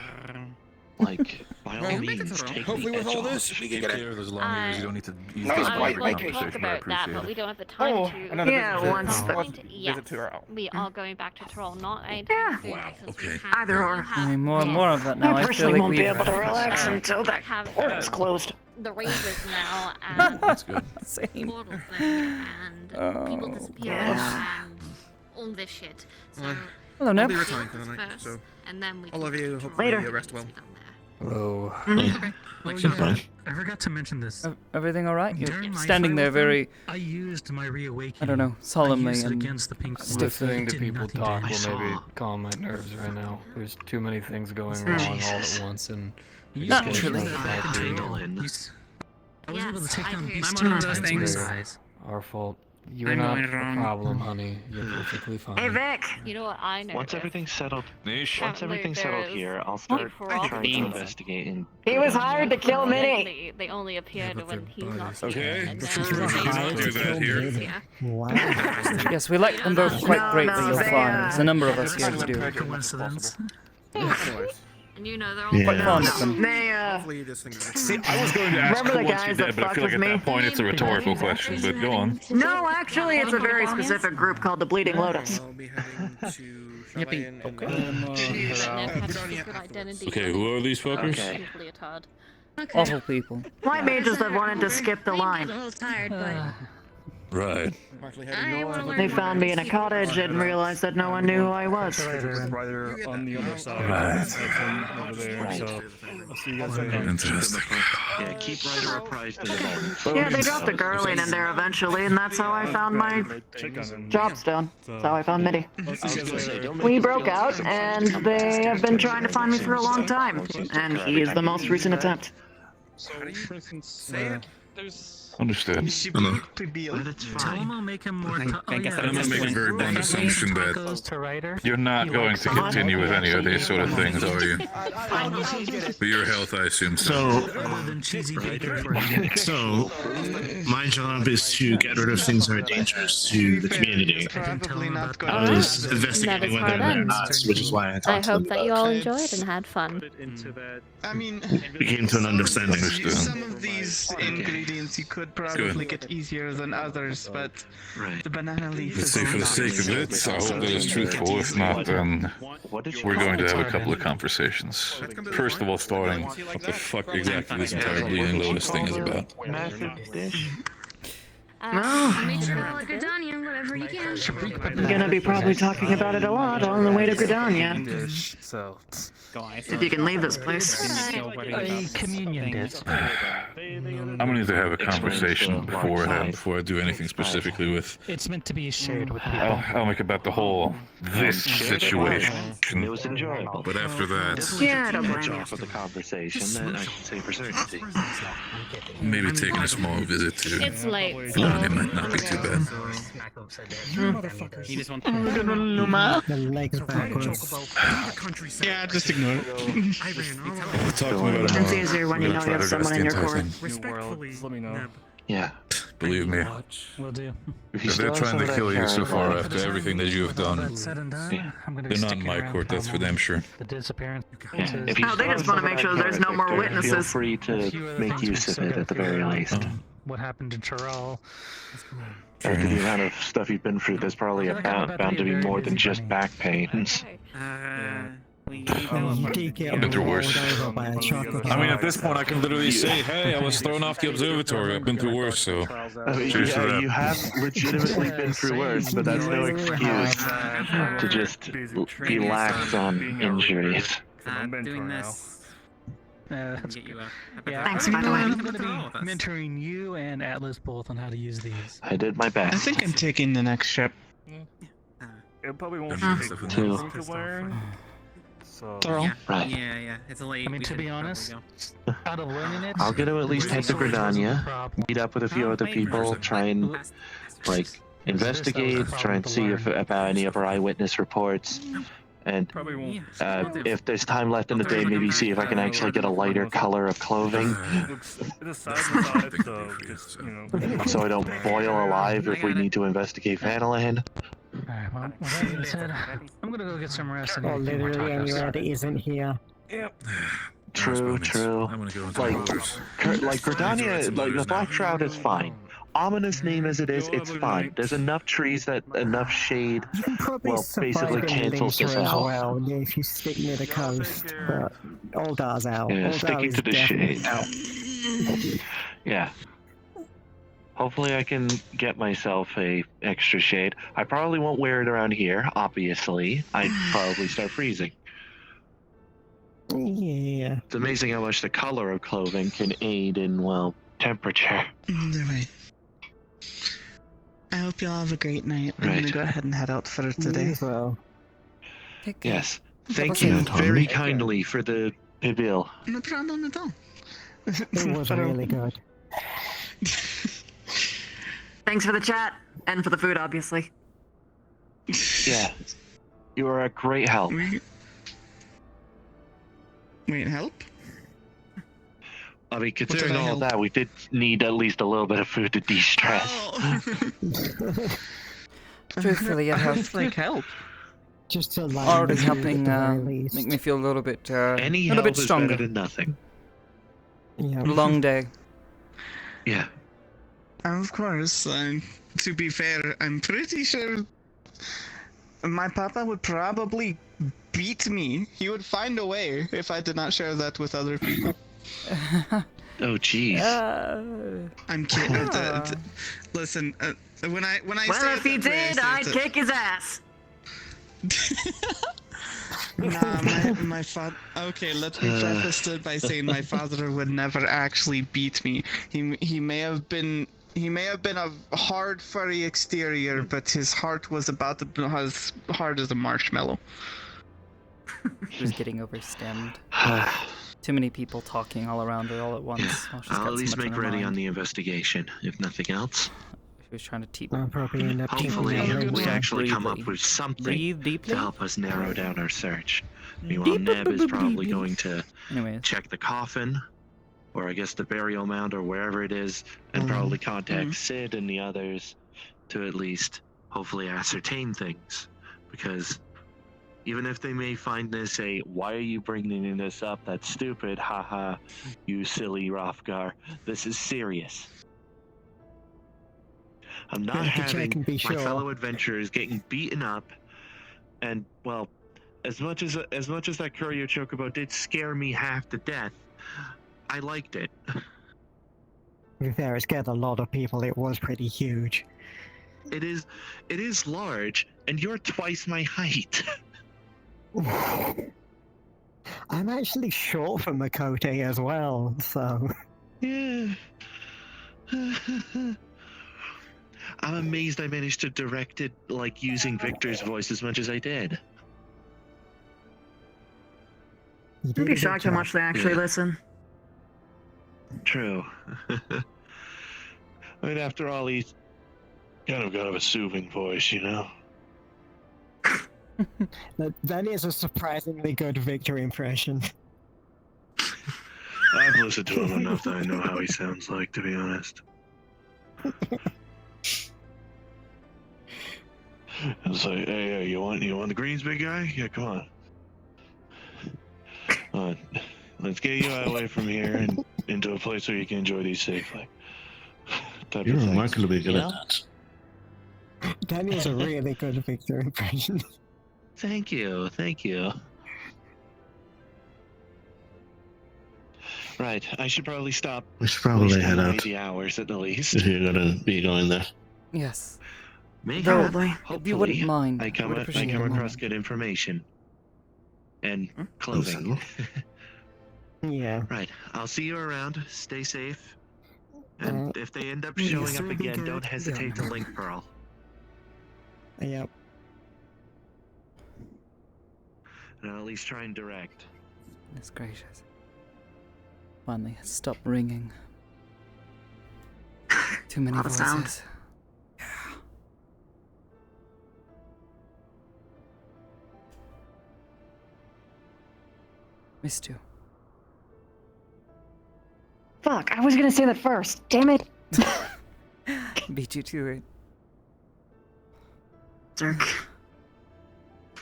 Like, by all Well, means, take hopefully the with edge all off. this, we Be can get clear, it. there's long ears. You don't need to use No, this it's I for quite was going to conversation. talk I about that, appreciate but it. we don't have the time Oh, to. another Yeah, visit. once the- Yes, visit to Earl. we are going back to Troll, not anytime Yeah. soon. Wow, because we okay. have- Either we or. have- I mean, more and more of that now. I I feel personally like won't be we've able to relax until that have portal's closed. the Rangers now and That's good. same. portal thing and people disappearing Yeah. and all this shit. So Well, Hello, I'll Neb. be retiring for the night, first, so and then we all can of get you to hopefully Later. rest well. down there. Hello. Oh, Should yeah. fine. I forgot to mention this. Everything all right? You're During my standing fight there with them, very, I used my reawakening. I don't know, solemnly I used it and against the pink stiffly. It Listening to did people nothing talk damage. will maybe calm my nerves right now. There's too many things going Oh, wrong all Jesus. at once, and You Not used to truly. use that back in Hey, Toronto. Dylan. You s- I was able to Yes, take I down agree. beasts I'm one of 10 those times things. my size. our fault. You're I'm not doing a it wrong. problem, honey. You're perfectly fine. Hey, Vic. You know what I know? Once everything's settled, Niche. once everything's settled here, I'll start trying to investigate. And He was hired to kill Minnie. They only appeared when he's not Okay. here, and Sure. then We don't do that here. Yeah. Wow. Yes, we like them both quite No, greatly, no, you'll they, find. There's a number of us here who do. Coincidence. And you know they're all Yeah. Quite fond of them. They, Hopefully this thing is See, I was going to ask Remember the who wants you guys that dead, but I fucked feel like with at me? that point it's a rhetorical question. But go on. No, actually, it's a very specific group called the Bleeding Lotus. I'll be heading to Yippee. Cheyenne and secret identity. Okay, who are these fuckers? Okay. Leotard. Awful people. White mages that wanted to skip the line. A little tired, but Right. I'm actually I heading want to north. learn They found me in a cottage and realized that no one knew who I was. Right on the other side. Right. Over there. Right. So I'll see you guys later. Interesting. yeah, keep Ryder apprised of events. Yeah, they dropped a girling in there eventually, and that's how I found my job stone. That's how I found Mitty. We broke out, and they have been trying to find me for a long time. And he is the most recent attempt. Say it. Understood. Tell him I'll make him more. I guess I'm gonna make a very blunt assumption that Goes to writer. you're not going to continue with any of these sort of things, are you? For your health, I assume so. Other than cheesy bacon. So, my job is to get rid of things that are dangerous to the community. Probably not going I was investigating That is whether hard they're ends. not, which is why I I talked to them hope that you about all it. enjoyed and had fun. I mean, We came to an understanding. some of these ingredients you could probably get easier than others, but the banana leaf Let's is say for the sake of it, I hope that is truthful. If not, then we're going to have a couple of conversations. First of all, starting what the fuck exactly this entire Bleeding Lotus thing is about. Massive dish. make sure like Gardania, whatever you can. I'm gonna be probably talking about it a lot on the way to Gridania. So, If you can leave this place. a communion dish. I'm gonna need to have a conversation beforehand before I do anything specifically with. It's meant to be shared with people. I'll make about the whole this situation. It was enjoyable. But after that, Yeah, I don't blame you. Off of the conversation, that I can say for certainty. maybe taking a small visit to It's late. It might not be too bad. You just want The legs backwards. Yeah, just ignore it. We'll talk more about it It's tomorrow. easier when you know you have someone in your court. Respectfully, Neb. Yeah. Believe me. Will do. If they're trying to kill you so far after everything that you have done, That said and done, I'm gonna be they're not in sticking my around court, that's for damn sure. The disappearance. If you Oh, they just still want to have make sure some there's of no that more character, Feel witnesses. free to make use of it at the very least. What happened to Terrell? After the amount of stuff you've been through, there's probably bound to be more than just back pains. I've been through worse. I mean, at this point, I can literally say, hey, I was thrown off the observatory. I've been through worse, so cheers to that. You have legitimately been through worse, but that's no excuse to just be lax on injuries. Doing this. Thanks, Thanks, by the way. I'm going to be mentoring you and Atlas both on how to use these. I did my I best. think I'm taking the next ship. it probably won't Mm. take Two. long to learn. So Yeah. Right. Yeah, it's late. I mean, to be honest, out of learning it, I'll get to at least head to Gridania, meet up with a few other people, try and like investigate, try and see if about any other eyewitness reports, and probably won't. if there's time left in the day, maybe see if I can actually get a lighter color of clothing, It's side to side, so just, you know. so I don't boil alive if we need to investigate Vanillin. Alright, well, with that being said, I'm gonna go get some rest and Well, get more literally tacos. anywhere that isn't here. Yep. True. Like Gridania, like the Black Shroud is fine. Ominous name as it is, it's fine. There's enough trees that enough shade You can probably well survive basically in cancels this Lynxer as out. well if you stick near the coast, but Oldar's out. Yeah, Oldar sticking is to the definitely shade. out. Yeah. Hopefully I can get myself a extra shade. I probably won't wear it around here, obviously. I'd probably start freezing. Yeah. It's amazing how much the color of clothing can aid in, well, temperature. Either way. I hope y'all have a great night. I'm gonna go ahead and head out for today. Well. Yes. Thank you very kindly for the bill. No problem at all. It was really good. Thanks for the chat and for the food, obviously. Yeah. You are a great help. Wait, help? I mean, considering did I all help? that, we did need at least a little bit of food to de-stress. Truthfully, it helped. Like help. Just to Already helping make me feel a little bit Any a little help bit is stronger. better than nothing. Yeah. Long day. Yeah. Of course. To be fair, I'm pretty sure my papa would probably beat me. He would find a way if I did not share that with other people. Oh, jeez. I'm kidding. Listen, when I Well, say if he it that way, I did, say I'd it- kick his ass. Nah, my father. Okay, let me preface it by saying my father would never actually beat me. He may have been a hard, furry exterior, but his heart was about as hard as a marshmallow. She's getting overstemmed. Too many people talking all around her all at once. While she's I'll got at so least much make on her ready mind. on the investigation, if nothing else. She was trying to teach. I'll probably end up Hopefully, keeping we that actually come up Breathe with something Breathe deeply. to help us narrow down our search. Meanwhile, Neb is probably going to Anyways. check the coffin, or I guess the burial mound, or wherever it is, and probably contact Sid and the others to at least hopefully ascertain things. Because even if they may find this why are you bringing this up? That's stupid. Haha, you silly Rothgar. This is serious. I'm not Yeah, to check having and be my sure. fellow adventurers getting beaten up, and well, as much as that courier chocobo did scare me half to death, I liked it. To be fair, it scared a lot of people. It was pretty huge. It is large, and you're twice my height. I'm actually short for Makote as well, so. Yeah. I'm amazed I managed to direct it like using Victor's voice as much as I did. I'd be shocked how much they actually Yeah. listen. True. I mean, after all, he's kind of a soothing voice, you know? That is a surprisingly good Victor impression. I've listened to him enough that I know how he sounds like, to be honest. It's like, hey, you want the greens, big guy? Yeah, come on. Let's get you away from here and into a place where you can enjoy these safely. Type You're of thing. remarkably good You at know? that. Daniel's a really good Victor impression. Thank you. Right, I should probably stop. We should probably wasting head out. lazy hours at the least. If you're gonna be going there. Yes. Maybe, Probably. If hopefully, you wouldn't mind, I I come would appreciate across a moment. good information and clothing. Yeah. Right, I'll see you around. Stay safe. And if they end up showing up again, don't hesitate to link Pearl. Yep. and I'll at least try and direct. Goodness gracious. Finally, stop ringing. Too many Lot of sound. voices. Yeah. Missed you. Fuck, I was gonna say that first. Damn it. Beat you to it. Dirk.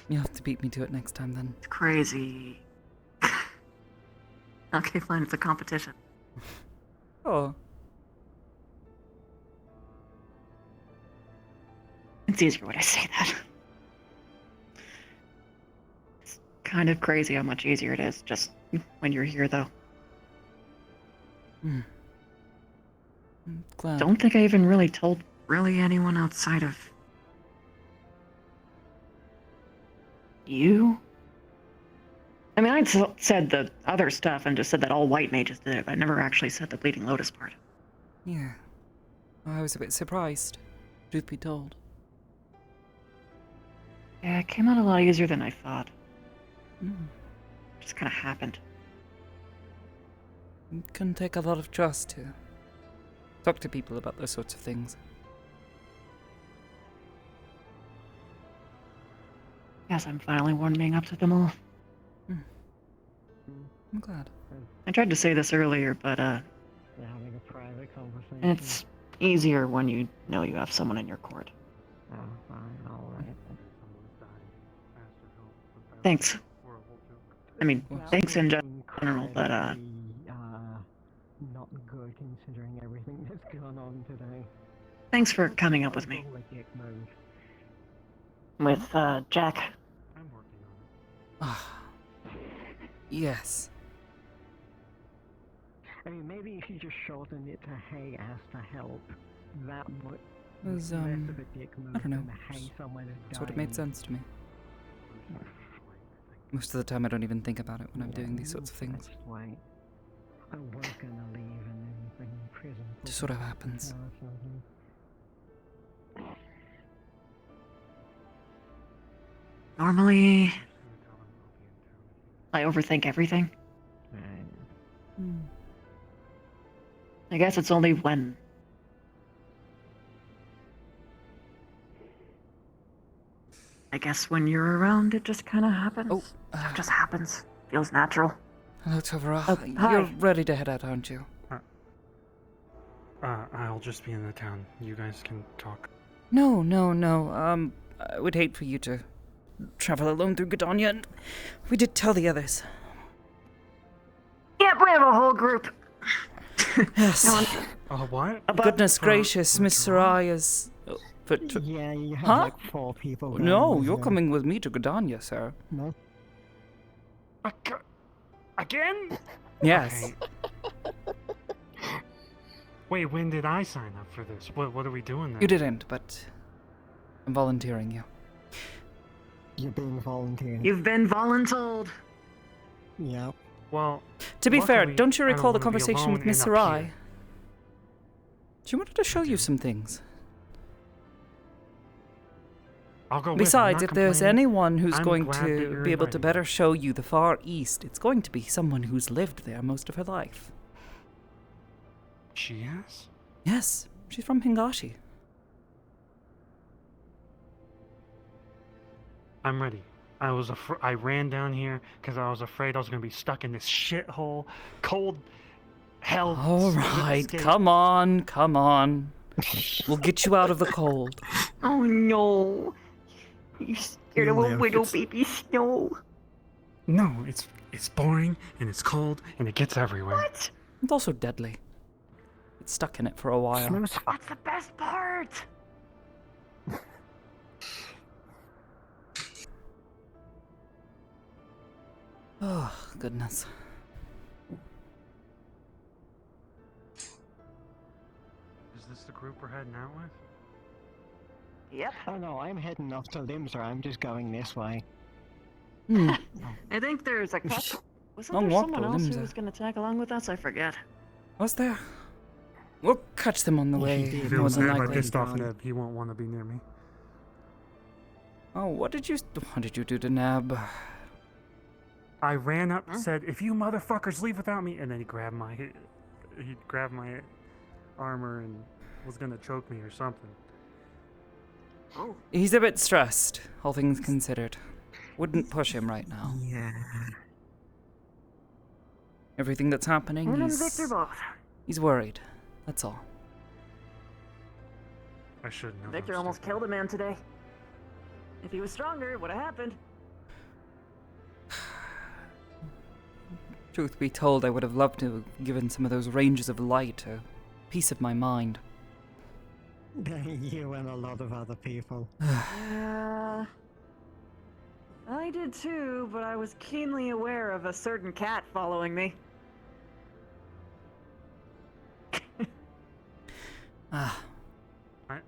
You'll have to beat me to it next time then. It's crazy. Okay, fine, it's a competition. Oh. It's easier when I say that. It's kind of crazy how much easier it is just when you're here, though. I'm glad. Don't think I even really told anyone outside of you. I mean, I'd said the other stuff and just said that all white mages did it, but I never actually said the Bleeding Lotus part. Yeah. I was a bit surprised, truth be told. Yeah, it came out a lot easier than I thought. Just kind of happened. It can take a lot of trust to talk to people about those sorts of things. Guess I'm finally warming up to them all. I'm glad. I tried to say this earlier, but They're having a private conversation. it's easier when you know you have someone in your court. Oh, fine, alright. Thanks. I mean, thanks in general, but Not good considering everything that's gone on today. thanks for coming up with me. With, Jack. Yes. I mean, maybe if you just shortened it to "Hey, Aster, help," that would. It was, less of a dick move I don't know. than "Hey, someone is Sort of made dying." sense to me. Most of the time I don't even think about it when I'm doing these sorts of things. Wait, I was gonna leave and then bring in prison. It just sort of happens. Normally, I overthink everything. I guess it's only when when you're around, it just kind of happens. Oh, Stuff just happens. Feels natural. Hello, Tovara. Oh, hi. You're ready to head out, aren't you? I'll just be in the town. You guys can talk. No. I would hate for you to travel alone through Gdonia, and we did tell the others. Yep, we have a whole group. Yes. What? Goodness gracious, Miss Soraya's... Yeah, you have Huh? like 4 people. going No, with you're you. coming with me to Gdonia, sir. No. Again? Yes. Okay. Wait, when did I sign up for this? What are we doing there? You didn't, but I'm volunteering you. You're being volunteered. You've been voluntold. Yep. Well, To be fair, luckily, don't you I recall the wanna be conversation alone with Miss and up Sarai? here. She wanted to show you some things. I'll go with. Besides, if there's anyone who's I'm going glad that to you're be able to inviting better show you the Far East, it's going to be someone who's lived there most of her life. She has? Yes, she's from Hingashi. I'm ready. I ran down here because I was afraid I was gonna be stuck in this shithole, cold hell. All right, come on. We'll get you out of the cold. Oh no. You scared of a widow baby snow. No, it's boring and it's cold and it gets everywhere. What? It's also deadly. It's stuck in it for a while. That's the best part. Oh, goodness. Is this the group we're heading out with? Yep. Oh no, I'm heading off to Limser. I'm just going this way. I think there's a couple. Wasn't Long there walk someone to else who Limsa. was going to tag along with us? I forget. Was there? We'll catch them on the way, If it more was than Neb, I likely. pissed off Neb. He won't want to be near me. Oh, what did you do to Neb? I ran up, said, "If you motherfuckers leave without me," and then he grabbed my armor and was gonna choke me or something. Oh. He's a bit stressed, all things considered. Wouldn't push him right now. Yeah. Everything that's happening, Him and Victor both. he's worried. That's all. I shouldn't have. Victor almost killed a man today. If he was stronger, it would have happened. Truth be told, I would have loved to have given some of those ranges of light a piece of my mind. You and a lot of other people. I did too, but I was keenly aware of a certain cat following me.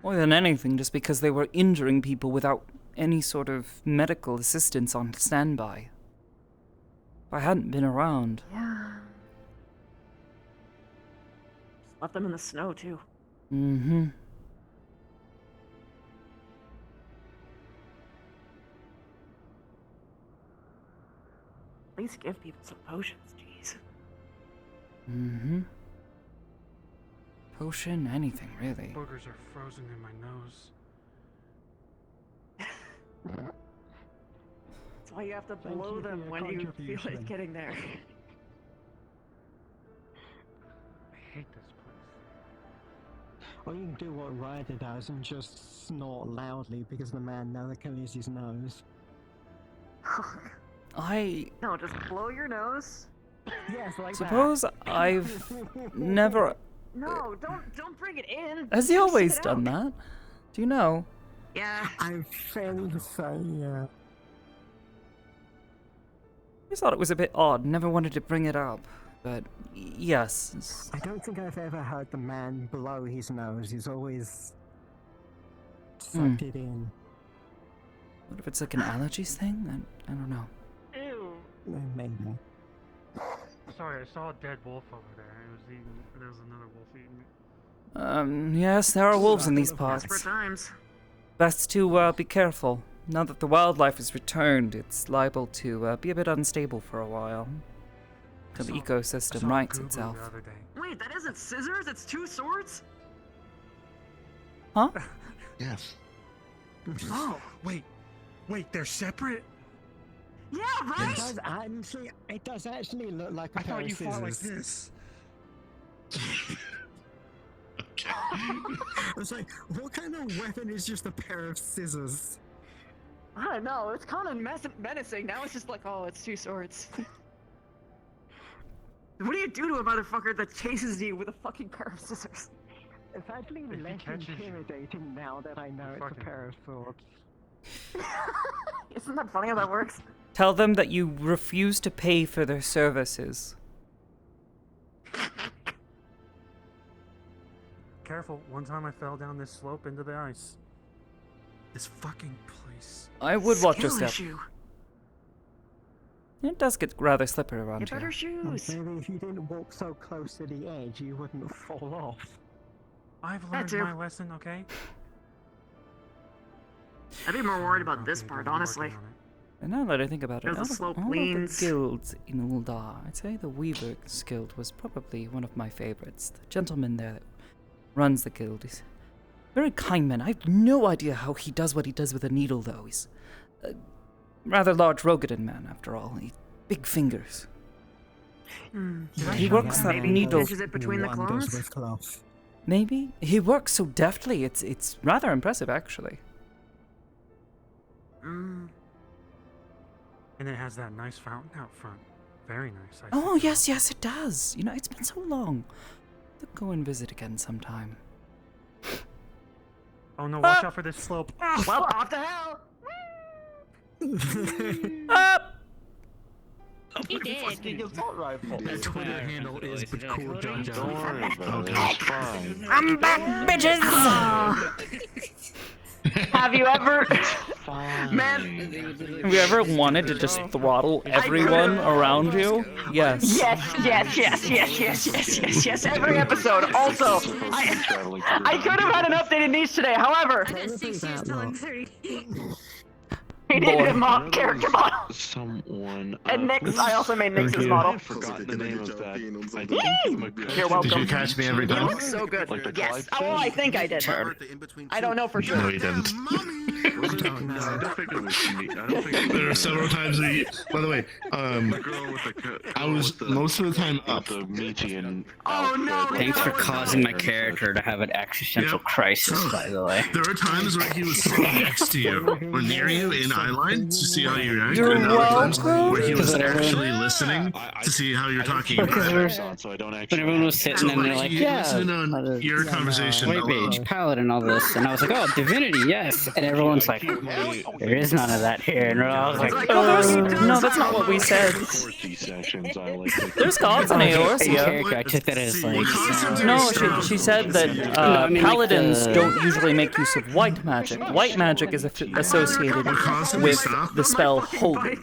More than anything, just because they were injuring people without any sort of medical assistance on standby. If I hadn't been around. Yeah. Just left them in the snow too. Mm-hmm. At least give people some potions, jeez. Mm-hmm. Potion, anything, really. Boogers are frozen in my nose. That's why you have to blow them when you feel it getting there. I hate this place. Or you can do what Ryder does and just snort loudly because the man never can use his nose. No, just blow your nose. Yes, like Suppose that. I've never... No, don't bring it in. Has he Just always spit it done out. that? Do you know? Yeah. I think so, yeah. I thought it was a bit odd, never wanted to bring it up. But, yes. I don't think I've ever heard the man blow his nose. He's always sucked it in. What if it's like an allergies thing? I don't know. Ew. Maybe. Sorry, I saw a dead wolf over there. It was eating. There was another wolf eating it. Yes, there are wolves in these Desperate parts. times. Best to be careful. Now that the wildlife has returned, it's liable to be a bit unstable for a while. Till the ecosystem rights itself. Wait, that isn't scissors, it's two swords? Huh? Yes. Oh, wait, they're separate? Yeah, right? It does actually look like a I pair thought of you scissors. fought like this. I was like, what kind of weapon is just a pair of scissors? I don't know, it's kind of menacing. Now it's just like, oh, it's two swords. What do you do to a motherfucker that chases you with a fucking pair of scissors? It's actually less intimidating now that I know it's a pair of swords. Isn't that funny how that works? Tell them that you refuse to pay for their services. Careful, one time I fell down this slope into the ice. This fucking place. I would watch your Skill step. issue. It does get rather slippery around Get here. better shoes. Maybe if you didn't walk so close to the edge, you wouldn't fall off. I've That learned too. my lesson, okay? I'd be more worried about this part, honestly. And now that I think about it, Because the slope all of leans. the guilds in Uldar, I'd say the Weaver's Guild was probably one of my favorites. The gentleman there that runs the guild is a very kind man. I have no idea how he does what he does with a needle, though. He's a rather large Rogadan man, after all. Big fingers. He works that needle. Is it between the claws? Maybe. He works so deftly. It's rather impressive, actually. And it has that nice fountain out front. Very nice. Oh, yes, it does. You know, it's been so long. I'll go and visit again sometime. Oh no, watch out for this slope. Well, off to hell! He did. The Twitter handle is cool John Don't worry about it. It's fine. I'm back, bitches! Have you ever... Man... Have you ever wanted to just throttle everyone around you? Yes. Yes, every episode. Also, I could have had an updated niche today, however... I didn't think she was still in 30. He needed a character model. Someone. And Nick's, I also made Nix's model. I've forgotten the name of that. You're welcome. Did you catch me every You time? look so good. Yes. Oh, I think I did. I don't know for sure. No, you didn't. I don't think it was me. I don't think it was There were several times that you, by the way, I was most of the time up. The Metean Oh no! Thanks for causing my character to have an existential crisis, by the way. There were times where he was sitting next to you or near you in eyeline to see how you react, You're and other times welcome. where he was actually listening to see how you're talking. so I don't But actually. everyone was sitting and they're like, you yeah, listen on your conversation white alone. mage, paladin, all this. And I was like, oh, divinity, yes. And everyone's like, there is none of that here. And I was like, No, that's not what we said. Sessions, I like to- There's gods in in Eorzea. character, I took that as like, No, she said that I mean, like paladins the- don't usually make use of white magic. White magic is associated with the spell holy.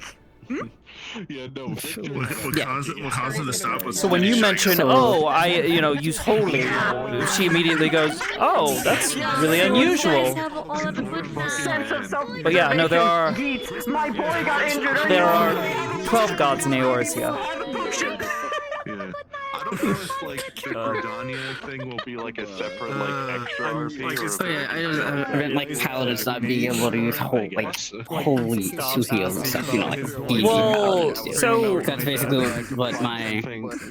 Yeah, no. What caused him to stop was So when you mention, oh, I, use holy, she immediately goes, oh, that's really unusual. But yeah, no, there are My boy got injured. there are 12 gods in Eorzea. Yeah. I don't know if like the Gordania thing will be like a separate like extra RP or. oh yeah, I meant like paladins not being able to use holy Suhio and stuff, like deity Well, paladins do. so That's basically what my...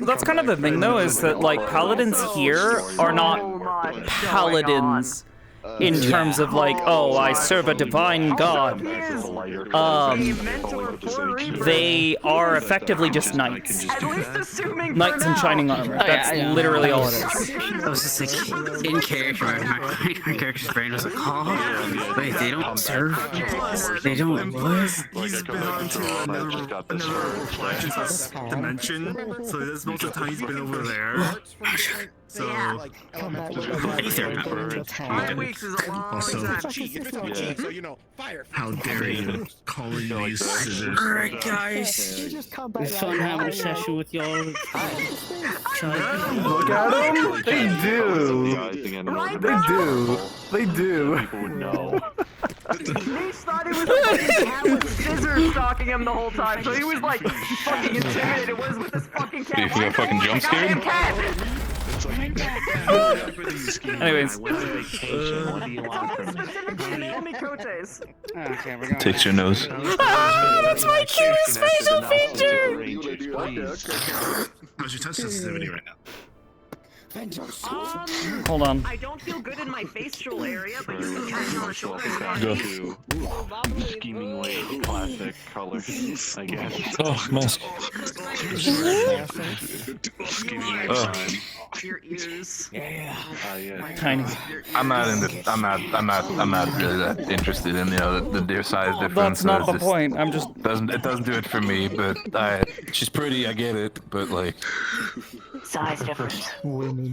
that's kind of the thing, though, is that like paladins here are not paladins in terms of like, oh, I serve a divine god. They are effectively just knights. Knights in shining armor. That's literally all it is. I was just like, in character, my character's brain was like, oh, wait, they don't serve? They don't what? He's been on to another dimension, so that's most of the time he's been over there. So, Also, how dare you call me these scissors? Alright, guys. It's fun having a session with y'all. Look at them. They do. They do. People would know. He thought he was like, with scissors stalking him the whole time, so he was like fucking intimidated. What is with this fucking cat? If you got fucking jump scared? Anyways. Takes your nose. That's my cutest facial feature! How's your touch sensitivity right now? Hold on. I don't feel good in my facial area, but you can catch me on the shoulder. Scheming way classic color, I guess. Oh, mask. Scheming Oh. Your ears. Tiny. I'm not really that interested in the size difference. That's not the It's just- point. I'm just. It doesn't do it for me, but she's pretty, I get it, but like Size difference. Women.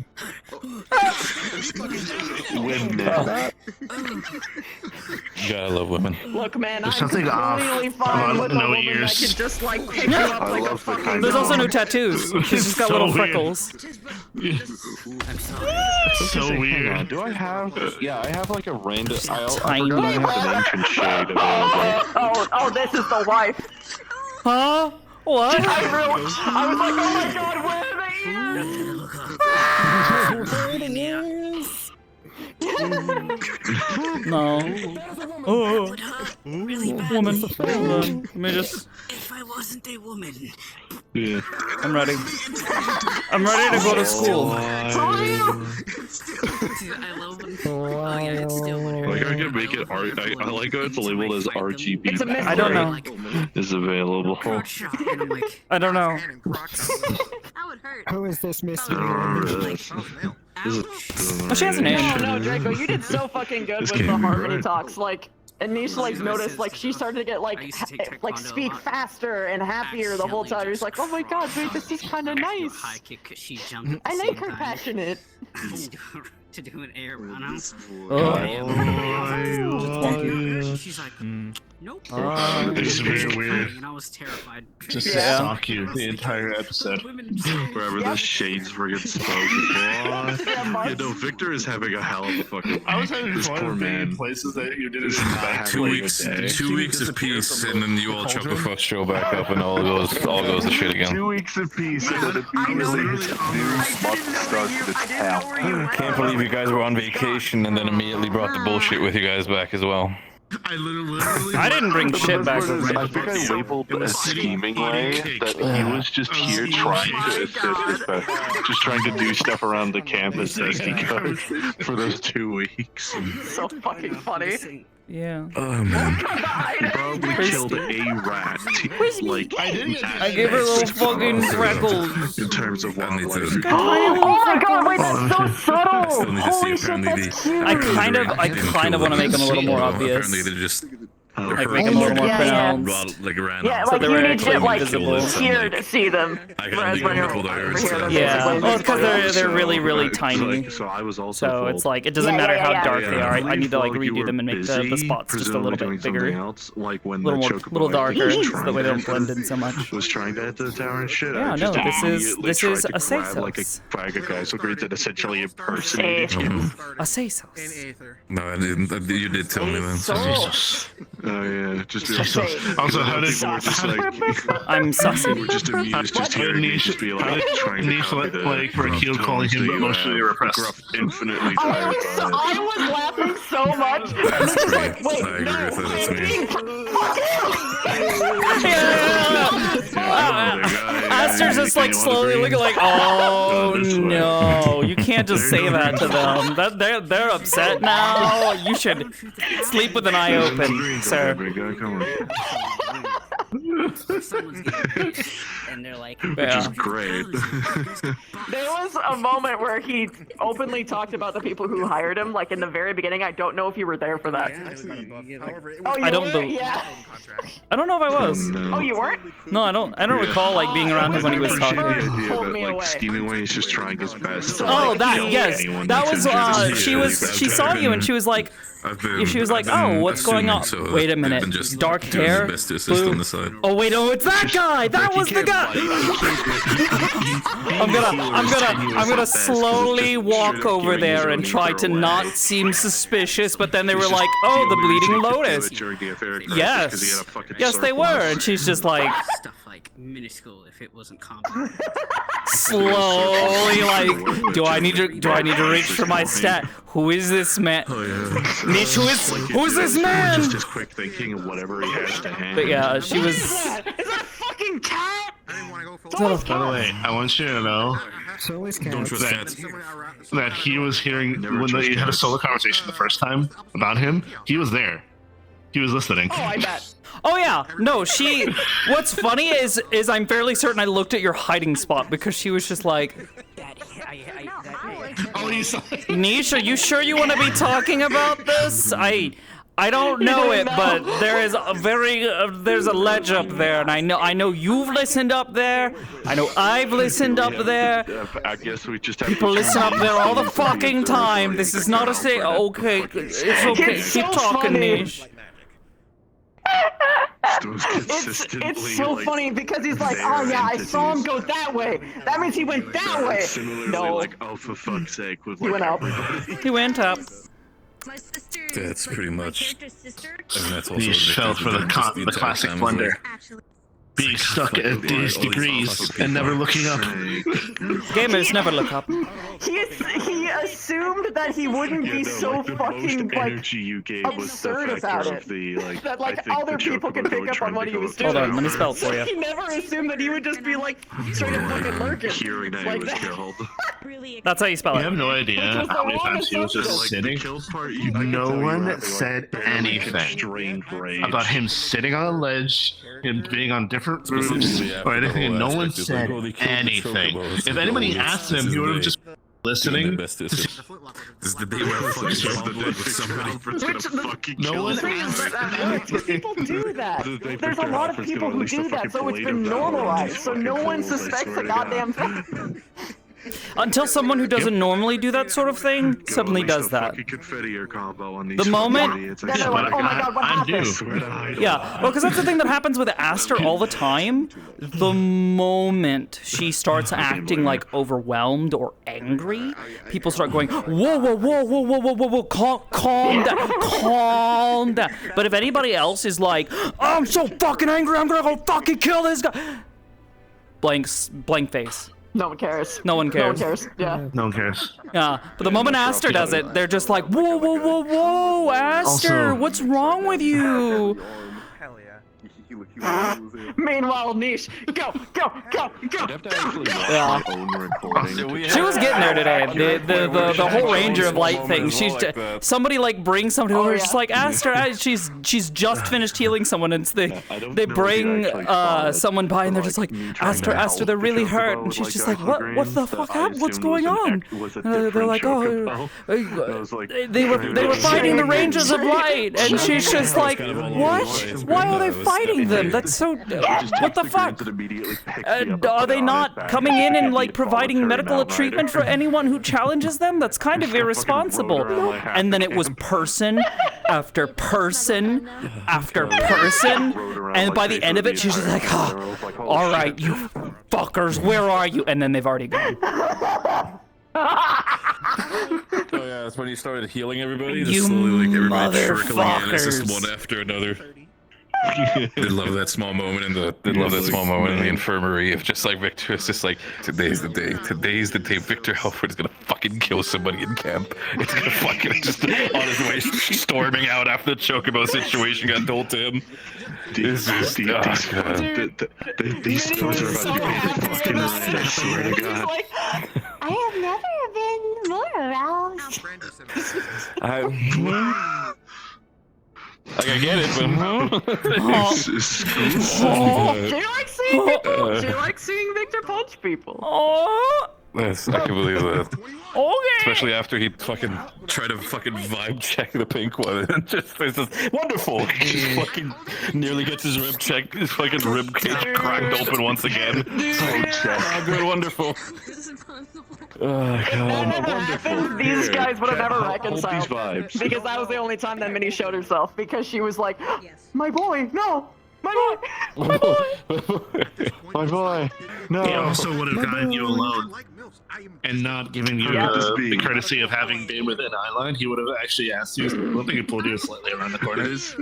Women. you gotta love women. Look, man, There's I'm something off completely fine about with a no woman that ears. can just like pick you up like a fucking There's also dog. no tattoos. She's just got So little weird. freckles. So Hang weird. on, do I have? Yeah, I have like a random. I Tiny. forgot I have an ancient shade available. Oh, this is the wife. Huh? What? I was like, oh my god, where are the ears? No. Oh. Woman. Hold on. Let me just. If I wasn't a woman. Yeah. I'm ready. I'm ready to go to school. I love them. Oh yeah, it's still whatever. Like I can make it I like how it's labeled as RGB. It's a mystery. I don't know. Is available. I don't know. Who is this Miss? Oh, she has a name. No, Draco, you did so fucking good with the harmony talks. Like, Anish like noticed like she started to get like speak faster and happier the whole time. He's like, oh my god, wait, this is kind of nice. I like her passionate. To do an air run. Oh. She's like, Nope. This is very weird. And I was terrified. Just to stalk you the entire episode. Wherever the shades friggin' spoke. You know, Victor is having a hell of a fucking. I was having this fun poor being man. in places that you didn't Have Two like a weeks, day. 2 weeks of peace, and then you all chuck the first show back up, and all goes to shit again. 2 weeks of peace, and then immediately starts to town. Can't believe you guys were on vacation and then immediately brought the bullshit with you guys back as well. I literally. I didn't bring shit back. I think I labeled a scheming way that he was just here trying to assist us, just trying to do stuff around the campus as he could for those 2 weeks. So fucking funny. Yeah. Oh man. He probably killed a rat. Like I gave her little fucking freckles. in terms of wildlife. Oh my god, wait, that's so I subtle! still need to see Holy shit, apparently that's cute! I kind of want to make them a little more obvious. Apparently they just Like make them a little more pronounced. like ran Yeah, off. like they you were need to actually like invisible. here to see them. I can Whereas only when go you're with over Iris, here, so- they're Yeah, like- well, because they're really, really tiny. So I was also. So it's like it doesn't Yeah, matter yeah, how yeah. dark they are. I need to like While you redo were them and make the busy, spots just a little presumably bit doing bigger, something else, like when little the more, chocobo little darker, was so trying that way they to don't blend in so much. was trying to enter the tower and shit. Yeah, I no, just this immediately is tried a to grab, like a Acer. bag of guys who agreed that essentially impersonated you. A Acer. No, I didn't. You did tell me that. So. Oh yeah, just be Also, how did people were just like I'm sussy. we're just amused just hearing me just be like trying to Niche copy the like for gruff Akil calling tones him that you emotionally have. repressed. Gruff, infinitely I tired was laughing so much. And this is like, wait, I agree no, with that. That's me. Aster's just like slowly looking like, oh no, you can't just say that to them. They're upset now. You should sleep with an eye open, sir. And they're like, Which is great. There was a moment where he openly talked about the people who hired him, like in the very beginning. I don't know if you were there for that. Oh, you I don't were? believe. Yeah. I don't know if I was. Oh, you weren't? No, I don't recall like being around him when he was Appreciate talking. the idea Pulled that me like away. scheming way, he's just trying his best. To, Oh, like, that kill yes, anyone that that's was interested. she saw you and she was like, oh, what's going on? Wait a minute, dark hair, blue. Oh wait, oh it's that guy. That was the guy. I'm gonna slowly walk over there and try to not seem suspicious, but then they were like, oh, the bleeding lotus. Yes, they were, and she's just like. stuff like minuscule if it wasn't common. Slowly, like, do I need to reach for my stat? Who is this man? Niche, who's this man? Just his quick thinking of whatever he has to hand. But yeah, she was. Is that a fucking cat? By the way, I want you to know Don't that he was hearing when they had a solo conversation the first time about him. He was there. He was listening. Oh, I bet. Oh yeah, no, she. What's funny is I'm fairly certain I looked at your hiding spot because she was just like. Oh, you saw it. Niche, are you sure you want to be talking about this? I don't know it, but there is a there's a ledge up there, and I know you've listened up there. I know I've listened up there. I guess we just have People listen up there all the fucking time. This is not a say. Okay, it's okay. Keep talking, Niche. It's so funny because he's like, oh yeah, I saw him go that way. That means he went that way. No, like, oh for fuck's sake, with he went up. He went up. That's pretty much. And that's also He fell for the classic blunder. Being stuck at these degrees and never looking up. Gamers never look up. He assumed that he wouldn't be so fucking like absurd about it. That like other people could pick up on what he was doing. Hold on, let me spell it for you. He never assumed that he would just be like straight up fucking lurking. Hearing that he was killed. That's how you spell it. You have no idea how many times he was just sitting. No one said anything about him sitting on a ledge, him being on different roofs, or anything, and no one said anything. If anybody asked him, he would have just been listening. This is the day where I fucking with somebody. No one asked. People do that. There's a lot of people who do that, so it's been normalized. So no one suspects a goddamn thing. Until someone who doesn't normally do that sort of thing suddenly does that. Confetti or combo on these The moment- it's Then they're like, oh my god, what happened? Yeah, well, because that's the thing that happens with Aster all the time. The moment she starts acting like overwhelmed or angry, people start going, whoa, whoa, whoa, whoa, whoa, whoa, whoa, whoa, calm down, calm down. But if anybody else is like, I'm so fucking angry, I'm gonna go fucking kill this guy. Blank face. No one cares. No one cares. No one cares. Yeah. No one cares. Yeah, but the moment Aster does it, they're just like, whoa, whoa, whoa, whoa, Aster, Also- what's wrong with you? Meanwhile, Niche, go. Yeah. She was getting there today. The whole Ranger of Light thing. She's somebody like brings somebody over. Just like Aster. She's just finished healing someone, and they bring someone by, and they're just like, Aster, they're really hurt, and she's just like, what the fuck happened? What's going on? They're like, oh, they were fighting the Rangers of Light, and she's just like, what? Why are they fighting them? That's so. What the fuck? Are they not coming in and like providing medical treatment for anyone who challenges them? That's kind of irresponsible. And then it was person after person after person, and by the end of it, she's just like, all right, you fuckers, where are you? And then they've already gone. Oh yeah, that's when he started healing everybody. You Just slowly, like everybody trickling in. It's motherfuckers. just one after another. They love that small moment in the infirmary of just like Victor. It's just like today's the day. Today's the day. Victor Halford is gonna fucking kill somebody in camp. It's gonna fucking just on his way storming out after the Chocobo situation got told to him. These stores are about to be fucking red, I swear to God. I have never been more aroused. Like I get it, but She likes seeing Victor punch people. Yes, I can believe that. Okay. Especially after he fucking tried to fucking vibe check the pink one, and it's just wonderful. He just fucking nearly gets his fucking rib cage cracked open once again. Oh, good, wonderful. Oh god. These guys would have never reconciled. These vibes. Because that was the only time that Minnie showed herself. Because she was like, my boy, no, my boy, my boy. My boy. No. He also would have gotten you alone and not given you the courtesy of having been within eyeline. He would have actually asked you. I don't think he pulled you slightly around the corner. It is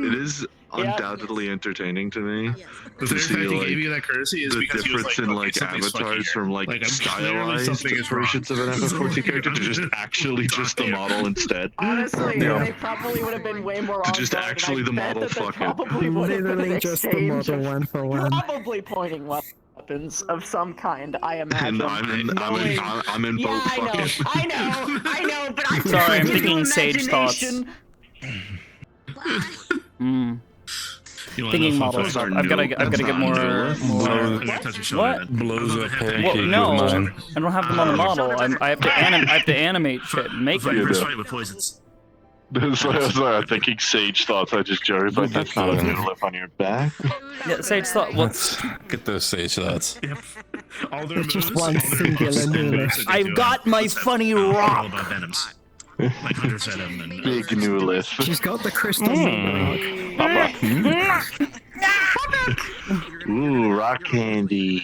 undoubtedly entertaining to me. The To very see fact he like, gave you that courtesy is the because he was difference like, in okay, like something's fucking avatars here. from like Clearly stylized something is wrong. versions of an FF14 character to just actually just the model instead. Honestly, they probably would have been way more on Just actually the model fucking. Literally just the model one for one. Probably pointing weapons of some kind, I imagine. And I'm in boat fucking. I know, but I'm Sorry, I'm using thinking sage thoughts. imagination. Thinking model stuff. I've got to get more. What? Blows up pancake Well, no, with mine. I don't have them on the model. I have to animate shit and make it. First fight with poisons. Sorry, I'm thinking sage thoughts. I just joked. Like that's not gonna live on your back. Yeah, sage thought. What's? Get those sage thoughts. Yep. All their moves, Just one all their singular moves, new and list. moves that they I've do, got my funny all rock. about venoms. Like Hunter's Venom and Big new list. She's got the crystal rock. Ooh, rock candy.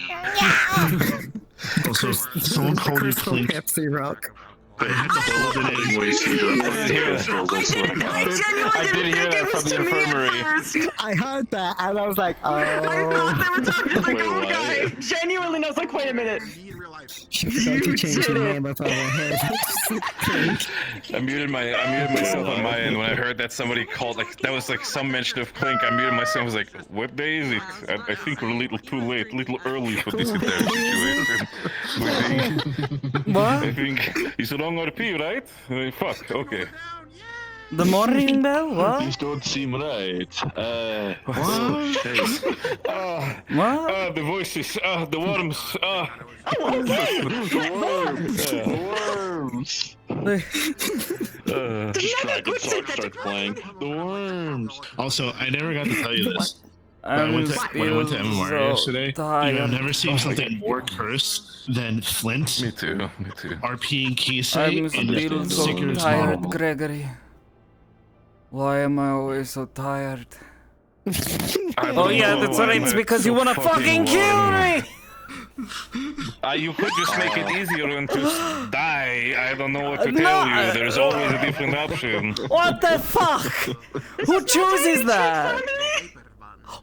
also someone The called you crystal Clink. Pepsi rock. But I had to hold it anyway, so you don't have to crystals, I swear to God. I did hear that from the infirmary. I heard that and I was like, oh. I genuinely was like, wait a minute. She forgot to change the name of our head. I muted myself on my end when I heard that somebody called, like, that was like some mention of Clink. I muted myself. I was like, what day is it? I think we're a little too late, a little early for this entire situation. What? I think he's wrong RP, right? Fuck, okay. The morning bell? What? These don't seem right. What? What? The voices, the worms, Just drag and start playing. The worms. Also, I never got to tell you this. When I went to MMR so yesterday, I've never seen something more cursed than Flint. Me too. RP and Kisei I'm still and so Seeker's tired, Normal. Gregory. Why am I always so tired? Oh yeah, that's right. It's because you wanna fucking kill me. You could just make it easier and just die. I don't know what to tell you. There's always a different option. What the fuck? Who chooses that?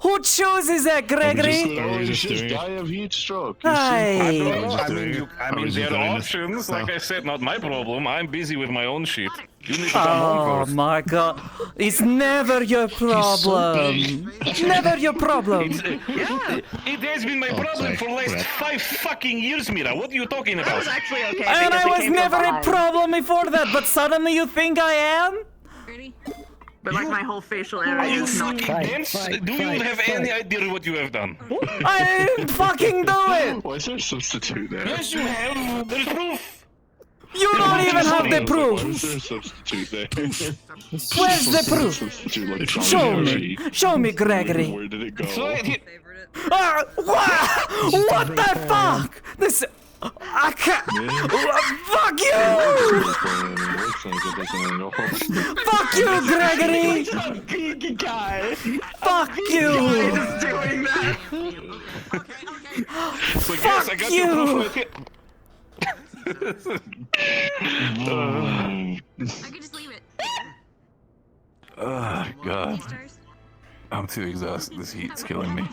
Who chooses that, Gregory? Just die of heat stroke. Hey. I mean, there are options. Like I said, not my problem. I'm busy with my own shit. You need to come home Oh first. my god. It's never your problem. Never your problem. It has been my problem for the last 5 fucking years, Mira. What are you talking about? That was actually okay. And because I it was came from never a behind. problem before that, but suddenly you think I am? But like my whole facial area You is not. fucking do you have any idea what you have done? I didn't fucking do it! Why is there a substitute there? Yes, you have. There's proof. You don't even have the Why proof! is there a substitute there? Where's the proof? Substitute, like, Show me! Show me, Gregory! Where did it go? What the fuck? This... I can't... Fuck you! Fuck you, Gregory! Big guy. Fuck you! Doing that. Fuck you! I could just leave it. Oh, God. I'm too exhausted. This heat's killing me.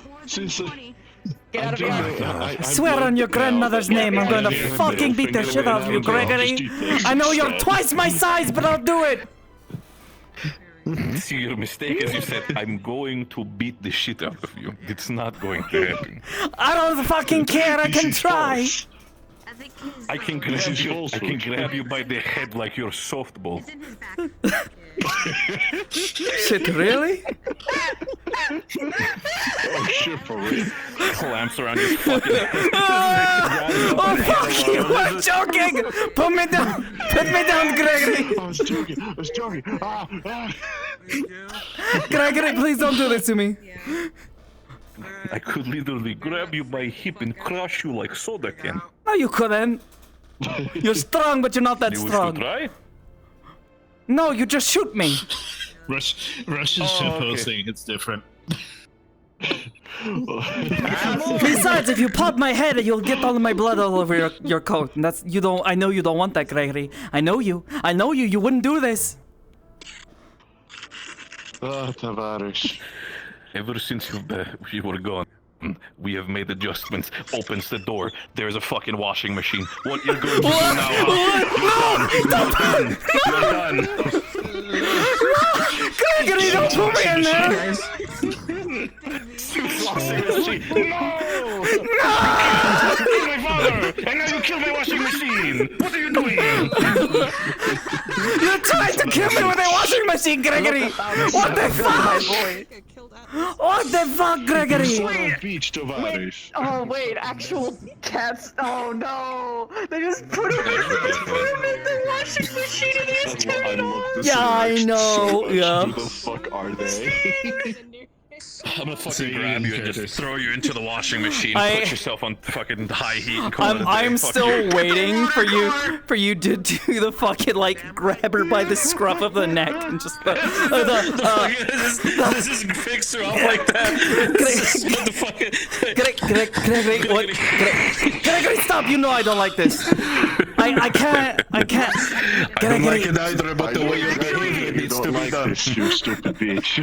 Get out of here. I swear on your grandmother's name, I'm gonna fucking beat the shit out of you, Gregory! I know you're twice my size, but I'll do it! See, your mistake is you said, I'm going to beat the shit out of you. It's not going to happen. I don't fucking care, I can try! I can grab you by the head like your softball. Shit, really? Oh shit, for real. Clamps around your fucking head. Oh fuck you, I'm joking! Put me down! Put me down, Gregory! I was joking. Gregory, please don't do this to me. I could literally grab you by hip and crush you like soda can. No, you couldn't. You're strong, but you're not that You wish strong. to try? No, you just shoot me. Russian shit posting, it's different. Besides, if you pop my head, you'll get all of my blood all over your coat. And that's I know you don't want that, Gregory. I know you. You wouldn't do this. Tavares. Ever since you were gone, we have made adjustments. Opens the door. There's a fucking washing machine. What you're going to do now? You're done. Gregory, don't put me in there. Washing machine. No! You killed my father, and now you killed my washing machine. What are you doing? You tried to kill me with a washing machine, Gregory. What the fuck? What the fuck, Gregory? Wait, actual cats. Oh no! They just put him in the washing machine and they just turned it on. Yeah, I know. Yeah. Who the fuck are they? I'm gonna fucking grab you and just throw you into the washing machine. Put yourself on fucking high heat and call it a day. I'm Fuck still you. waiting for you to do the fucking like grab her by the scruff of the neck and just This is fix her up like that. Gregory, stop! You know I don't like this. I can't. I don't like it either, but the way you're behaving, it needs to be done. You stupid bitch.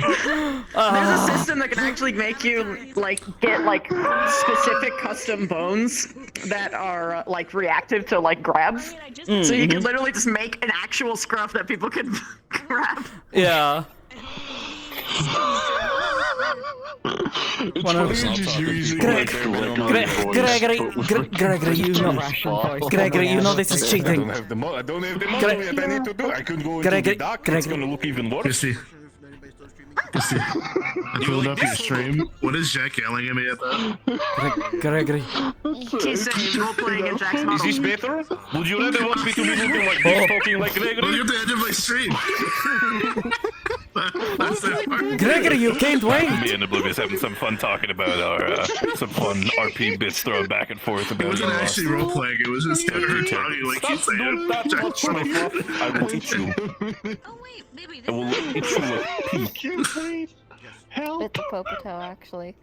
There's a system that can actually make you like get like specific custom bones that are like reactive to like grabs. So you can literally just make an actual scruff that people can grab. Yeah. Gregory, you know this is cheating. I don't have the money that I need to do. I could go into the dock. It's gonna look even worse. I pulled up your stream. What is Jack yelling at me at that? Gregory. He's saying role playing in Jack's model. Is this better? Would you rather want me to be looking like this, talking like Gregory? Look at the end of my stream. What's that? Gregory, you can't wait. Me and Oblivious having some fun talking about our some fun RP bits thrown back and forth about It wasn't actually role playing. It was just her talking like you said. I will eat you. I will eat you like pea. Bit the Popoto, actually.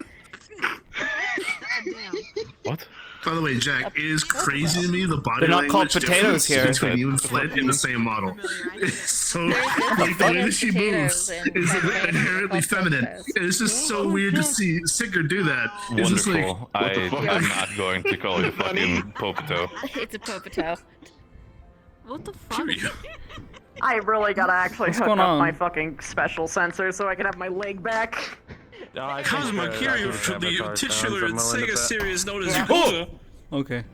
What? By the way, Jack, it is crazy to me the body They're not language called potatoes difference here. between you and Flint in the same model. It's so There's like the way that she potatoes moves in is Fantasy inherently called feminine. Popotos. And it's just so weird to see Sicker do that. It's just like, Wonderful. I'm not going to call you fucking Popoto. It's a Popoto. What the fuck? I really gotta actually What's hook going up on? my fucking special sensor so I can have my leg back. Cosmo Kiryu from the titular Sega series known as Oh! Okay.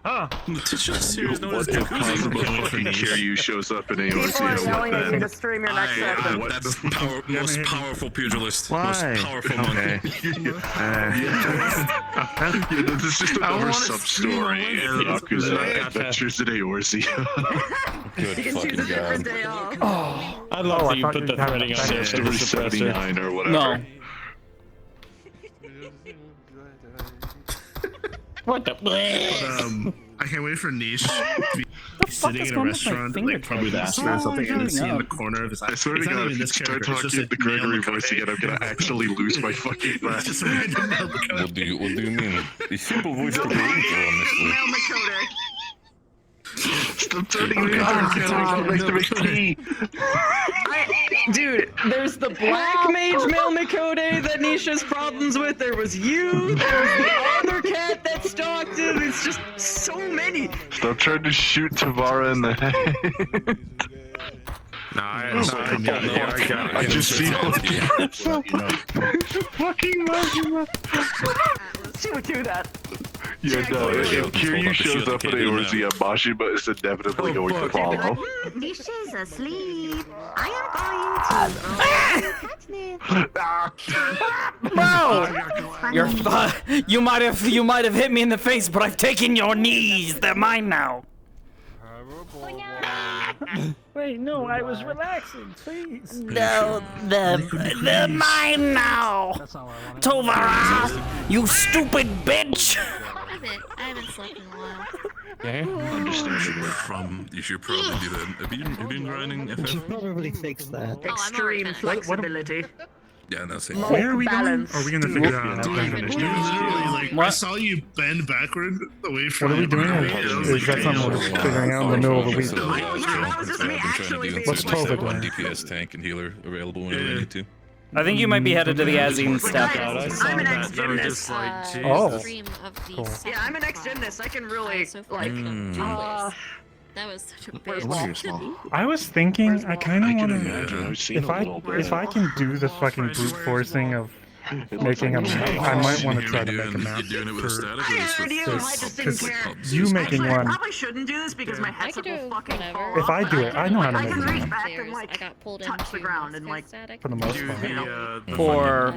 The titular series known as Kiryu shows up in People are AOC. telling me to stream your next session. That's the most powerful pugilist. why? Most powerful monkey. This is just another sub-story in Yakuza Adventures in Eorzea. Good fucking god. Day off. Oh. I love that you put the threading on there. Story 79 or whatever. No. What the? I can't wait for Niche to be fuck sitting is in a going on with my restaurant, like probably fingertips? Master or something, and then see in the Up. corner of his eye. I swear to It's not God, even if you this start character, it's talking just the a male Gregory Makoto. voice again, I'm gonna actually lose my fucking mind. Just a random male Makoto. What do you mean? The simple voice of the intro, honestly. Male Makoto. Stop turning me on. Dude, there's the black mage male Makode that Niche has problems with. There was you. There's the other cat that stalked him. It's just so many. Stop trying to shoot Tavara in the head. I just see fucking She would do that. Yeah, no, if Kiryu shows up at Eorzea, Mashima is inevitably going to follow. Niche is asleep. I am going to. Bro, you might have hit me in the face, but I've taken your knees. They're mine now. Wait, no, I was relaxing, please. No, they're mine now. Tovara, you stupid bitch. I haven't slept in a while. You should probably do that. Have you been grinding FF? Probably fix that. Extreme flexibility. Yeah, no, same. Where are we going? Balance. Are we gonna figure out? You literally, like, I saw you bend backward away from What are we doing? Is that something we're figuring out in the middle of the week? What's Tova One doing? DPS tank and healer available whenever you need to. I think you might be headed to the Azine step. I'm an ex-gymnast. Oh. Cool. Yeah, I'm an ex-gymnast. I can really, like, That was such a bitch. I was thinking, I kind of want imagine. I've to. seen If a little bit. I can do the fucking brute forcing of making a map, I might want to try to make a map. You're doing it with a for- static or just with I just didn't care. you making I one. probably shouldn't do this because my headset will fucking fall If I off, do but it, I know how to I make can a reach map. back and like touch the ground and like For the most part. For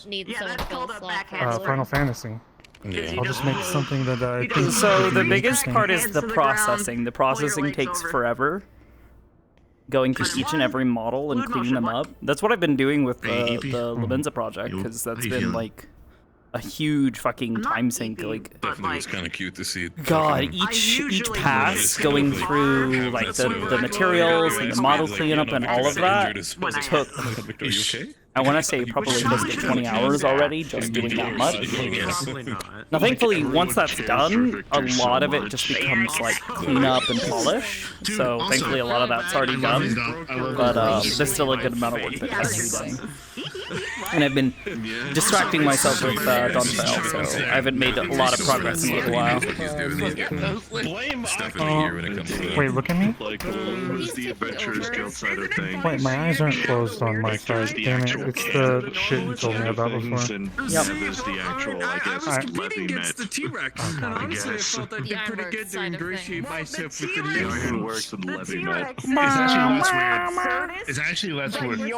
Need yeah, someone that's to called go a slot. backhand. Final Fantasy. Yeah. I'll just make something that I think. So would the be biggest interesting. part is Hands the to the ground, processing. The processing takes forever. Going through each and every model and cleaning them up. That's what I've been doing with the Labenza project, because that's been like a huge fucking time sink. Like, Definitely was kind of cute to see. God, each pass going through like the materials and the model cleanup and all of that took, I want to say, probably close to 20 hours already just doing that much. Now thankfully once that's done, a lot of it just becomes like clean up and polish. So thankfully a lot of that's already done, but there's still a good amount of work that has to be done. And I've been distracting myself with Donfell, so I haven't made a lot of progress in a little while. Wait, look at me. Like, what is the Adventurers Guild side of things? Wait, my eyes aren't closed on my side. Damn it, it's the shit you told me about before. And Yep. Nev the actual, I guess, I- Levy met. The T-Rex. And honestly, I thought that'd be pretty good to ingratiate myself with the It new. works with Levy met. It's actually less weird. It's actually less weird. Yeah,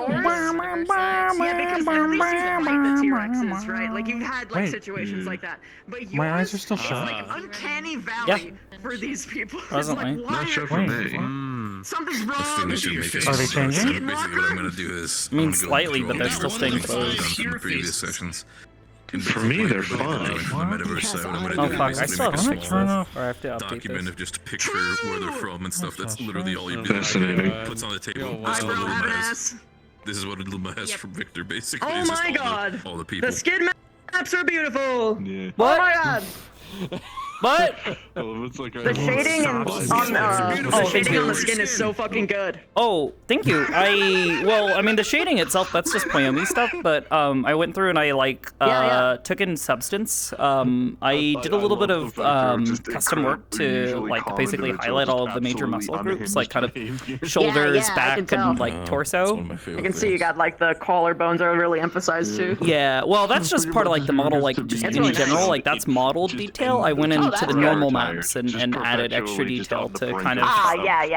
because at least you can fight the T-Rexes, right? Like you've had like Wait. situations like that. But yours, My eyes are still it's shut. like uncanny valley for these people. It's Presently. like, why Not sure are- for me. Something's I wrong. think they should make it Are they smaller. So changing? basically, what I'm gonna do is I mean, I'm gonna go slightly, through but all they're the still staying things that I've closed. done from the previous sessions. And For me, they're basically, fun. going from the metaverse side, what I'm gonna Oh do is fuck, I basically still make have a to fix small this, or I have to update document this. of just a picture where they're from and stuff. That's literally all you do. Fascinating. Puts on the table. Eyebrow This is what Luma has. ass. This is what Luma has from Victor, basically. Oh It's just my all the- god. all the people. The skin maps are beautiful. Yeah. Oh my god. What? The shading on the shading on the skin is so fucking good. Oh, thank you. I mean, the shading itself, that's just Poyomi stuff, but I went through and I took in Substance. I did a little bit of custom work to like basically highlight all of the major muscle groups, like kind of shoulders, back, and like torso. I can see you got like the collarbones are really emphasized too. Yeah, well, that's just part of like the model, like just in really general, nice. like that's modeled detail. I went into the normal maps and added extra detail to kind of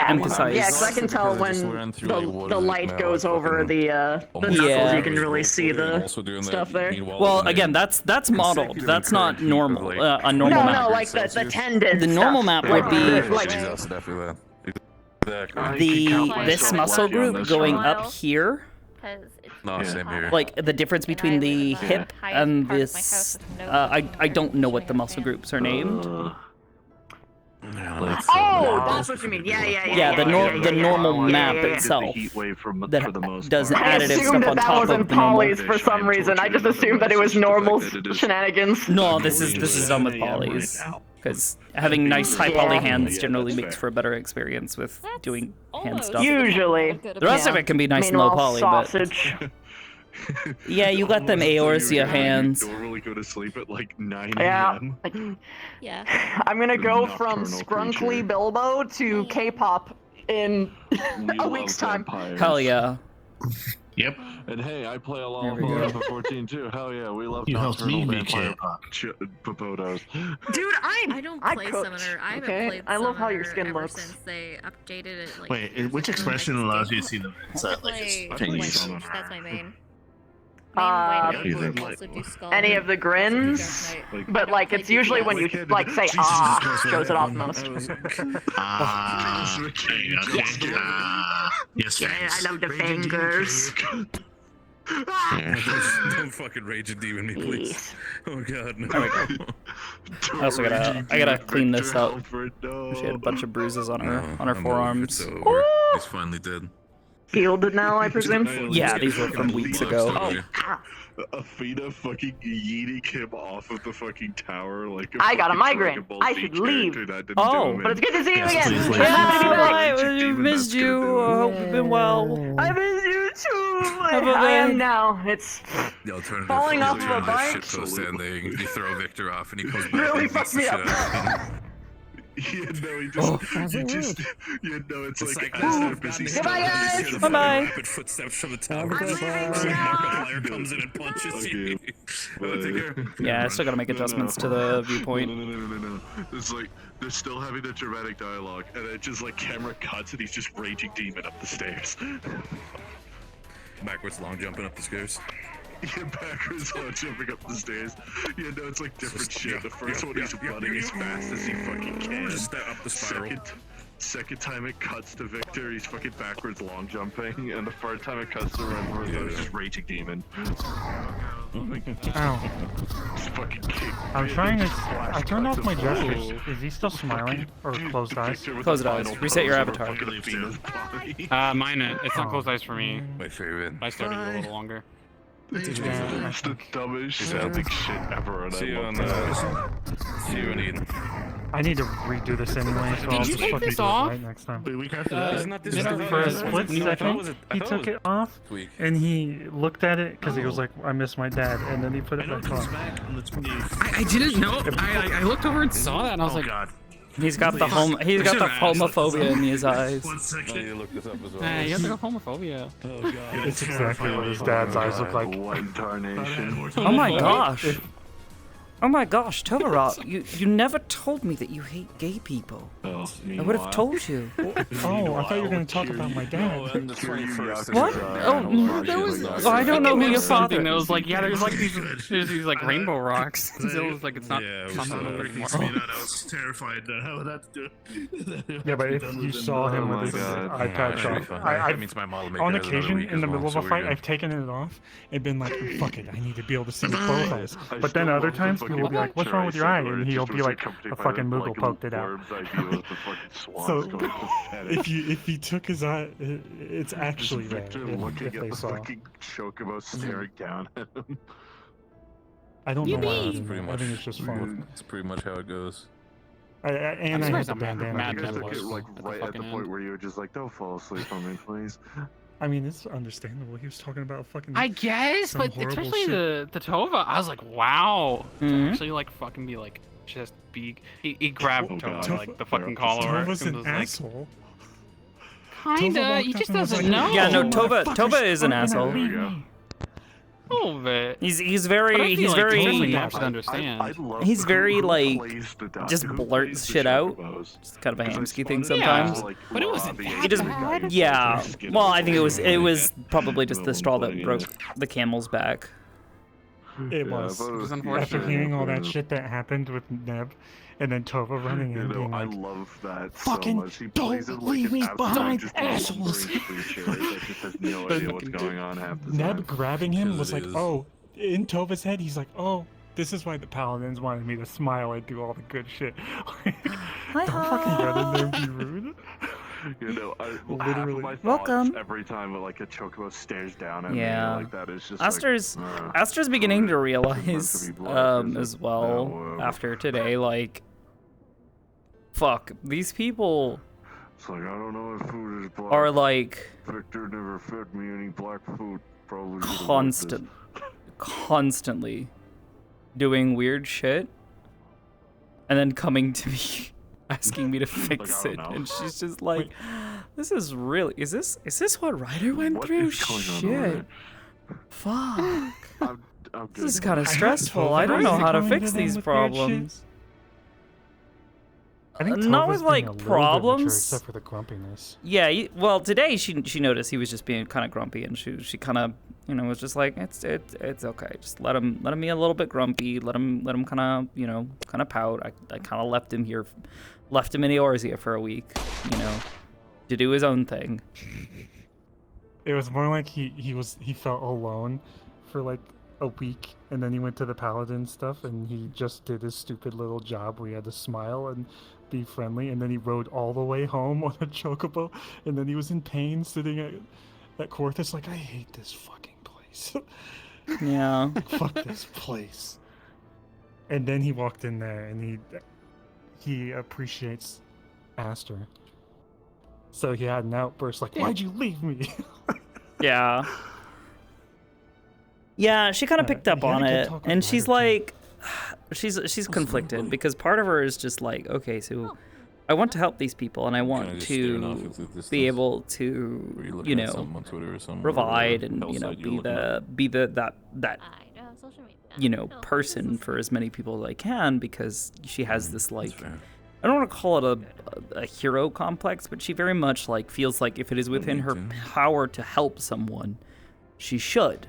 emphasize. Yeah, because I can tell when the light goes over the knuckles, you can really see the stuff there. Well, again, that's modeled. That's not normal. A normal map. No, like the tendon. The normal map would be like this muscle group going up here. No, same here. Like the difference between the hip and this. I don't know what the muscle groups are named. Oh, that's what you mean. Yeah. The normal map itself that does additive stuff on top was in of the normal. polys for some reason. I just assumed that it was normal shenanigans. No, this is done with polys. Because having nice high poly hands generally makes for a better experience with doing hand stuff. Usually. The rest of it can be nice and low poly, sausage. but yeah, you got them Aorsia hands. Normally go to sleep at like 9 Yeah. a.m. Yeah. I'm gonna go from Scrunkly Bilbo to K-pop in a week's time. Hell yeah. Yep. And hey, I play along with FF14 too. Hell yeah, we love You helped me nocturnal make vampire popotos. Dude, I don't play cooked, Summoner. I haven't okay? played I love how your Summoner skin ever looks. since they updated it. Like, Wait, which expression allows you to see the I like play can you Lineage, that's my main. Any of the grins, but like it's usually when you like say shows it off most. Yes, I love the fingers. Don't fucking rage and demon me, please. Oh god, no. There we go. I also gotta clean this up. She had a bunch of bruises on her forearms. He's finally dead. Healed now, I presume. Yeah, these were from weeks ago. Athena fucking yeeting him off of the fucking tower like I got a migraine. I should leave. Oh, but it's good to see you again. please leave. It's happy to be back. I missed you. I hope you've been well. I miss you too. Have a I am bit. now. It's The alternative falling off of a shit bike. post ending. You throw Victor off and he goes back. Really and fucked beats the me shit up. out of him. Yeah, no, it's like Goodbye, guys. Bye-bye. Rapid footsteps from the tower. Markiplier comes in and punches you. Yeah, I still gotta make adjustments to the viewpoint. No. It's like they're still having the dramatic dialogue, and it just like camera cuts, and he's just raging demon up the stairs. Backwards long jumping up the stairs. Yeah, backwards while jumping up the stairs. Yeah, no, it's like different shit. The first one he's running as fast as he fucking can. Just up the spiral. Second time it cuts to Victor, he's fucking backwards long jumping, and the third time it cuts to Renfro, he's just raging demon. Ow. Just fucking kick. I'm trying to. I turned off my gestures. Is he still smiling or closed eyes? Closed eyes. Reset your avatar. Mine, it's not closed eyes for me. My favorite. I started a little longer. It's the dumbest shit ever, and See you I on love See you in Eden. I need to redo this anyway, so I'll you just take fucking this do it off? right next time. Wait, isn't that this For a split second, he took it off, and he looked at it because he was like, "I miss my dad," and then he put it back on. I didn't know. I looked over and saw that, and I was like, He's got the homophobia in his eyes. You look this up as well. hey, you have to go homophobia. Oh god. It's exactly what his dad's eyes look like. What incarnation? Oh my gosh. Oh my gosh, Tovarot, you never told me that you hate gay people. I would have told you. Oh, I thought you were going to talk about my dad. What? Oh, that was. Oh, I don't know who your father. That was like, yeah, there's like these like rainbow rocks. So it was like it's not. Yeah, not I was terrified that how that's doing. Yeah, but if you saw him with his iPad off, That means my mom will make on it another occasion week in the as well, middle of so a we're fight, good. I've taken it off and been like, fuck it, I need to be able to see with both eyes. But then other times, people will be like, what's wrong with your eye? And he'll be like, a fucking Moogle poked it out. So, if he took his eye, it's actually there, if they saw. Chocobo staring down at him. I don't know why. I Pretty think much. it's just fun. It's pretty much how it goes. And I had the bandana. You guys took it like right at the point where you were just like, don't fall asleep on me, please. I mean, it's understandable. He was talking about fucking. I guess, some but horrible especially shit. the Tova, I was like, wow. To actually like fucking be like just be. He grabbed Tova like the fucking collar. Tova's and an was like, asshole. Kinda. He just doesn't know. Yeah, no, Tova is an asshole. A little bit. He's But I very feel like very Tova should understand. he's very like just blurts shit out. It's kind of a hamsky thing sometimes. Yeah, but it wasn't He just bad. yeah. Well, I think it was probably just the straw that broke the camel's back. It was. After hearing all that shit that happened with Neb, and then Tova running in being like, I love that fucking so much. He don't plays it like leave an me absolute behind, just assholes. creature that just has no idea what's going on half the time. Neb grabbing him was like, is. oh, in Tova's head, he's like, oh, this is why the Paladins wanted me to smile and do all the good shit. Don't fucking get in there and be rude. You know, Literally. half of my Welcome. thoughts every time like a chocobo stares down at Yeah. me like that is just Aster's beginning to realize as well after today, like, fuck, these people It's like, I don't know if food is black. are like Victor never fed me any black food. Probably constantly doing weird shit and then coming to me asking me to fix it, and she's just like, this is really is this what Ryder went through? Shit. Fuck. This is kind of stressful. I don't know how to fix these problems. I think Not Tova's with being like a little bit problems. mature, except for the grumpiness. Yeah, well, today she noticed he was just being kind of grumpy, and she kind of was just like, it's okay, just let him be a little bit grumpy, let him kind of pout. I kind of left him in Eorzea for a week, to do his own thing. It was more like he felt alone for like a week, and then he went to the Paladin stuff, and he just did his stupid little job where he had to smile and be friendly, and then he rode all the way home on a chocobo, and then he was in pain sitting at Korthus like, I hate this fucking place. Yeah. Fuck this place. And then he walked in there, and he appreciates Aster. So he had an outburst like, why'd you leave me? Yeah. Yeah, she kind of picked up on it, and she's like, she's conflicted because part of her is just like, okay, so I want to help these people, and I want to be able to, provide and be that person for as many people as I can, because she has this like, I don't want to call it a hero complex, but she very much like feels like if it is within her power to help someone, she should.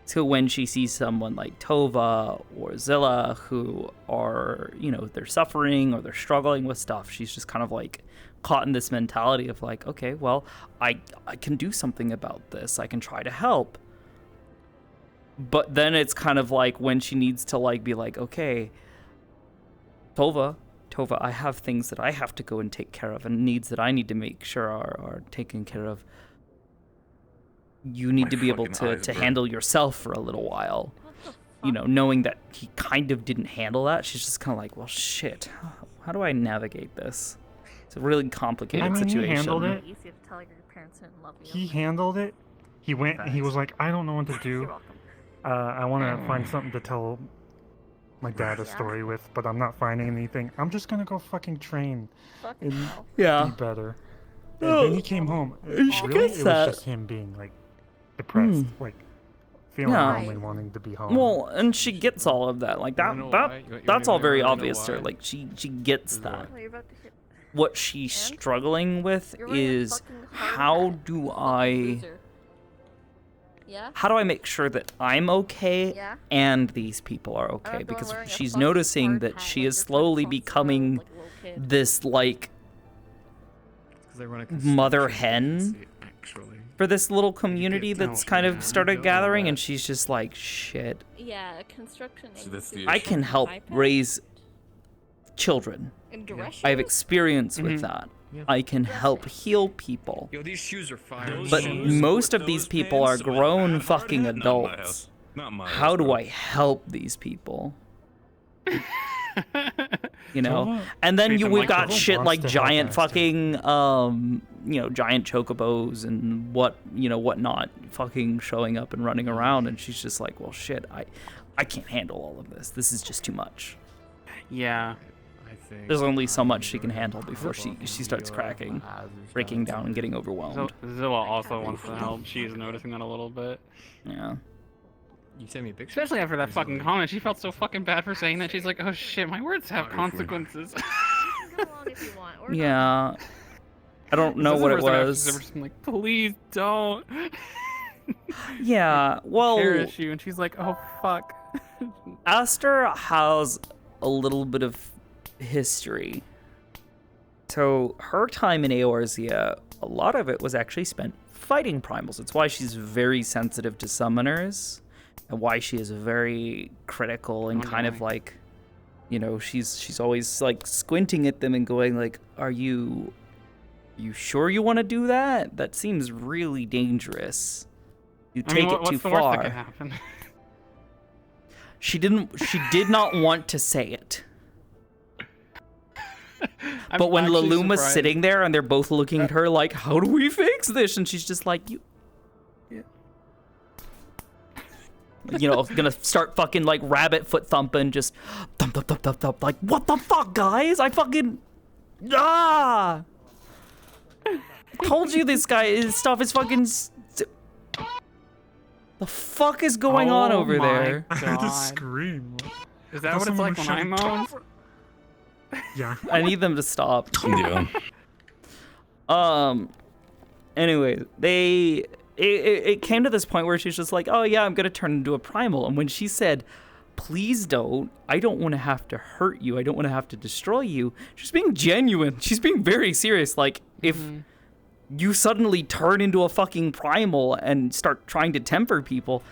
So when she sees someone like Tova or Zilla who are, they're suffering or they're struggling with stuff, she's just kind of like caught in this mentality of like, okay, well, I can do something about this. I can try to help. But then it's kind of like when she needs to like be like, okay, Tova, I have things that I have to go and take care of and needs that I need to make sure are taken care of. You need to be able to handle yourself for a little while. Knowing that he kind of didn't handle that, she's just kind of like, well, shit, how do I navigate this? It's a really complicated situation. He handled it. Easy to tell your parents didn't love you. He handled it. He went and he was like, I don't know what to do. I want to find something to tell my dad a story with, but I'm not finding anything. I'm just going to go fucking train and be better. And then he came home. Really, it was just him being like depressed, like feeling Yeah. lonely, wanting to be home. Well, and she gets all of that. Like that's all very obvious to her. Like she gets that. What she's struggling with is how do I make sure that I'm okay and these people are okay? Because she's noticing that she is slowly becoming this like mother hen for this little community that's kind of started gathering, and she's just like, shit. Yeah, construction. I can help raise children. I have experience with that. I can help heal people. Yo, these shoes are fire. But most of these people are grown fucking adults. How do I help these people? You know? And then we've got shit like giant fucking, giant chocobos and whatnot fucking showing up and running around, and she's just like, well, shit, I can't handle all of this. This is just too much. Yeah. There's only so much she can handle before she starts cracking, breaking down, and getting overwhelmed. Zilla also wants to help. She's noticing that a little bit. Yeah. You sent me a picture? Especially after that fucking comment. She felt so fucking bad for saying that. She's like, oh shit, my words have consequences. Yeah. I don't know what it was. I'm like, please don't. Yeah, well... Cherish you, and she's like, oh fuck. Aster has a little bit of history. So her time in Eorzea, a lot of it was actually spent fighting primals. It's why she's very sensitive to summoners, and why she is very critical and kind of like, she's always like squinting at them and going like, are you sure you want to do that? That seems really dangerous. You take it too far. What's the worst that could happen? She did not want to say it. But when Laluma's sitting there and they're both looking at her like, how do we fix this? And she's just like, gonna start fucking like rabbit foot thumping, just thump, thump, thump, thump, thump. Like, what the fuck, guys? I fucking, told you this stuff is fucking, the fuck is going on over there? I had to scream. Is that what it's like when I moan? Yeah. I need them to stop. Yeah. Anyway, it came to this point where she's just like, oh yeah, I'm gonna turn into a primal. And when she said, please don't, I don't want to have to hurt you, I don't want to have to destroy you, she's being genuine. She's being very serious. Like, if you suddenly turn into a fucking primal and start trying to temper people,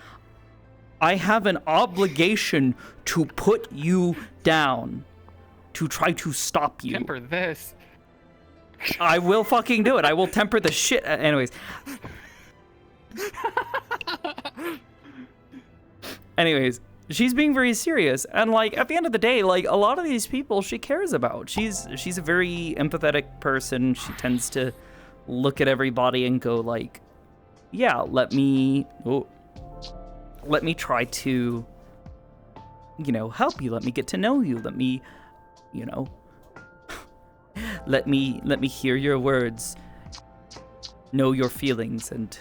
I have an obligation to put you down, to try to stop you. Temper this. I will fucking do it. I will temper the shit. Anyways. She's being very serious, and like at the end of the day, like a lot of these people she cares about. She's a very empathetic person. She tends to look at everybody and go like, yeah, let me try to, help you. Let me get to know you. Let me, let me hear your words, know your feelings, and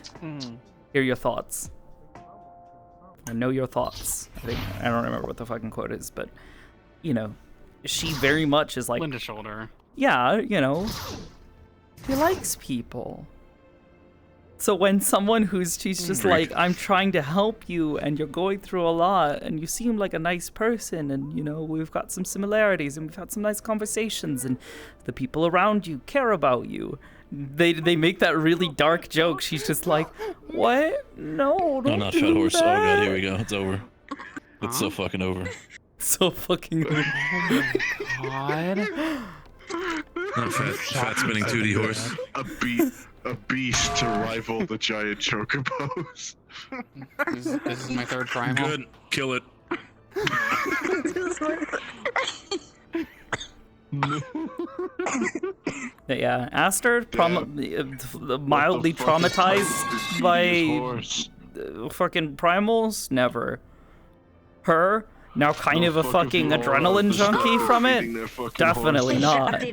hear your thoughts. Or know your thoughts. I don't remember what the fucking quote is, but she very much is like, Linda Shoulder. Yeah, she likes people. So when someone she's just like, I'm trying to help you and you're going through a lot and you seem like a nice person and, we've got some similarities and we've had some nice conversations and the people around you care about you. They make that really dark joke. She's just like, what? No, don't not do Fat Horse. that. Oh god, here we go. It's over. It's so fucking over. So fucking over. Oh my god. Not fat spinning 2D horse. A beast to rival the giant chocobos. This is my third primal. Good. Kill it. Yeah, Aster, mildly traumatized by fucking primals? Never. Her, now kind of a fucking adrenaline junkie from it? Definitely not.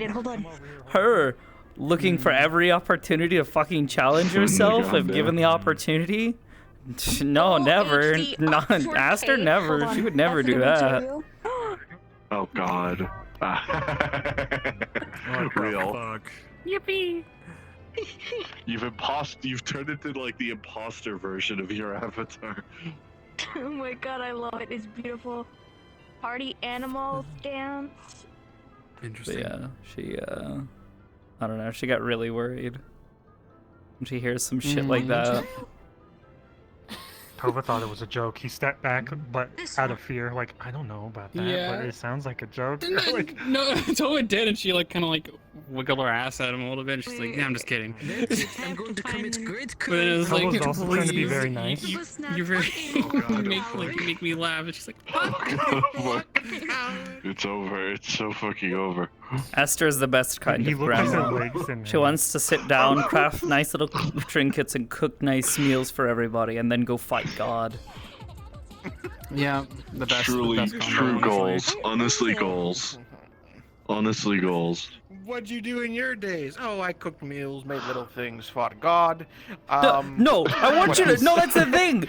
Her, looking for every opportunity to fucking challenge herself if given the opportunity? No, never. Not Aster, never. She would never do that. Oh God. Real. Fuck. Yippee! You've turned into like the imposter version of your avatar. Oh my god, I love it. It's beautiful. Party animals dance. But yeah, she I don't know, she got really worried when she hears some shit like that. Tova thought it was a joke. He stepped back, but out of fear, like, I don't know about that, Yeah. but it sounds like a joke. Like, no, Tova did, and she like kind of like wiggled her ass at him a little bit. And she's like, "Yeah, I'm just kidding." I'm going to commit great But it was like, Tova's also trying to be very nice. You really make me laugh. And she's like, It's over. It's so fucking over. Aster is the best kind He of looked like her grandma. legs in She wants to sit down, craft nice little trinkets, and cook nice meals for everybody, and then go fight God. Yeah, the best. Truly, the best combo, true honestly. goals. Honestly, goals. Honestly, goals. What'd you do in your days? Oh, I cooked meals, made little things, fought God. No, I want you to. No, that's the thing.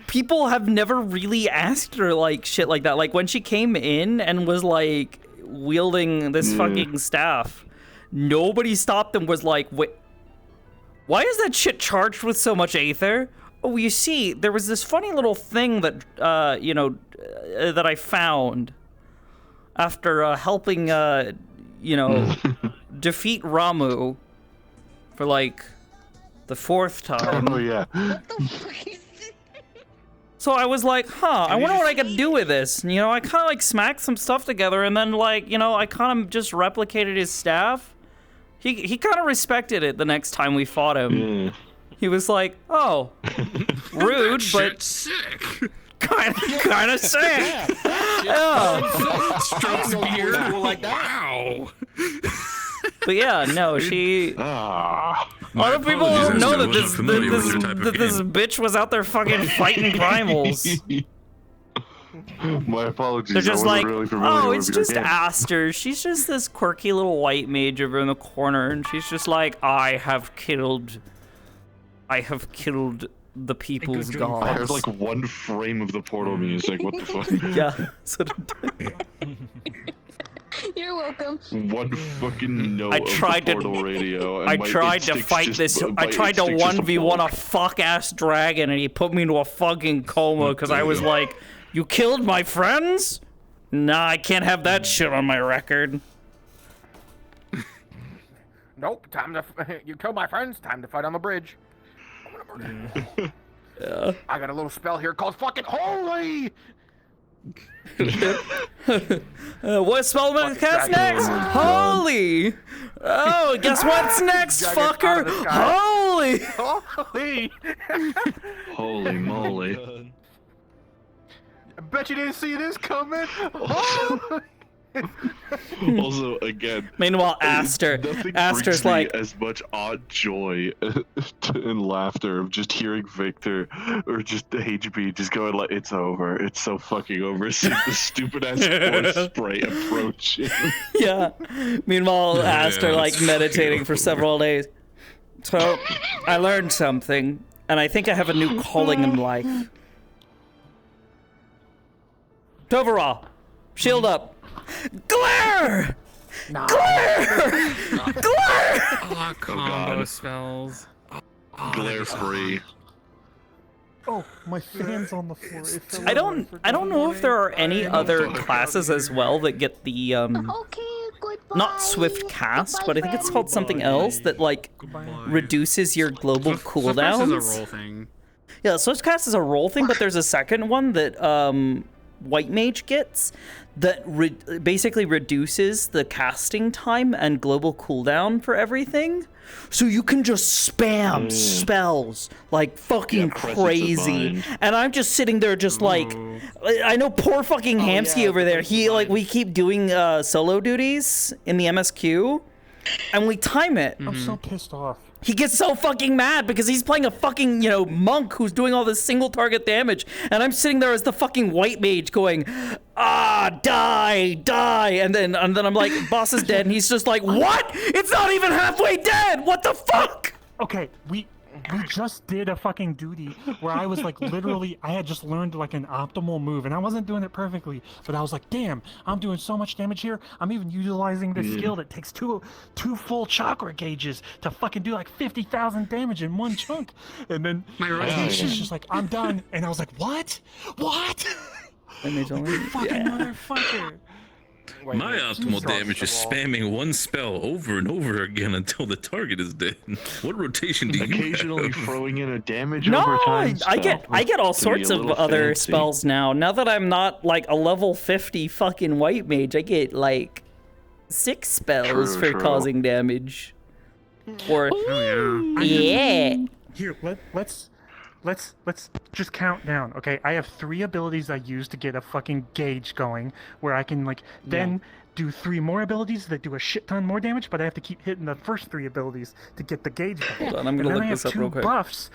People have never really asked her like shit like that. Like when she came in and was like wielding this fucking staff, nobody stopped and was like, "Wait, why is that shit charged with so much aether?" Oh, you see, there was this funny little thing that that I found after helping defeat Ramu for like the 4th time. Oh yeah. So I was like, I wonder what I could do with this. And, I kind of like smacked some stuff together, and then like, I kind of just replicated his staff. He kind of respected it the next time we fought him. He was like, "Oh, rude, but sick." kind of sick." Yeah. Strokes beard like that. Wow. But yeah, no, she. Other people don't know that this bitch was out there fucking fighting primals. My apologies. They're just I like, wasn't really familiar it's with your just game. Aster. She's just this quirky little white mage over in the corner, and she's just like, I have killed the people's I gods. heard like one frame of the Portal music. What the fuck? Yeah. You're welcome. One fucking note I of tried the to. Portal radio. And I my tried to instincts fight just- this. my I tried to instincts just 1v1 a fuck ass dragon, and he put me into a fucking coma because I was like, "You killed my friends? Nah, I can't have that shit on my record." Nope, time to. You killed my friends. Time to fight on the bridge. Yeah. I got a little spell here called fucking holy. What spell am I gonna cast next? Holy! Oh, guess what's next, fucker? Holy! Holy! Holy moly. I bet you didn't see this coming. Also, again. Meanwhile, Aster. Nothing Aster's brings me like, as much odd joy and laughter of just hearing Victor or just HB just going like, "It's over. It's so fucking over." Seeing the stupid ass force spray approaching. yeah. Meanwhile, Aster like meditating for several days. So, I learned something, and I think I have a new calling in life. Tovara, shield up. Glare! Glare! Glare! Oh, combo spells. Glare free. Oh, my fan's on the floor. It fell I over. don't know if there are any other classes as well that get the not swift cast, but I think it's called something else that like reduces your global cooldowns. Swift cast is a roll thing. Yeah, swift cast is a roll thing, but there's a second one that White Mage gets that basically reduces the casting time and global cooldown for everything. So you can just spam spells like fucking crazy. And I'm just sitting there just like, I know poor fucking Hamsky over there. He like, we keep doing solo duties in the MSQ and we time it. I'm so pissed off. He gets so fucking mad because he's playing a fucking, monk who's doing all this single target damage. And I'm sitting there as the fucking white mage going, die. And then I'm like, boss is dead. And he's just like, what? It's not even halfway dead. What the fuck? Okay, we just did a fucking duty where I was like literally I had just learned like an optimal move and I wasn't doing it perfectly, but I was like, damn, I'm doing so much damage here. I'm even utilizing this skill that takes two full chakra gauges to fucking do like 50,000 damage in one chunk. And then my rotation's just like, I'm done. And I was like, what? Damage only? Fucking motherfucker. My optimal damage is spamming one spell over and over again until the target is dead. What rotation do you Occasionally have? throwing in a damage No, overtime I get all spell to be sorts a of little other fancy. spells now. Now that I'm not like a level 50 fucking white mage, I get like 6 spells True, for true. causing damage. Or Here, let's just count down, okay? I have 3 abilities I use to get a fucking gauge going, where I can like then do 3 more abilities that do a shit ton more damage, but I have to keep hitting the first 3 abilities to get the gauge going. Hold on, I'm gonna And then look I have this up 2 real quick. buffs.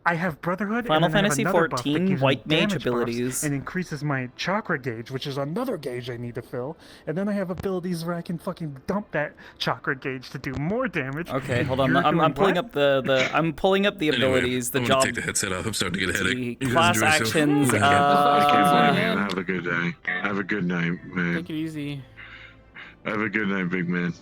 I have Brotherhood Final and then Fantasy I have another buff that 14 gives me white mage damage buffs abilities. and increases my chakra gauge, which is another gauge I need to fill. And then I have abilities where I can fucking dump that chakra gauge to do more damage. Okay, hold on. You're I'm doing pulling what? up the I'm pulling up the abilities, the I'm job, gonna take the headset off. I'm starting to get a headache. You guys class enjoy yourself? actions. Thank you. I can't blame you. Have a good day. Have a good night, man. Take it easy. Have a good night, big man.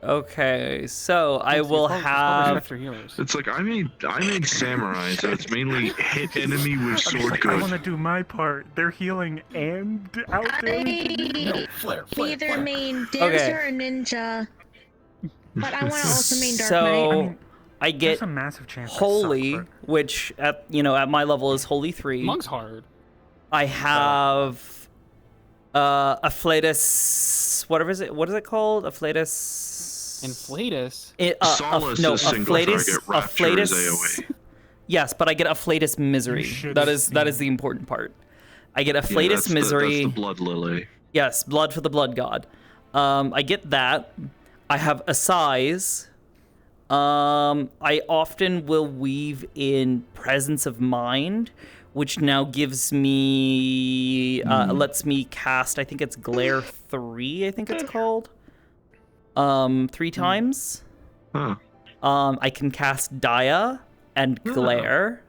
Okay, so I will have. It's like I made samurai, so it's mainly hit enemy with sword I want good. to do my part. They're healing and out damage. Either main dancer Okay. or ninja. But I want to also main dark So knight. I get there's a massive chance I suck, holy, but- which at at my level is holy 3. Monk's hard. I have Afflatus. What is it called? Afflatus. Inflatus. Solace no, is single Afflatus. target, Rapture is Afflatus. AoE. Yes, but I get Afflatus Misery. That is the important part. I get Afflatus Misery. That's the blood lily. Yes, blood for the blood god. I get that. I have a size. I often will weave in presence of mind, which now gives me lets me cast. I think it's Glare 3. I think it's called. 3 times. Huh. I can cast Dia and Glare.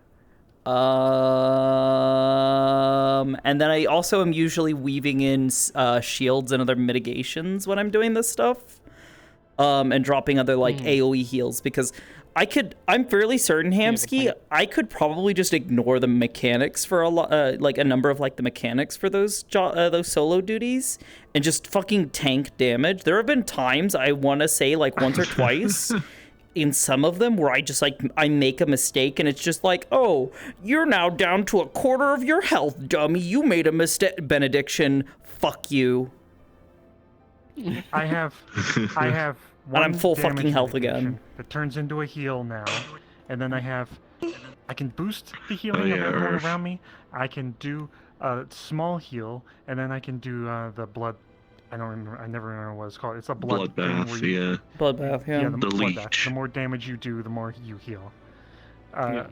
And then I also am usually weaving in shields and other mitigations when I'm doing this stuff. And dropping other like AoE heals because I'm fairly certain, Hamsky, I could probably just ignore the mechanics for a number of like the mechanics for those solo duties and just fucking tank damage. There have been times I want to say like once or twice in some of them where I just like I make a mistake and it's just like, oh, you're now down to a quarter of your health, dummy. You made a mistake, Benediction. Fuck you. I have And I'm full damage fucking health mitigation again. that turns into a heal now, and then I can boost the healing of yeah, everyone Earth. around me. I can do a small heal, and then I can do the blood. I never remember what it's called. It's a blood thing Bloodbath, where you- yeah. Bloodbath, yeah. the The bloodbath. leech. The more damage you do, the more you heal. I but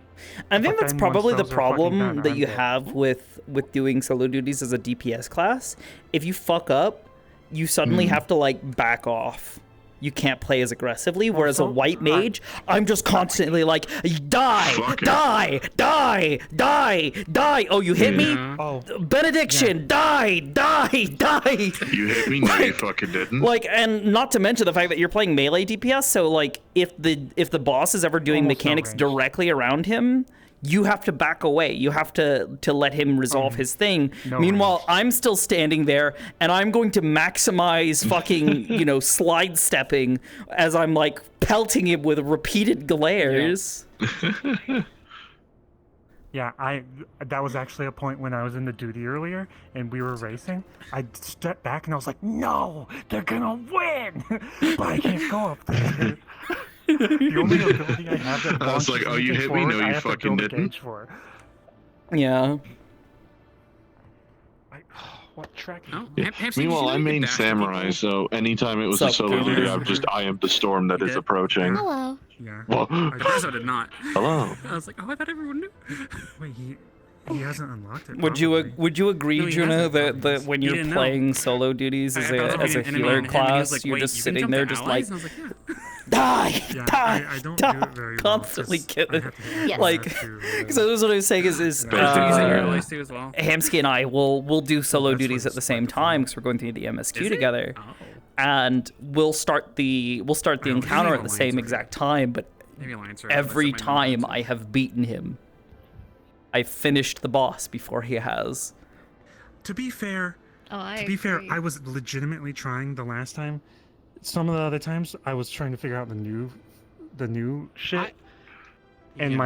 think that's then once probably the those are fucking problem done, that I'm you dead. have with doing solo duties as a DPS class. If you fuck up, you suddenly have to like back off. You can't play as aggressively, whereas a white mage, I'm just constantly like, die, Fuck it. die, die, die, die. Oh, you hit me? Oh, Benediction, die, die, die. You hit me, no, you fucking didn't. Like, and not to mention the fact that you're playing melee DPS, so like, if the boss is ever doing Almost no mechanics range. directly around him, you have to back away. You have to let him resolve his thing. no Meanwhile, range. I'm still standing there, and I'm going to maximize fucking, slide stepping as I'm like pelting him with repeated glares. Yeah, that was actually a point when I was in the duty earlier and we were racing. I stepped back and I was like, no, they're gonna win! But I can't go up there. The only ability I have that I was launches like, oh, you anything hit me? forward, No, I you have to fucking build a didn't. gauge for. Yeah. What track? Meanwhile, I main samurai, so anytime it was a Sup, solo Connor? duty, I am the storm that is approaching. Hello. Yeah. Well, At first I did not. hello. I was like, oh, I thought everyone knew. Wait, he hasn't unlocked it. Would you agree, No, he Juno, hasn't. that when He you're didn't know. playing solo duties as I thought a he didn't- and then healer he was class, like, you're wait, just you can sitting jump there to just allies? like And I was like, die, Yeah, die, I don't die, do it very well, constantly 'cause kill I it. have to hit Yes. Like, that too, because that was what I was saying is Do you use it in real life too as well? Hamsky and I will do solo that's duties what at the same time because we're going through the MSQ Is it? together, Oh. and we'll start the encounter at the same Alliance, exact time. But Maybe Alliance or every Alliance, somebody time I have beaten him, I finished the boss before he has. To be fair, Oh, I to be fair, agree. I was legitimately trying the last time. Some of the other times, I was trying to figure out the new shit, and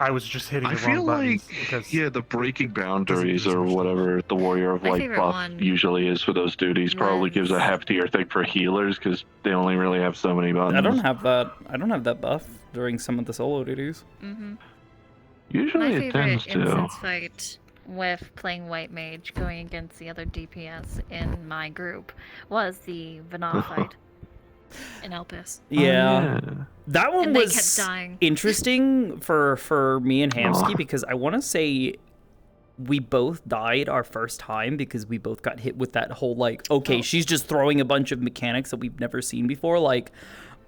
I was just hitting I the wrong feel like, buttons because the breaking boundaries or whatever the Warrior of My Light favorite buff one usually is for those duties probably gives a was- heftier thing for healers because they only really have so many buttons. I don't have that buff during some of the solo duties. Mm-hmm. Usually My it favorite tends to. instance fight with playing White Mage going against the other DPS in my group was the Vana fight in Elpis. Yeah. That one And they was kept dying. interesting for me and Hamsky Aw. because I want to say we both died our first time because we both got hit with that whole like, okay, she's just throwing a bunch of mechanics that we've never seen before. Like,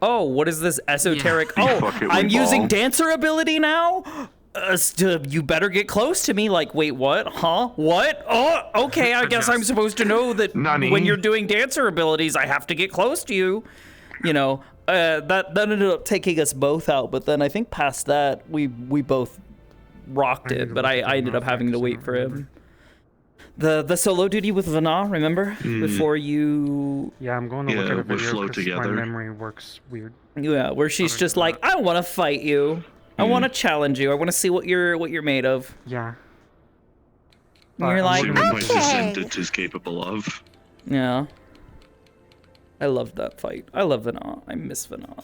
oh, what is this esoteric? Yeah. Oh, Fuck it, we I'm using ball. dancer ability now? You better get close to me. Like, wait, what? Huh? What? Oh, okay, I guess I'm supposed to know that Nani? when you're doing dancer abilities, I have to get close to you. You know, that ended up taking us both out. But then I think past that, we both rocked it. But I ended up having to wait for him. The solo duty with Vana, remember? Before you... Yeah, I'm going to look Yeah, at a we video flow because my together. memory works weird. Yeah, where she's just like, I want to fight you. I want to challenge you. I want to see what you're made of. Yeah. And you're like, See what my okay. descendant is capable of. Yeah. I loved that fight. I love Vana. I miss Vana.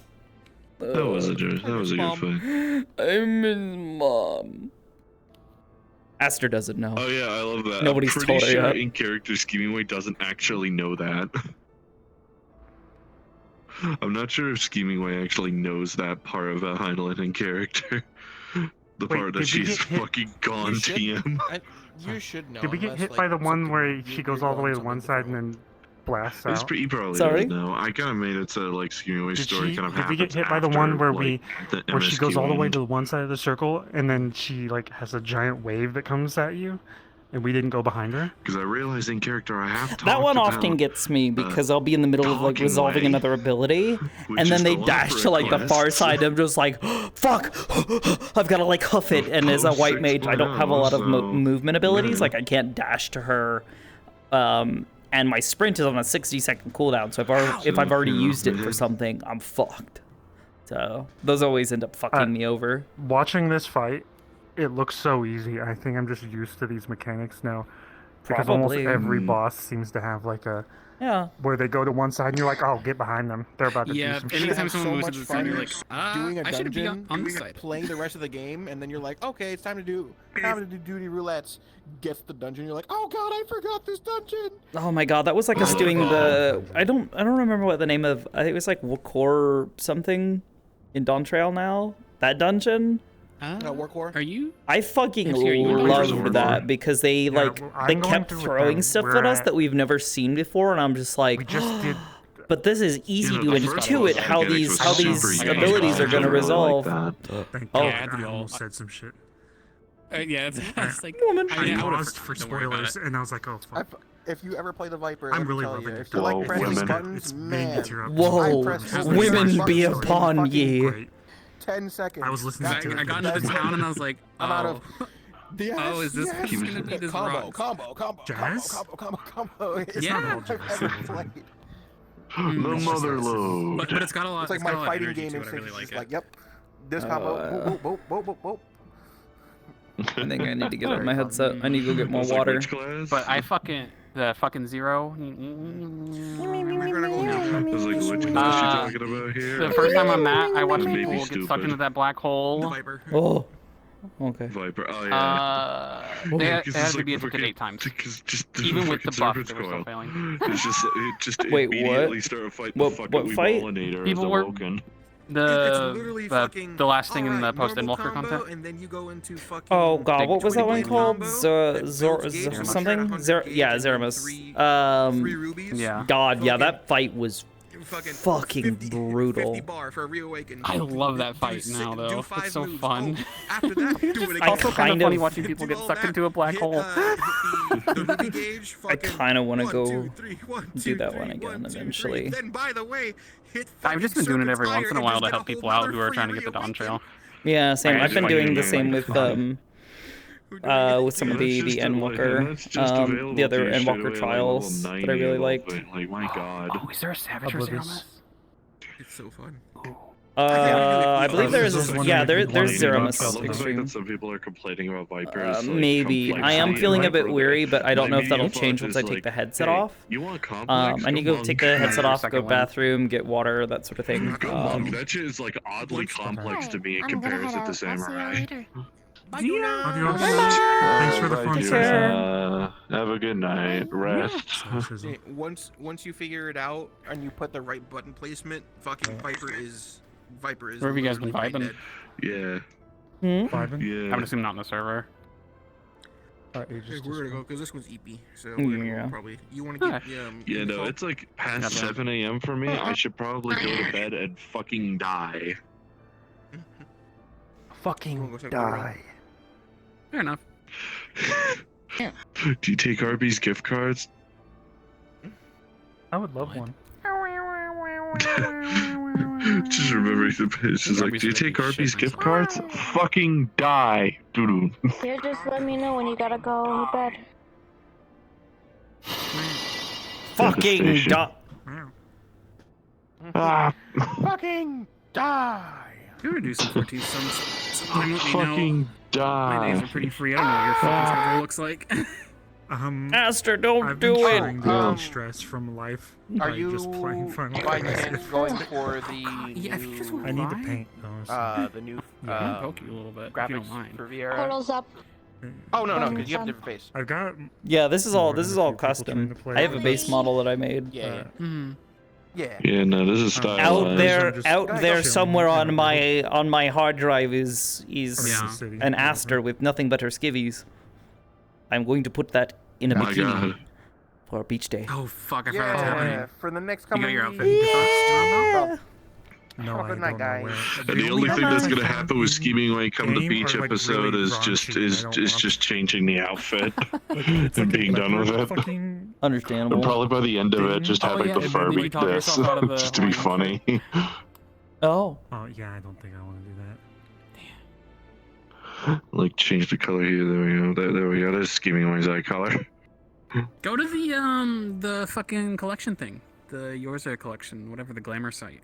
That was a good fight. I miss Mom. Aster doesn't know. Oh yeah, I love that. Nobody's I'm pretty told her sure yet. in character Scheming Way doesn't actually know that. I'm not sure if Scheming Way actually knows that part of Heinlein in character. The Wait, part that did we she's get hit- fucking gone You should- TM. You should know. Did we get unless, hit like, by the one something where she goes all the way to one side and then blasts out? You probably Sorry? does know. I kind of made it so like Scheming Way's Did story she? kind of Did we happens get hit by the after, one where like, the where she goes MSQ all the way end. to the one side of the circle and then she like has a giant wave that comes at you, and we didn't go behind her? Because I realized in character I have That one talked often about, gets me because I'll be in the middle of like talking resolving way, another ability, which and then is they the one dash for to like the far quests. side. I'm just like, fuck! I've got to like huff it. And as a white mage, I don't have a lot of movement abilities. Like I can't dash to her, and my sprint is on a 60-second cooldown. So if I've already used it for something, I'm fucked. So those always end up fucking me over. Watching this fight, it looks so easy. I think I'm just used to these mechanics now. Because almost Probably. every boss seems to have like a Yeah. where they go to one side and you're like, oh, get behind them. They're about to Yeah, do some shit. anytime Have someone so moves much to the fun side, you're like, doing a I should be dungeon, on this doing side. playing the rest of the game, and then you're like, okay, it's time to do duty roulettes. Gets the dungeon, you're like, oh god, I forgot this dungeon. Oh my god, that was like us doing the I don't remember what the name of, I think it was like Wakor something in Dawntrail now. That dungeon? Work. Are you? I fucking Actually, are you in loved Warlord? that because they like well, I'm they going kept through with throwing them. stuff We're at us at- that we've never seen before, and I'm just like, We just did. but this is easy You know, to the first intuit boss how mechanics these was super easy. abilities are I gonna really resolve. like that. Thank Oh. God, I almost said some shit. Yeah, it's like woman. I mean, I would've- paused for don't worry about spoilers, it. and I was like, oh fuck. If you ever play the Viper, I'm let me really tell loving you, it. if you like Whoa, pressing women. buttons, It's made me man, tear up. Whoa, I pressed so women many be buttons in upon fucking ye. Great. 10 seconds. I was listening That's to it. I got into the town and I was like, I'm out oh. of. Yes, Oh, is this yes. gonna be this rock? combo, Jazz? combo. It's Yeah. not all I've ever played. The mother load. But it's got a lot. It's like got my a lot of fighting energy game to it. I instinct really is like just it. like, yep, this combo, boop, boop, boop, boop, boop. I think I need to get up my headset. I need to go get more water. But I the fucking zero. I was like, which class you talking about here? The first time on that, I watched Maybe people get stupid. sucked into that black hole. Oh, okay. Viper. Oh yeah. They had Because to it's like be the ejected 8 times. Because just Even with the buff, serpent's they were still coil. failing. It's just it just Wait, immediately what? start fighting What- the fucking what fight? Weevolinator as People were- awoken. The last thing in the post Endwalker content. And then you go into fucking Oh god, what was that one 20 called? combo, Something? Yeah, Zeramus. Three rubies. Yeah. God, yeah, that fight was fucking brutal. 50 bar for a reawaken. I love that fight now, though. It's so fun. After that, do it again. Also kind of funny watching people get sucked into a black hole. I kind of want to go do that one again eventually. Then, by the way, hit I've just been doing it every once in a while to help people out who are trying to get the Dawn Trail. Yeah, same. I've been doing the same with some of the Endwalker, the other Endwalker trials that I really liked. Like, my god. Oh, is there a Savage Rosé on this? It's so fun. I believe there's I Zeramus love the fact Extreme. that some people are complaining about Vipers. like, Maybe. I am complexity feeling a and bit weary, but I don't know if My that'll main change thought once I is, take like, the headset hey, off. You want complex? I need to go take the headset off, go second one. bathroom, get water, that sort of thing. That shit is like oddly complex to me in comparison to Samurai. Adios. Thanks for the fun session. Have a good night. Rest. Once you figure it out and you put the right button placement, fucking Viper is. Where have you guys been vibing? Yeah. Vibing? Yeah. I would assume not in the server. Hey, we're gonna go because this one's EP, so Yeah. we're gonna go probably. You want to get Yeah, no, it's like past 7 a.m. for me. I should probably go to bed and fucking die. Fucking die. Fair enough. Do you take Arby's gift cards? I would love one. Just remembering the pitch. She's like, do you take Arby's gift cards? Fucking die. Doo-doo. Yeah, just let me know when you gotta go to bed. Fucking die. Ah. Fucking die. You want to do some 14 sometime with me now? Fucking My days die. are pretty free. I don't know what your fucking schedule looks like. Aster, don't I've do been it. trying to relieve stress from life Are by you just playing Final by Fantasy. chance going for the Yeah, if you just new, want I need to paint those. the new I'll poke you a little bit, if you don't graphics mind. for VR? Portal's up. Oh no, because you have a different face. I've got. Yeah, this is all more than a few people trying custom. to play I have a it. base model that I made. Yeah. Yeah. Yeah, no, this is stylized. Out there somewhere on my hard drive is an Aster with nothing but her skivvies. I'm going to put that in a My bikini God. for a beach day. Oh fuck, I forgot what's happening. For the next You couple got your outfit. Yeah. No, Have a I good night, don't know guys. where. And the only thing that's gonna happen with scheming when you come to Game beach are, like, episode really is just raunchy, is I don't is want- just changing the outfit It's and like a being done with leopard it. fucking- Understandable. And probably by the end of it, just Oh, having yeah, the and fur then you be talk this, yourself out of the just to be Hawaiian funny. Oh. Oh yeah, I don't think I want to do that. Like change the color here. There we go. There we go. There's scheming wings eye color. Go to the fucking collection thing, the Yorza collection, whatever the glamour site.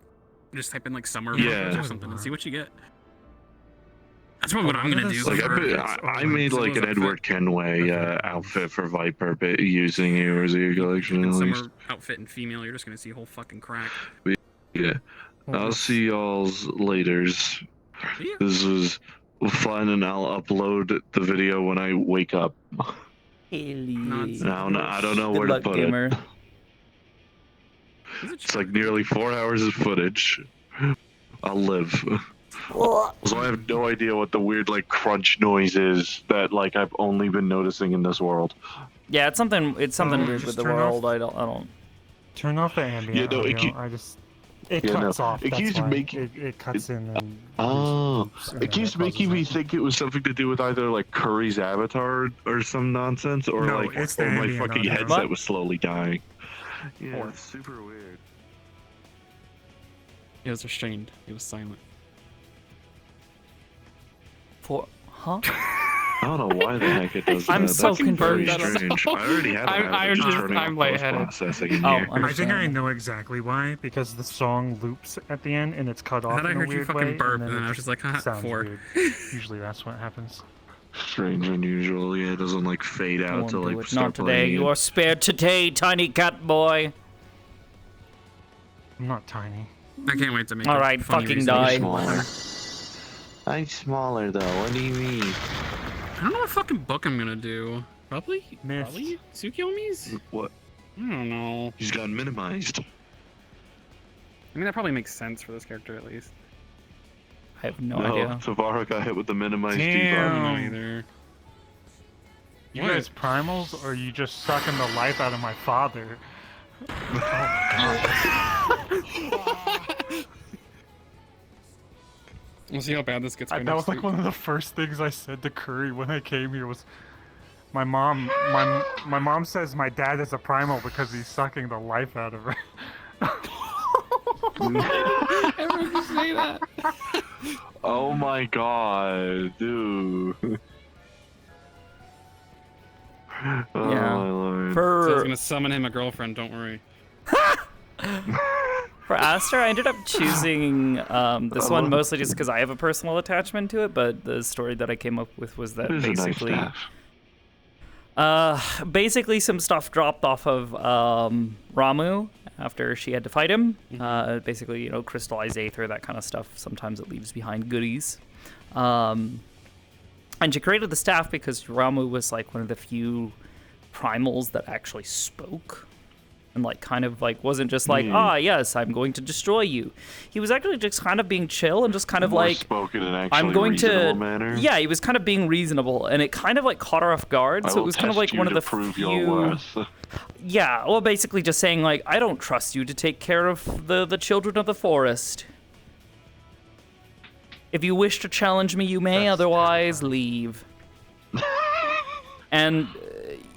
Just type in like summer Yeah. photos or something and see what you get. That's what I'm gonna do. Like for- I made like an Edward Kenway outfit for Viper, but using Yorza collection at least. Summer outfit and female, you're just gonna see a whole fucking crack. Yeah. I'll see y'all's laters. This was fun, and I'll upload the video when I wake up. Now, I don't know where to put it. It's like nearly 4 hours of footage. I'll live. So I have no idea what the weird like crunch noise is that like I've only been noticing in this world. Yeah, it's something weird just with the turn world. off- I don't. Turn off the ambient Yeah, no, it audio. keep- I just. It Yeah, cuts no, off. it That's keeps why. making- It cuts in and. Oh, and it keeps that making causes me it. think it was something to do with either like Curry's avatar or some nonsense, or No, like it's the or my ambient fucking audio. headset What? was slowly dying. Yeah, it's super weird. It was restrained. It was silent. Huh? I don't know why the heck it does that. I'm so That's very confused. strange. I already had I'm just just- turning I'm off lightheaded. post-processing in Oh, here. I think I know exactly why, because the song loops at the end and it's cut off thought I in a heard you weird fucking way, burp, and and then I it was just like, haha, sounds 4. weird. Usually that's what happens. Strange, unusual. Yeah, it doesn't like fade out Won't to do like it. start Not today. playing. You are spared today, tiny cat boy. I'm not tiny. I can't wait to make. All a right, funny fucking reason. die. Smaller. I'm smaller though. What do you mean? I don't know what fucking book I'm gonna do. Probably Myth. Tsukiyomi's? What? I don't know. He's gotten minimized. I mean, that probably makes sense for this character at least. I have no idea. Tavara got hit with the minimized I don't know debuff. either. You What? guys primals, or are you just sucking the life out of my father? We'll see how bad this gets. That was like one of the first things I said to Curry when I came here was, my mom says my dad is a primal because he's sucking the life out of her. Everyone can say that. Oh my god, dude. Oh Yeah. my lord. So I was gonna summon him a girlfriend. Don't worry. For Aster, I ended up choosing this one mostly just because I have a personal attachment to it, but the story that I came up with was that It is a nice basically... staff. Basically some stuff dropped off of Ramu after she had to fight him. Basically, you know, crystallized aether, that kind of stuff. Sometimes it leaves behind goodies. And she created the staff because Ramu was like one of the few primals that actually spoke. And like kind of like wasn't just like, yes, I'm going to destroy you. He was actually just kind of being chill and just kind of More like, spoken in actually I'm going reasonable to manner. Yeah, he was kind of being reasonable, and it kind of like caught her off guard. I So it will was kind of test like you one of to the prove few. your worth. Yeah, well, basically just saying like, I don't trust you to take care of the children of the forest. If you wish to challenge me, you may. Otherwise, leave. And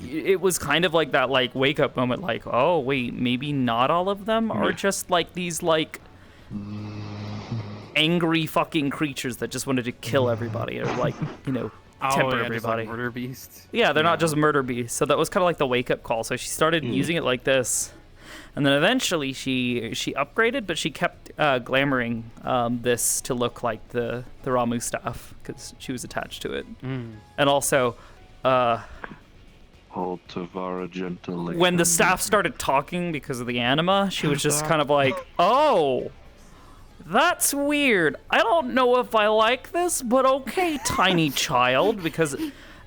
it was kind of like that like wake up moment, like, oh wait, maybe not all of them are just like these like angry fucking creatures that just wanted to kill everybody or like, you know, temper everybody. Just like murder beasts. Yeah, they're not just murder beasts. So that was kind of like the wake up call. So she started using it like this. And then eventually she upgraded, but she kept glamoring this to look like the Ramu staff because she was attached to it. And also, Hold Tavara gently. when the staff started talking because of the anima, she was just kind of like, oh, that's weird. I don't know if I like this, but okay, tiny child, because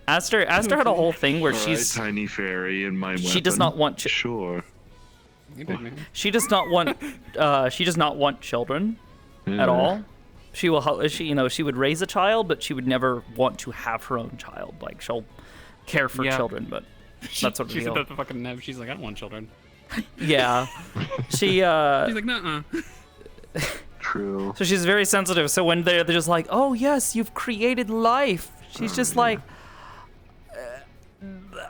Aster had a whole thing where All she's right, tiny fairy in my she does not want sure. She does not want children Yeah. at all. She would raise a child, but she would never want to have her own child. Like she'll care for children, but that's sort of She the said deal. that to fucking Nev. She's like, I don't want children. Yeah, she. She's like, nuh-uh. True. So she's very sensitive. So when they're just like, oh yes, you've created life, she's just like,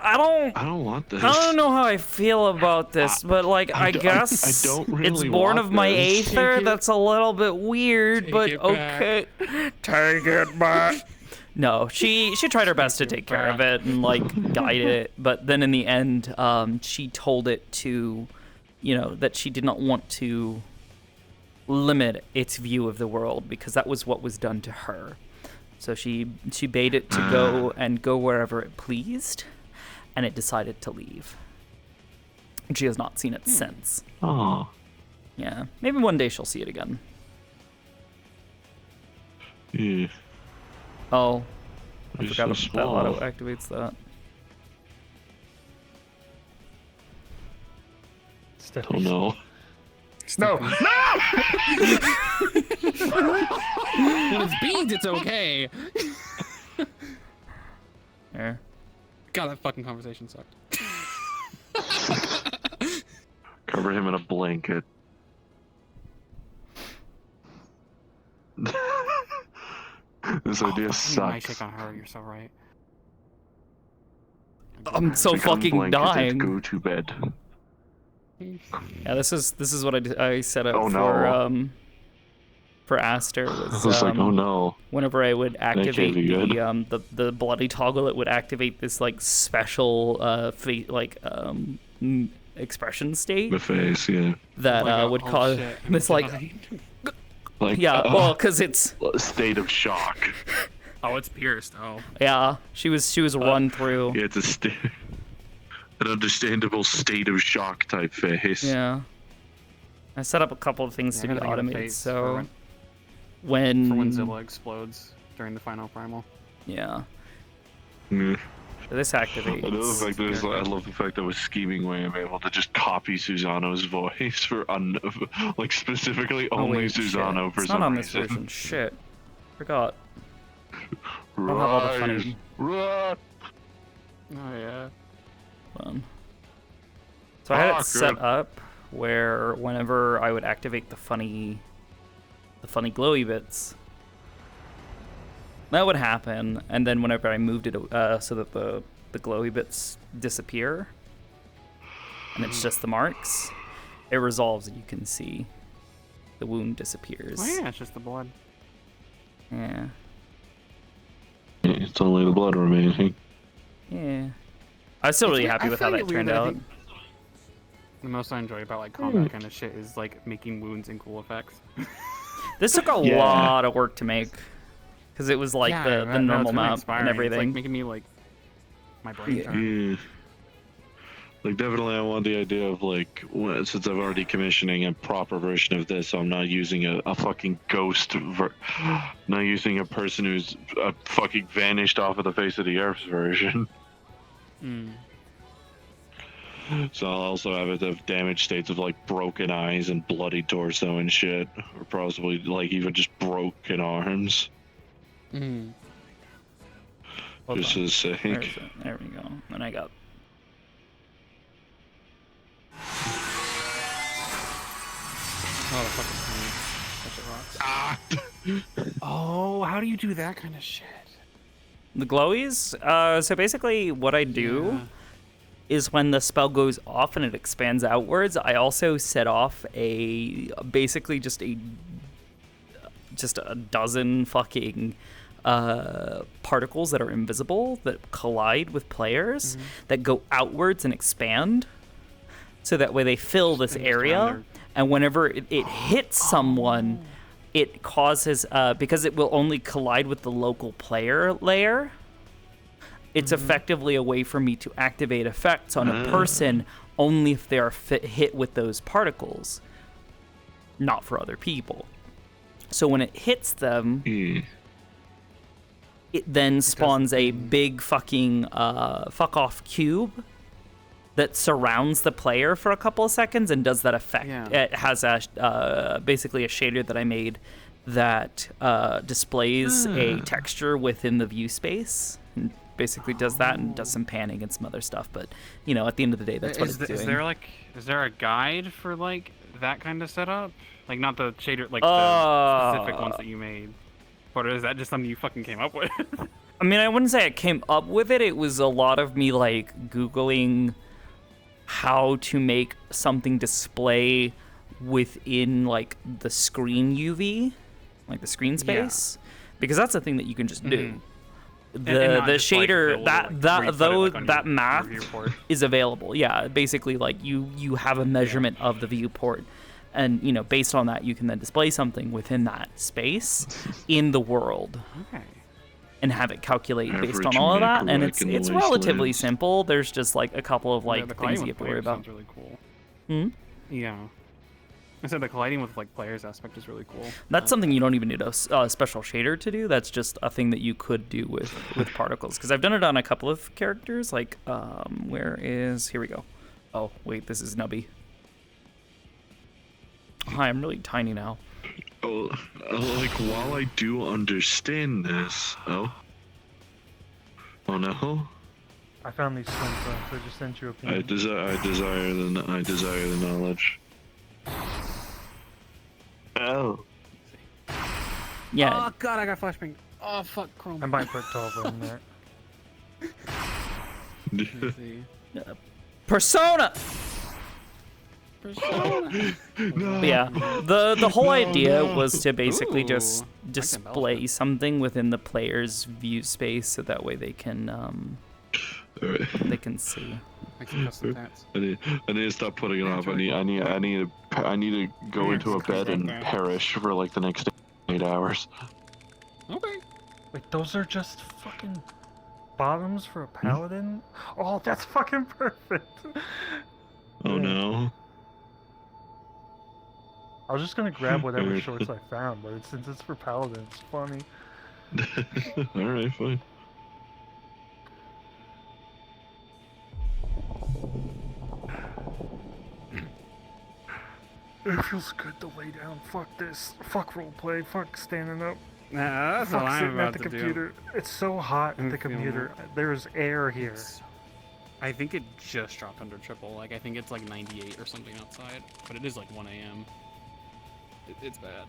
I don't want this. I don't know how I feel about this, but like I guess I don't really it's born want of my this. aether. That's a little bit weird, but okay. Take it back. No, she tried her best to take care of it and like guide it, but then in the end, she told it to, that she did not want to limit its view of the world because that was what was done to her. So she bade it to go wherever it pleased, and it decided to leave. And she has not seen it since. Oh. Yeah, maybe one day she'll see it again. Yeah. Oh, I It's forgot so that small. auto activates that. Oh no. No! When it's beans, it's okay. Yeah. God, that fucking conversation sucked. Cover him in a blanket. This idea My sucks. take on her, you're so right. I'm so Become fucking blanketed, dying. Go to bed. Yeah, this is what I set up Oh, no. for Aster was I was like, oh no. whenever I would can't activate be good. the bloody toggle, it would activate this like special expression state The face, yeah. that Like a, would oh, cause shit, this I'm like dying. Like, yeah, well, because it's a state of shock. Oh, it's pierced. Oh. yeah, she was run through. Yeah, it's an understandable state of shock type face. Yeah. I set up a couple of things Yeah, to I be gotta think of a automated, face so for when Zilla when explodes during the final primal. yeah. Yeah. So this activates. I love the fact that with scheming way I'm able to just copy Susano's voice for like specifically Oh, only wait, Susano shit. for It's some not on this reason. version. Shit. Forgot. I don't have all the funny. Right. Oh yeah. Hold on. So I had it Fuck, set good. up where whenever I would activate the funny glowy bits, that would happen, and then whenever I moved it so that the glowy bits disappear, and it's just the marks, it resolves and you can see the wound disappears. Oh yeah, it's just the blood. Yeah. It's only the blood remaining. Yeah. I was still really happy with how that turned out. The most I enjoy about like combat kind of shit is like making wounds and cool effects. This took a lot of work to make, because it was like the normal map and everything. It's like making me like my brain. Yeah. Like definitely, I want the idea of like since I've already commissioning a proper version of this, so I'm not using a fucking ghost, not using a person who's fucking vanished off of the face of the earth version. So I'll also have it have damaged states of like broken eyes and bloody torso and shit, or possibly like even just broken arms. Just for the sake. There we go. And I got. Oh, the fucking thing. That shit rocks. Oh, how do you do that kind of shit? The glowies? So basically what I do is when the spell goes off and it expands outwards, I also set off basically just a dozen fucking particles that are invisible that collide with players that go outwards and expand. So that way they fill this area, and whenever it hits someone, it causes, because it will only collide with the local player layer, it's effectively a way for me to activate effects on a person only if they are hit with those particles, not for other people. So when it hits them, it then spawns a big fucking fuck off cube that surrounds the player for a couple of seconds and does that effect. It has basically a shader that I made that displays a texture within the view space. And basically does that and does some panning and some other stuff. But you know, at the end of the day, that's what it's doing. Is there a guide for like that kind of setup? Like not the shader, like the specific ones that you made, or is that just something you fucking came up with? I mean, I wouldn't say I came up with it. It was a lot of me like Googling how to make something display within like the screen UV, like the screen space, because that's a thing that you can just do. The shader that math is available. Yeah, basically like you have a measurement of the viewport, and you know based on that you can then display something within that space in the world. And have it calculate based on all of that, and it's relatively simple. There's just like a couple of like things you have to worry about. Really cool. Yeah. I said the colliding with like players aspect is really cool. That's something you don't even need a special shader to do. That's just a thing that you could do with particles. Because I've done it on a couple of characters. Like, here we go. Oh wait, this is Nubby. Hi, I'm really tiny now. Oh, like while I do understand this, oh no. I found these slim stones. I just sent you a ping. I desire the knowledge. Oh. Yeah. Oh god, I got flashbang. Oh fuck, Chrome. I might put 12 in there. Persona. Yeah, the whole idea was to basically just display something within the player's view space, so that way they can see. I need to stop putting it off. I need to go into a bed and perish for like the next 8 hours. Okay. Wait, those are just fucking bottoms for a paladin? Oh, that's fucking perfect. Oh no. I was just gonna grab whatever shorts I found, but since it's for paladin, it's funny. Alright, fine. It feels good to lay down. Fuck this. Fuck roleplay. Fuck standing up. Nah, that's Fuck what I'm sitting about at the to computer. do. It's so hot at the computer. There's air here. I think it just dropped under triple. Like, I think it's like 98 or something outside, but it is like 1 a.m. It's bad.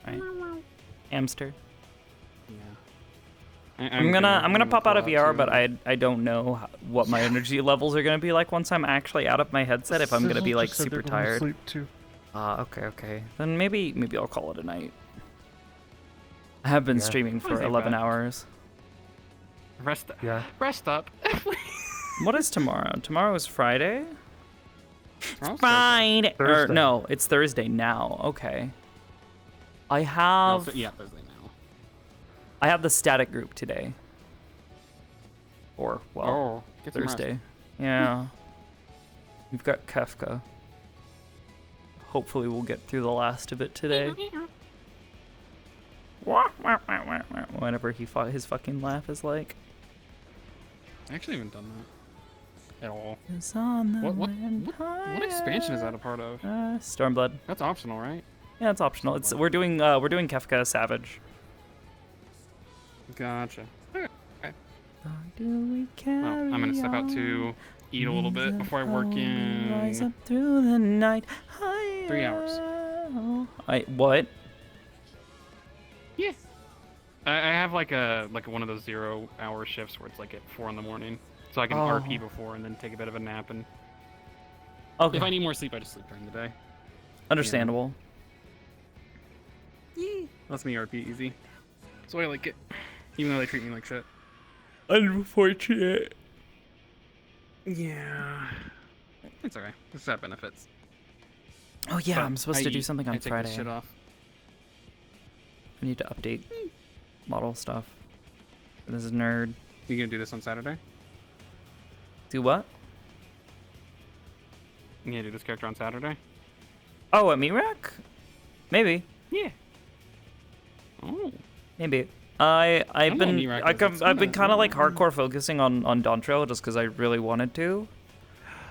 Right. Hamster. Yeah. I'm gonna pop out of VR, but I don't know what my energy levels are gonna be like once I'm actually out of my headset. If I'm gonna be like super tired. Sleep too. Okay. Then maybe I'll call it a night. I have been streaming for 11 hours. Rest. Yeah. Rest up. What is tomorrow? Tomorrow is Friday. Tomorrow's Friday. Or Thursday. no, it's Thursday now. Okay. I have. Yeah, Thursday now. I have the static group today. Or well, get some rest. Thursday. Yeah. We've got Kefka. Hopefully we'll get through the last of it today. Whenever his fucking laugh is like. I actually haven't done that at all. It's on the What expansion is that a part of? Stormblood. That's optional, right? Yeah, it's optional. It's we're doing Kefka Savage. Gotcha. Okay. Well, I'm gonna step out to eat a little bit before I work Rise in up through the night. 3 hours. What? Yeah. I have like one of those 0-hour shifts where it's like at 4 in the morning, so I can RP before and then take a bit of a nap. And if I need more sleep, I just sleep during the day. Understandable. Yeah. Lets me RP easy. So I like it, even though they treat me like shit. Unfortunate. Yeah. It's okay. It's that benefits. Oh yeah, But I'm supposed to do something on I take Friday. this shit off. I need to update model stuff. This is nerd. You gonna do this on Saturday? Do what? You gonna do this character on Saturday? Oh, at Mirak? Maybe. Yeah. Oh. Maybe. I've been Mirak been kind of like hardcore focusing on Dontrell just because I really wanted to.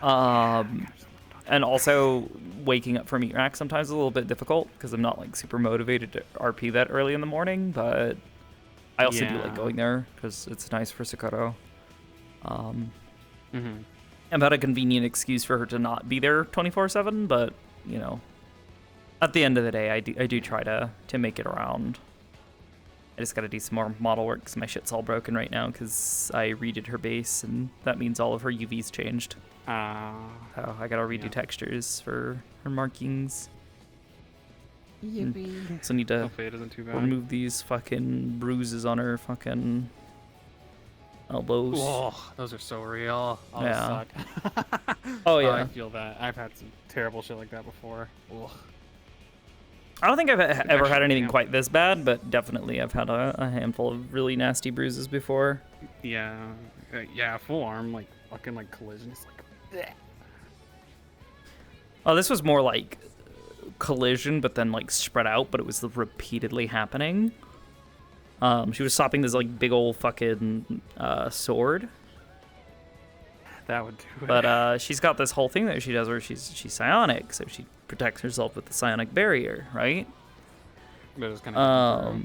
And also waking up for meat rack sometimes is a little bit difficult because I'm not like super motivated to RP that early in the morning, but I also do like going there because it's nice for Sakuro. I've had a convenient excuse for her to not be there 24/7, but you know, at the end of the day, I do try to make it around. I just gotta do some more model work because my shit's all broken right now because I redid her base and that means all of her UVs changed. So I gotta redo textures for her markings. Yippee. So I need to Hopefully it isn't too bad. remove these fucking bruises on her fucking elbows. Oh, those are so real. Oh, Yeah. suck. Oh, yeah. I feel that. I've had some terrible shit like that before. Ugh. I don't think I've ever had anything quite this bad, but definitely I've had a handful of really nasty bruises before. Yeah. Yeah, full arm, like, fucking, like, collision. It's like, bleh. Oh, this was more like collision, but then like spread out, but it was repeatedly happening. She was stopping this like big old fucking sword. That would do it. But she's got this whole thing that she does where she's psionic, so she protects herself with the psionic barrier, right? But it was kind of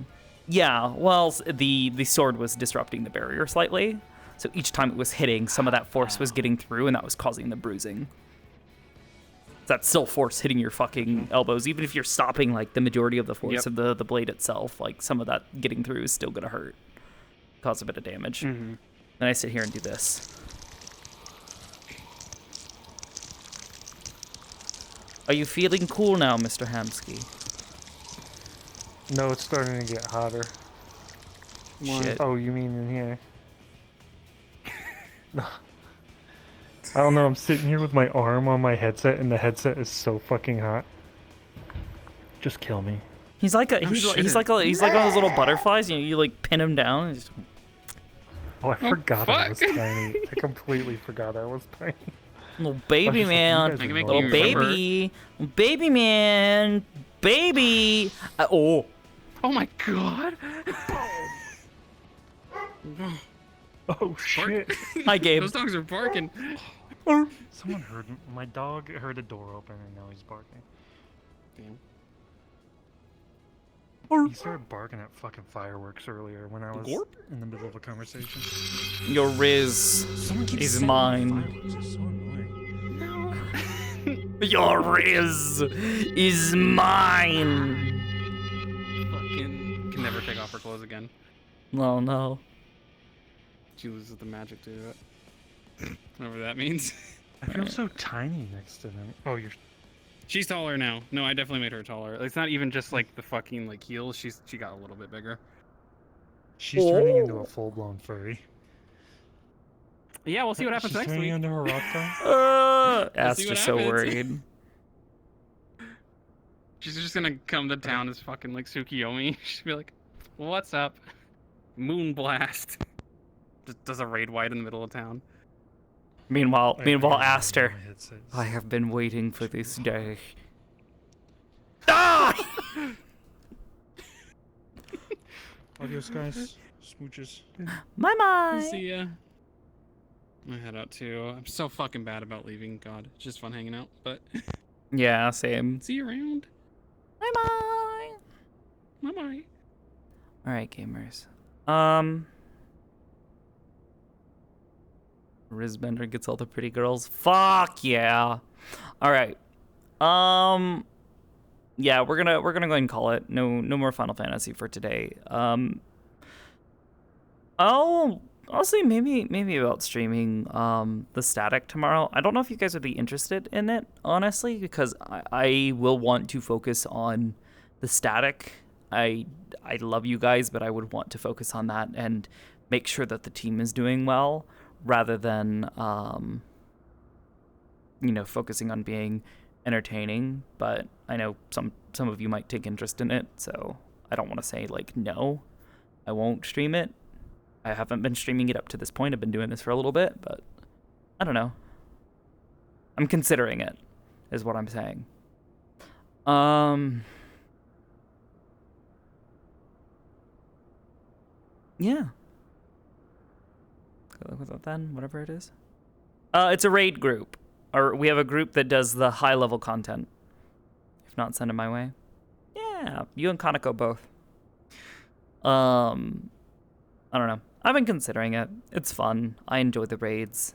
yeah, well, the sword was disrupting the barrier slightly, so each time it was hitting, some of that force was getting through, and that was causing the bruising. That's still force hitting your fucking elbows, even if you're stopping like the majority of the force of the blade itself. Like some of that getting through is still gonna hurt, cause a bit of damage. Then I sit here and do this. Are you feeling cool now, Mr. Hamsky? No, it's starting to get hotter. Shit. Oh, you mean in here? I don't know, I'm sitting here with my arm on my headset and the headset is so fucking hot. Just kill me. He's like he's like one of those little butterflies. You like pin him down. And just... Oh, I forgot I was tiny. I completely forgot I was tiny. Little baby man, little baby, baby man, baby. Oh my god. Oh shit. Hi, Gabe. Those dogs are barking. Someone heard my dog heard a door open and now he's barking. Damn. He started barking at fucking fireworks earlier when I was in the middle of a conversation. Your Riz Someone keeps is setting mine. fireworks. It's so annoying. No. Your Riz is mine. Fucking can never take off her clothes again. No, no. She loses the magic to it. Whatever that means. I feel so tiny next to them. Oh, you're. She's taller now. No, I definitely made her taller. It's not even just like the fucking like heels. She got a little bit bigger. She's turning into a full-blown furry. Yeah, we'll see what happens She's next turning week. into a rock star. Aster's so worried. She's just gonna come to town as fucking like Tsukiyomi. She'll be like, "What's up?" Moon blast. Just does a raid wide in the middle of town. Meanwhile, Aster. I have been waiting for this day. Ah! Adios, guys. Smooches. Bye. See ya. I head out too. I'm so fucking bad about leaving. God, it's just fun hanging out. But Yeah, same. see you around. Bye bye. Bye bye. All right, gamers. Rizbender gets all the pretty girls. Fuck yeah. All right. Yeah, we're gonna go ahead and call it. No more Final Fantasy for today. I'll say maybe about streaming the static tomorrow. I don't know if you guys would be interested in it, honestly, because I will want to focus on the static. I love you guys, but I would want to focus on that and make sure that the team is doing well, rather than focusing on being entertaining. But I know some of you might take interest in it, so I don't want to say like no, I won't stream it. I haven't been streaming it up to this point. I've been doing this for a little bit, but I don't know. I'm considering it, is what I'm saying. Yeah. What's that then? Whatever it is. It's a raid group. Or we have a group that does the high level content. If not, send it my way. Yeah, you and Kaneko both. I don't know. I've been considering it. It's fun. I enjoy the raids.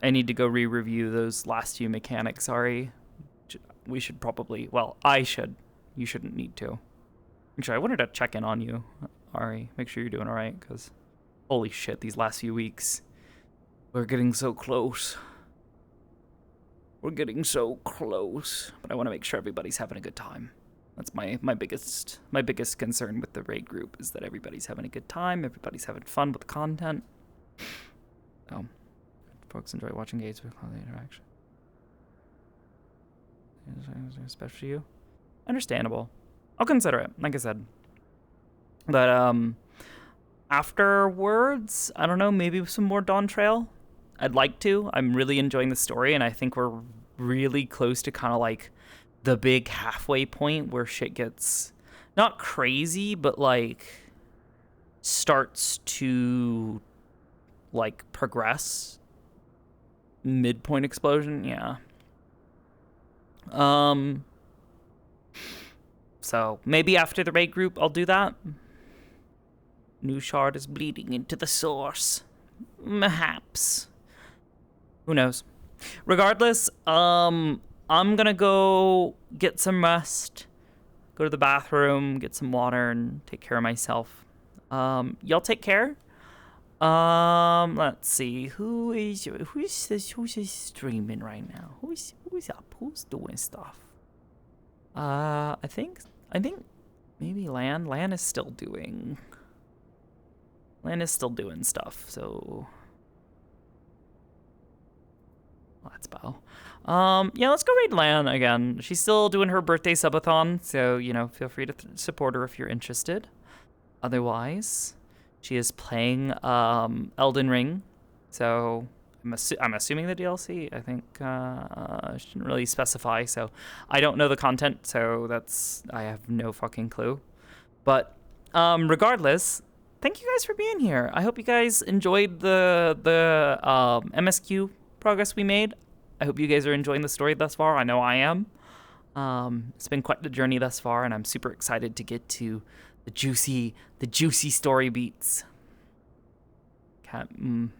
I need to go re-review those last few mechanics, Ari. We should probably... Well, I should. You shouldn't need to. Actually, I wanted to check in on you, Ari. Make sure you're doing alright, because... Holy shit, these last few weeks. We're getting so close. We're getting so close. But I want to make sure everybody's having a good time. That's my biggest concern with the raid group, is that everybody's having a good time, everybody's having fun with the content. Oh, folks enjoy watching games with the interaction. Especially for you. Understandable. I'll consider it, like I said. But afterwards, I don't know, maybe some more Dawn Trail. I'd like to. I'm really enjoying the story, and I think we're really close to kind of like the big halfway point where shit gets not crazy, but like starts to like progress. Midpoint explosion, yeah. So maybe after the raid group I'll do that. New shard is bleeding into the source. Perhaps. Who knows? Regardless, I'm gonna go get some rest, go to the bathroom, get some water, and take care of myself. Y'all take care. Let's see, who's streaming right now? Who's up? Who's doing stuff? I think maybe Lan is still doing stuff. So let's bow. Yeah, let's go raid Lan again. She's still doing her birthday subathon, so, feel free to support her if you're interested. Otherwise, she is playing Elden Ring, so I'm assuming the DLC. I think she didn't really specify, so I don't know the content, so I have no fucking clue. But regardless, thank you guys for being here. I hope you guys enjoyed the MSQ progress we made. I hope you guys are enjoying the story thus far. I know I am. It's been quite the journey thus far, and I'm super excited to get to the juicy story beats. I'm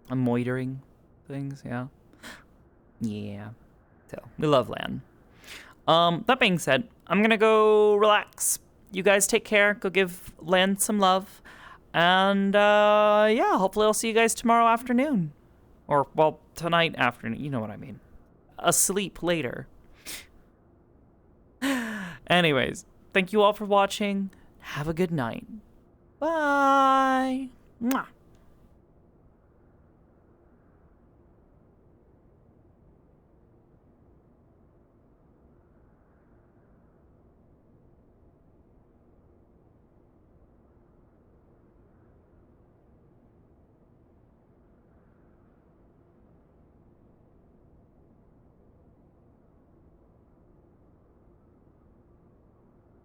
moitering things, yeah. Yeah. So, we love land. That being said, I'm gonna go relax. You guys take care. Go give land some love. And, yeah, hopefully I'll see you guys tomorrow afternoon. Or, well, tonight afternoon. You know what I mean. Asleep later. Anyways, thank you all for watching. Have a good night. Bye. Mwah.